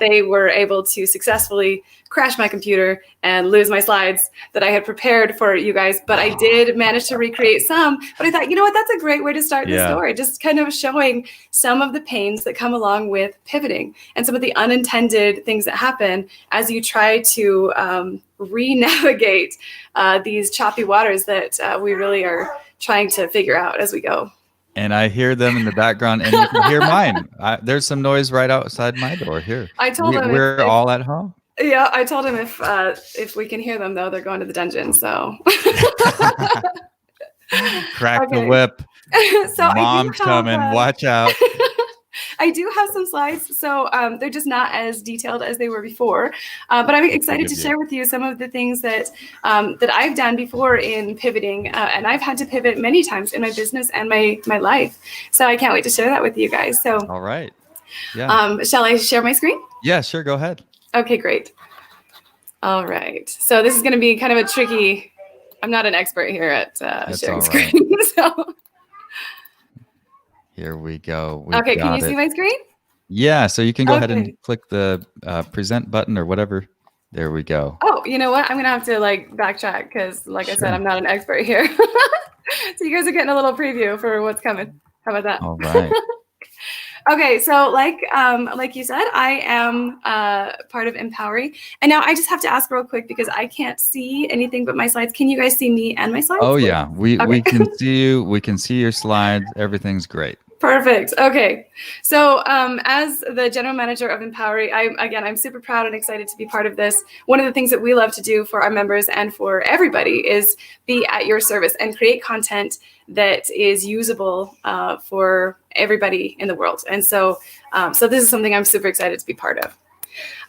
S10: they were able to successfully crash my computer and lose my slides that I had prepared for you guys. But I did manage to recreate some. But I thought, you know what, that's a great way to start the story. Just kind of showing some of the pains that come along with pivoting and some of the unintended things that happen as you try to re-navigate these choppy waters that we really are trying to figure out as we go.
S2: And I hear them in the background, and you can hear mine. There's some noise right outside my door here.
S10: I told them
S2: we're all at home.
S10: Yeah, I told him if we can hear them, though, they're going to the dungeon. So
S2: crack the whip.
S10: So
S2: Mom's coming. Watch out.
S10: I do have some slides, so they're just not as detailed as they were before. But I'm excited to share with you some of the things that that I've done before in pivoting, and I've had to pivot many times in my business and my life. So I can't wait to share that with you guys. So
S2: all right, yeah.
S10: Shall I share my screen?
S2: Yeah, sure. Go ahead.
S10: Okay, great. All right. So this is going to be kind of a tricky. I'm not an expert here at sharing screen. So.
S2: Here we go.
S10: Okay, can you see my screen?
S2: Yeah, so you can go ahead and click the present button or whatever. There we go.
S10: Oh, you know what? I'm going to have to like backtrack because like I said, I'm not an expert here. So you guys are getting a little preview for what's coming. How about that?
S2: All right.
S10: Okay, so like you said, I am part of Empowery. And now I just have to ask real quick because I can't see anything but my slides. Can you guys see me and my slides?
S2: Oh, yeah. We can see you. We can see your slides. Everything's great.
S10: Perfect. Okay. So as the general manager of Empowery, I'm super proud and excited to be part of this. One of the things that we love to do for our members and for everybody is be at your service and create content that is usable for everybody in the world. And so this is something I'm super excited to be part of.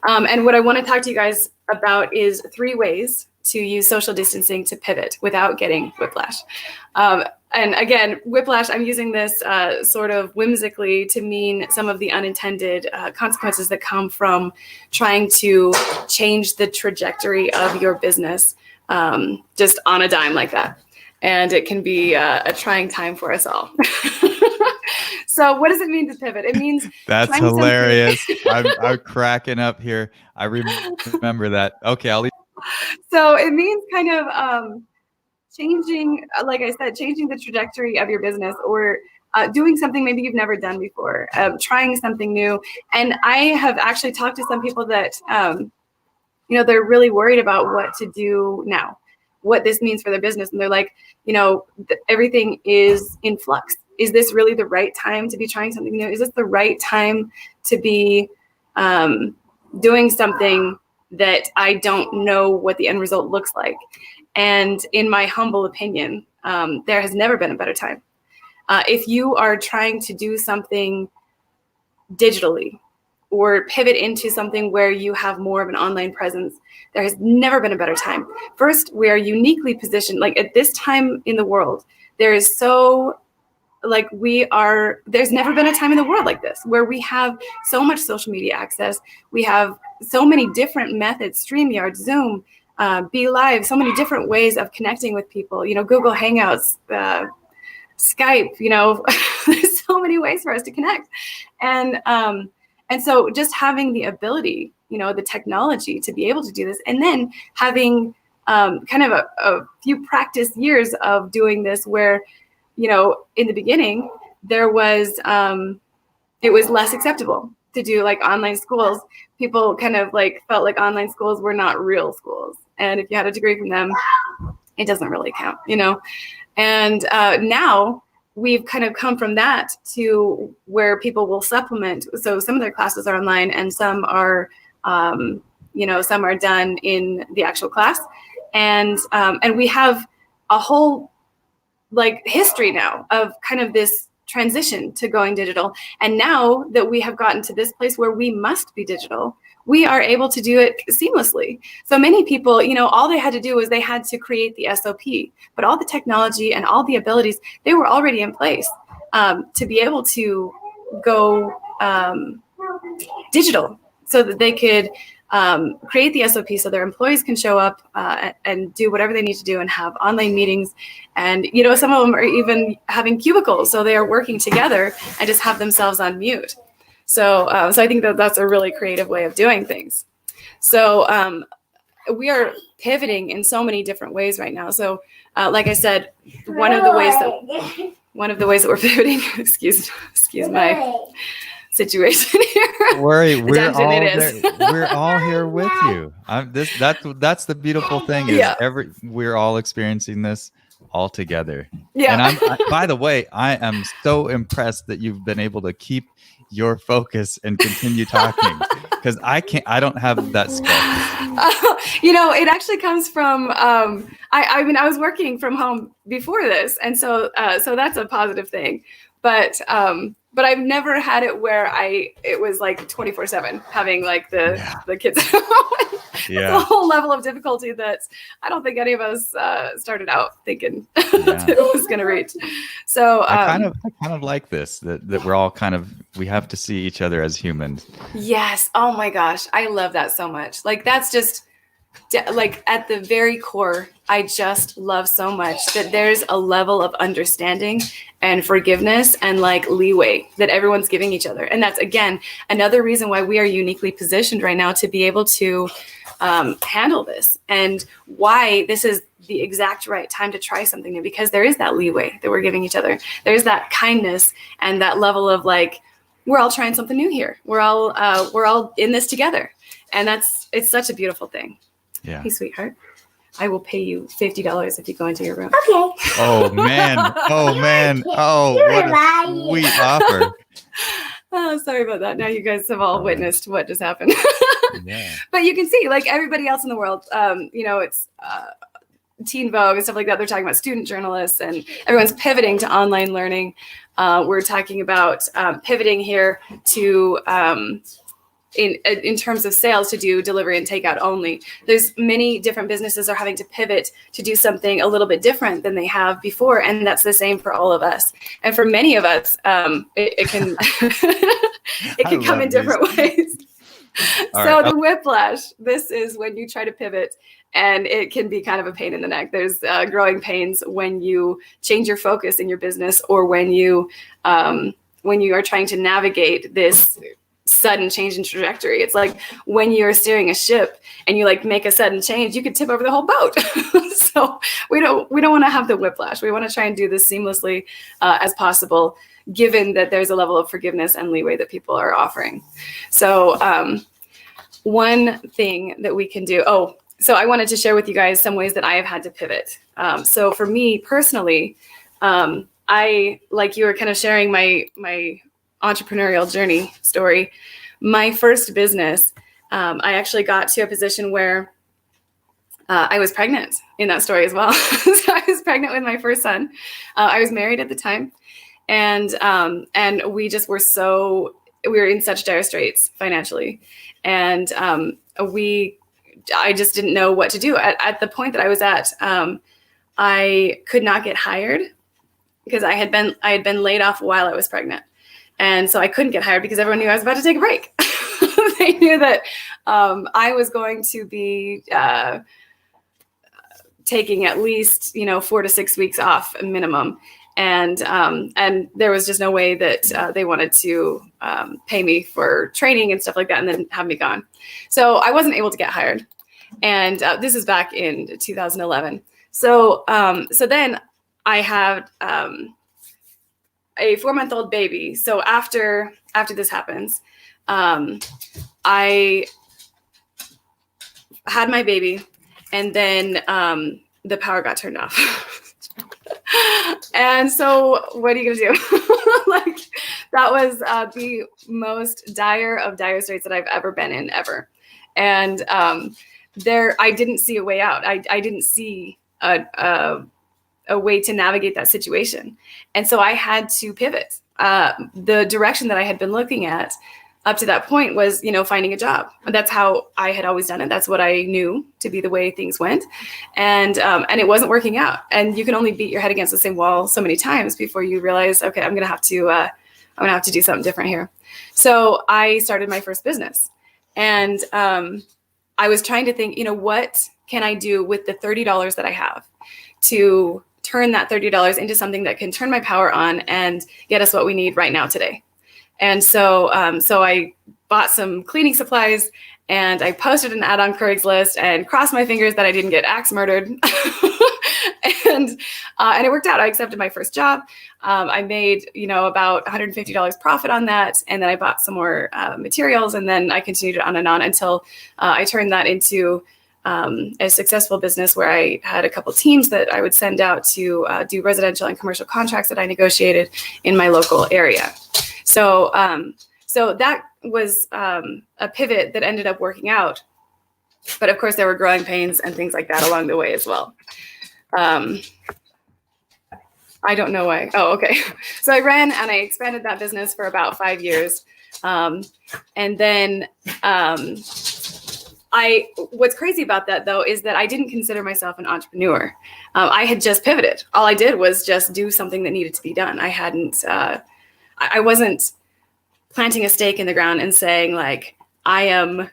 S10: And what I want to talk to you guys about is 3 ways to use social distancing to pivot without getting whiplash. And again, whiplash, I'm using this sort of whimsically to mean some of the unintended consequences that come from trying to change the trajectory of your business just on a dime like that. And it can be a trying time for us all. So what does it mean to pivot? It means
S2: that's hilarious. I'm cracking up here. I remember that. Okay, I'll leave.
S10: So it means kind of changing, like I said, changing the trajectory of your business, or doing something maybe you've never done before, trying something new. And I have actually talked to some people that, they're really worried about what to do now, what this means for their business. And they're like, everything is in flux. Is this really the right time to be trying something new? Is this the right time to be doing something that I don't know what the end result looks like? And in my humble opinion, there has never been a better time. If you are trying to do something digitally or pivot into something where you have more of an online presence, there has never been a better time. First, we are uniquely positioned, like at this time in the world, there's never been a time in the world like this, where we have so much social media access. We have so many different methods, StreamYard, Zoom, Be Live, so many different ways of connecting with people, Google Hangouts, Skype, there's so many ways for us to connect. And so just having the ability, the technology to be able to do this, and then having kind of a few practice years of doing this where, in the beginning, there was, it was less acceptable to do like online schools. People kind of felt like online schools were not real schools. And if you had a degree from them, it doesn't really count, And now we've kind of come from that to where people will supplement. So some of their classes are online and some are, some are done in the actual class. And we have a whole history now of kind of this transition to going digital. And now that we have gotten to this place where we must be digital, we are able to do it seamlessly. So many people, all they had to do was they had to create the SOP, but all the technology and all the abilities, they were already in place to be able to go digital so that they could create the SOP so their employees can show up and do whatever they need to do and have online meetings. And, some of them are even having cubicles. So they are working together and just have themselves on mute. So I think that's a really creative way of doing things. So we are pivoting in so many different ways right now. So like I said, one of the ways that we're pivoting, excuse my situation here.
S2: Don't worry, we're all here with you. That's the beautiful thing is we're all experiencing this all together. Yeah. And by the way, I am so impressed that you've been able to keep your focus and continue talking, because I don't have that skill.
S10: It actually comes from I was working from home before this, and so that's a positive thing. But I've never had it where it was like 24/7 having the kids. It's a whole level of difficulty that I don't think any of us started out thinking that it was going to reach. So
S2: I kind of like this that we're all we have to see each other as humans.
S10: Yes. Oh my gosh, I love that so much. That's just at the very core, I just love so much that there's a level of understanding and forgiveness and leeway that everyone's giving each other. And that's, again, another reason why we are uniquely positioned right now to be able to handle this, and why this is the exact right time to try something new, because there is that leeway that we're giving each other. There's that kindness and that level of we're all trying something new here. We're all in this together. And it's such a beautiful thing.
S2: Yeah.
S10: Hey, sweetheart, I will pay you $50 if you go into your room.
S11: Okay.
S2: Oh man. Oh, what a sweet offer.
S10: Oh, sorry about that. Now you guys have all witnessed what just happened.
S2: Yeah.
S10: But you can see, everybody else in the world, it's Teen Vogue and stuff like that. They're talking about student journalists, and everyone's pivoting to online learning. We're talking about pivoting here to in terms of sales to do delivery and takeout only. There's many different businesses are having to pivot to do something a little bit different than they have before, and that's the same for all of us. And for many of us, it can it can come in different ways. So the whiplash, this is when you try to pivot, and it can be kind of a pain in the neck. There's growing pains when you change your focus in your business, or when you are trying to navigate this sudden change in trajectory. It's like when you're steering a ship and you like make a sudden change, you could tip over the whole boat. So we don't want to have the whiplash. We want to try and do this seamlessly as possible, given that there's a level of forgiveness and leeway that people are offering. So one thing that we can do, so I wanted to share with you guys some ways that I have had to pivot. So for me personally, I, like you were kind of sharing my entrepreneurial journey story. My first business, I actually got to a position where I was pregnant in that story as well. So I was pregnant with my first son. I was married at the time, and we just were we were in such dire straits financially, and I just didn't know what to do. At the point that I was at, I could not get hired because I had been laid off while I was pregnant. And so I couldn't get hired because everyone knew I was about to take a break. They knew that I was going to be taking at least 4 to 6 weeks off minimum, and there was just no way that they wanted to pay me for training and stuff like that, and then have me gone. So I wasn't able to get hired, and this is back in 2011. So then I had a 4-month-old baby. So after this happens, I had my baby, and then the power got turned off. And so what are you gonna do? Like, that was the most dire of dire straits that I've ever been in, ever. And I didn't see a way out. I didn't see a way to navigate that situation. And so I had to pivot. The direction that I had been looking at up to that point was, finding a job. That's how I had always done it. That's what I knew to be the way things went. And it wasn't working out. And you can only beat your head against the same wall so many times before you realize, okay, I'm going to have to do something different here. So I started my first business, and I was trying to think, what can I do with the $30 that I have to turn that $30 into something that can turn my power on and get us what we need right now today. And so I bought some cleaning supplies, and I posted an ad on Craigslist and crossed my fingers that I didn't get axe murdered. And it worked out. I accepted my first job. I made, about $150 profit on that. And then I bought some more materials, and then I continued it on and on until I turned that into a successful business where I had a couple teams that I would send out to do residential and commercial contracts that I negotiated in my local area. So that was a pivot that ended up working out. But of course, there were growing pains and things like that along the way as well. I don't know why. Oh, okay. So I ran and I expanded that business for about 5 years. And then what's crazy about that, though, is that I didn't consider myself an entrepreneur. I had just pivoted. All I did was just do something that needed to be done. I wasn't planting a stake in the ground and saying, like, I am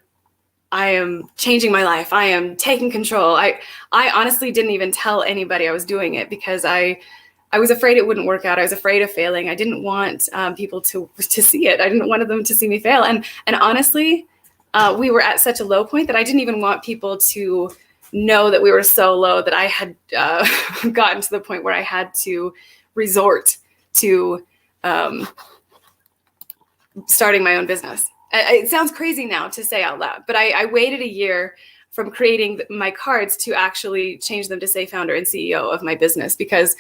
S10: changing my life. I am taking control. I honestly didn't even tell anybody I was doing it because I was afraid it wouldn't work out. I was afraid of failing. I didn't want people to see it. I didn't want them to see me fail. And honestly, we were at such a low point that I didn't even want people to know that we were so low that I had gotten to the point where I had to resort to starting my own business. It sounds crazy now to say out loud, but I waited a year from creating my cards to actually change them to say founder and CEO of my business, because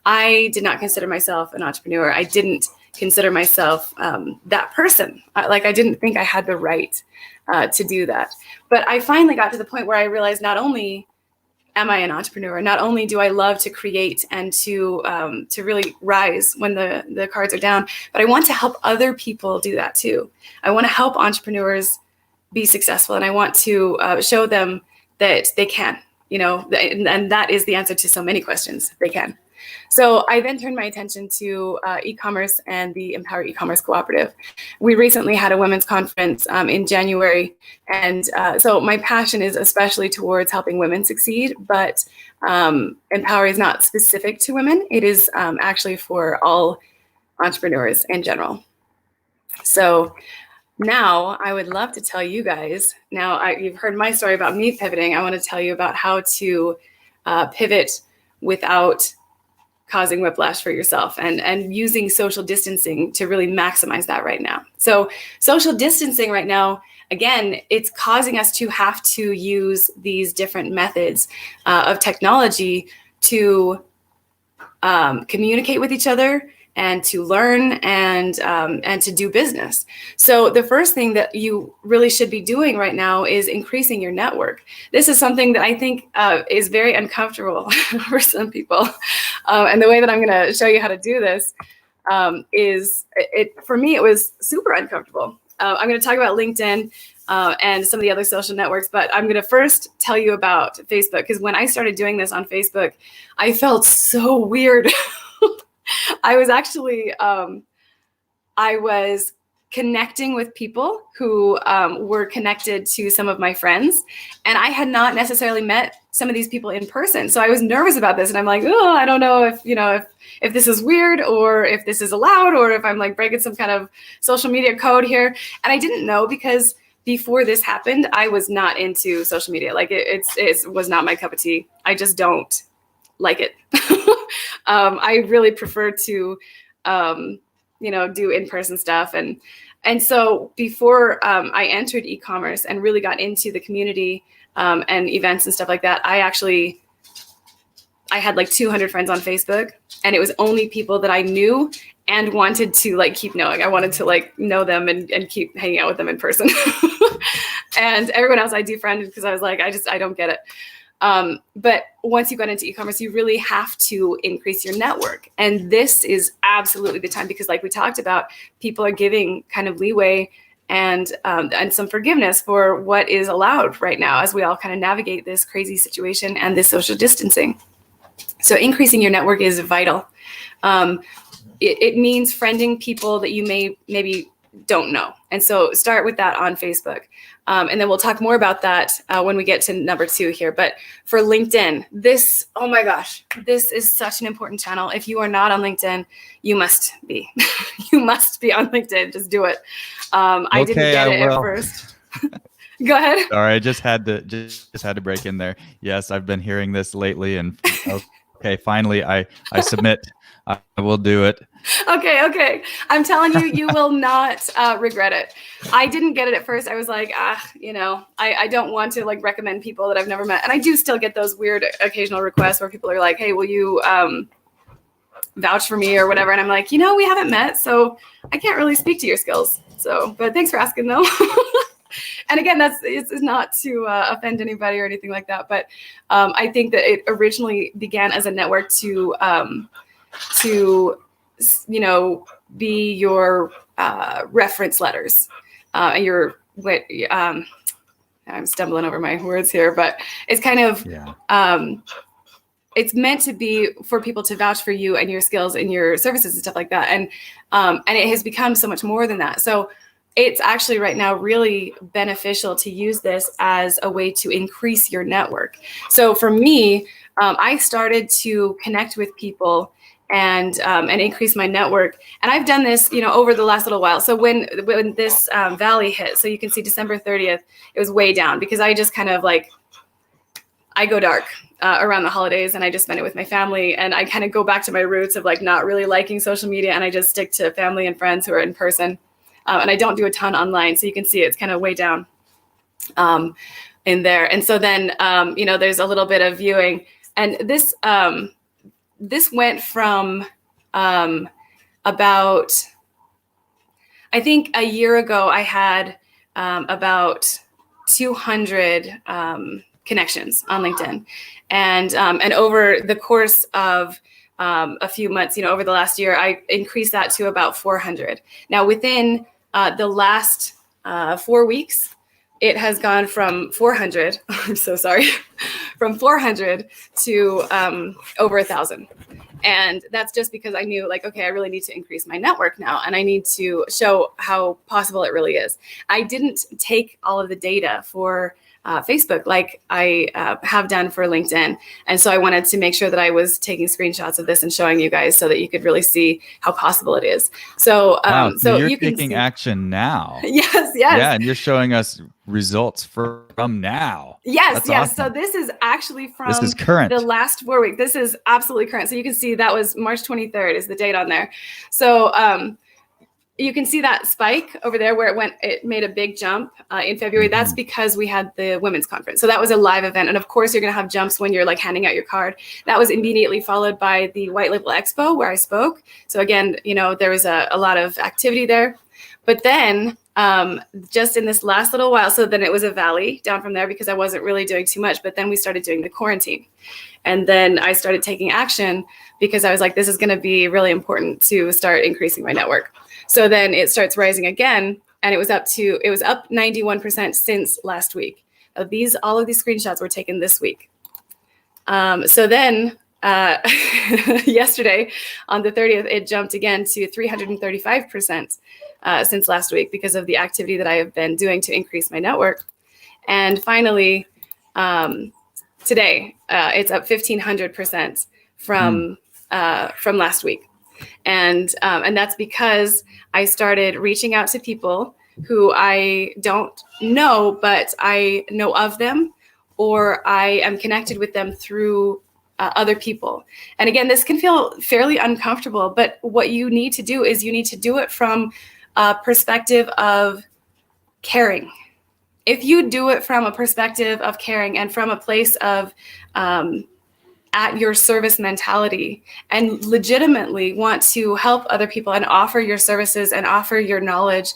S10: I did not consider myself an entrepreneur. I didn't consider myself that person. I didn't think I had the right to do that. But I finally got to the point where I realized not only am I an entrepreneur, not only do I love to create and to really rise when the cards are down, but I want to help other people do that too. I want to help entrepreneurs be successful, and I want to show them that they can, and that is the answer to so many questions. They can. So I then turned my attention to e-commerce and the Empower E-commerce Cooperative. We recently had a women's conference in January, and so my passion is especially towards helping women succeed, but Empower is not specific to women. It is actually for all entrepreneurs in general. So now I would love to tell you guys, you've heard my story about me pivoting. I want to tell you about how to pivot without causing whiplash for yourself, and using social distancing to really maximize that right now. So social distancing right now, again, it's causing us to have to use these different methods of technology to communicate with each other and to learn and to do business. So the first thing that you really should be doing right now is increasing your network. This is something that I think is very uncomfortable for some people. And the way that I'm going to show you how to do this for me, it was super uncomfortable. I'm going to talk about LinkedIn and some of the other social networks, but I'm going to first tell you about Facebook, because when I started doing this on Facebook, I felt so weird. I was actually, I was connecting with people who were connected to some of my friends, and I had not necessarily met some of these people in person. So I was nervous about this, and I'm like, oh, I don't know if this is weird, or if this is allowed, or if I'm like breaking some kind of social media code here. And I didn't know, because before this happened, I was not into social media. Like it was not my cup of tea. I just don't like it. I really prefer to, do in-person stuff. And so before I entered e-commerce and really got into the community and events and stuff like that, I had like 200 friends on Facebook, and it was only people that I knew and wanted to like keep knowing. I wanted to like know them and keep hanging out with them in person. And everyone else I defriended because I was like, I don't get it. But once you got into e-commerce, you really have to increase your network. And this is absolutely the time, because like we talked about, people are giving kind of leeway and some forgiveness for what is allowed right now, as we all kind of navigate this crazy situation and this social distancing. So increasing your network is vital. It means friending people that you maybe don't know. And so start with that on Facebook. And then we'll talk more about that when we get to number 2 here. But for LinkedIn, oh my gosh, this is such an important channel. If you are not on LinkedIn, you must be. You must be on LinkedIn. Just do it. I didn't get it at first. Go ahead.
S2: Sorry, I just had to break in there. Yes, I've been hearing this lately, and okay, finally, I submit. I will do it.
S10: Okay. I'm telling you, you will not regret it. I didn't get it at first. I was like, I don't want to like recommend people that I've never met. And I do still get those weird occasional requests where people are like, hey, will you vouch for me or whatever? And I'm like, we haven't met, so I can't really speak to your skills. So, but thanks for asking though. And again, it's not to offend anybody or anything like that. But I think that it originally began as a network to be your reference letters and your I'm stumbling over my words here, but it's kind of it's meant to be for people to vouch for you and your skills and your services and stuff like that. And it has become so much more than that. So it's actually right now really beneficial to use this as a way to increase your network. So for me, I started to connect with people and increase my network. And I've done this, over the last little while. So when this valley hit, so you can see December 30th, it was way down, because I just kind of like, I go dark around the holidays, and I just spend it with my family. And I kind of go back to my roots of like not really liking social media, and I just stick to family and friends who are in person. And I don't do a ton online. So you can see it's kind of way down in there. And so then, there's a little bit of viewing. And this went from about, I think a year ago, I had about 200 connections on LinkedIn. And over the course of a few months, over the last year, I increased that to about 400. Now, within the last 4 weeks, it has gone from 400. I'm so sorry, from 400 to over 1,000. And that's just because I knew, like, okay, I really need to increase my network now, and I need to show how possible it really is. I didn't take all of the data for Facebook like I have done for LinkedIn. And so I wanted to make sure that I was taking screenshots of this and showing you guys so that you could really see how possible it is. So,
S2: Wow, so you're
S10: you can
S2: taking
S10: see
S2: action now.
S10: Yes.
S2: Yeah, and you're showing us results from now.
S10: Yes,
S2: That's
S10: yes.
S2: awesome.
S10: So this is actually from
S2: This is current.
S10: the last 4 weeks. This is absolutely current. So you can see that was March 23rd is the date on there. So you can see that spike over there where it made a big jump in February. That's because we had the women's conference. So that was a live event. And of course, you're going to have jumps when you're like handing out your card. That was immediately followed by the White Label Expo where I spoke. So again, there was a lot of activity there. But then just in this last little while, so then it was a valley down from there because I wasn't really doing too much. But then we started doing the quarantine. And then I started taking action because I was like, this is going to be really important to start increasing my network. So then it starts rising again, and it was up 91% since last week. All of these screenshots were taken this week. So then yesterday on the 30th, it jumped again to 335% since last week because of the activity that I have been doing to increase my network. And finally, today, it's up 1,500% from last week. And that's because I started reaching out to people who I don't know, but I know of them, or I am connected with them through other people. And again, this can feel fairly uncomfortable, but what you need to do is you need to do it from a perspective of caring. If you do it from a perspective of caring and from a place of at your service mentality and legitimately want to help other people and offer your services and offer your knowledge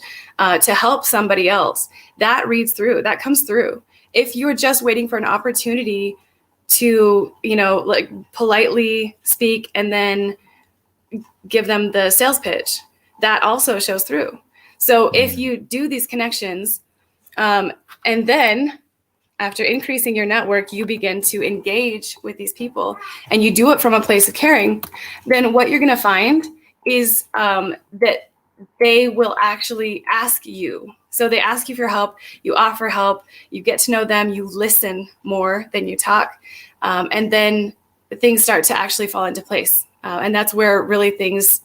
S10: to help somebody else, that reads through, that comes through. If you're just waiting for an opportunity to, like politely speak and then give them the sales pitch, that also shows through. So if you do these connections and then after increasing your network, you begin to engage with these people and you do it from a place of caring, then what you're going to find is that they will actually ask you. So they ask you for help, you offer help, you get to know them, you listen more than you talk. And then things start to actually fall into place. And that's where really things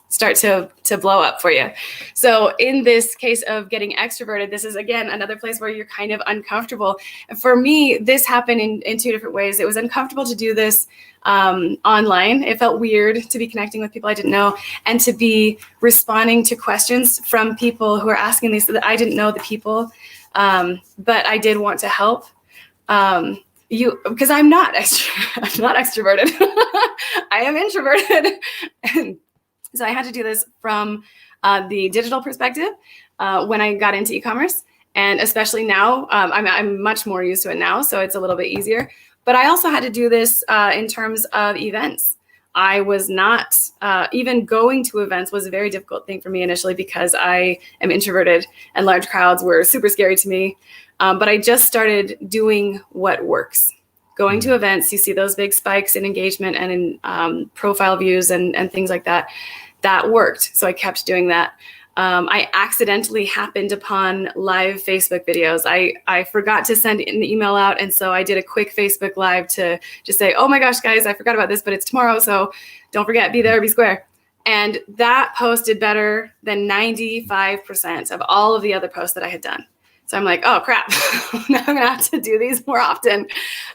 S10: start to blow up for you. So in this case of getting extroverted, this is, again, another place where you're kind of uncomfortable. And for me, this happened in two different ways. It was uncomfortable to do this online. It felt weird to be connecting with people I didn't know and to be responding to questions from people who are asking these that I didn't know the people, but I did want to help. Because I'm not extroverted. I am introverted. So I had to do this from the digital perspective when I got into e-commerce, and especially now, I'm much more used to it now, so it's a little bit easier. But I also had to do this in terms of events. I was not, even going to events was a very difficult thing for me initially because I am introverted and large crowds were super scary to me. But I just started doing what works. Going to events, you see those big spikes in engagement and in profile views and things like that. That worked. So I kept doing that. I accidentally happened upon live Facebook videos. I forgot to send an email out. And so I did a quick Facebook Live to just say, oh my gosh, guys, I forgot about this, but it's tomorrow. So don't forget, be there, be square. And that posted better than 95% of all of the other posts that I had done. So I'm like, oh crap, now I'm gonna have to do these more often.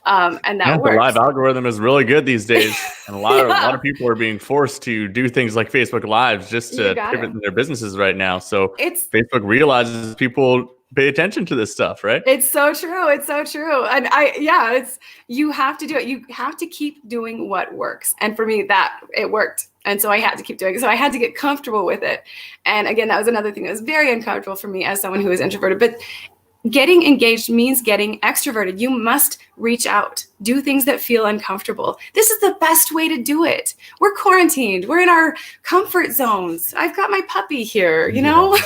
S10: And that works.
S1: The live algorithm is really good these days. And a lot of people are being forced to do things like Facebook Lives just to pivot in their businesses right now. So Facebook realizes people pay attention to this stuff, right?
S10: It's so true. It's so true. And you have to do it. You have to keep doing what works. And for me, that it worked. And so I had to keep doing it. So I had to get comfortable with it. And again, that was another thing that was very uncomfortable for me as someone who is introverted. But getting engaged means getting extroverted. You must reach out, do things that feel uncomfortable. This is the best way to do it. We're quarantined. We're in our comfort zones. I've got my puppy here, you know?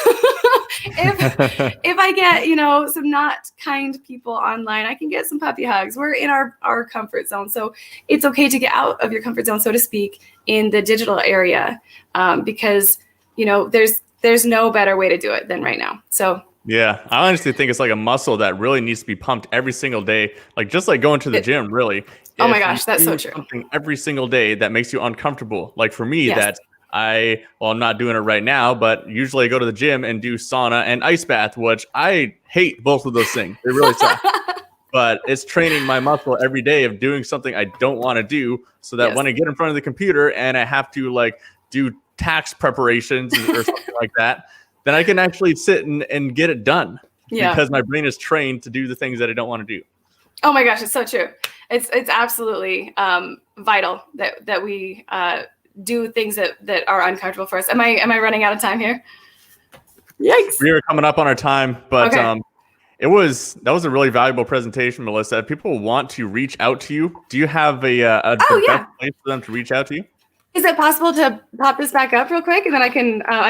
S10: If I get, you know, some not kind people online, I can get some puppy hugs. We're in our comfort zone. So it's okay to get out of your comfort zone, so to speak, in the digital area, because, you know, there's no better way to do it than right now. So
S1: yeah, I honestly think it's like a muscle that really needs to be pumped every single day. Like just like going to the gym, really.
S10: Oh my
S1: If
S10: gosh,
S1: you
S10: that's so
S1: do
S10: true.
S1: Something every single day that makes you uncomfortable. Like for me,
S10: Yes.
S1: I'm not doing it right now, but usually I go to the gym and do sauna and ice bath, which I hate both of those things. They really suck. But it's training my muscle every day of doing something I don't want to do, so that
S10: Yes.
S1: when I get in front of the computer and I have to like do tax preparations or something like that, then I can actually sit and get it done.
S10: Yeah.
S1: Because my brain is trained to do the things that I don't want to do.
S10: Oh my gosh, it's so true. It's absolutely vital that we do things that are uncomfortable for us. Am I running out of time here? Yikes.
S1: We are coming up on our time, but
S10: Okay.
S1: that was a really valuable presentation, Melissa. If people want to reach out to you, do you have the best place for them to reach out to you?
S10: Is it possible to pop this back up real quick, and then I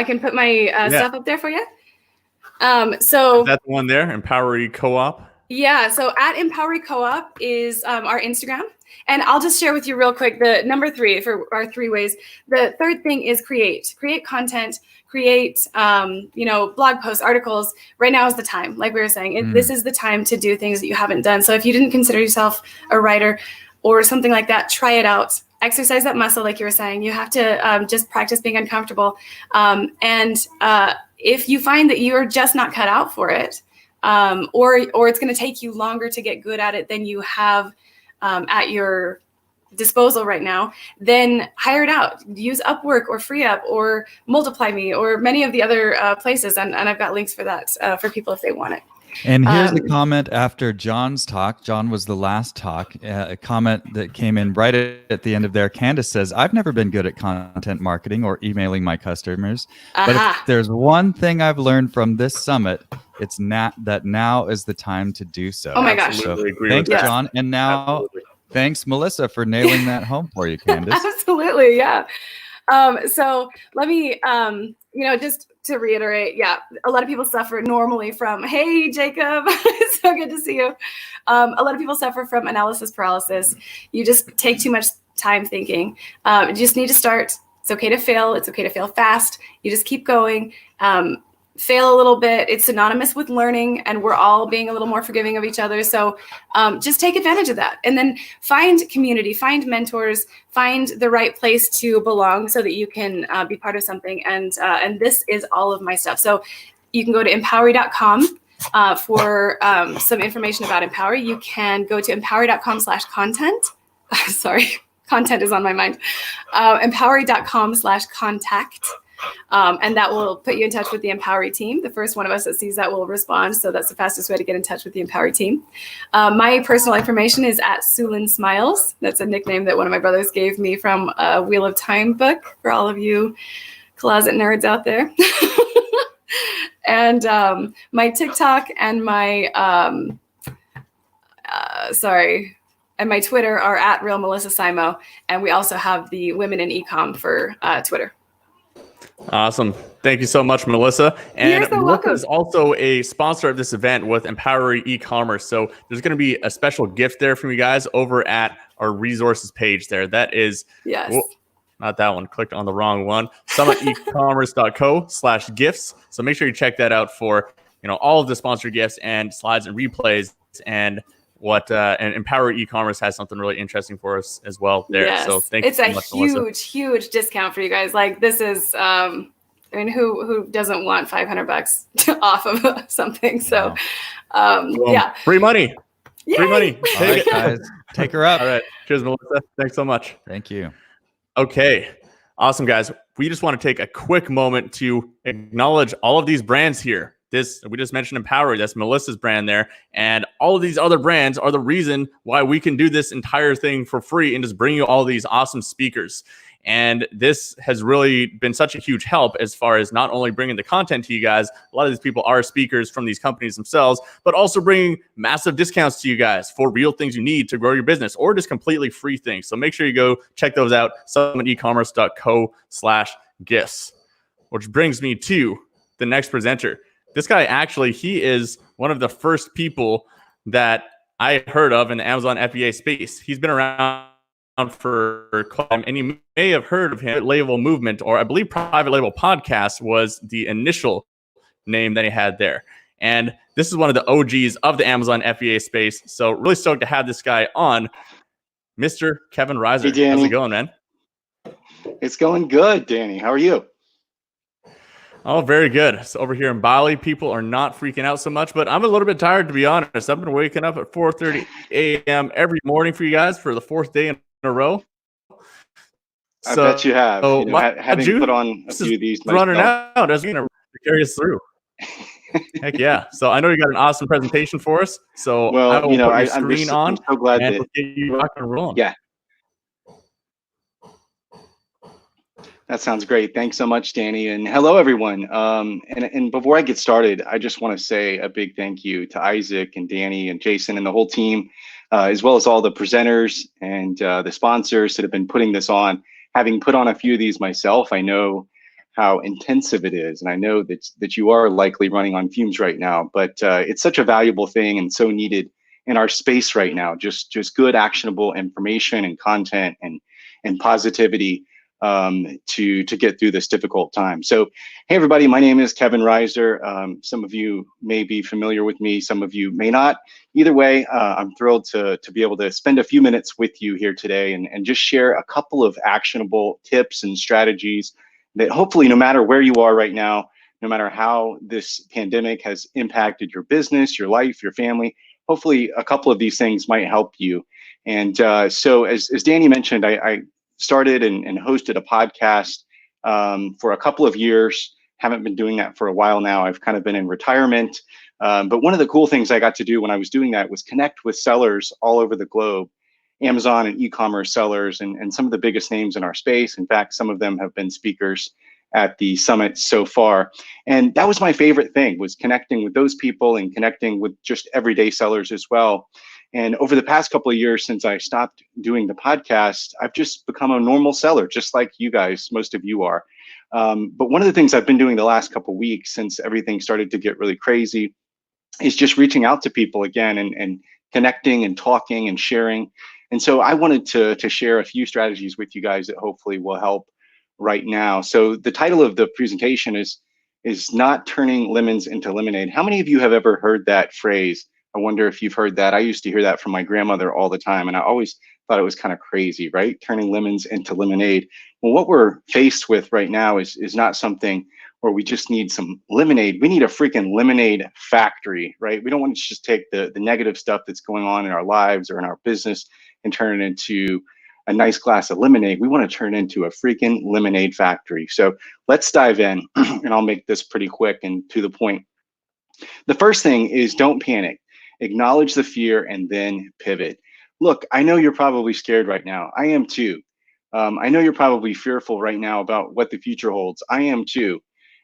S10: can put my stuff up there for you? So
S1: Is that the one there, Empower Co-op?
S10: yeah, so at Empower Co-op is our Instagram. And I'll just share with you real quick the number 3 for our 3 ways. The third thing is create content, create, blog posts, articles. Right now is the time. Like we were saying, this is the time to do things that you haven't done. So if you didn't consider yourself a writer or something like that, try it out. Exercise that muscle, like you were saying. You have to just practice being uncomfortable. If you find that you're just not cut out for it, or it's going to take you longer to get good at it than you have at your disposal right now, then hire it out. Use Upwork or FreeUp or Multiply Me or many of the other places. And I've got links for that for people if they want it.
S2: And here's the comment after John's talk. John was the last talk. A comment that came in right at the end of there. Candace says, I've never been good at content marketing or emailing my customers. But if there's one thing I've learned from this summit, it's that now is the time to do so.
S10: Oh my gosh.
S2: So
S1: agree
S2: thanks,
S1: with that.
S2: John. And now, thanks, Melissa, for nailing that home for you, Candace.
S10: Absolutely, yeah. So let me, just to reiterate, yeah, a lot of people suffer normally from, hey, Jacob, it's so good to see you. A lot of people suffer from analysis paralysis. You just take too much time thinking. You just need to start. It's okay to fail. It's okay to fail fast. You just keep going. Fail a little bit. It's synonymous with learning, and we're all being a little more forgiving of each other. So just take advantage of that, and then find community, find mentors, find the right place to belong so that you can be part of something. And this is all of my stuff. So you can go to empowery.com for some information about Empower. You can go to empowery.com/content. Sorry, content is on my mind. Empowery.com/contact. And that will put you in touch with the Empowery team. The first one of us that sees that will respond. So that's the fastest way to get in touch with the Empowery team. My personal information is at Sulin Smiles. That's a nickname that one of my brothers gave me from a Wheel of Time book for all of you closet nerds out there. And my TikTok and my, and my Twitter are at Real Melissa Simo. And we also have the Women in Ecom for Twitter.
S1: Awesome. Thank you so much, Melissa. And
S10: You're so
S1: Melissa
S10: welcome.
S1: is also a sponsor of this event with Empower Ecommerce. So there's going to be a special gift there from you guys over at our resources page there. That is,
S10: Yes.
S1: not that one. Clicked on the wrong one. summitecommerce.co/gifts. So make sure you check that out for all of the sponsored gifts and slides and replays and what and Empower Ecommerce has something really interesting for us as well there.
S10: Yes.
S1: So thank you
S10: It's
S1: so
S10: a
S1: much, Melissa.
S10: huge discount for you guys. Like this is, who doesn't want $500 off of something? So, yeah.
S1: Free money.
S10: Yay!
S1: Free money.
S2: All right, guys, take her up.
S1: All right. Cheers, Melissa. Thanks so much.
S2: Thank you.
S1: Okay. Awesome, guys. We just want to take a quick moment to acknowledge all of these brands here. we just mentioned Empower. That's Melissa's brand there. And all of these other brands are the reason why we can do this entire thing for free and just bring you all these awesome speakers. And this has really been such a huge help as far as not only bringing the content to you guys, a lot of these people are speakers from these companies themselves, but also bringing massive discounts to you guys for real things you need to grow your business or just completely free things. So make sure you go check those out, summitecommerce.co/gifts, which brings me to the next presenter. This guy, actually, he is one of the first people that I heard of in the Amazon FBA space. He's been around for quite time, and you may have heard of him at Label Movement, or I believe Private Label Podcast was the initial name that he had there. And this is one of the OGs of the Amazon FBA space. So really stoked to have this guy on, Mr. Kevin Reiser.
S11: Hey, Danny.
S1: How's it going, man?
S11: It's going good, Danny. How are you?
S1: Oh, very good. So over here in Bali, people are not freaking out so much, but I'm a little bit tired, to be honest. I've been waking up at 4:30 a.m. every morning for you guys for the 4th day in a row.
S11: I bet you have.
S1: So
S11: you know, having put on a few of these
S1: running out, as going to carry us through. Heck yeah! So I know you got an awesome presentation for us. So
S11: well,
S1: I will put your
S11: I'm
S1: screen on.
S11: I'm so glad
S1: and
S11: that
S1: we'll get you rock and rolling.
S11: Yeah. That sounds great. Thanks so much, Danny. And hello, everyone. And before I get started, I just want to say a big thank you to Isaac and Danny and Jason and the whole team, as well as all the presenters and the sponsors that have been putting this on. Having put on a few of these myself, I know how intensive it is. And I know that you are likely running on fumes right now, but it's such a valuable thing and so needed in our space right now. Just good, actionable information and content and positivity to get through this difficult time. So, hey everybody, my name is Kevin Reiser. Some of you may be familiar with me, some of you may not. Either way, I'm thrilled to be able to spend a few minutes with you here today and just share a couple of actionable tips and strategies that hopefully, no matter where you are right now, no matter how this pandemic has impacted your business, your life, your family, hopefully a couple of these things might help you. And so as Danny mentioned, I started and hosted a podcast for a couple of years. Haven't been doing that for a while now. I've kind of been in retirement. But one of the cool things I got to do when I was doing that was connect with sellers all over the globe, Amazon and e-commerce sellers, and some of the biggest names in our space. In fact, some of them have been speakers at the summit so far. And that was my favorite thing, was connecting with those people and connecting with just everyday sellers as well. And over the past couple of years, since I stopped doing the podcast, I've just become a normal seller, just like you guys, most of you are. But one of the things I've been doing the last couple of weeks, since everything started to get really crazy, is just reaching out to people again and connecting and talking and sharing. And so I wanted to share a few strategies with you guys that hopefully will help right now. So the title of the presentation is not turning lemons into lemonade. How many of you have ever heard that phrase? I wonder if you've heard that. I used to hear that from my grandmother all the time, and I always thought it was kind of crazy, right? Turning lemons into lemonade. Well, what we're faced with right now is not something where we just need some lemonade. We need a freaking lemonade factory, right? We don't want to just take the negative stuff that's going on in our lives or in our business and turn it into a nice glass of lemonade. We want to turn it into a freaking lemonade factory. So let's dive in, and I'll make this pretty quick and to the point. The first thing is, don't panic. Acknowledge the fear and then pivot. Look, I know you're probably scared right now. I am too. I know you're probably fearful right now about what the future holds. I am too.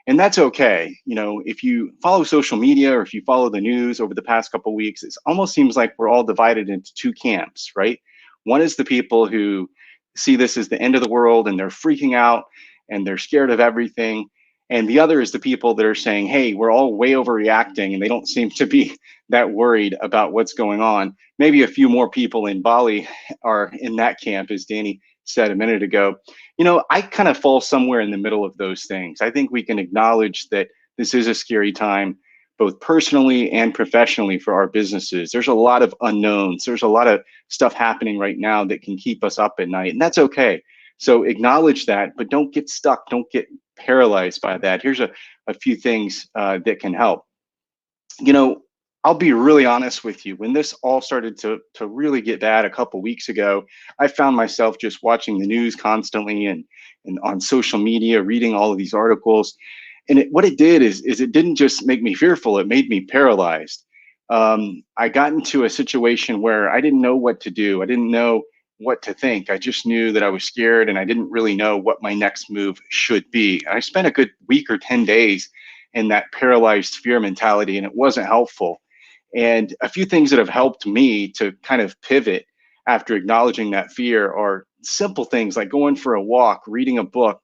S11: And that's okay. You know, if you follow social media or if you follow the news over the past couple of weeks, it almost seems like we're all divided into two camps, right? One is the people who see this as the end of the world and they're freaking out and they're scared of everything. And the other is the people that are saying, hey, we're all way overreacting, and they don't seem to be that worried about what's going on. Maybe a few more people in Bali are in that camp, as Danny said a minute ago. You know, I kind of fall somewhere in the middle of those things. I think we can acknowledge that this is a scary time, both personally and professionally for our businesses. There's a lot of unknowns. There's a lot of stuff happening right now that can keep us up at night, and that's okay. So acknowledge that, but don't get stuck. Don't get paralyzed by that. Here's a few things that can help. You know, I'll be really honest with you. When this all started to really get bad a couple weeks ago, I found myself just watching the news constantly and on social media, reading all of these articles. And what it did is it didn't just make me fearful, it made me paralyzed. I got into a situation where I didn't know what to do. I didn't know what to think. I just knew that I was scared and I didn't really know what my next move should be. I spent a good week or 10 days in that paralyzed fear mentality, and it wasn't helpful. And a few things that have helped me to kind of pivot after acknowledging that fear are simple things like going for a walk, reading a book.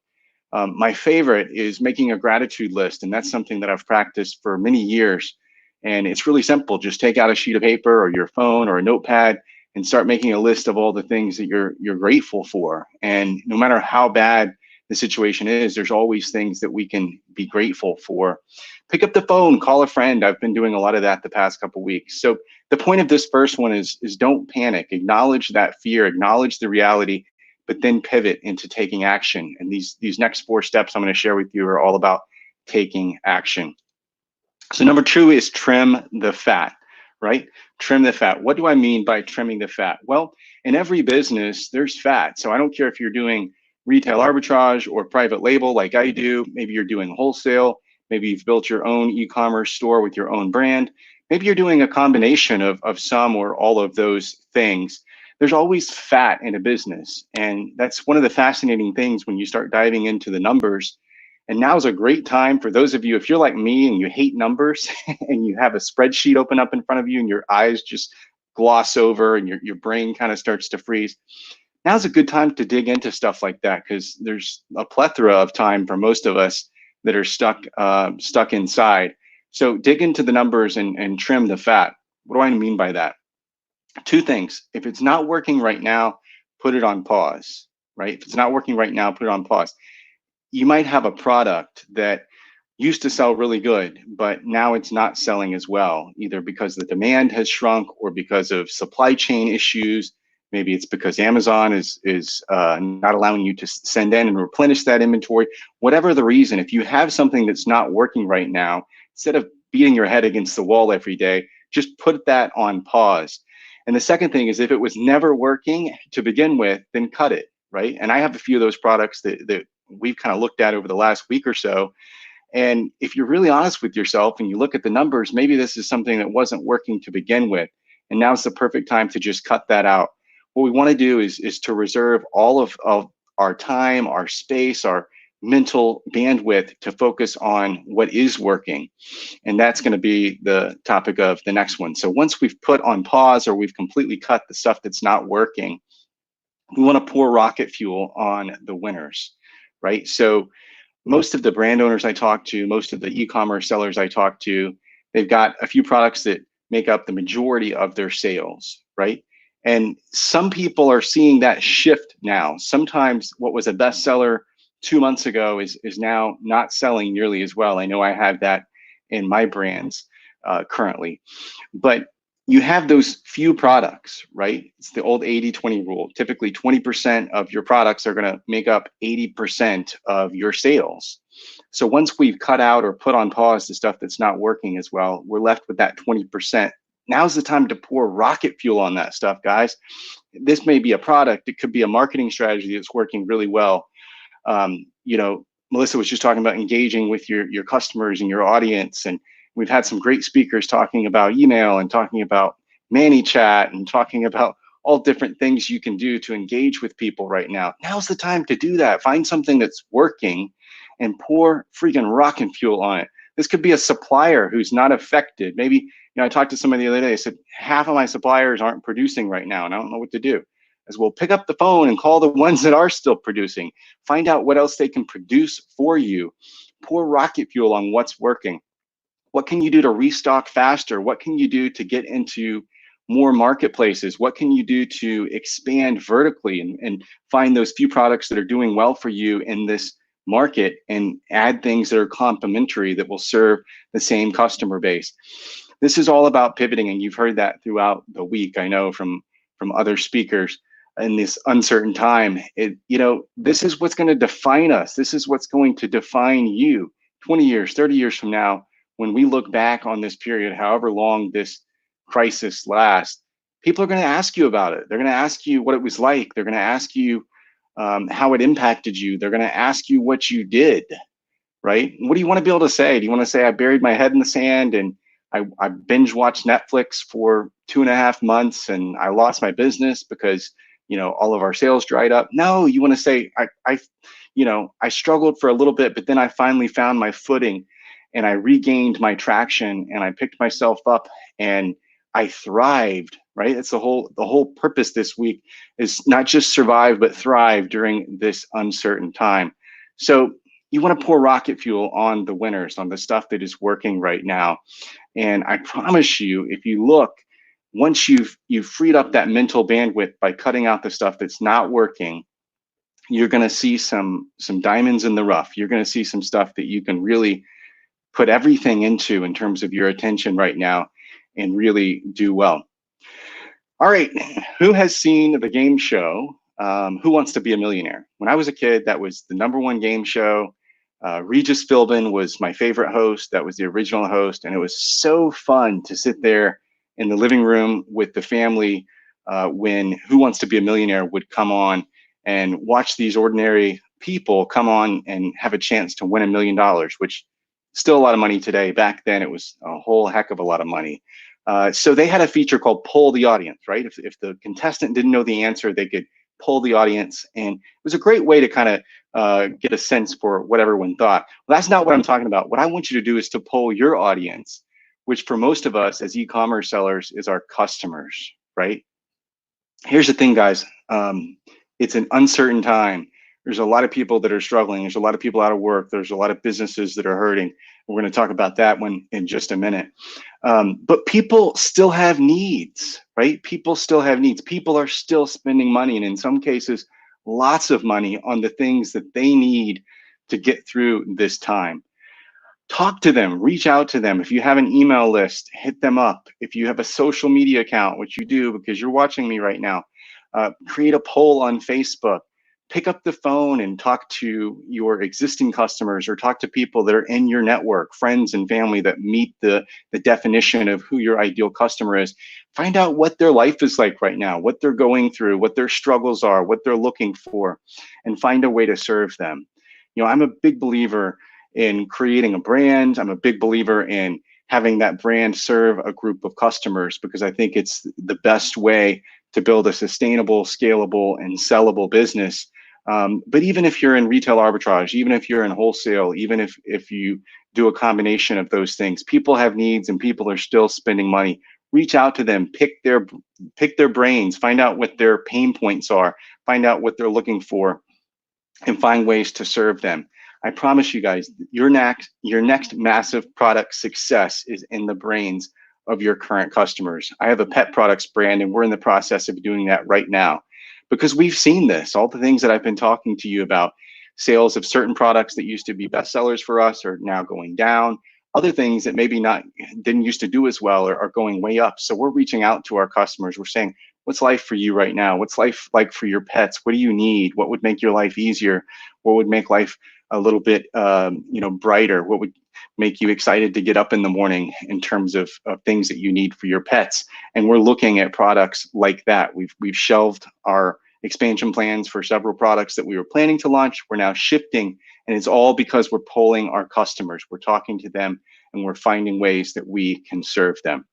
S11: My favorite is making a gratitude list, and that's something that I've practiced for many years. And it's really simple. Just take out a sheet of paper or your phone or a notepad and start making a list of all the things that you're grateful for. And no matter how bad the situation is, there's always things that we can be grateful for. Pick up the phone, call a friend. I've been doing a lot of that the past couple of weeks. So the point of this first one is don't panic. Acknowledge that fear, acknowledge the reality, but then pivot into taking action. And these next 4 steps I'm going to share with you are all about taking action. So number 2 is trim the fat, right? Trim the fat. What do I mean by trimming the fat? Well, in every business, there's fat. So I don't care if you're doing retail arbitrage or private label like I do. Maybe you're doing wholesale. Maybe you've built your own e-commerce store with your own brand. Maybe you're doing a combination of some or all of those things. There's always fat in a business. And that's one of the fascinating things when you start diving into the numbers. And now is a great time for those of you, if you're like me and you hate numbers and you have a spreadsheet open up in front of you and your eyes just gloss over and your brain kind of starts to freeze. Now's a good time to dig into stuff like that, because there's a plethora of time for most of us that are stuck inside. So dig into the numbers and trim the fat. What do I mean by that? 2 things. If it's not working right now, put it on pause, right? If it's not working right now, put it on pause. You might have a product that used to sell really good, but now it's not selling as well, either because the demand has shrunk or because of supply chain issues. Maybe it's because Amazon is not allowing you to send in and replenish that inventory. Whatever the reason, if you have something that's not working right now, instead of beating your head against the wall every day, just put that on pause. And the second thing is, if it was never working to begin with, then cut it, right? And I have a few of those products that we've kind of looked at over the last week or so. And if you're really honest with yourself and you look at the numbers, maybe this is something that wasn't working to begin with. And now's the perfect time to just cut that out. What we want to do is to reserve all of our time, our space, our mental bandwidth to focus on what is working. And that's going to be the topic of the next one. So once we've put on pause or we've completely cut the stuff that's not working, we want to pour rocket fuel on the winners, right? So most of the brand owners I talk to, most of the e-commerce sellers I talk to, they've got a few products that make up the majority of their sales, right? And some people are seeing that shift now. Sometimes what was a bestseller 2 months ago is now not selling nearly as well. I know I have that in my brands currently. But you have those few products, right? It's the old 80-20 rule. Typically 20% of your products are going to make up 80% of your sales. So once we've cut out or put on pause the stuff that's not working as well, we're left with that 20%. Now's the time to pour rocket fuel on that stuff, guys. This may be a product. It could be a marketing strategy that's working really well. You know, Melissa was just talking about engaging with your customers and your audience. And we've had some great speakers talking about email and talking about ManyChat and talking about all different things you can do to engage with people right now. Now's the time to do that. Find something that's working and pour freaking rocket fuel on it. This could be a supplier who's not affected. Maybe, you know, I talked to somebody the other day. I said, half of my suppliers aren't producing right now, and I don't know what to do. As well, pick up the phone and call the ones that are still producing. Find out what else they can produce for you. Pour rocket fuel on what's working. What can you do to restock faster? What can you do to get into more marketplaces? What can you do to expand vertically and find those few products that are doing well for you in this market and add things that are complementary that will serve the same customer base? This is all about pivoting, and you've heard that throughout the week, I know, from other speakers. In this uncertain time, you know, this is what's going to define us. This is what's going to define you 20 years, 30 years from now. When we look back on this period, however long this crisis lasts, people are going to ask you about it. They're going to ask you what it was like. They're going to ask you how it impacted you. They're going to ask you what you did. right? What do you want to be able to say? Do you want to say I buried my head in the sand and I binge watched Netflix for 2.5 months and I lost my business because, you know, all of our sales dried up? No, you want to say I struggled for a little bit, but then I finally found my footing and I regained my traction and I picked myself up and I thrived, right? It's the whole purpose this week is not just survive, but thrive during this uncertain time. So you want to pour rocket fuel on the winners, on the stuff that is working right now. And I promise you, if you look, once you've freed up that mental bandwidth by cutting out the stuff that's not working, you're going to see some diamonds in the rough. You're going to see some stuff that you can really put everything into in terms of your attention right now and really do well. All right, who has seen the game show, Who Wants to Be a Millionaire? When I was a kid, that was the #1 game show. Regis Philbin was my favorite host. That was the original host. And it was so fun to sit there in the living room with the family when Who Wants to Be a Millionaire would come on and watch these ordinary people come on and have a chance to win $1 million, which still a lot of money today. Back then, it was a whole heck of a lot of money. So they had a feature called Poll the Audience, right? If the contestant didn't know the answer, they could poll the audience. And it was a great way to kind of get a sense for what everyone thought. Well, that's not what I'm talking about. What I want you to do is to poll your audience, which for most of us as e-commerce sellers is our customers, right? Here's the thing, guys. It's an uncertain time. There's a lot of people that are struggling. There's a lot of people out of work. There's a lot of businesses that are hurting. We're going to talk about that one in just a minute. But people still have needs, right? People still have needs. People are still spending money, and in some cases, lots of money on the things that they need to get through this time. Talk to them, reach out to them. If you have an email list, hit them up. If you have a social media account, which you do because you're watching me right now, create a poll on Facebook. Pick up the phone and talk to your existing customers or talk to people that are in your network, friends and family that meet the definition of who your ideal customer is. Find out what their life is like right now, what they're going through, what their struggles are, what they're looking for, and find a way to serve them. You know, I'm a big believer in creating a brand. I'm a big believer in having that brand serve a group of customers because I think it's the best way to build a sustainable, scalable, and sellable business. But even if you're in retail arbitrage, even if you're in wholesale, even if you do a combination of those things, people have needs and people are still spending money. Reach out to them, pick their brains, find out what their pain points are, find out what they're looking for, and find ways to serve them. I promise you guys, your next massive product success is in the brains of your current customers. I have a pet products brand, and we're in the process of doing that right now. Because we've seen this, all the things that I've been talking to you about, sales of certain products that used to be bestsellers for us are now going down. Other things that maybe didn't used to do as well are going way up. So we're reaching out to our customers. We're saying, what's life for you right now? What's life like for your pets? What do you need? What would make your life easier? What would make life a little bit brighter? What would make you excited to get up in the morning in terms of things that you need for your pets? And we're looking at products like that. We've shelved our expansion plans for several products that we were planning to launch. We're now shifting, and it's all because we're polling our customers. We're talking to them, and we're finding ways that we can serve them.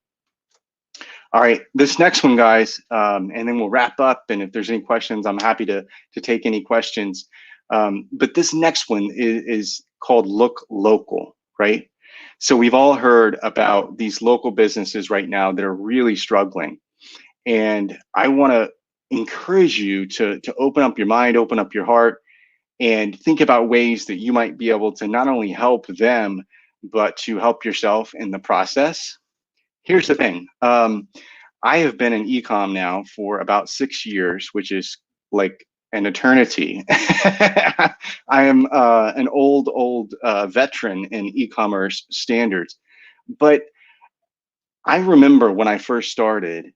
S11: All right, this next one, guys, and then we'll wrap up. And if there's any questions, I'm happy to take any questions. But this next one is called Look Local, right? So we've all heard about these local businesses right now that are really struggling. And I want to encourage you to open up your mind, open up your heart, and think about ways that you might be able to not only help them, but to help yourself in the process. Here's the thing. I have been in e-com now for about 6 years, which is like an eternity. I am an old veteran in e-commerce standards. But I remember when I first started,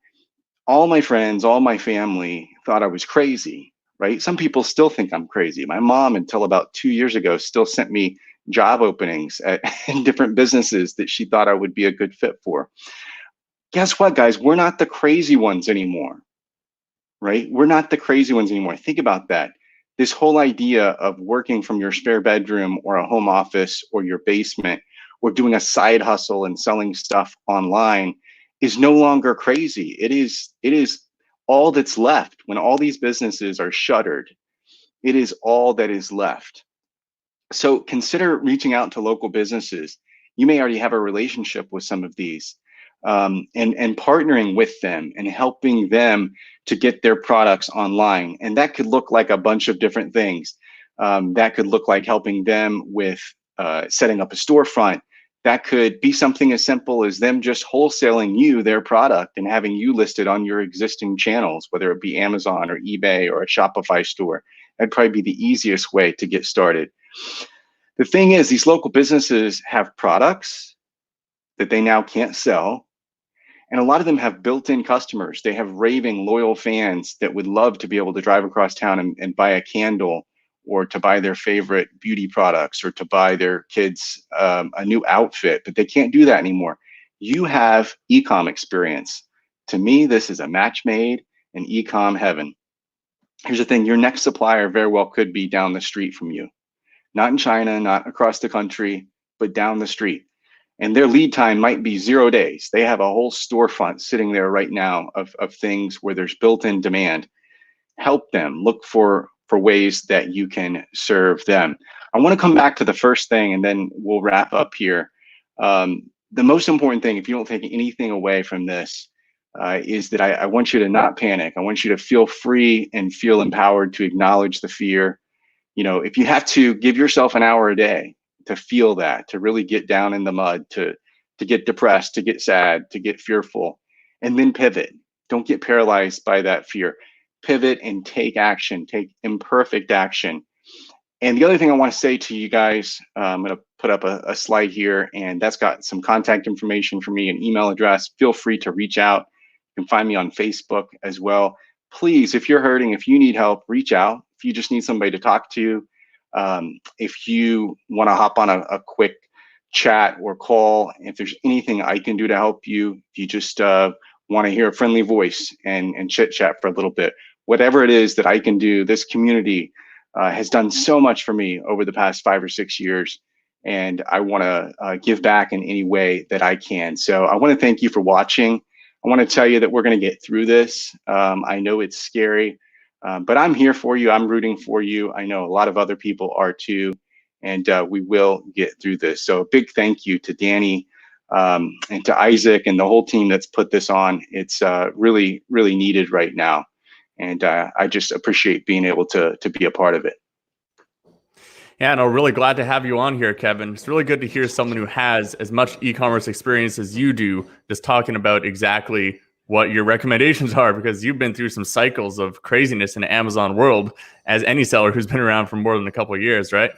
S11: all my friends, all my family thought I was crazy, right? Some people still think I'm crazy. My mom, until about 2 years ago, still sent me job openings in different businesses that she thought I would be a good fit for. Guess what, guys? We're not the crazy ones anymore, right? We're not the crazy ones anymore. Think about that. this whole idea of working from your spare bedroom or a home office or your basement or doing a side hustle and selling stuff online is no longer crazy. It is all that's left when all these businesses are shuttered. It is all that is left. So consider reaching out to local businesses. You may already have a relationship with some of these, and partnering with them and helping them to get their products online. And that could look like a bunch of different things. That could look like helping them with setting up a storefront. That could be something as simple as them just wholesaling you their product and having you listed on your existing channels, whether it be Amazon or eBay or a Shopify store. That'd probably be the easiest way to get started. The thing is, these local businesses have products that they now can't sell. And a lot of them have built-in customers. They have raving loyal fans that would love to be able to drive across town and buy a candle, or to buy their favorite beauty products, or to buy their kids a new outfit, but they can't do that anymore. You have e-com experience. To me, this is a match made in e-com heaven. Here's the thing, your next supplier very well could be down the street from you. Not in China, not across the country, but down the street. And their lead time might be 0 days. They have a whole storefront sitting there right now of things where there's built-in demand. Help them, look for ways that you can serve them. I want to come back to the first thing and then we'll wrap up here. The most important thing, if you don't take anything away from this, is that I want you to not panic. I want you to feel free and feel empowered to acknowledge the fear. You know, if you have to, give yourself an hour a day to feel that, to really get down in the mud, to get depressed, to get sad, to get fearful, and then pivot. Don't get paralyzed by that fear. Pivot and take action, take imperfect action. And the other thing I want to say to you guys, I'm going to put up a slide here, and that's got some contact information for me, an email address. Feel free to reach out. You can find me on Facebook as well. Please, if you're hurting, if you need help, reach out. If you just need somebody to talk to, if you want to hop on a quick chat or call, if there's anything I can do to help you, if you just want to hear a friendly voice and chit chat for a little bit, whatever it is that I can do, this community has done so much for me over the past 5 or 6 years, and I want to give back in any way that I can. So I want to thank you for watching. I want to tell you that we're going to get through this. I know it's scary, but I'm here for you. I'm rooting for you. I know a lot of other people are too, and we will get through this. So a big thank you to Danny and to Isaac and the whole team that's put this on. It's really, really needed right now. And I just appreciate being able to be a part of it.
S1: Yeah, and I'm really glad to have you on here, Kevin. It's really good to hear someone who has as much e-commerce experience as you do, just talking about exactly what your recommendations are, because you've been through some cycles of craziness in the Amazon world as any seller who's been around for more than a couple of years, right?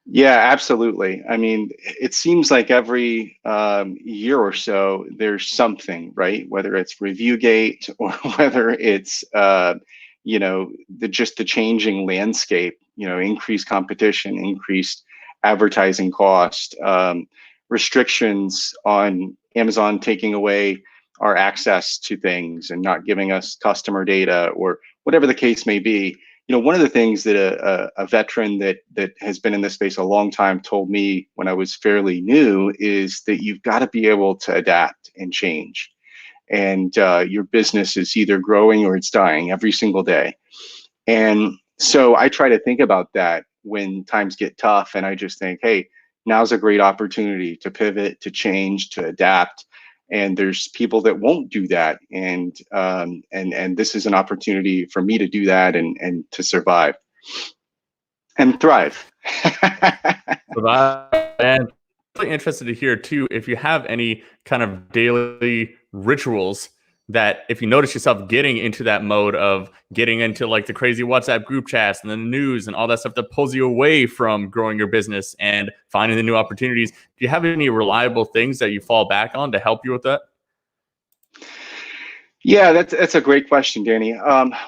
S11: Yeah, absolutely. I mean, it seems like every year or so, there's something, right? Whether it's ReviewGate or whether it's, you know, just the changing landscape, you know, increased competition, increased advertising cost, restrictions on Amazon taking away our access to things and not giving us customer data, or whatever the case may be. You know, one of the things that a veteran that has been in this space a long time told me when I was fairly new is that you've got to be able to adapt and change. And your business is either growing or it's dying every single day. And so I try to think about that when times get tough, and I just think, hey, now's a great opportunity to pivot, to change, to adapt. And there's people that won't do that, and this is an opportunity for me to do that and to survive and thrive.
S1: And really interested to hear too, if you have any kind of daily rituals that, if you notice yourself getting into that mode of getting into like the crazy WhatsApp group chats and the news and all that stuff that pulls you away from growing your business and finding the new opportunities, do you have any reliable things that you fall back on to help you with that?
S11: Yeah, that's a great question, Danny.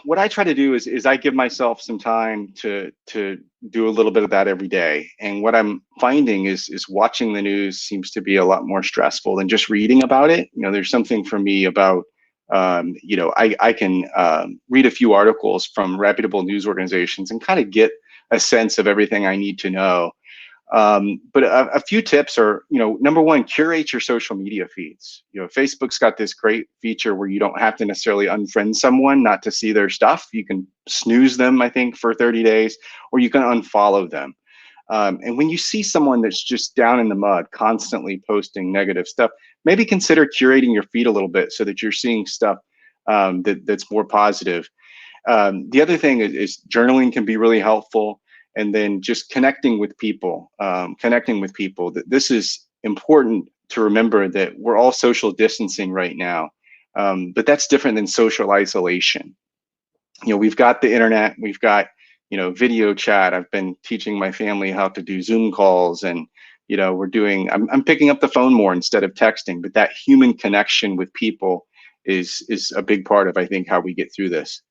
S11: What I try to do is I give myself some time to do a little bit of that every day. And what I'm finding is watching the news seems to be a lot more stressful than just reading about it. You know, there's something for me about I can read a few articles from reputable news organizations and kind of get a sense of everything I need to know. But a few tips are, number one, curate your social media feeds. Facebook's got this great feature where you don't have to necessarily unfriend someone not to see their stuff. You can snooze them, I think, for 30 days, or you can unfollow them. And when you see someone that's just down in the mud, constantly posting negative stuff, maybe consider curating your feed a little bit so that you're seeing stuff that's more positive. The other thing is journaling can be really helpful. And then just connecting with people. This is important to remember, that we're all social distancing right now, but that's different than social isolation. We've got the internet, we've got video chat. I've been teaching my family how to do Zoom calls, and I'm picking up the phone more instead of texting. But that human connection with people is a big part of, I think, how we get through this.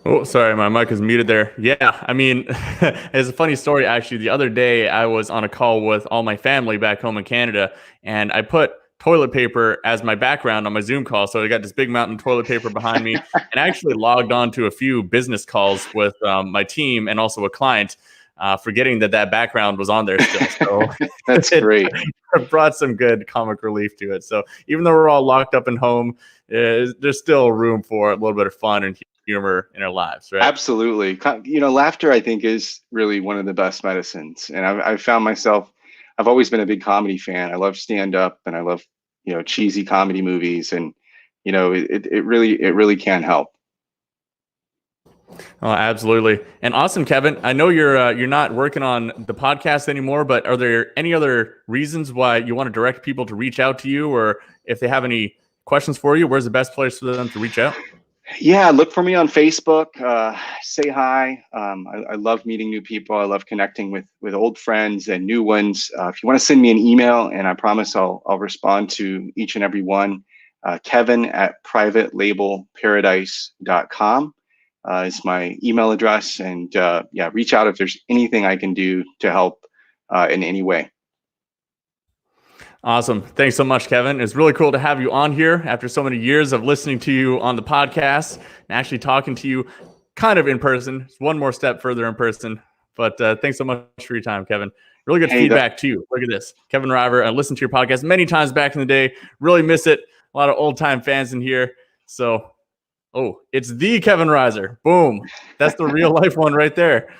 S1: Oh, sorry, my mic is muted there. Yeah, I mean, it's a funny story, actually. The other day, I was on a call with all my family back home in Canada, and I put toilet paper as my background on my Zoom call. So I got this big mountain of toilet paper behind me, and I actually logged on to a few business calls with my team and also a client, forgetting that background was on there still. So
S11: That's great.
S1: It brought some good comic relief to it. So even though we're all locked up in home, there's still room for a little bit of fun and humor in our lives, right?
S11: Absolutely. Laughter, I think, is really one of the best medicines. And I've found myself, I've always been a big comedy fan. I love stand up, and I love, cheesy comedy movies, and, it really can help.
S1: Oh, absolutely. And awesome, Kevin. I know you're not working on the podcast anymore, but are there any other reasons why you want to direct people to reach out to you, or if they have any questions for you, where's the best place for them to reach out?
S11: Yeah, look for me on Facebook. Say hi. I love meeting new people. I love connecting with old friends and new ones. If you want to send me an email, and I promise I'll respond to each and every one, Kevin@privatelabelparadise.com is my email address. And reach out if there's anything I can do to help in any way.
S1: Awesome. Thanks so much, Kevin. It's really cool to have you on here after so many years of listening to you on the podcast and actually talking to you kind of in person. It's one more step further in person. But thanks so much for your time, Kevin. Really good feedback too. Look at this. Kevin River, I listened to your podcast many times back in the day. Really miss it. A lot of old time fans in here. So, it's the Kevin Reiser. Boom. That's the real life one right there.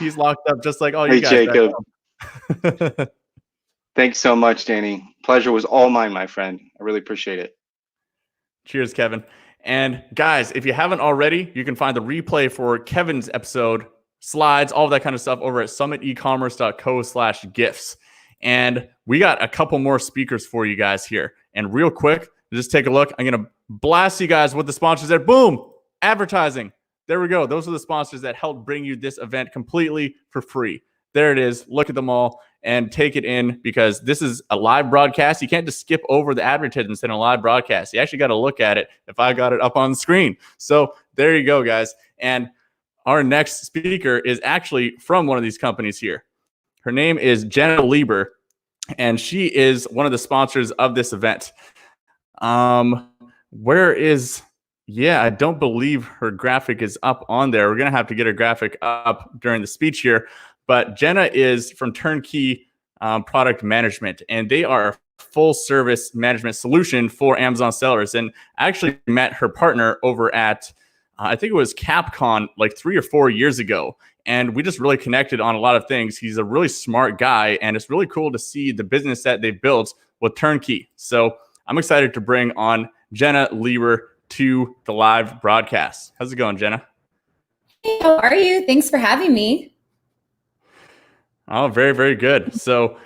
S1: He's locked up just like all you guys.
S11: Jacob. Thanks so much, Danny. Pleasure was all mine, my friend. I really appreciate it.
S1: Cheers, Kevin. And guys, if you haven't already, you can find the replay for Kevin's episode, slides, all of that kind of stuff over at summitecommerce.co/gifts. And we got a couple more speakers for you guys here. And real quick, just take a look. I'm going to blast you guys with the sponsors there. Boom! Advertising. There we go. Those are the sponsors that helped bring you this event completely for free. There it is. Look at them all and take it in, because this is a live broadcast. You can't just skip over the advertisements in a live broadcast. You actually got to look at it if I got it up on the screen. So there you go, guys. And our next speaker is actually from one of these companies here. Her name is Jenna Lieber, and she is one of the sponsors of this event. I don't believe her graphic is up on there. We're going to have to get her graphic up during the speech here. But Jenna is from Turnkey Product Management, and they are a full service management solution for Amazon sellers. And I actually met her partner over at, I think it was Capcom like 3 or 4 years ago. And we just really connected on a lot of things. He's a really smart guy, and it's really cool to see the business that they've built with Turnkey. So I'm excited to bring on Jenna Lieber to the live broadcast. How's it going, Jenna?
S12: Hey, how are you? Thanks for having me.
S1: Oh, very, very good. So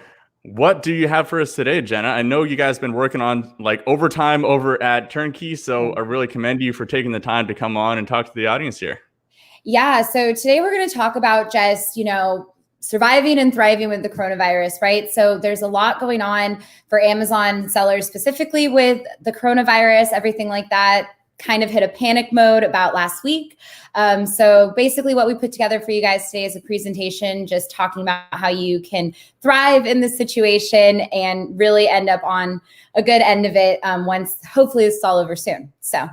S1: what do you have for us today, Jenna? I know you guys have been working on like overtime over at Turnkey, so I really commend you for taking the time to come on and talk to the audience here.
S12: Yeah, so today we're going to talk about just, surviving and thriving with the coronavirus, right? So there's a lot going on for Amazon sellers, specifically with the coronavirus, everything like that. kind of hit a panic mode about last week. So basically what we put together for you guys today is a presentation just talking about how you can thrive in this situation and really end up on a good end of it once hopefully this is all over soon. So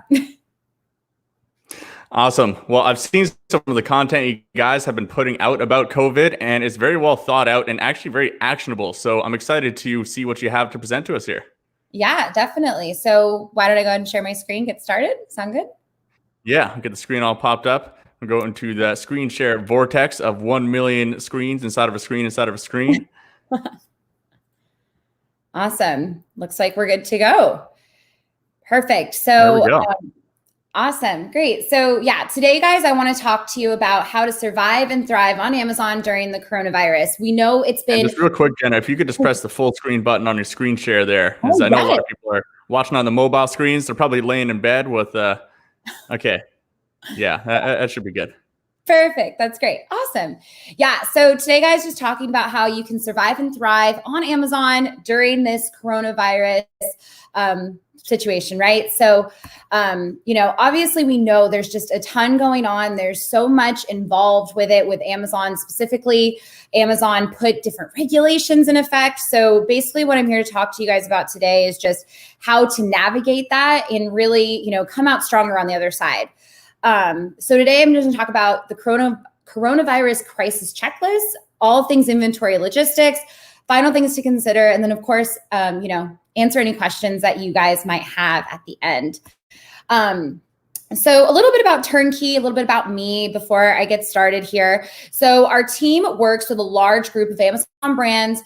S1: Awesome. Well, I've seen some of the content you guys have been putting out about COVID, and it's very well thought out and actually very actionable. So I'm excited to see what you have to present to us here.
S12: yeah, definitely. So why don't I go ahead and share my screen, get started? Sound good?
S1: Yeah, I'll get the screen all popped up. We'll go into the screen share vortex of 1 million screens inside of a screen inside of a screen.
S12: Awesome. Looks like we're good to go. Perfect.
S1: There we
S12: So
S1: go.
S12: awesome. Great. So yeah, today, guys, I want to talk to you about how to survive and thrive on Amazon during the coronavirus. We know it's
S1: And
S12: been
S1: just real quick, Jenna, if you could just press the full screen button on your screen share there, because I know a lot of people are watching on the mobile screens. They're probably laying in bed with, okay. Yeah, that should be good.
S12: perfect. That's great. Awesome. Yeah. So today, guys, just talking about how you can survive and thrive on Amazon during this coronavirus situation, right? So, obviously we know there's just a ton going on. There's so much involved with it with Amazon specifically. Amazon put different regulations in effect. So basically what I'm here to talk to you guys about today is just how to navigate that and really, come out stronger on the other side. So today I'm just going to talk about the coronavirus crisis checklist, all things inventory logistics, final things to consider, and then of course, answer any questions that you guys might have at the end. So a little bit about Turnkey, a little bit about me before I get started here. So our team works with a large group of Amazon brands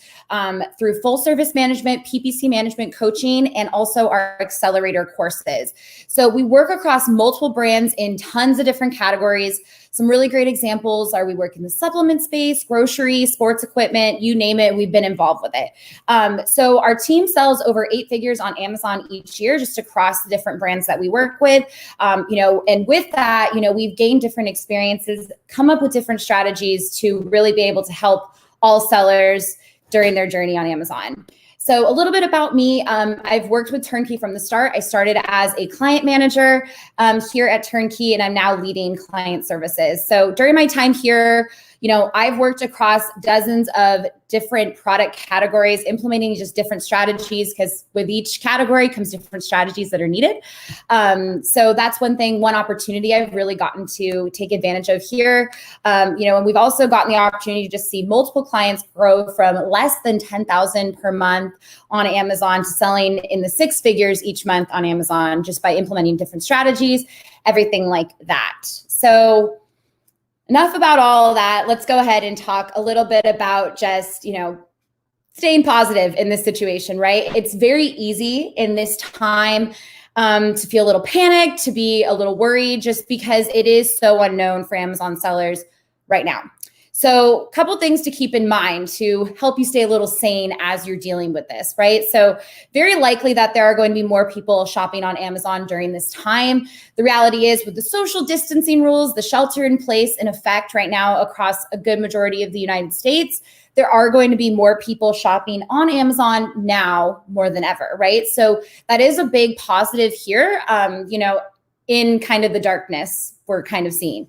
S12: through full service management, PPC management, coaching, and also our accelerator courses. So we work across multiple brands in tons of different categories. Some really great examples are we work in the supplement space, grocery, sports equipment, you name it, we've been involved with it. So our team sells over 8 figures on Amazon each year, just across the different brands that we work with. And with that, we've gained different experiences, come up with different strategies to really be able to help all sellers during their journey on Amazon. So a little bit about me. I've worked with Turnkey from the start. I started as a client manager here at Turnkey, and I'm now leading client services. So during my time here, I've worked across dozens of different product categories, implementing just different strategies, because with each category comes different strategies that are needed. So that's one opportunity I've really gotten to take advantage of here. And we've also gotten the opportunity to just see multiple clients grow from less than 10,000 per month on Amazon to selling in the 6 figures each month on Amazon, just by implementing different strategies, everything like that. So enough about all of that. Let's go ahead and talk a little bit about just, staying positive in this situation, right? It's very easy in this time to feel a little panicked, to be a little worried, just because it is so unknown for Amazon sellers right now. So a couple things to keep in mind to help you stay a little sane as you're dealing with this, right? So very likely that there are going to be more people shopping on Amazon during this time. The reality is, with the social distancing rules, the shelter in place in effect right now across a good majority of the United States, there are going to be more people shopping on Amazon now more than ever, right? So that is a big positive here, in kind of the darkness we're kind of seeing.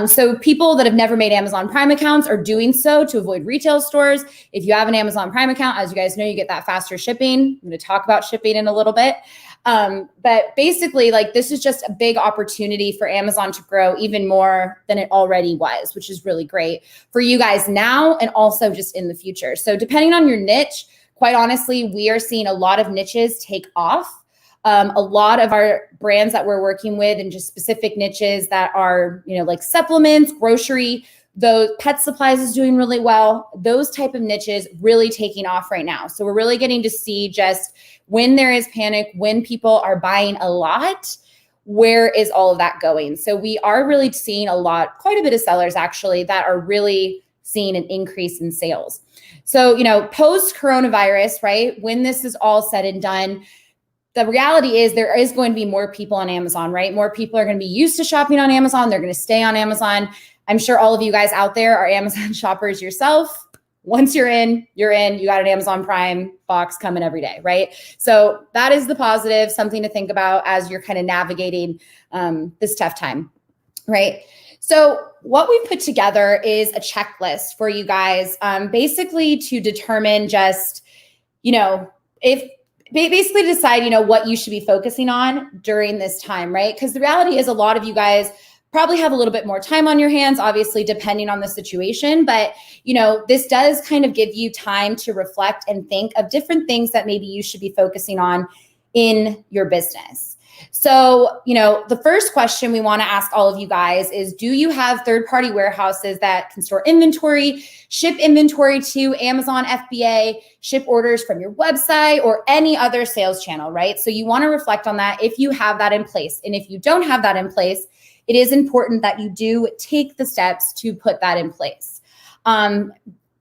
S12: So people that have never made Amazon Prime accounts are doing so to avoid retail stores. If you have an Amazon Prime account, as you guys know, you get that faster shipping. I'm going to talk about shipping in a little bit. But basically, this is just a big opportunity for Amazon to grow even more than it already was, which is really great for you guys now and also just in the future. So depending on your niche, quite honestly, we are seeing a lot of niches take off. A lot of our brands that we're working with and just specific niches that are, like supplements, grocery, those pet supplies is doing really well. Those type of niches really taking off right now. So we're really getting to see just when there is panic, when people are buying a lot, where is all of that going? So we are really seeing quite a bit of sellers actually that are really seeing an increase in sales. So, post coronavirus, right? When this is all said and done, the reality is there is going to be more people on Amazon, right? More people are going to be used to shopping on Amazon. They're going to stay on Amazon. I'm sure all of you guys out there are Amazon shoppers yourself. Once you're in, you're in. You got an Amazon Prime box coming every day, right? So that is the positive, something to think about as you're kind of navigating this tough time, right? So what we've put together is a checklist for you guys, basically to determine just, if basically decide, what you should be focusing on during this time, right? Because the reality is a lot of you guys probably have a little bit more time on your hands, obviously, depending on the situation. But, this does kind of give you time to reflect and think of different things that maybe you should be focusing on in your business. So, the first question we want to ask all of you guys is, do you have third-party warehouses that can store inventory, ship inventory to Amazon FBA, ship orders from your website or any other sales channel, right? So you want to reflect on that if you have that in place. And if you don't have that in place, it is important that you do take the steps to put that in place.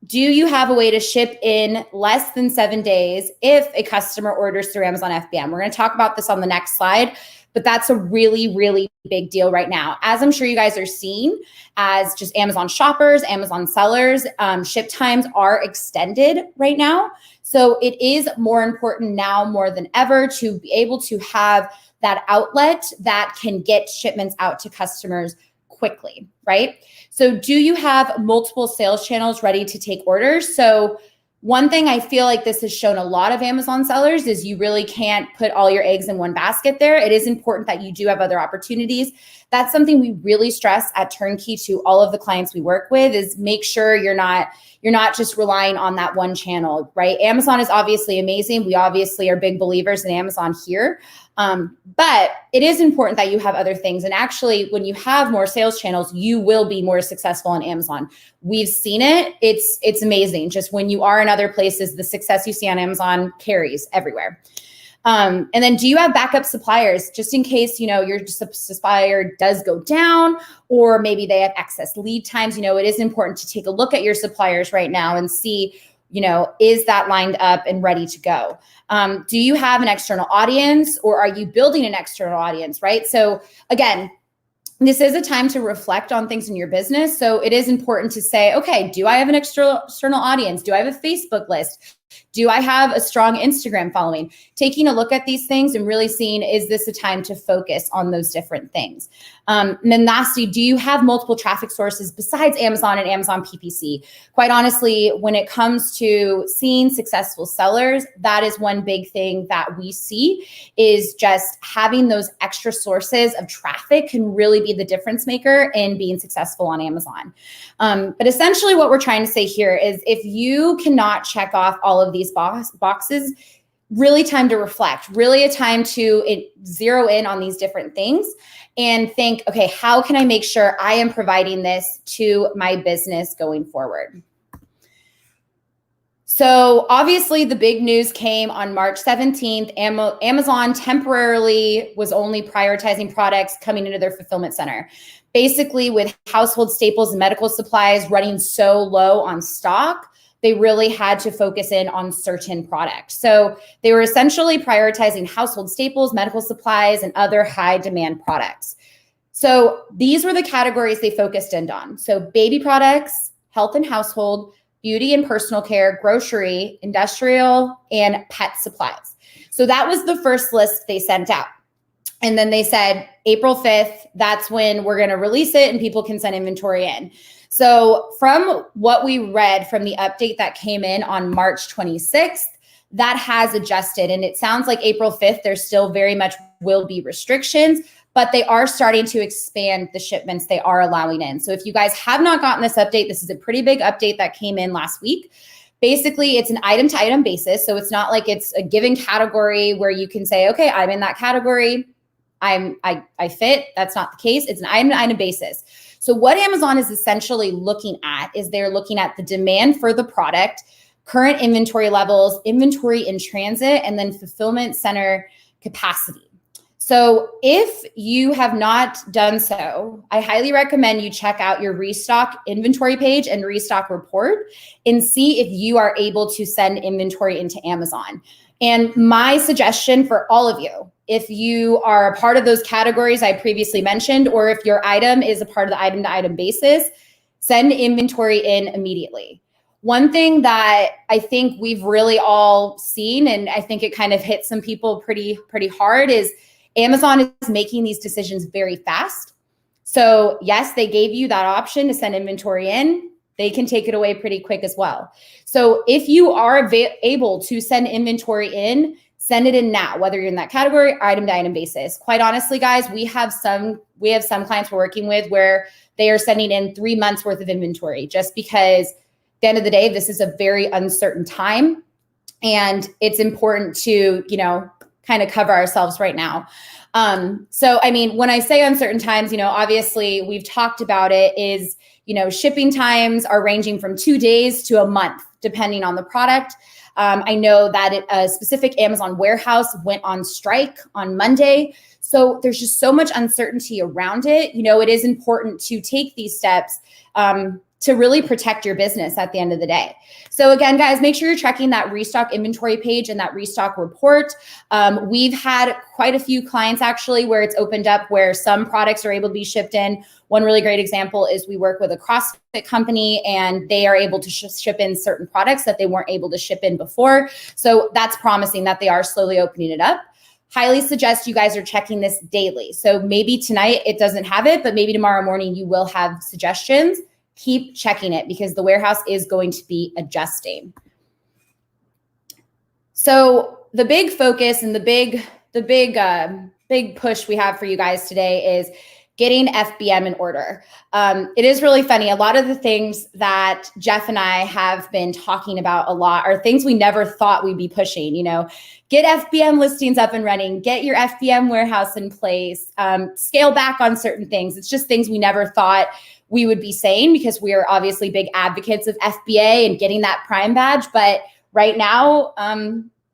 S12: Do you have a way to ship in less than 7 days if a customer orders through Amazon FBM? We're going to talk about this on the next slide, but that's a really, really big deal right now. As I'm sure you guys are seeing, as just Amazon shoppers, Amazon sellers, ship times are extended right now. So it is more important now more than ever to be able to have that outlet that can get shipments out to customers quickly, right? So do you have multiple sales channels ready to take orders? So one thing I feel like this has shown a lot of Amazon sellers is you really can't put all your eggs in one basket there. It is important that you do have other opportunities. That's something we really stress at Turnkey to all of the clients we work with, is make sure you're not just relying on that one channel, right? Amazon is obviously amazing. We obviously are big believers in Amazon here. But it is important that you have other things. And actually, when you have more sales channels, you will be more successful on Amazon. We've seen it. It's amazing. Just when you are in other places, the success you see on Amazon carries everywhere. And then do you have backup suppliers just in case, your supplier does go down, or maybe they have excess lead times? It is important to take a look at your suppliers right now and see, is that lined up and ready to go? Do you have an external audience, or are you building an external audience, right? So again, this is a time to reflect on things in your business. So it is important to say, okay, do I have an external audience? Do I have a Facebook list? Do I have a strong Instagram following? Taking a look at these things and really seeing, is this a time to focus on those different things? And then lastly, do you have multiple traffic sources besides Amazon and Amazon PPC? Quite honestly, when it comes to seeing successful sellers, that is one big thing that we see, is just having those extra sources of traffic can really be the difference maker in being successful on Amazon. But essentially what we're trying to say here is, if you cannot check off all of these boxes, really time to reflect, really a time to zero in on these different things and think, okay, how can I make sure I am providing this to my business going forward? So obviously the big news came on March 17th. Amazon temporarily was only prioritizing products coming into their fulfillment center. Basically, with household staples and medical supplies running so low on stock, they really had to focus in on certain products. So they were essentially prioritizing household staples, medical supplies, and other high demand products. So these were the categories they focused in on. So baby products, health and household, beauty and personal care, grocery, industrial, and pet supplies. So that was the first list they sent out. And then they said, April 5th, that's when we're going to release it and people can send inventory in. So from what we read from the update that came in on March 26th, that has adjusted. And it sounds like April 5th, there still very much will be restrictions, but they are starting to expand the shipments they are allowing in. So if you guys have not gotten this update, this is a pretty big update that came in last week. Basically, it's an item-to-item basis. So it's not like it's a given category where you can say, okay, I'm in that category, I fit. That's not the case. It's an item-to-item basis. So what Amazon is essentially looking at is they're looking at the demand for the product, current inventory levels, inventory in transit, and then fulfillment center capacity. So if you have not done so, I highly recommend you check out your restock inventory page and restock report and see if you are able to send inventory into Amazon. And my suggestion for all of you, if you are a part of those categories I previously mentioned, or if your item is a part of the item-to-item basis, send inventory in immediately. one thing that I think we've really all seen, and I think it kind of hit some people pretty hard, is Amazon is making these decisions very fast. So yes, they gave you that option to send inventory in. They can take it away pretty quick as well. So if you are able to send inventory in, send it in now, whether you're in that category, item to item basis. Quite honestly, guys, we have some clients we're working with where they are sending in 3 months worth of inventory, just because at the end of the day, this is a very uncertain time. And it's important to, kind of cover ourselves right now. So, I mean, when I say uncertain times, obviously we've talked about it, is, shipping times are ranging from 2 days to a month, depending on the product. I know that a specific Amazon warehouse went on strike on Monday. So there's just so much uncertainty around it. It is important to take these steps to really protect your business at the end of the day. So again, guys, make sure you're checking that restock inventory page and that restock report. We've had quite a few clients actually where it's opened up where some products are able to be shipped in. One really great example is we work with a CrossFit company and they are able to ship in certain products that they weren't able to ship in before. So that's promising that they are slowly opening it up. Highly suggest you guys are checking this daily. So maybe tonight it doesn't have it, but maybe tomorrow morning you will have suggestions. Keep checking it because the warehouse is going to be adjusting. So the big focus and the big push we have for you guys today is getting FBM in order. It is really funny. A lot of the things that Jeff and I have been talking about a lot are things we never thought we'd be pushing. Get FBM listings up and running, get your FBM warehouse in place, scale back on certain things. It's just things we never thought we would be saying because we are obviously big advocates of FBA and getting that Prime badge. But right now,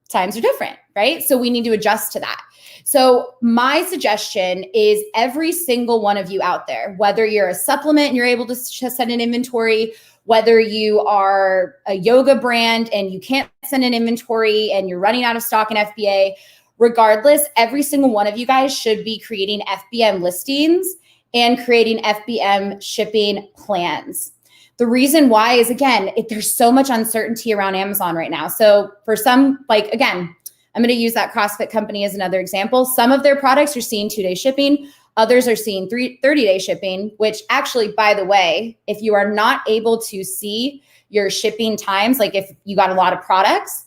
S12: times are different, right? So we need to adjust to that. So my suggestion is every single one of you out there, whether you're a supplement and you're able to send an inventory, whether you are a yoga brand and you can't send an inventory and you're running out of stock in FBA, regardless, every single one of you guys should be creating FBM listings and creating FBM shipping plans. The reason why is, again, there's so much uncertainty around Amazon right now. So for some, again, I'm going to use that CrossFit company as another example. Some of their products are seeing 2-day shipping. Others are seeing 30-day shipping, which actually, by the way, if you are not able to see your shipping times, like if you got a lot of products,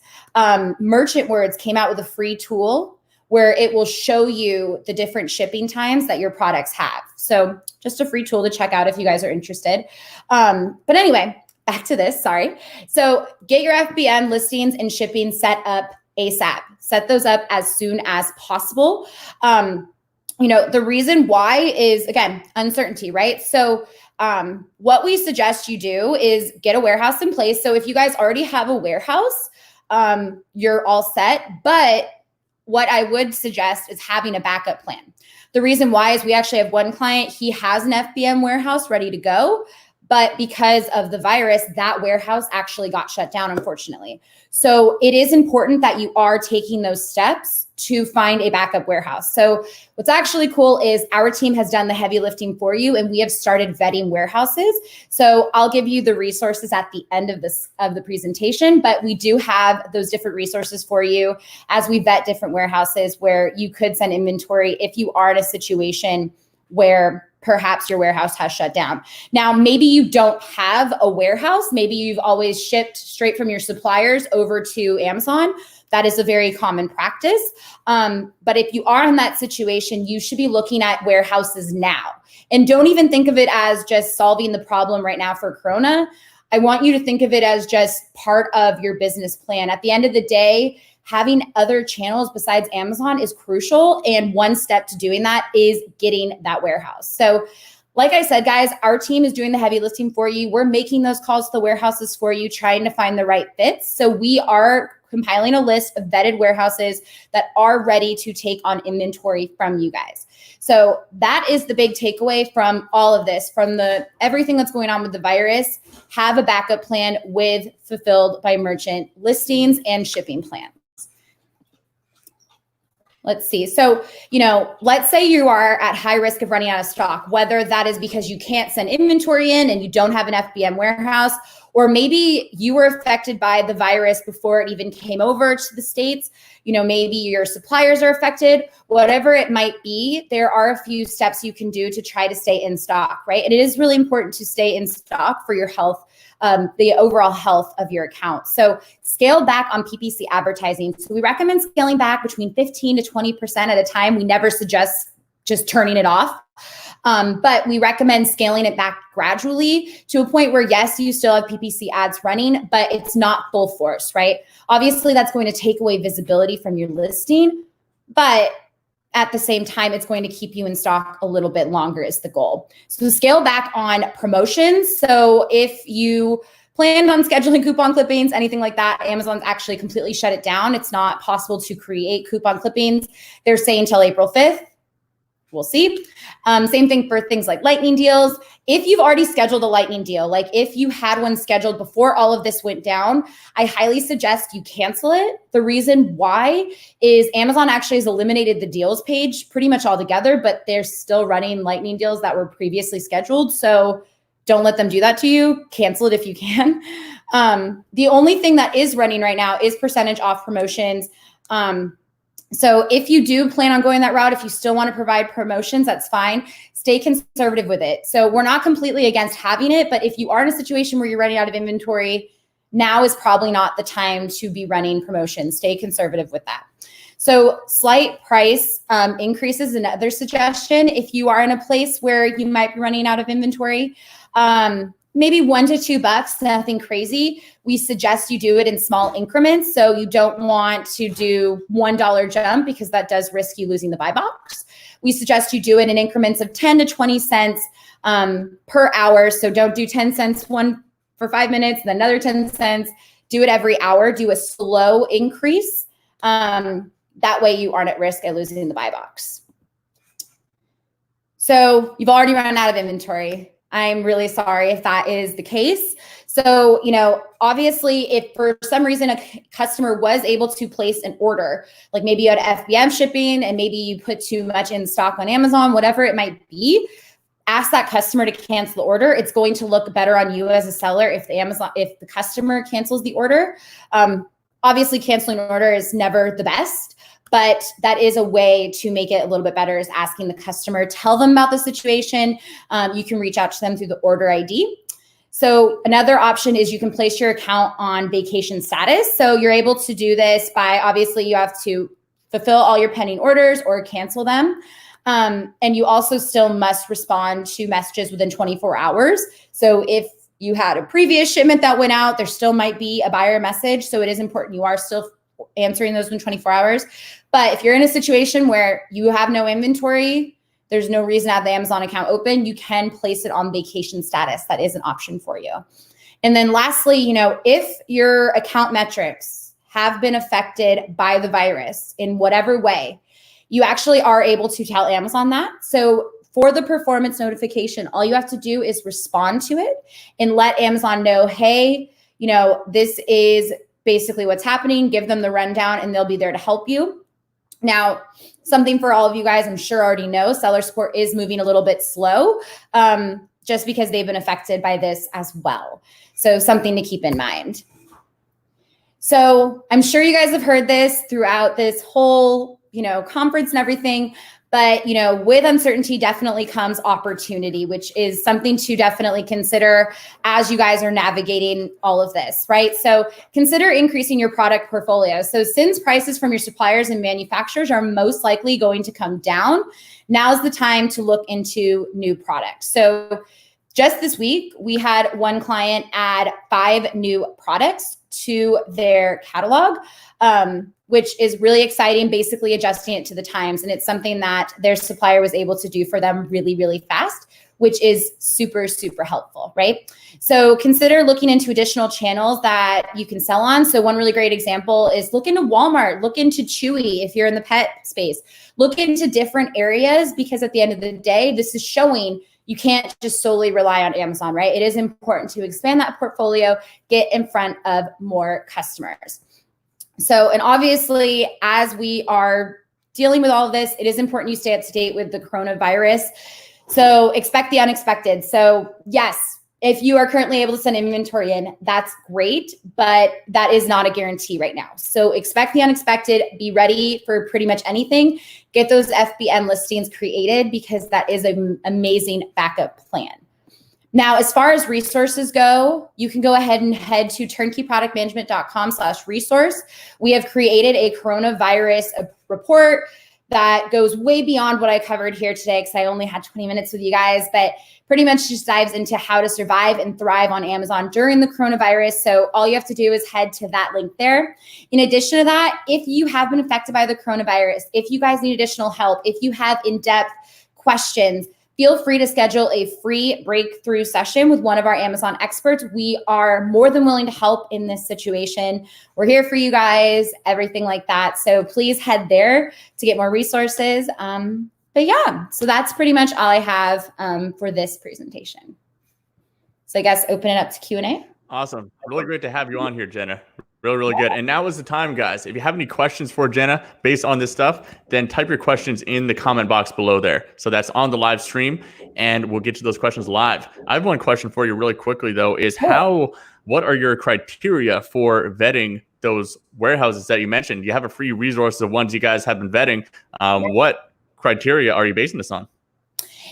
S12: Merchant Words came out with a free tool where it will show you the different shipping times that your products have. So just a free tool to check out if you guys are interested. But anyway, back to this, sorry. So get your FBM listings and shipping set up ASAP. Set those up as soon as possible. The reason why is, again, uncertainty, right? So what we suggest you do is get a warehouse in place. So if you guys already have a warehouse, you're all set. But what I would suggest is having a backup plan. The reason why is we actually have one client, he has an FBM warehouse ready to go, but because of the virus, that warehouse actually got shut down, unfortunately. So it is important that you are taking those steps to find a backup warehouse. So what's actually cool is our team has done the heavy lifting for you and we have started vetting warehouses. So I'll give you the resources at the end of the presentation, but we do have those different resources for you as we vet different warehouses where you could send inventory if you are in a situation where perhaps your warehouse has shut down. Now, maybe you don't have a warehouse. Maybe you've always shipped straight from your suppliers over to Amazon. That is a very common practice. But if you are in that situation, you should be looking at warehouses now. And don't even think of it as just solving the problem right now for Corona. I want you to think of it as just part of your business plan. At the end of the day, having other channels besides Amazon is crucial. And one step to doing that is getting that warehouse. So like I said, guys, our team is doing the heavy lifting for you. We're making those calls to the warehouses for you, trying to find the right fits. So we are compiling a list of vetted warehouses that are ready to take on inventory from you guys. So that is the big takeaway from all of this, from everything that's going on with the virus. Have a backup plan with Fulfilled by Merchant listings and shipping plans. Let's see. So, let's say you are at high risk of running out of stock, whether that is because you can't send inventory in and you don't have an FBM warehouse, or maybe you were affected by the virus before it even came over to the States. Maybe your suppliers are affected, whatever it might be, there are a few steps you can do to try to stay in stock, right? And it is really important to stay in stock for your health, the overall health of your account. So scale back on PPC advertising. So we recommend scaling back between 15 to 20% at a time. We never suggest just turning it off. But we recommend scaling it back gradually to a point where, yes, you still have PPC ads running, but it's not full force, right? Obviously, that's going to take away visibility from your listing, but at the same time, it's going to keep you in stock a little bit longer is the goal. So scale back on promotions. So if you planned on scheduling coupon clippings, anything like that, Amazon's actually completely shut it down. It's not possible to create coupon clippings. They're saying till April 5th. We'll see. Same thing for things like lightning deals. If you've already scheduled a lightning deal, like if you had one scheduled before all of this went down, I highly suggest you cancel it. The reason why is Amazon actually has eliminated the deals page pretty much altogether, but they're still running lightning deals that were previously scheduled. So don't let them do that to you. Cancel it if you can. The only thing that is running right now is percentage off promotions. So if you do plan on going that route, if you still want to provide promotions, that's fine. Stay conservative with it. So we're not completely against having it, but if you are in a situation where you're running out of inventory, now is probably not the time to be running promotions. Stay conservative with that. So slight price increases, another suggestion. If you are in a place where you might be running out of inventory, maybe $1 to $2, nothing crazy. We suggest you do it in small increments. So you don't want to do $1 jump because that does risk you losing the buy box. We suggest you do it in increments of 10 to 20 cents per hour. So don't do 10 cents one for 5 minutes, then another 10 cents. Do it every hour. Do a slow increase. That way you aren't at risk of losing the buy box. So you've already run out of inventory. I'm really sorry if that is the case. So, obviously, if for some reason a customer was able to place an order, like maybe you had FBM shipping and maybe you put too much in stock on Amazon, whatever it might be, ask that customer to cancel the order. It's going to look better on you as a seller if the customer cancels the order. Obviously, canceling an order is never the best. But that is a way to make it a little bit better, is asking the customer, tell them about the situation. You can reach out to them through the order ID. So another option is you can place your account on vacation status. So you're able to do this by, obviously you have to fulfill all your pending orders or cancel them. And you also still must respond to messages within 24 hours. So if you had a previous shipment that went out, there still might be a buyer message. So it is important you are still answering those in 24 hours. But if you're in a situation where you have no inventory, there's no reason to have the Amazon account open, you can place it on vacation status. That is an option for you. And then lastly, if your account metrics have been affected by the virus in whatever way, you actually are able to tell Amazon that. So for the performance notification, all you have to do is respond to it and let Amazon know, hey, this is basically what's happening. Give them the rundown and they'll be there to help you. Now, something for all of you guys, I'm sure already know, seller support is moving a little bit slow just because they've been affected by this as well. So something to keep in mind. So I'm sure you guys have heard this throughout this whole, conference and everything. But, with uncertainty definitely comes opportunity, which is something to definitely consider as you guys are navigating all of this, right? So consider increasing your product portfolio. So since prices from your suppliers and manufacturers are most likely going to come down, now's the time to look into new products. So just this week, we had one client add 5 new products to their catalog, which is really exciting, basically adjusting it to the times. And it's something that their supplier was able to do for them really, really fast, which is super, super helpful, right? So consider looking into additional channels that you can sell on. So one really great example is look into Walmart, look into Chewy if you're in the pet space, look into different areas, because at the end of the day, this is showing you can't just solely rely on Amazon, right? It is important to expand that portfolio, get in front of more customers. So, and obviously, as we are dealing with all of this, it is important you stay up to date with the coronavirus. So expect the unexpected. So yes, if you are currently able to send inventory in, that's great, but that is not a guarantee right now. So expect the unexpected, be ready for pretty much anything. Get those FBM listings created because that is an amazing backup plan. Now, as far as resources go, you can go ahead and head to turnkeyproductmanagement.com/resource. We have created a coronavirus report that goes way beyond what I covered here today because I only had 20 minutes with you guys, but pretty much just dives into how to survive and thrive on Amazon during the coronavirus. So all you have to do is head to that link there. In addition to that, if you have been affected by the coronavirus, if you guys need additional help, if you have in-depth questions, feel free to schedule a free breakthrough session with one of our Amazon experts. We are more than willing to help in this situation. We're here for you guys, everything like that. So please head there to get more resources. But yeah, so that's pretty much all I have for this presentation. So I guess open it up to Q&A.
S1: Awesome. Really great to have you on here, Jenna. Really, really good. And now is the time, guys. If you have any questions for Jenna based on this stuff, then type your questions in the comment box below there. So that's on the live stream, and we'll get to those questions live. I have one question for you really quickly, though, is what are your criteria for vetting those warehouses that you mentioned? You have a free resource of ones you guys have been vetting. What criteria are you basing this on?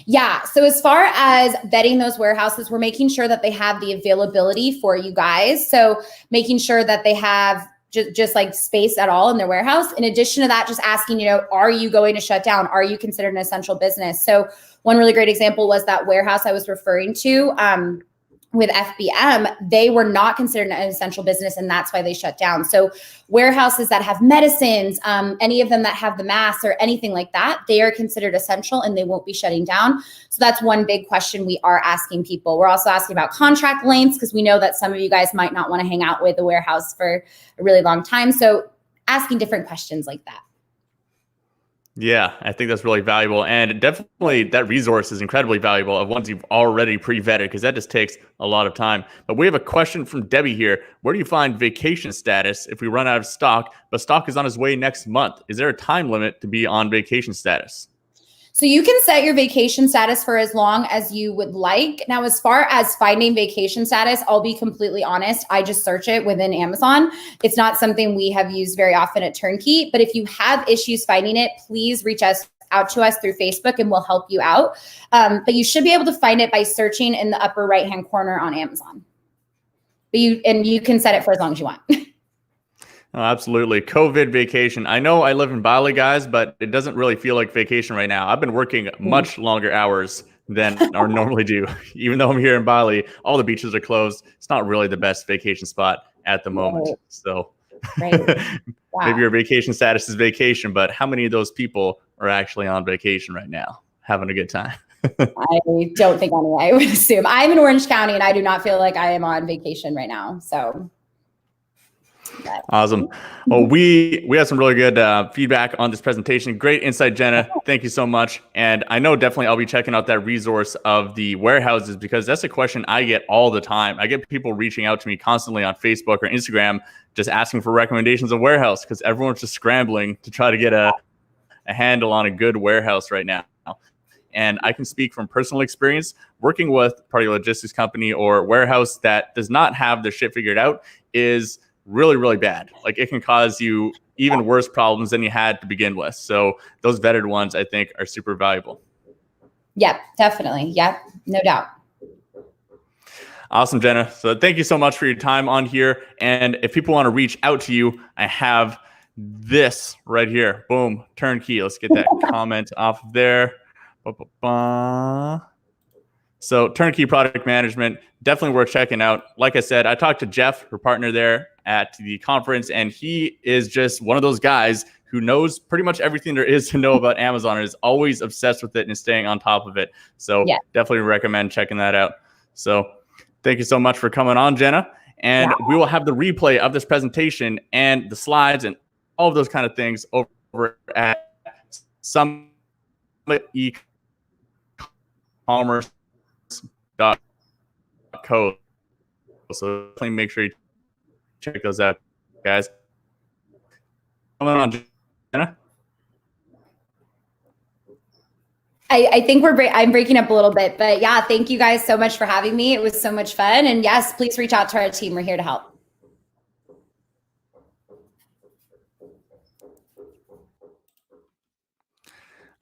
S12: Yeah. So as far as vetting those warehouses, we're making sure that they have the availability for you guys. So making sure that they have just like space at all in their warehouse. In addition to that, just asking, are you going to shut down? Are you considered an essential business? So one really great example was that warehouse I was referring to. With FBM, they were not considered an essential business, and that's why they shut down. So warehouses that have medicines, any of them that have the masks or anything like that, they are considered essential and they won't be shutting down. So that's one big question we are asking people. We're also asking about contract lengths because we know that some of you guys might not want to hang out with the warehouse for a really long time. So asking different questions like that.
S1: Yeah, I think that's really valuable. And definitely that resource is incredibly valuable of ones you've already pre-vetted because that just takes a lot of time. But we have a question from Debbie here. Where do you find vacation status if we run out of stock, but stock is on its way next month? Is there a time limit to be on vacation status?
S12: So you can set your vacation status for as long as you would like. Now, as far as finding vacation status, I'll be completely honest. I just search it within Amazon. It's not something we have used very often at Turnkey, but if you have issues finding it, please reach out to us through Facebook and we'll help you out. But you should be able to find it by searching in the upper right-hand corner on Amazon. But you can set it for as long as you want.
S1: Oh, absolutely. COVID vacation. I know I live in Bali, guys, but it doesn't really feel like vacation right now. I've been working much longer hours than I normally do. Even though I'm here in Bali, all the beaches are closed. It's not really the best vacation spot at the moment. So maybe your vacation status is vacation, but how many of those people are actually on vacation right now, having a good time?
S12: I don't think any. I would assume. I'm in Orange County and I do not feel like I am on vacation right now. So
S1: awesome. Well, we have some really good feedback on this presentation. Great insight, Jenna. Thank you so much. And I know definitely I'll be checking out that resource of the warehouses because that's a question I get all the time. I get people reaching out to me constantly on Facebook or Instagram just asking for recommendations of warehouse because everyone's just scrambling to try to get a handle on a good warehouse right now. And I can speak from personal experience working with part of a logistics company or warehouse that does not have their shit figured out is really, really bad. Like it can cause you even worse problems than you had to begin with. So those vetted ones, I think, are super valuable.
S12: Yep, definitely. Yep, no doubt.
S1: Awesome, Jenna. So thank you so much for your time on here. And if people want to reach out to you, I have this right here. Boom, Turnkey. Let's get that comment off of there. So Turnkey Product Management, definitely worth checking out. Like I said, I talked to Jeff, her partner there at the conference, and he is just one of those guys who knows pretty much everything there is to know about Amazon and is always obsessed with it and staying on top of it. So definitely recommend checking that out. So thank you so much for coming on, Jenna. And we will have the replay of this presentation and the slides and all of those kind of things over at Summit Ecommerce.co. So definitely make sure you check those out, guys. Coming on, Jenna.
S12: I think I'm breaking up a little bit, but yeah, thank you guys so much for having me. It was so much fun. And yes, please reach out to our team. We're here to help.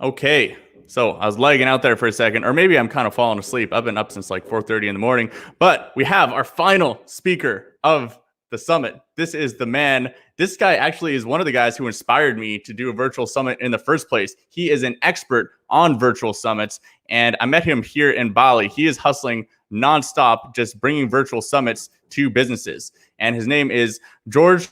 S1: Okay, so I was lagging out there for a second, or maybe I'm kind of falling asleep. I've been up since like 4:30 in the morning, but we have our final speaker of the summit. This is the man. This guy actually is one of the guys who inspired me to do a virtual summit in the first place. He is an expert on virtual summits, and I met him here in Bali. He is hustling nonstop, just bringing virtual summits to businesses, and his name is George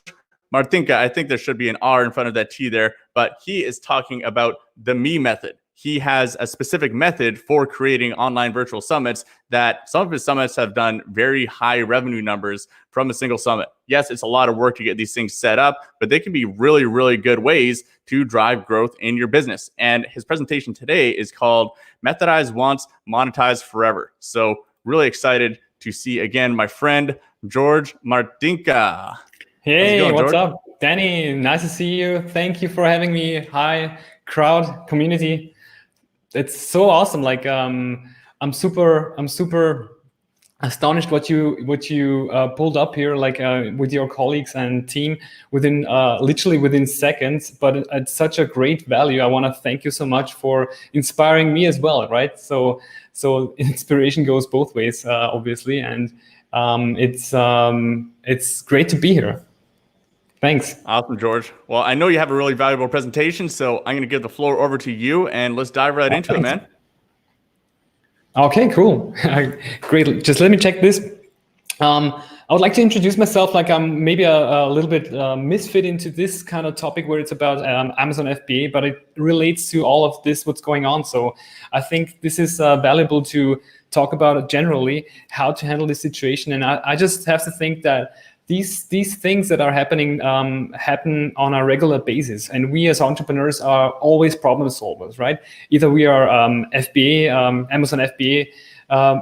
S1: Martinka. I think there should be an R in front of that T there, but he is talking about the Me method. He has a specific method for creating online virtual summits that some of his summits have done very high revenue numbers from a single summit. Yes, it's a lot of work to get these things set up, but they can be really, really good ways to drive growth in your business. And his presentation today is called Methodize Once, Monetize Forever. So really excited to see again my friend, George Martinka.
S13: Hey,
S1: going,
S13: what's
S1: George?
S13: up? Danny, nice to see you. Thank you for having me. Hi, crowd, community. It's so awesome. Like, I'm super astonished what you pulled up here, like with your colleagues and team within literally within seconds, but it's such a great value. I want to thank you so much for inspiring me as well, right? So inspiration goes both ways, obviously, and it's great to be here. Thanks.
S1: Awesome, George. Well, I know you have a really valuable presentation, so I'm going to give the floor over to you, and let's dive right into it, man.
S13: Okay, cool. Great. Just let me check this. I would like to introduce myself like I'm maybe a little bit misfit into this kind of topic where it's about Amazon FBA, but it relates to all of this, what's going on. So I think this is valuable to talk about generally, how to handle this situation. And I just have to think that these things that are happening happen on a regular basis, and we as entrepreneurs are always problem solvers, right? Either we are FBA, Amazon FBA,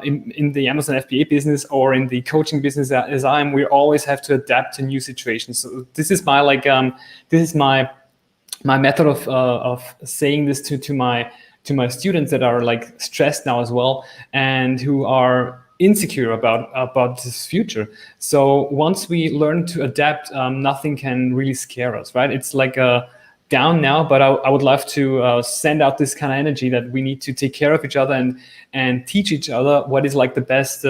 S13: in the Amazon FBA business or in the coaching business as we always have to adapt to new situations. So this is my my method of saying this to my students that are like stressed now as well and who are insecure about this future. So once we learn to adapt, nothing can really scare us, right? It's like down now, but I would love to send out this kind of energy that we need to take care of each other and teach each other what is like the best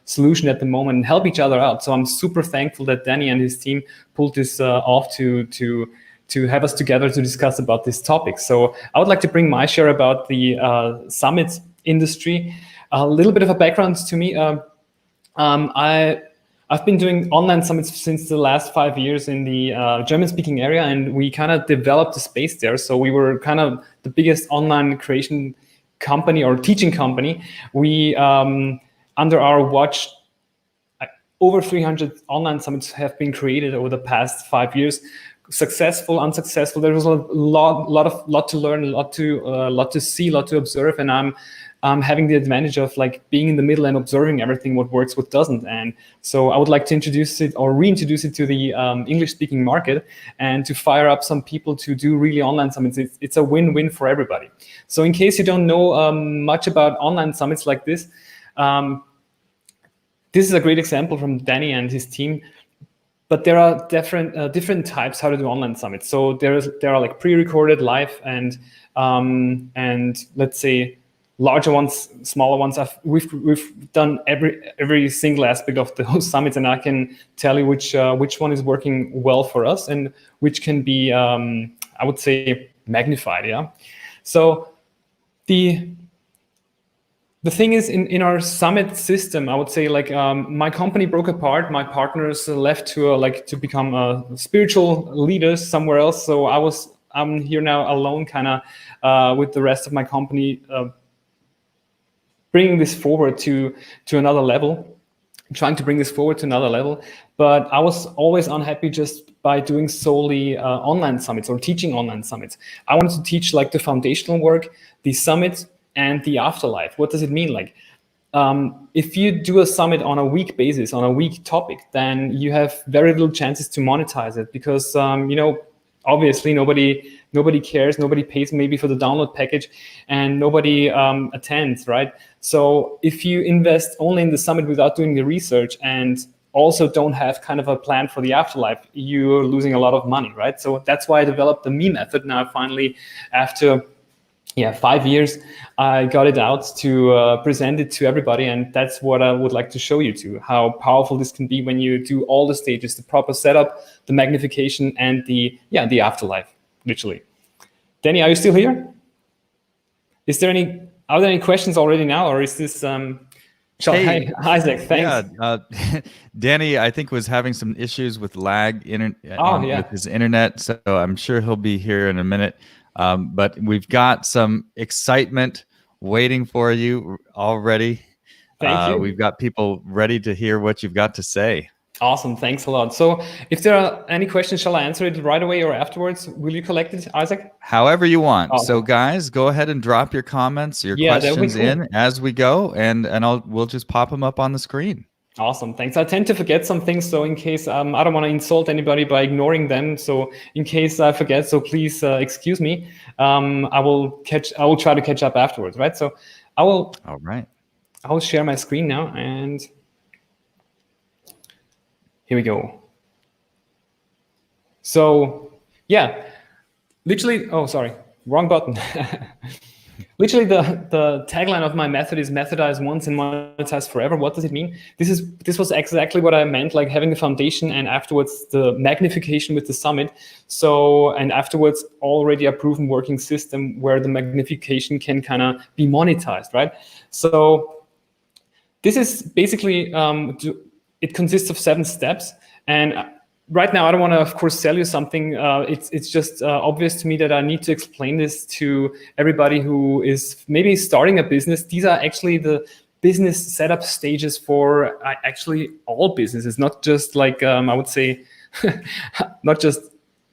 S13: solution at the moment and help each other out. So I'm super thankful that Danny and his team pulled this off to have us together to discuss about this topic. So I would like to bring my share about the summit industry. A little bit of a background to me. I've been doing online summits since the last 5 years in the German-speaking area, and we kind of developed a space there. So we were kind of the biggest online creation company or teaching company. We, under our watch, over 300 online summits have been created over the past 5 years. Successful, unsuccessful. There was a lot to learn, a lot to see, a lot to observe, and I'm having the advantage of like being in the middle and observing everything, what works, what doesn't. And so I would like to introduce it or reintroduce it to the English-speaking market and to fire up some people to do really online summits. It's a win-win for everybody. So in case you don't know much about online summits like this, this is a great example from Danny and his team. But there are different types how to do online summits. So there are like pre-recorded, live, and let's say larger ones, smaller ones. We've done every single aspect of those summits, and I can tell you which one is working well for us and which can be I would say magnified. Yeah. So the thing is, in our summit system, I would say like my company broke apart. My partners left to become spiritual leaders somewhere else. So I'm here now alone, kind of with the rest of my company, bringing this forward to another level, trying to bring this forward to another level. But I was always unhappy just by doing solely online summits or teaching online summits. I wanted to teach like the foundational work, the summit, and the afterlife. What does it mean? Like, if you do a summit on a week basis, on a week topic, then you have very little chances to monetize it because, obviously nobody nobody cares, nobody pays maybe for the download package, and nobody attends, right? So if you invest only in the summit without doing the research and also don't have kind of a plan for the afterlife, you're losing a lot of money, right? So that's why I developed the me method. Now finally, after 5 years, I got it out to present it to everybody, and that's what I would like to show you to, how powerful this can be when you do all the stages, the proper setup, the magnification, and the afterlife, literally. Danny, are you still here? Are there any questions already now, or is this
S2: Hey,
S13: hi, Isaac, thanks.
S2: Yeah, Danny, I think was having some issues with lag with his internet, so I'm sure he'll be here in a minute. But we've got some excitement waiting for you already.
S13: Thank you.
S2: We've got people ready to hear what you've got to say.
S13: Awesome, thanks a lot. So if there are any questions, shall I answer it right away or afterwards? Will you collect it, Isaac?
S2: However you want.
S13: Awesome.
S2: So guys, go ahead and drop your comments, your questions in as we go, and we'll just pop them up on the screen.
S13: Awesome, thanks. I tend to forget some things, so in case I don't want to insult anybody by ignoring them, so in case I forget, so please excuse me. I will try to catch up afterwards, right? So all right. I will share my screen now, and here we go. So literally, oh, sorry, wrong button. Literally, the tagline of my method is methodize once and monetize forever. What does it mean? This was exactly what I meant, like having the foundation and afterwards the magnification with the summit. So, and afterwards already a proven working system where the magnification can kind of be monetized, right? So this is basically, it consists of 7 steps. And right now, I don't want to, of course, sell you something. It's just obvious to me that I need to explain this to everybody who is maybe starting a business. These are actually the business setup stages for actually all businesses, not just like, I would say, not just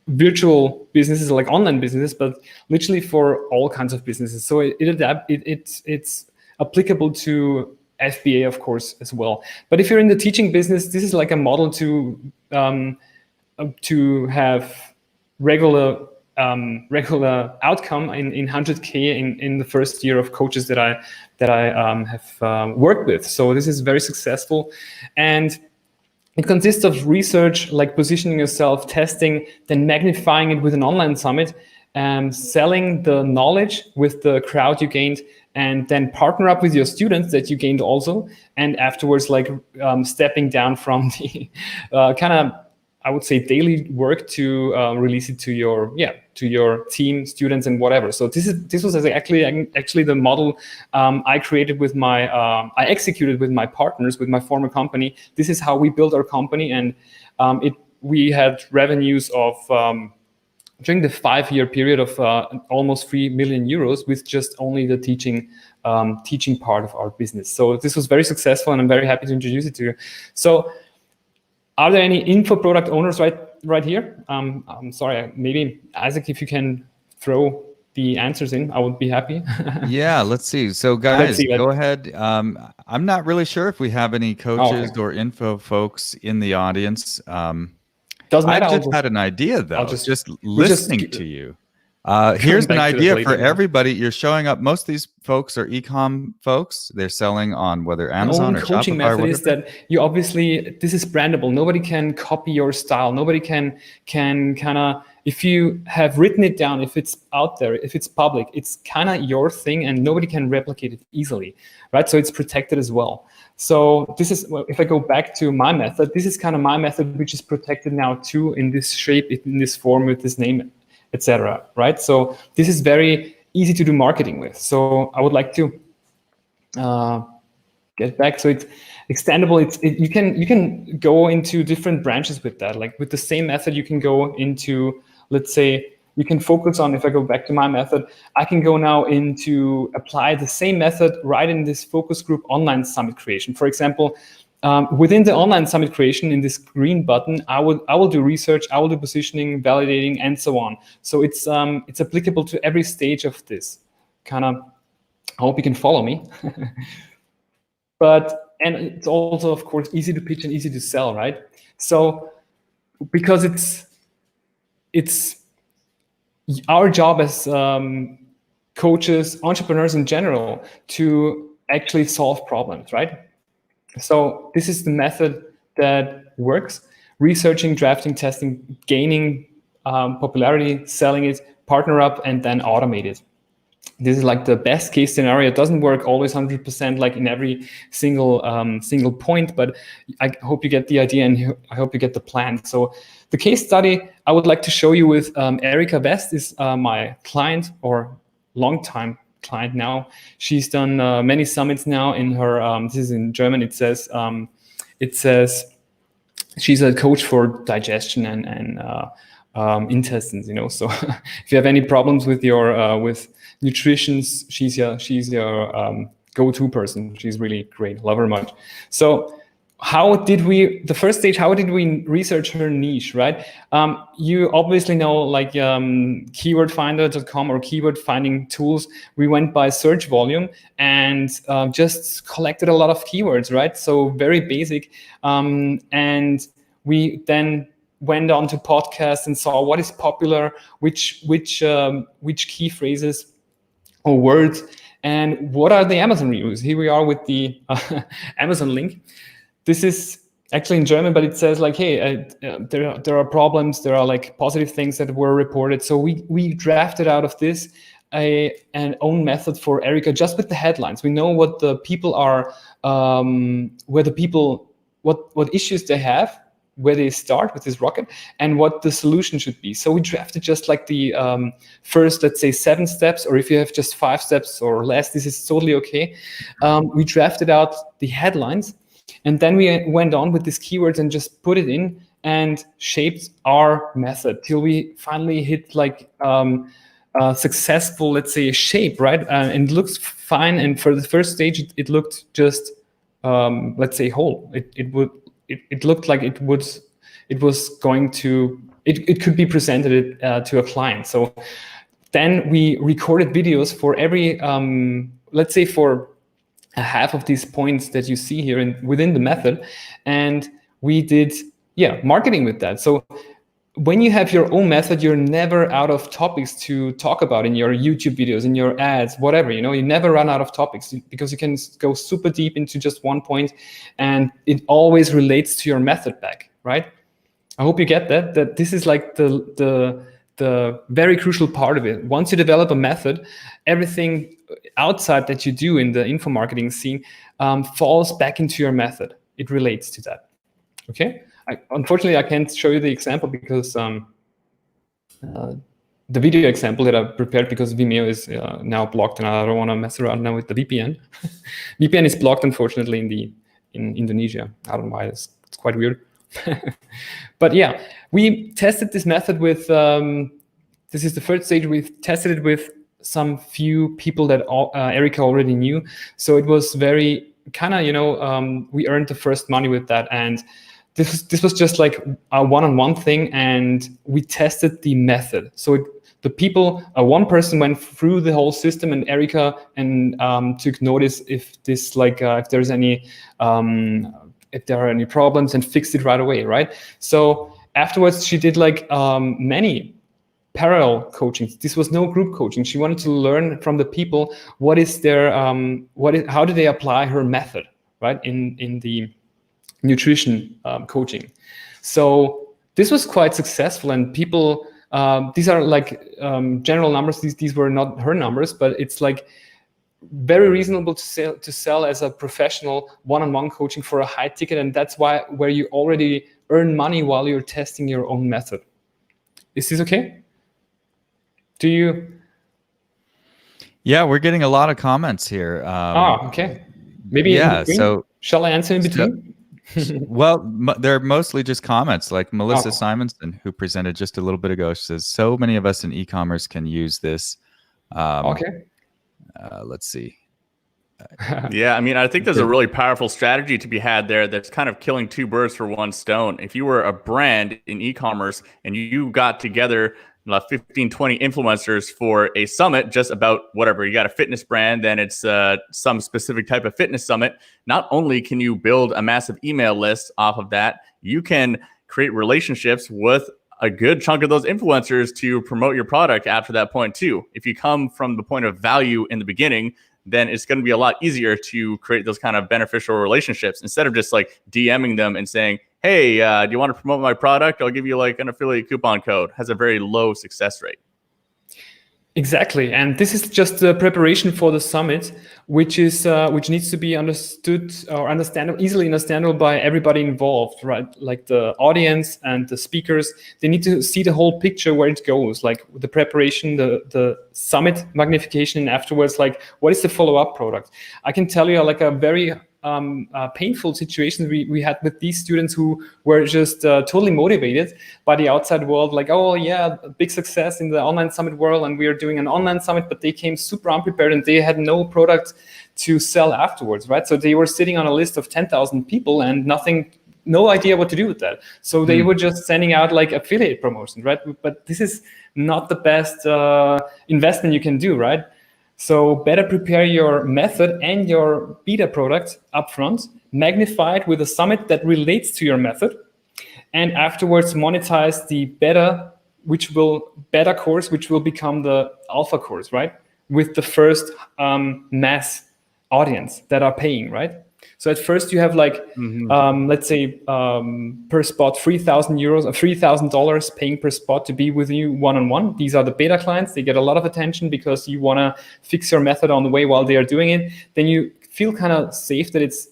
S13: virtual businesses like online businesses, but literally for all kinds of businesses. So it's applicable to FBA, of course, as well. But if you're in the teaching business, this is like a model to have regular outcome in 100K in the first year of coaches that I have worked with. So this is very successful, and it consists of research, like positioning yourself, testing, then magnifying it with an online summit, selling the knowledge with the crowd you gained, and then partner up with your students that you gained also, and afterwards like stepping down from the kind of, I would say, daily work to release it to your team, students, and whatever. So this was actually the model I created with I executed with my partners, with my former company. This is how we built our company, and we had revenues of during the 5-year period of almost 3 million euros with just only the teaching part of our business. So this was very successful, and I'm very happy to introduce it to you. So are there any info product owners right here? I'm sorry, maybe Isaac, if you can throw the answers in, I would be happy.
S2: Yeah, let's see. So guys, go ahead. I'm not really sure if we have any coaches or info folks in the audience. I just had an idea though, just listening to you. Here's an idea for everybody. You're showing up. Most of these folks are ecom folks. They're selling on whether Amazon or Shopify. The coaching method is that
S13: you obviously, this is brandable. Nobody can copy your style. Nobody can kind of, if you have written it down, if it's out there, if it's public, it's kind of your thing, and nobody can replicate it easily, right? So it's protected as well. So this is, if I go back to my method, this is kind of my method, which is protected now too, in this shape, in this form, with this name, etc. Right? So this is very easy to do marketing with. So I would like to get back. So it's extendable. You can go into different branches with that. Like with the same method, you can go into, let's say, you can focus on, if I go back to my method, I can go now into apply the same method right in this focus group online summit creation. For example, within the online summit creation, in this green button, I will do research, I will do positioning, validating, and so on. So it's applicable to every stage of this. Kind of, I hope you can follow me. And it's also, of course, easy to pitch and easy to sell, right? So because our job as coaches, entrepreneurs in general, to actually solve problems, right? So this is the method that works: researching, drafting, testing, gaining popularity, selling it, partner up, and then automate it. This is like the best case scenario. It doesn't work always 100% like in every single point, but I hope you get the idea, and I hope you get the plan. So the case study I would like to show you with Erika West is my client, or longtime client now. She's done many summits now in her, this is in German, it says she's a coach for digestion and intestines, you know. So if you have any problems with your with nutrition, she's your go-to person. She's really great. Love her much. So how did we research her niche, right? You obviously know, like keywordfinder.com or keyword finding tools. We went by search volume and just collected a lot of keywords, right? So very basic. And we then went on to podcasts and saw what is popular, which key phrases or words, and what are the Amazon reviews. Here we are with the Amazon link. This is actually in German, but it says like, hey, there are problems, there are like positive things that were reported. So we drafted out of this an own method for Erika, just with the headlines. We know what the people are, what issues they have, where they start with this rocket, and what the solution should be. So we drafted just like the first, let's say 7 steps, or if you have just 5 steps or less, this is totally okay. We drafted out the headlines, and then we went on with these keywords and just put it in and shaped our method till we finally hit like successful, let's say, shape, right? And it looks fine. And for the first stage, it looked just, let's say, whole. It looked like it was going to, it could be presented to a client. So then we recorded videos for every, let's say for a half of these points that you see here within the method. And we did, marketing with that. So when you have your own method, you're never out of topics to talk about in your YouTube videos, in your ads, whatever, you know, you never run out of topics because you can go super deep into just one point, and it always relates to your method back, right? I hope you get that this is like the very crucial part of it. Once you develop a method, everything outside that you do in the info marketing scene falls back into your method. It relates to that, okay? Unfortunately, I can't show you the example because the video example that I prepared, because Vimeo is now blocked, and I don't want to mess around now with the VPN. VPN is blocked, unfortunately, in Indonesia. I don't know why. It's quite weird. But yeah, we tested this method with. This is the first stage. We've tested it with some few people that Erika already knew. So it was very kind of, you know, we earned the first money with that. And this was just like a one-on-one thing, and we tested the method. So the people, one person went through the whole system, and Erika took notice if this if there's any if there are any problems, and fixed it right away, right? So afterwards, she did like many parallel coaching. This was no group coaching. She wanted to learn from the people what is their how do they apply her method, right? In the nutrition coaching. So this was quite successful, and people, these are like general numbers. These were not her numbers, but it's like very reasonable to sell as a professional one-on-one coaching for a high ticket, and that's where you already earn money while you're testing your own method. Is this okay? Do you?
S2: Yeah, we're getting a lot of comments here.
S13: Okay. Maybe in between? So shall I answer in between?
S2: Well, they're mostly just comments. Like Melissa Simonson, who presented just a little bit ago, she says, so many of us in e-commerce can use this.
S13: Okay.
S2: Let's see.
S1: Yeah, I mean, I think there's a really powerful strategy to be had there that's kind of killing 2 birds for 1 stone. If you were a brand in e-commerce and you got together 15, 20 influencers for a summit just about whatever, you got a fitness brand, then it's some specific type of fitness summit. Not only can you build a massive email list off of that, you can create relationships with a good chunk of those influencers to promote your product after that point too. If you come from the point of value in the beginning, then it's going to be a lot easier to create those kind of beneficial relationships instead of just like DMing them and saying, hey, do you want to promote my product? I'll give you like an affiliate coupon code. Has a very low success rate.
S13: Exactly, and this is just the preparation for the summit, which needs to be understood or easily understandable by everybody involved, right? Like the audience and the speakers, they need to see the whole picture where it goes, like the preparation, the summit magnification, and afterwards, like what is the follow-up product? I can tell you like a very painful situation we had with these students who were just totally motivated by the outside world, like, oh yeah, big success in the online summit world, and we are doing an online summit, but they came super unprepared and they had no product to sell afterwards, right? So they were sitting on a list of 10,000 people and no idea what to do with that. So they were just sending out like affiliate promotions, right? But this is not the best investment you can do, right? So better prepare your method and your beta product upfront, magnify it with a summit that relates to your method, and afterwards monetize the beta course, which will become the alpha course, right? With the first mass audience that are paying, right? So at first you have like, let's say per spot, 3,000 euros or $3,000 paying per spot to be with you one-on-one. These are the beta clients. They get a lot of attention because you want to fix your method on the way while they are doing it. Then you feel kind of safe that it's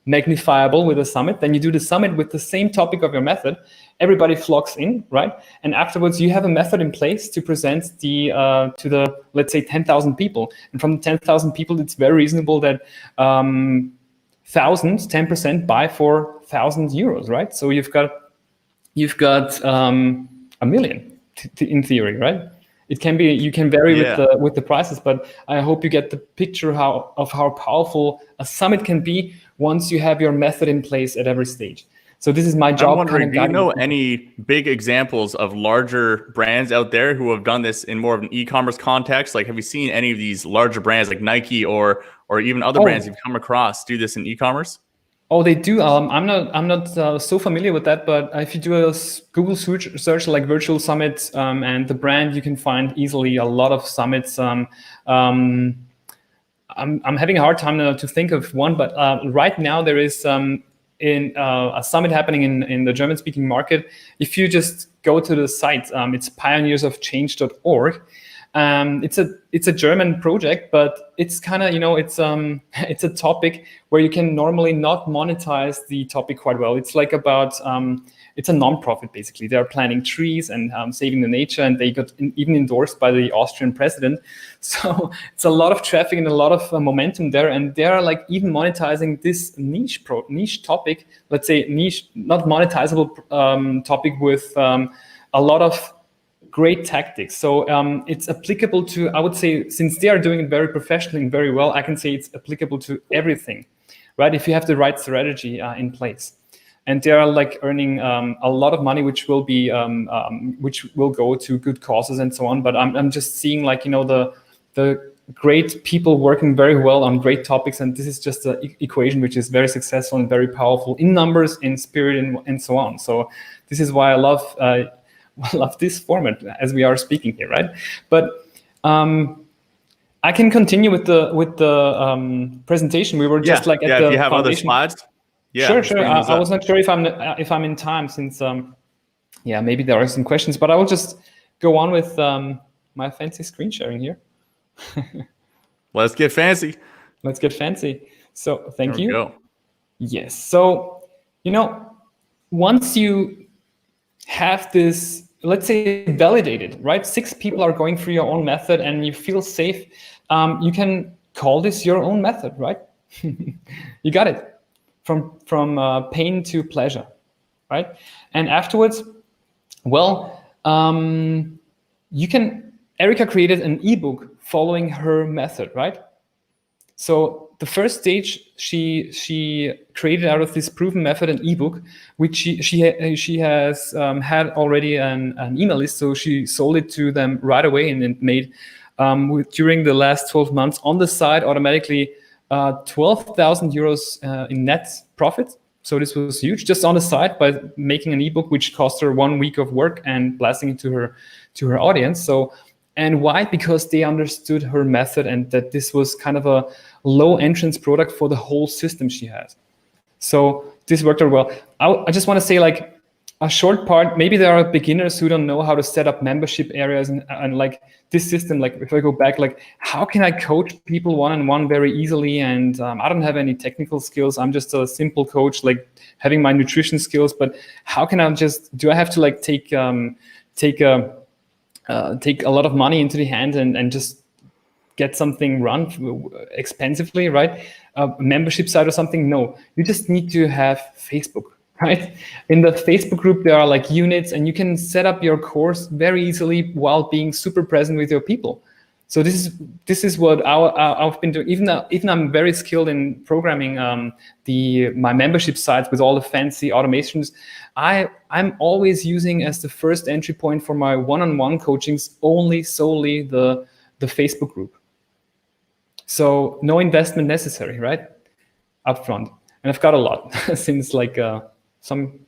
S13: magnifiable with a summit. Then you do the summit with the same topic of your method. Everybody flocks in, right? And afterwards you have a method in place to present to the, let's say, 10,000 people. And from the 10,000 people, it's very reasonable that 10% buy for 1,000 euros, right? So you've got a million in theory, right? It can be, you can vary with the prices, but I hope you get the picture of how powerful a summit can be once you have your method in place at every stage. So this is my job.
S1: I'm wondering, do you know any big examples of larger brands out there who have done this in more of an e-commerce context? Like, have you seen any of these larger brands like Nike or even other brands you've come across do this in e-commerce?
S13: Oh, they do. I'm not so familiar with that, but if you do a Google search like virtual summits and the brand, you can find easily a lot of summits. I'm having a hard time now to think of one, but right now there is a summit happening in the German-speaking market. If you just go to the site, it's pioneersofchange.org. It's a German project, but it's kind of, it's a topic where you can normally not monetize the topic quite well. It's like about it's a non-profit basically. They're planting trees and saving the nature, and they got even endorsed by the Austrian president. So it's a lot of traffic and a lot of momentum there, and they're like even monetizing this niche topic. Let's say niche, not monetizable topic with a lot of great tactics. So it's applicable to, I would say, since they are doing it very professionally and very well, I can say it's applicable to everything, right? If you have the right strategy in place. And they are like earning a lot of money, which will be, which will go to good causes and so on. But I'm just seeing like, the great people working very well on great topics. And this is just an equation which is very successful and very powerful in numbers, in spirit, and so on. So this is why I love this format as we are speaking here, right? But I can continue with the presentation. We were just like at the
S1: if you have
S13: foundation.
S1: other slides. Yeah,
S13: sure. I was not sure if I'm in time since maybe there are some questions, but I will just go on with my fancy screen sharing here.
S1: Let's get fancy.
S13: Let's get fancy. So thank you.
S1: Go.
S13: Yes. So once you have this, let's say, validated, right? 6 people are going through your own method and you feel safe. You can call this your own method, right? You got it. From pain to pleasure, right? And afterwards, Erika created an ebook following her method, right? So the first stage, she created out of this proven method an ebook, which she has had already an email list, so she sold it to them right away, and it made during the last 12 months on the side automatically 12,000 euros in net profit So this was huge, just on the side, by making an ebook which cost her 1 week of work and blasting it to her audience. So, and why? Because they understood her method and that this was kind of a low entrance product for the whole system she has. So this worked out well. I just want to say, like, a short part, maybe there are beginners who don't know how to set up membership areas and like this system, like if I go back, like how can I coach people one-on-one very easily? And I don't have any technical skills. I'm just a simple coach, like having my nutrition skills, but how can I do I have to like take a lot of money into the hand and just get something run expensively, right? Membership site or something? No, you just need to have Facebook. Right? In the Facebook group, there are like units and you can set up your course very easily while being super present with your people. So this is what I've been doing. Even I'm very skilled in programming my membership sites with all the fancy automations. I'm always using as the first entry point for my one-on-one coachings solely the Facebook group. So no investment necessary, right? Upfront. And I've got a lot since like some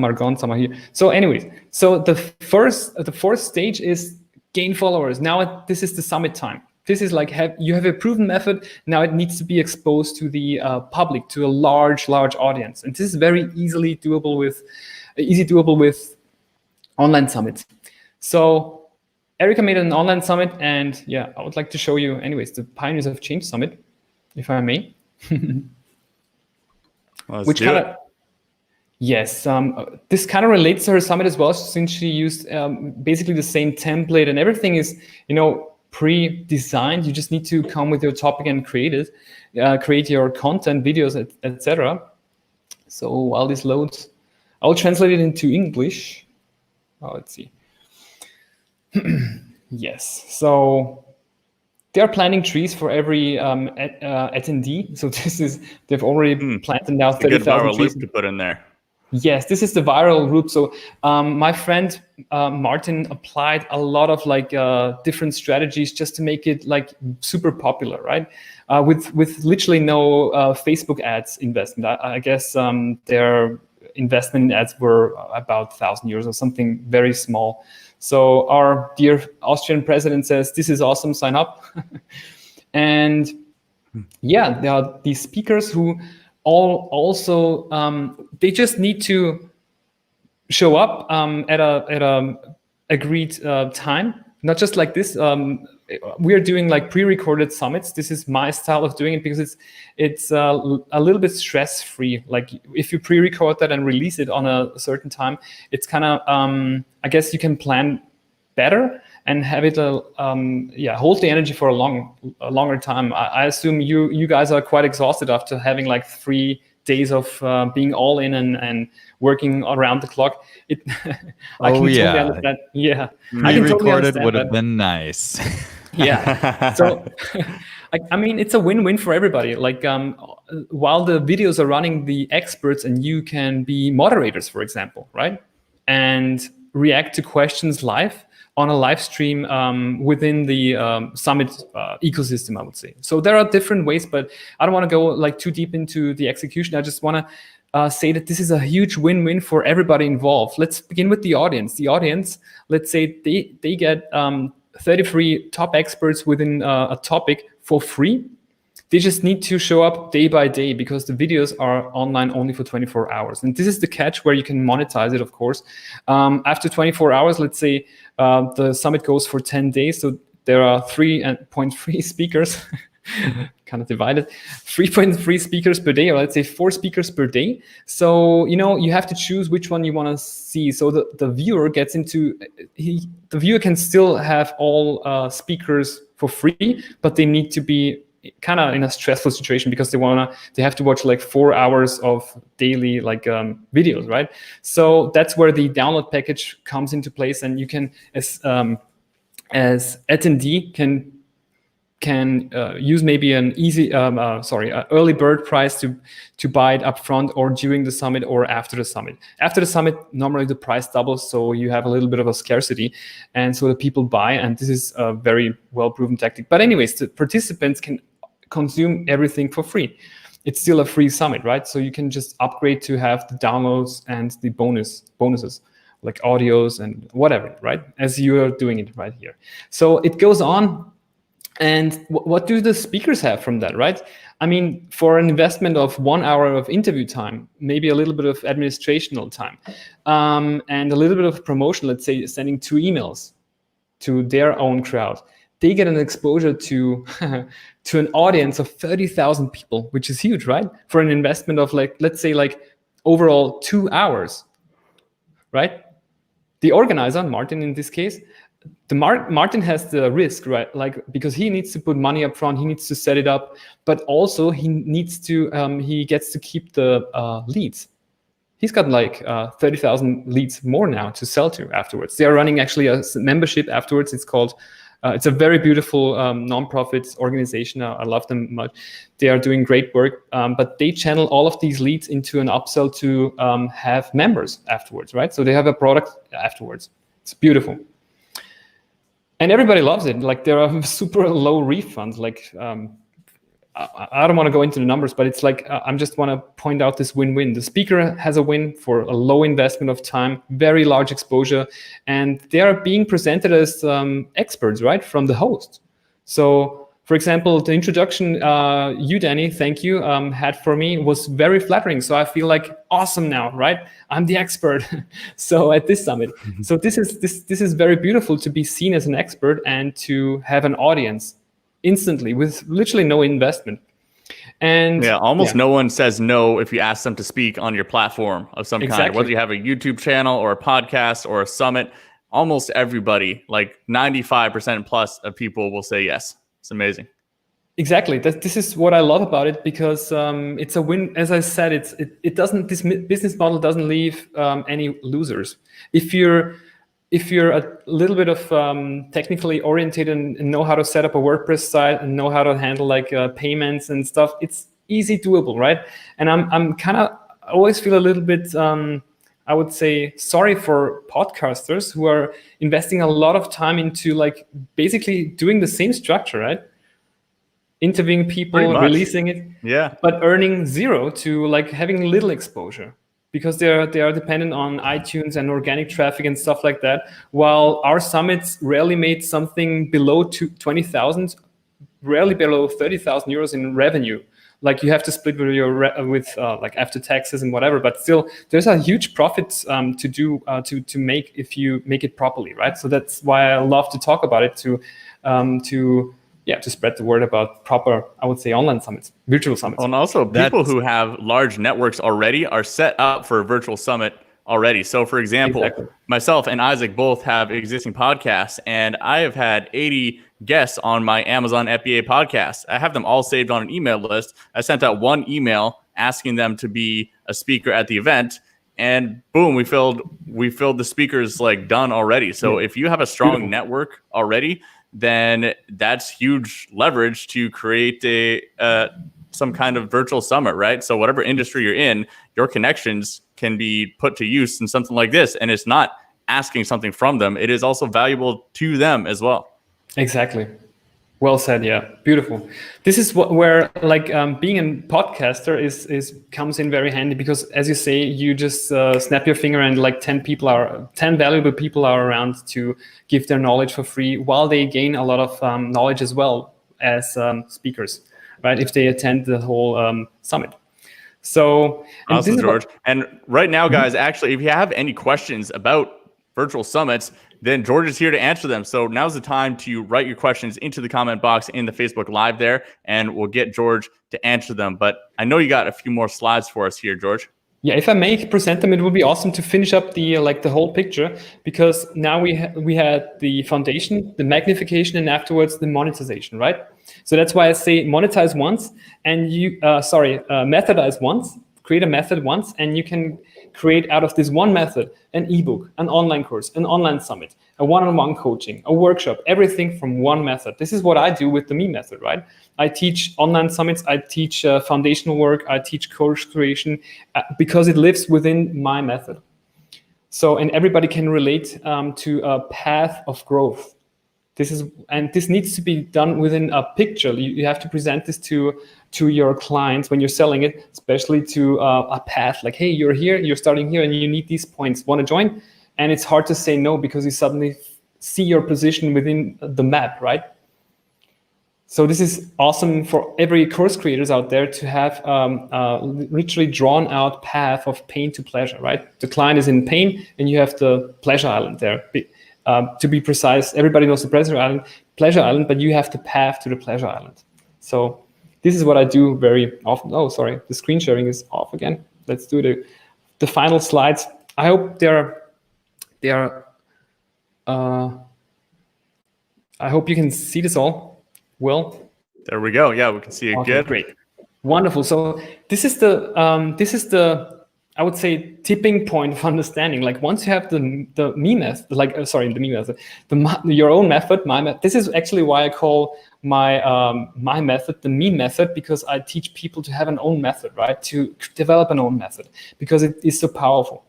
S13: are gone, some are here. So anyways, so the fourth stage is gain followers. Now this is the summit time. This is like you have a proven method. Now it needs to be exposed to the public, to a large audience, and this is very easily doable with online summits. So Erica made an online summit, and yeah, I would like to show you, anyways, the Pioneers of Change Summit, if I may.
S2: Which kind of.
S13: Yes, this kind of relates to her summit as well, since she used basically the same template and everything is, pre-designed. You just need to come with your topic and create it, create your content, videos, etc. So while this loads, I'll translate it into English. Let's see. Yes, so they're planting trees for every attendee. So they've already planted now 30,000 trees.
S1: Loop to put in there.
S13: Yes, this is the viral route. So my friend Martin applied a lot of like different strategies just to make it like super popular, right? With literally no Facebook ads investment. I guess their investment in ads were about 1,000 euros or something very small. So our dear Austrian president says, "This is awesome, sign up." And yeah, there are these speakers who also they just need to show up at a agreed time, not just like this. We are doing like pre-recorded summits. This is my style of doing it because it's a little bit stress-free. Like if you pre-record that and release it on a certain time, it's kind of I guess you can plan better and have it hold the energy for a longer time. I assume you guys are quite exhausted after having like 3 days of being all in and working around the clock. I can totally understand. Yeah,
S2: Pre-recorded would have been nice.
S13: Yeah. So I mean, it's a win-win for everybody. Like while the videos are running, the experts and you can be moderators, for example, right? And react to questions live on a live stream within the summit ecosystem, I would say. So there are different ways, but I don't want to go like too deep into the execution. I just want to say that this is a huge win-win for everybody involved. Let's begin with the audience. The audience, let's say they get 33 top experts within a topic for free. They just need to show up day by day because the videos are online only for 24 hours. And this is the catch where you can monetize it, of course. After 24 hours, let's say the summit goes for 10 days. So there are 3.3 speakers, kind of divided, 3.3 speakers per day, or let's say 4 speakers per day. So, you have to choose which one you want to see. So the viewer gets into, the viewer can still have all speakers for free, but they need to be kind of in a stressful situation because they have to watch like 4 hours of daily videos, right? So that's where the download package comes into place, and you can as attendee can use maybe an early bird price to buy it up front or during the summit or after the summit. After the summit, normally the price doubles, so you have a little bit of a scarcity, and so the people buy, and this is a very well-proven tactic. But anyways, the participants can consume everything for free. it's still a free summit, right? So you can just upgrade to have the downloads and the bonuses like audios and whatever, right? As you are doing it right here. So it goes on. And what do the speakers have from that, right? I mean, for an investment of 1 hour of interview time, maybe a little bit of administrational time, and a little bit of promotion, let's say sending 2 emails to their own crowd, they get an exposure to to an audience of 30,000 people, which is huge, right? For an investment of like, let's say like overall 2 hours, right? The organizer, Martin in this case, Martin has the risk, right? Like, because he needs to put money up front, he needs to set it up, but also he needs to, he gets to keep the leads. He's got like 30,000 leads more now to sell to afterwards. They are running actually a membership afterwards. It's called, it's a very beautiful nonprofit organization. I love them much. They are doing great work, but they channel all of these leads into an upsell to have members afterwards, right? So they have a product afterwards. It's beautiful. And everybody loves it. Like, there are super low refunds. Like, I don't want to go into the numbers, but it's like, I just want to point out this win-win. The speaker has a win for a low investment of time, very large exposure, and they are being presented as experts, right, from the host. So, for example, the introduction you, Danny, thank you, had for me was very flattering. So I feel like awesome now, right? I'm the expert. So at this summit, so this is very beautiful to be seen as an expert and to have an audience instantly with literally no investment. And
S1: yeah, almost no one says no if you ask them to speak on your platform of some kind, whether you have a YouTube channel or a podcast or a summit. Almost everybody, like 95% plus of people, will say yes. It's amazing.
S13: Exactly. This is what I love about it, because it's a win. As I said, it doesn't. This business model doesn't leave any losers. If you're a little bit of technically oriented and know how to set up a WordPress site and know how to handle like payments and stuff, it's easy doable, right? And I'm kind of always feel a little bit. I would say sorry for podcasters who are investing a lot of time into like basically doing the same structure, right? Interviewing people, releasing it,
S1: yeah,
S13: but earning zero to like having little exposure, because they are dependent on iTunes and organic traffic and stuff like that. While our summits rarely made something below 20,000, rarely below 30,000 euros in revenue. Like, you have to split with your like after taxes and whatever, but still there's a huge profit to make if you make it properly, right? So that's why I love to talk about it, to spread the word about proper, I would say, online summits, virtual summits.
S1: And also, people who have large networks already are set up for a virtual summit already. So, for example, myself and Isaac both have existing podcasts, and I have had 80 guests on my Amazon FBA podcast. I have them all saved on an email list. I sent out one email asking them to be a speaker at the event, and boom, we filled the speakers like done already. So if you have a strong network already, then that's huge leverage to create some kind of virtual summit, right? So whatever industry you're in, your connections can be put to use in something like this. And it's not asking something from them. It is also valuable to them as well.
S13: Exactly. Well said. Yeah. Beautiful. This is where like being a podcaster is comes in very handy, because as you say, you just snap your finger and like 10 valuable people are around to give their knowledge for free, while they gain a lot of knowledge as well as speakers, right? If they attend the whole summit. So
S1: awesome, George. And right now, guys, actually, if you have any questions about virtual summits, then George is here to answer them. So now's the time to write your questions into the comment box in the Facebook Live there, and we'll get George to answer them. But I know you got a few more slides for us here, George.
S13: Yeah, if I may present them, it would be awesome to finish up the whole picture, because now we had the foundation, the magnification, and afterwards the monetization, right? So that's why I say monetize once, and methodize once, create a method once, and you can create out of this one method an ebook, an online course, an online summit, a one-on-one coaching, a workshop, everything from one method. This is what I do with the Me method, right? I teach online summits, I teach foundational work, I teach course creation, because it lives within my method. So, and everybody can relate to a path of growth. This needs to be done within a picture. You have to present this to your clients when you're selling it, especially to a path like, hey, you're here, you're starting here, and you need these points. Want to join? And it's hard to say no because you suddenly see your position within the map, right? So this is awesome for every course creators out there to have literally drawn out path of pain to pleasure, right? The client is in pain and you have the pleasure island there. To be precise, everybody knows the pleasure island, but you have the path to the pleasure island. So this is what I do very often. Oh, sorry, the screen sharing is off again. Let's do the final slides. I hope I hope you can see this all well.
S1: There we go. Yeah, we can see it good.
S13: Great, wonderful. So this is the I would say tipping point of understanding. Like once you have the me method, your own method, my method. This is actually why I call my method the me method, because I teach people to have an own method, right? To develop an own method because it is so powerful.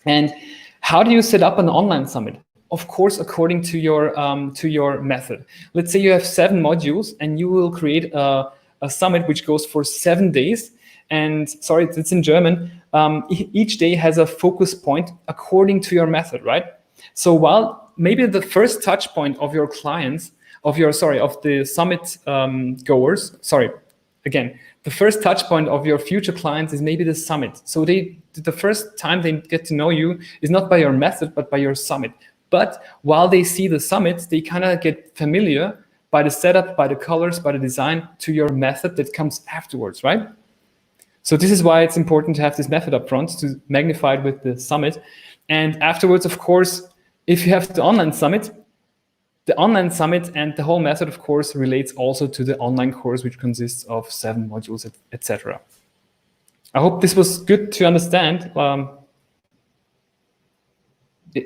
S13: And how do you set up an online summit? Of course, according to your method. Let's say you have 7 modules and you will create a summit which goes for 7 days. And sorry, it's in German. Each day has a focus point according to your method, right? So while maybe the first touch point of your clients, of the summit goers, the first touch point of your future clients is maybe the summit. So the first time they get to know you is not by your method, but by your summit. But while they see the summit, they kind of get familiar by the setup, by the colors, by the design to your method that comes afterwards, right? So this is why it's important to have this method up front to magnify it with the summit. And afterwards, of course, if you have the online summit and the whole method, of course, relates also to the online course, which consists of 7 modules, etc. I hope this was good to understand.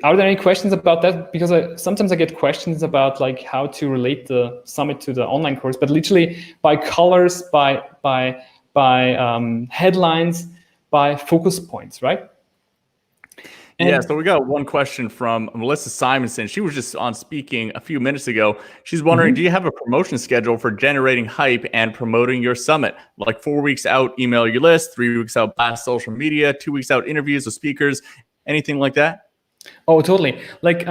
S13: Are there any questions about that? Because sometimes I get questions about like how to relate the summit to the online course, but literally by colors, by headlines, by focus points, right? And
S1: yeah, so we got one question from Melissa Simonson. She was just on speaking a few minutes ago. She's wondering, do you have a promotion schedule for generating hype and promoting your summit? Like 4 weeks out, email your list, 3 weeks out, blast social media, 2 weeks out, interviews with speakers, anything like that?
S13: Oh, totally. Like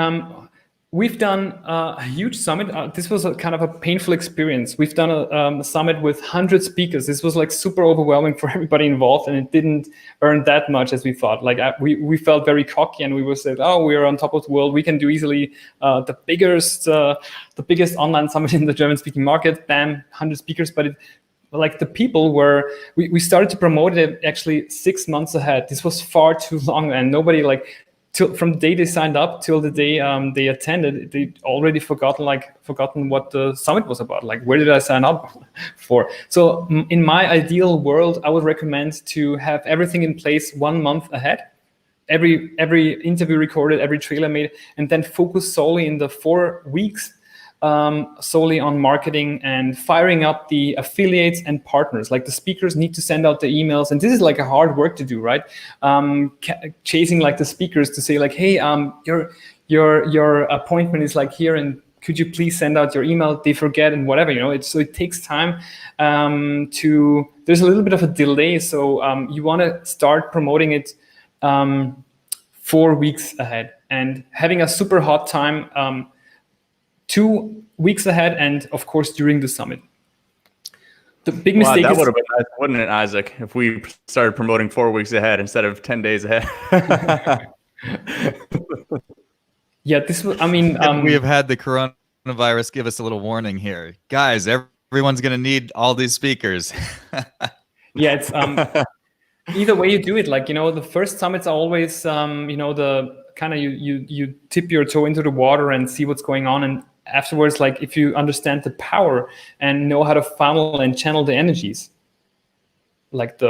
S13: we've done a huge summit. This was a kind of a painful experience. We've done a summit with 100 speakers. This was like super overwhelming for everybody involved, and it didn't earn that much as we thought. Like we felt very cocky, and we were said, "Oh, we're on top of the world. We can do easily the biggest online summit in the German-speaking market." Bam, 100 speakers, but like the people were, we started to promote it actually 6 months ahead. This was far too long, and nobody from the day they signed up till the day they attended, they already forgotten what the summit was about. Like, where did I sign up for? So in my ideal world, I would recommend to have everything in place 1 month ahead, every interview recorded, every trailer made, and then focus solely in the 4 weeks solely on marketing and firing up the affiliates and partners. Like the speakers need to send out the emails, and this is like a hard work to do, right? Chasing like the speakers to say like, hey, your appointment is like here, and could you please send out your email? They forget and whatever, so it takes time there's a little bit of a delay. So you want to start promoting it 4 weeks ahead and having a super hot time 2 weeks ahead, and of course during the summit. The big mistake
S1: that would have been nice, wouldn't it, Isaac, if we started promoting 4 weeks ahead instead of 10 days ahead?
S13: Yeah, this was, I mean,
S2: we have had the coronavirus give us a little warning here, guys. Everyone's going to need all these speakers.
S13: Yeah, it's either way you do it. Like, the first summits are always the kind of you tip your toe into the water and see what's going on, and afterwards, like, if you understand the power and know how to funnel and channel the energies, like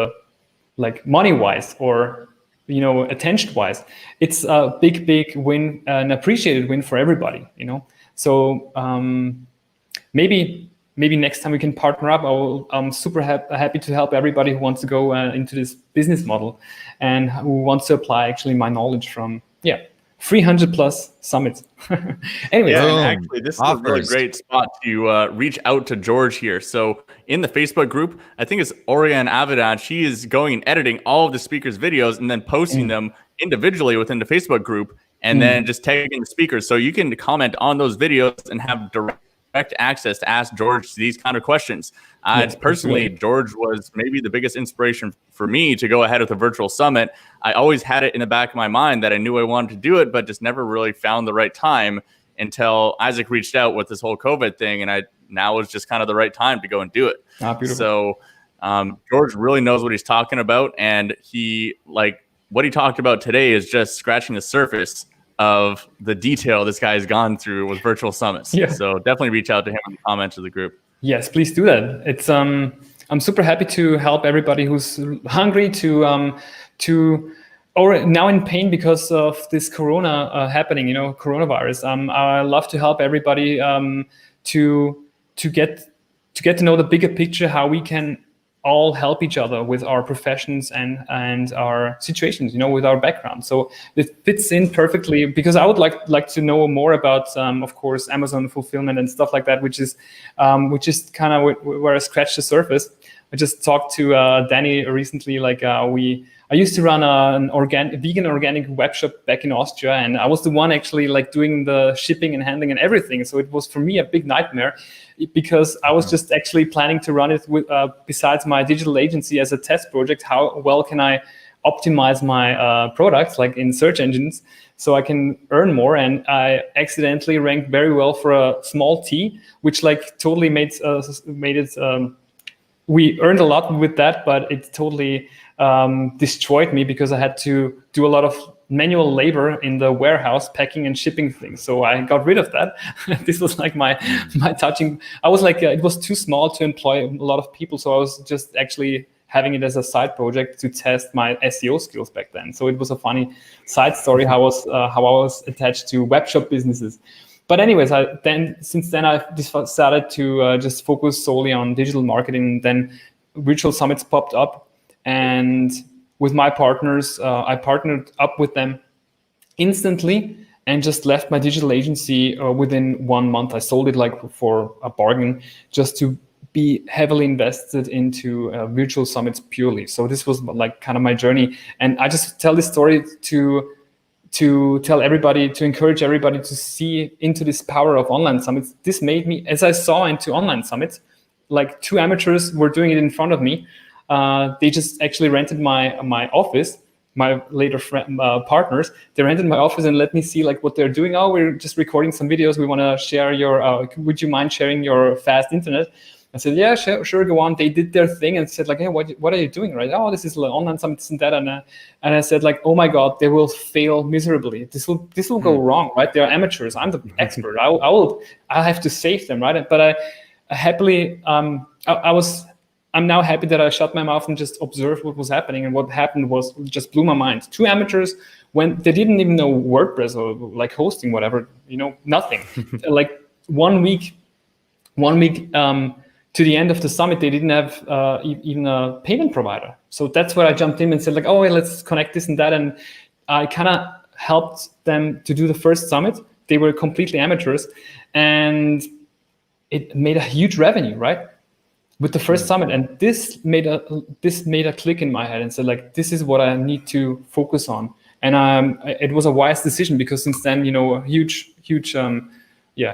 S13: money wise or attention wise, it's a big win, an appreciated win for everybody. So maybe next time we can partner up. I'm super happy to help everybody who wants to go into this business model and who wants to apply actually my knowledge from 300 plus summits. Anyways,
S1: Yeah, and
S2: Boom.
S1: actually, this is a really
S2: Offers.
S1: great spot to reach out to George here. So in the Facebook group, I think it's Oriane Avidan. She is going and editing all of the speakers' videos and then posting them individually within the Facebook group, and then just tagging the speakers. So you can comment on those videos and have direct access to ask George these kind of questions. Personally, George was maybe the biggest inspiration for me to go ahead with a virtual summit. I always had it in the back of my mind that I knew I wanted to do it, but just never really found the right time until Isaac reached out with this whole COVID thing. And now was just kind of the right time to go and do it. So George really knows what he's talking about. And what he talked about today is just scratching the surface of the detail this guy has gone through with virtual summits.
S13: Yeah.
S1: So definitely reach out to him in the comments of the group.
S13: Yes, please do that. It's I'm super happy to help everybody who's hungry or now in pain because of this corona happening, coronavirus. I love to help everybody to get to know the bigger picture, how we can all help each other with our professions and our situations, with our background. So it fits in perfectly because I would like to know more about, of course, Amazon fulfillment and stuff like that, which is kind of where I scratched the surface. I just talked to Danny recently. I used to run an vegan organic web shop back in Austria, and I was the one actually doing the shipping and handling and everything. So it was for me a big nightmare because I was just actually planning to run it with besides my digital agency as a test project. How well can I optimize my products in search engines so I can earn more? And I accidentally ranked very well for a small T, which totally made it. We earned a lot with that, but it totally destroyed me because I had to do a lot of manual labor in the warehouse, packing and shipping things. So I got rid of that. This was my touching. I was it was too small to employ a lot of people. So I was just actually having it as a side project to test my SEO skills back then. So it was a funny side story how I was attached to web shop businesses. But anyways, since then I've decided to just focus solely on digital marketing. Then virtual summits popped up, and with my partners, I partnered up with them instantly and just left my digital agency within 1 month. I sold it for a bargain just to be heavily invested into virtual summits purely. So this was kind of my journey, and I just tell this story to tell everybody, to encourage everybody to see into this power of online summits. This made me, as I saw into online summits, two amateurs were doing it in front of me. They just actually rented my office, my later partners. They rented my office and let me see what they're doing. Oh, we're just recording some videos. We want to share would you mind sharing your fast internet? I said, yeah, sure, go on. They did their thing and said hey, what are you doing, right? Oh, this is online summit, this and that. And I said oh my God, they will fail miserably. This will go wrong, right? They are amateurs. I'm the expert. I'll have to save them, right? But I happily, I'm now happy that I shut my mouth and just observed what was happening. And what happened was just blew my mind. Two amateurs, when they didn't even know WordPress or hosting, whatever, nothing. 1 week to the end of the summit, they didn't have even a payment provider. So that's where I jumped in and said oh, well, let's connect this and that. And I kind of helped them to do the first summit. They were completely amateurs, and it made a huge revenue, right? With the first summit. And this made a click in my head and said this is what I need to focus on. And it was a wise decision because since then, a huge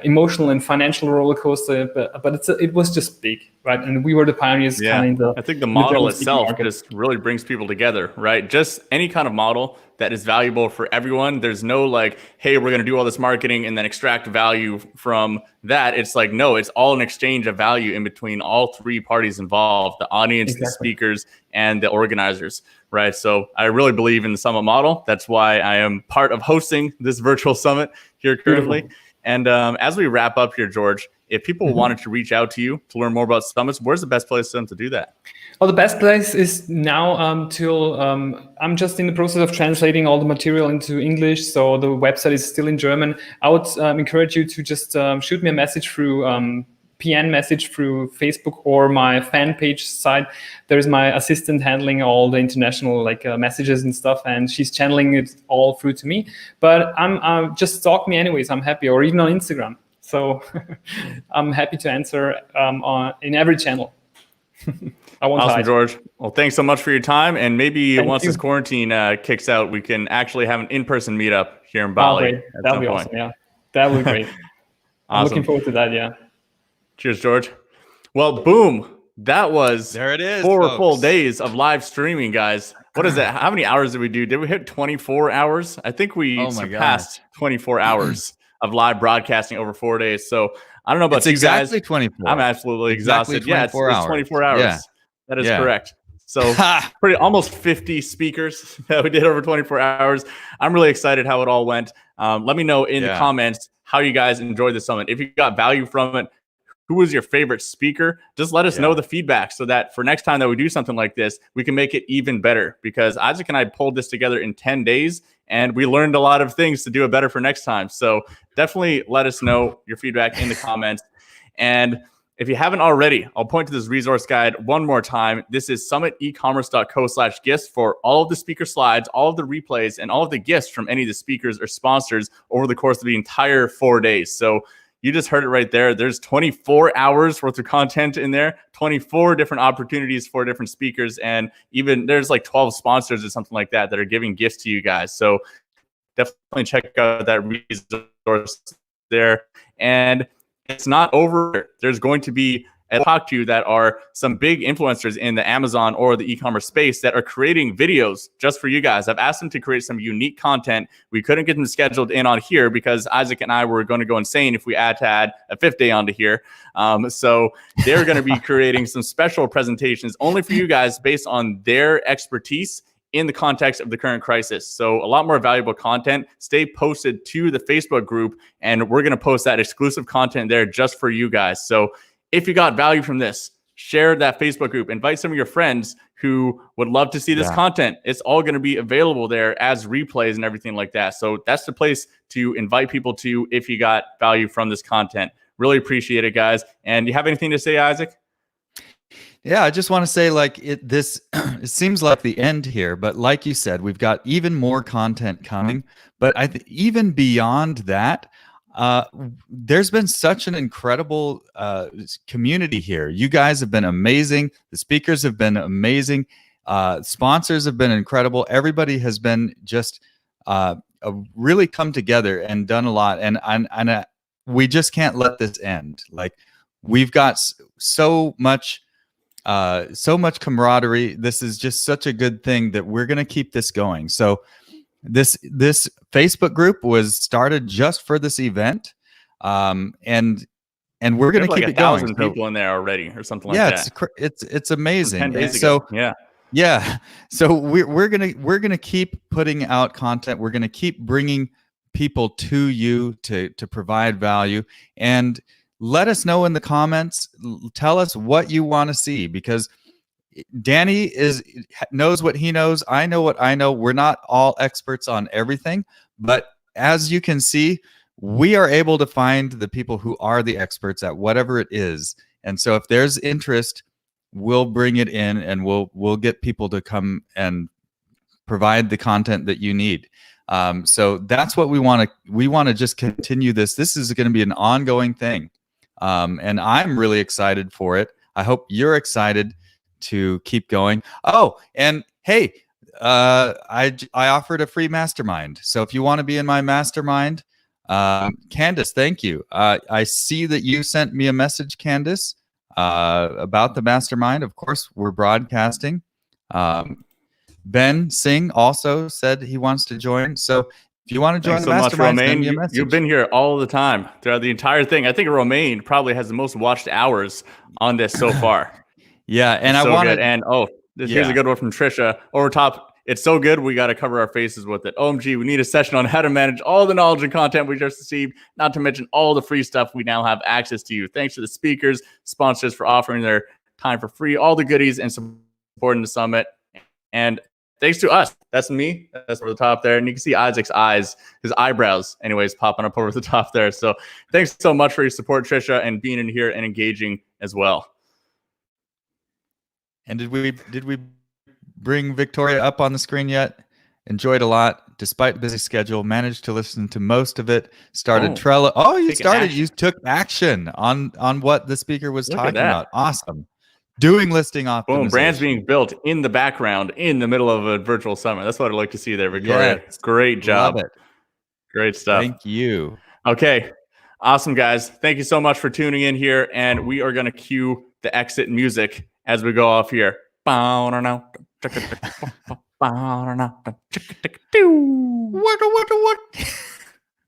S13: emotional and financial roller coaster, but it was just big, right? And we were the pioneers.
S1: Yeah, I think the model itself just really brings people together, right? Just any kind of model that is valuable for everyone. There's no hey, we're going to do all this marketing and then extract value from that. It's no, it's all an exchange of value in between all three parties involved: the audience, the speakers, and the organizers, right? So I really believe in the summit model. That's why I am part of hosting this virtual summit here currently. Beautiful. And as we wrap up here, George, if people wanted to reach out to you to learn more about summits, where's the best place for them to do that?
S13: Well, the best place is now till I'm just in the process of translating all the material into English. So the website is still in German. I would encourage you to just shoot me a message through PN message through Facebook or my fan page side. There's my assistant handling all the international messages and stuff, and she's channeling it all through to me. But I'm just stalk me anyways. I'm happy, or even on Instagram. So I'm happy to answer in every channel. I won't
S1: awesome,
S13: hide.
S1: George. Well, thanks so much for your time. And maybe
S13: Thank
S1: once
S13: you.
S1: this quarantine kicks out, we can actually have an in-person meetup here in Bali.
S13: Great. That'll be awesome. Yeah, that would be great. I'm looking forward to that. Yeah.
S1: Cheers, George. Well, boom. That was
S2: there. It is
S1: 4
S2: folks.
S1: full days of live streaming, guys. What is that? How many hours did we do? Did we hit 24 hours? I think we surpassed 24 hours of live broadcasting over 4 days. So I don't know about
S2: it's
S1: you
S2: exactly
S1: guys.
S2: 24.
S1: I'm absolutely exhausted. Yeah, it's 24 hours.
S2: Yeah.
S1: That is correct. So pretty almost 50 speakers that we did over 24 hours. I'm really excited how it all went. Let me know in the comments how you guys enjoyed the summit. If you got value from it, who was your favorite speaker? Just let us know the feedback so that for next time that we do something like this, we can make it even better, because Isaac and I pulled this together in 10 days and we learned a lot of things to do it better for next time. So definitely let us know your feedback in the comments. And if you haven't already, I'll point to this resource guide one more time. This is summitecommerce.co/gifts for all of the speaker slides, all of the replays, and all of the gifts from any of the speakers or sponsors over the course of the entire 4 days. So you just heard it right there. There's 24 hours worth of content in there, 24 different opportunities for different speakers, and even there's like 12 sponsors or something like that that are giving gifts to you guys. So definitely check out that resource there. And it's not over. There's going to be a talk to you that are some big influencers in the Amazon or the e-commerce space that are creating videos just for you guys. I've asked them to create some unique content. We couldn't get them scheduled in on here because Isaac and I were going to go insane if we had to add a 5th day onto here. So they're going to be creating some special presentations only for you guys based on their expertise in the context of the current crisis. So a lot more valuable content. Stay posted to the Facebook group, and we're going to post that exclusive content there just for you guys. So if you got value from this, share that Facebook group, invite some of your friends who would love to see this content. It's all going to be available there as replays and everything like that. So that's the place to invite people to if you got value from this content. Really appreciate it, guys. And you have anything to say, Isaac?
S2: Yeah, I just want to say, it seems like the end here, but like you said, we've got even more content coming. But even beyond that, there's been such an incredible community here. You guys have been amazing. The speakers have been amazing. Sponsors have been incredible. Everybody has been just really come together and done a lot. And we just can't let this end. Like, we've got so much camaraderie. This is just such a good thing that we're going to keep this going. So this Facebook group was started just for this event, and we're going to keep it going.
S1: 1,000 people in there already, or something like that.
S2: Yeah, it's amazing.
S1: 10 days ago.
S2: So we're gonna keep putting out content. We're gonna keep bringing people to you to provide value, and let us know in the comments. Tell us what you want to see, because Danny knows what he knows. I know what I know. We're not all experts on everything, but as you can see, we are able to find the people who are the experts at whatever it is. And so if there's interest, we'll bring it in, and we'll get people to come and provide the content that you need. So that's what we want to just continue this. This is going to be an ongoing thing. And I'm really excited for it. I hope you're excited to keep going. Oh, and hey, I offered a free mastermind. So if you want to be in my mastermind, Candace, thank you. I see that you sent me a message, Candace, about the mastermind. Of course, we're broadcasting. Ben Singh also said he wants to join. So if you want to join the mastermind, send me a message.
S1: You've been here all the time throughout the entire thing. I think Romaine probably has the most watched hours on this so far.
S2: Yeah, and
S1: it's
S2: I wanted,
S1: good. And here's a good one from Trisha. Over top, it's so good we got to cover our faces with it. OMG, we need a session on how to manage all the knowledge and content we just received, not to mention all the free stuff we now have access to. Thanks to the speakers, sponsors for offering their time for free, all the goodies and supporting the summit. And thanks to us. That's me. That's over the top there. And you can see Isaac's eyes, his eyebrows, anyways, popping up over the top there. So thanks so much for your support, Trisha, and being in here and engaging as well.
S2: And did we bring Victoria up on the screen yet? Enjoyed a lot, despite the busy schedule. Managed to listen to most of it. Started Trello. Oh, you started.
S1: Action.
S2: You took action on what the speaker was
S1: Look at
S2: talking
S1: that.
S2: about. Awesome. Doing listing optimization.
S1: Boom, brands being built in the background in the middle of a virtual summit. That's what I'd like to see there, Victoria.
S2: Yes.
S1: Great job.
S2: Love it.
S1: Great stuff.
S2: Thank you.
S1: Okay. Awesome, guys. Thank you so much for tuning in here. And we are going to cue the exit music as we go off here. What?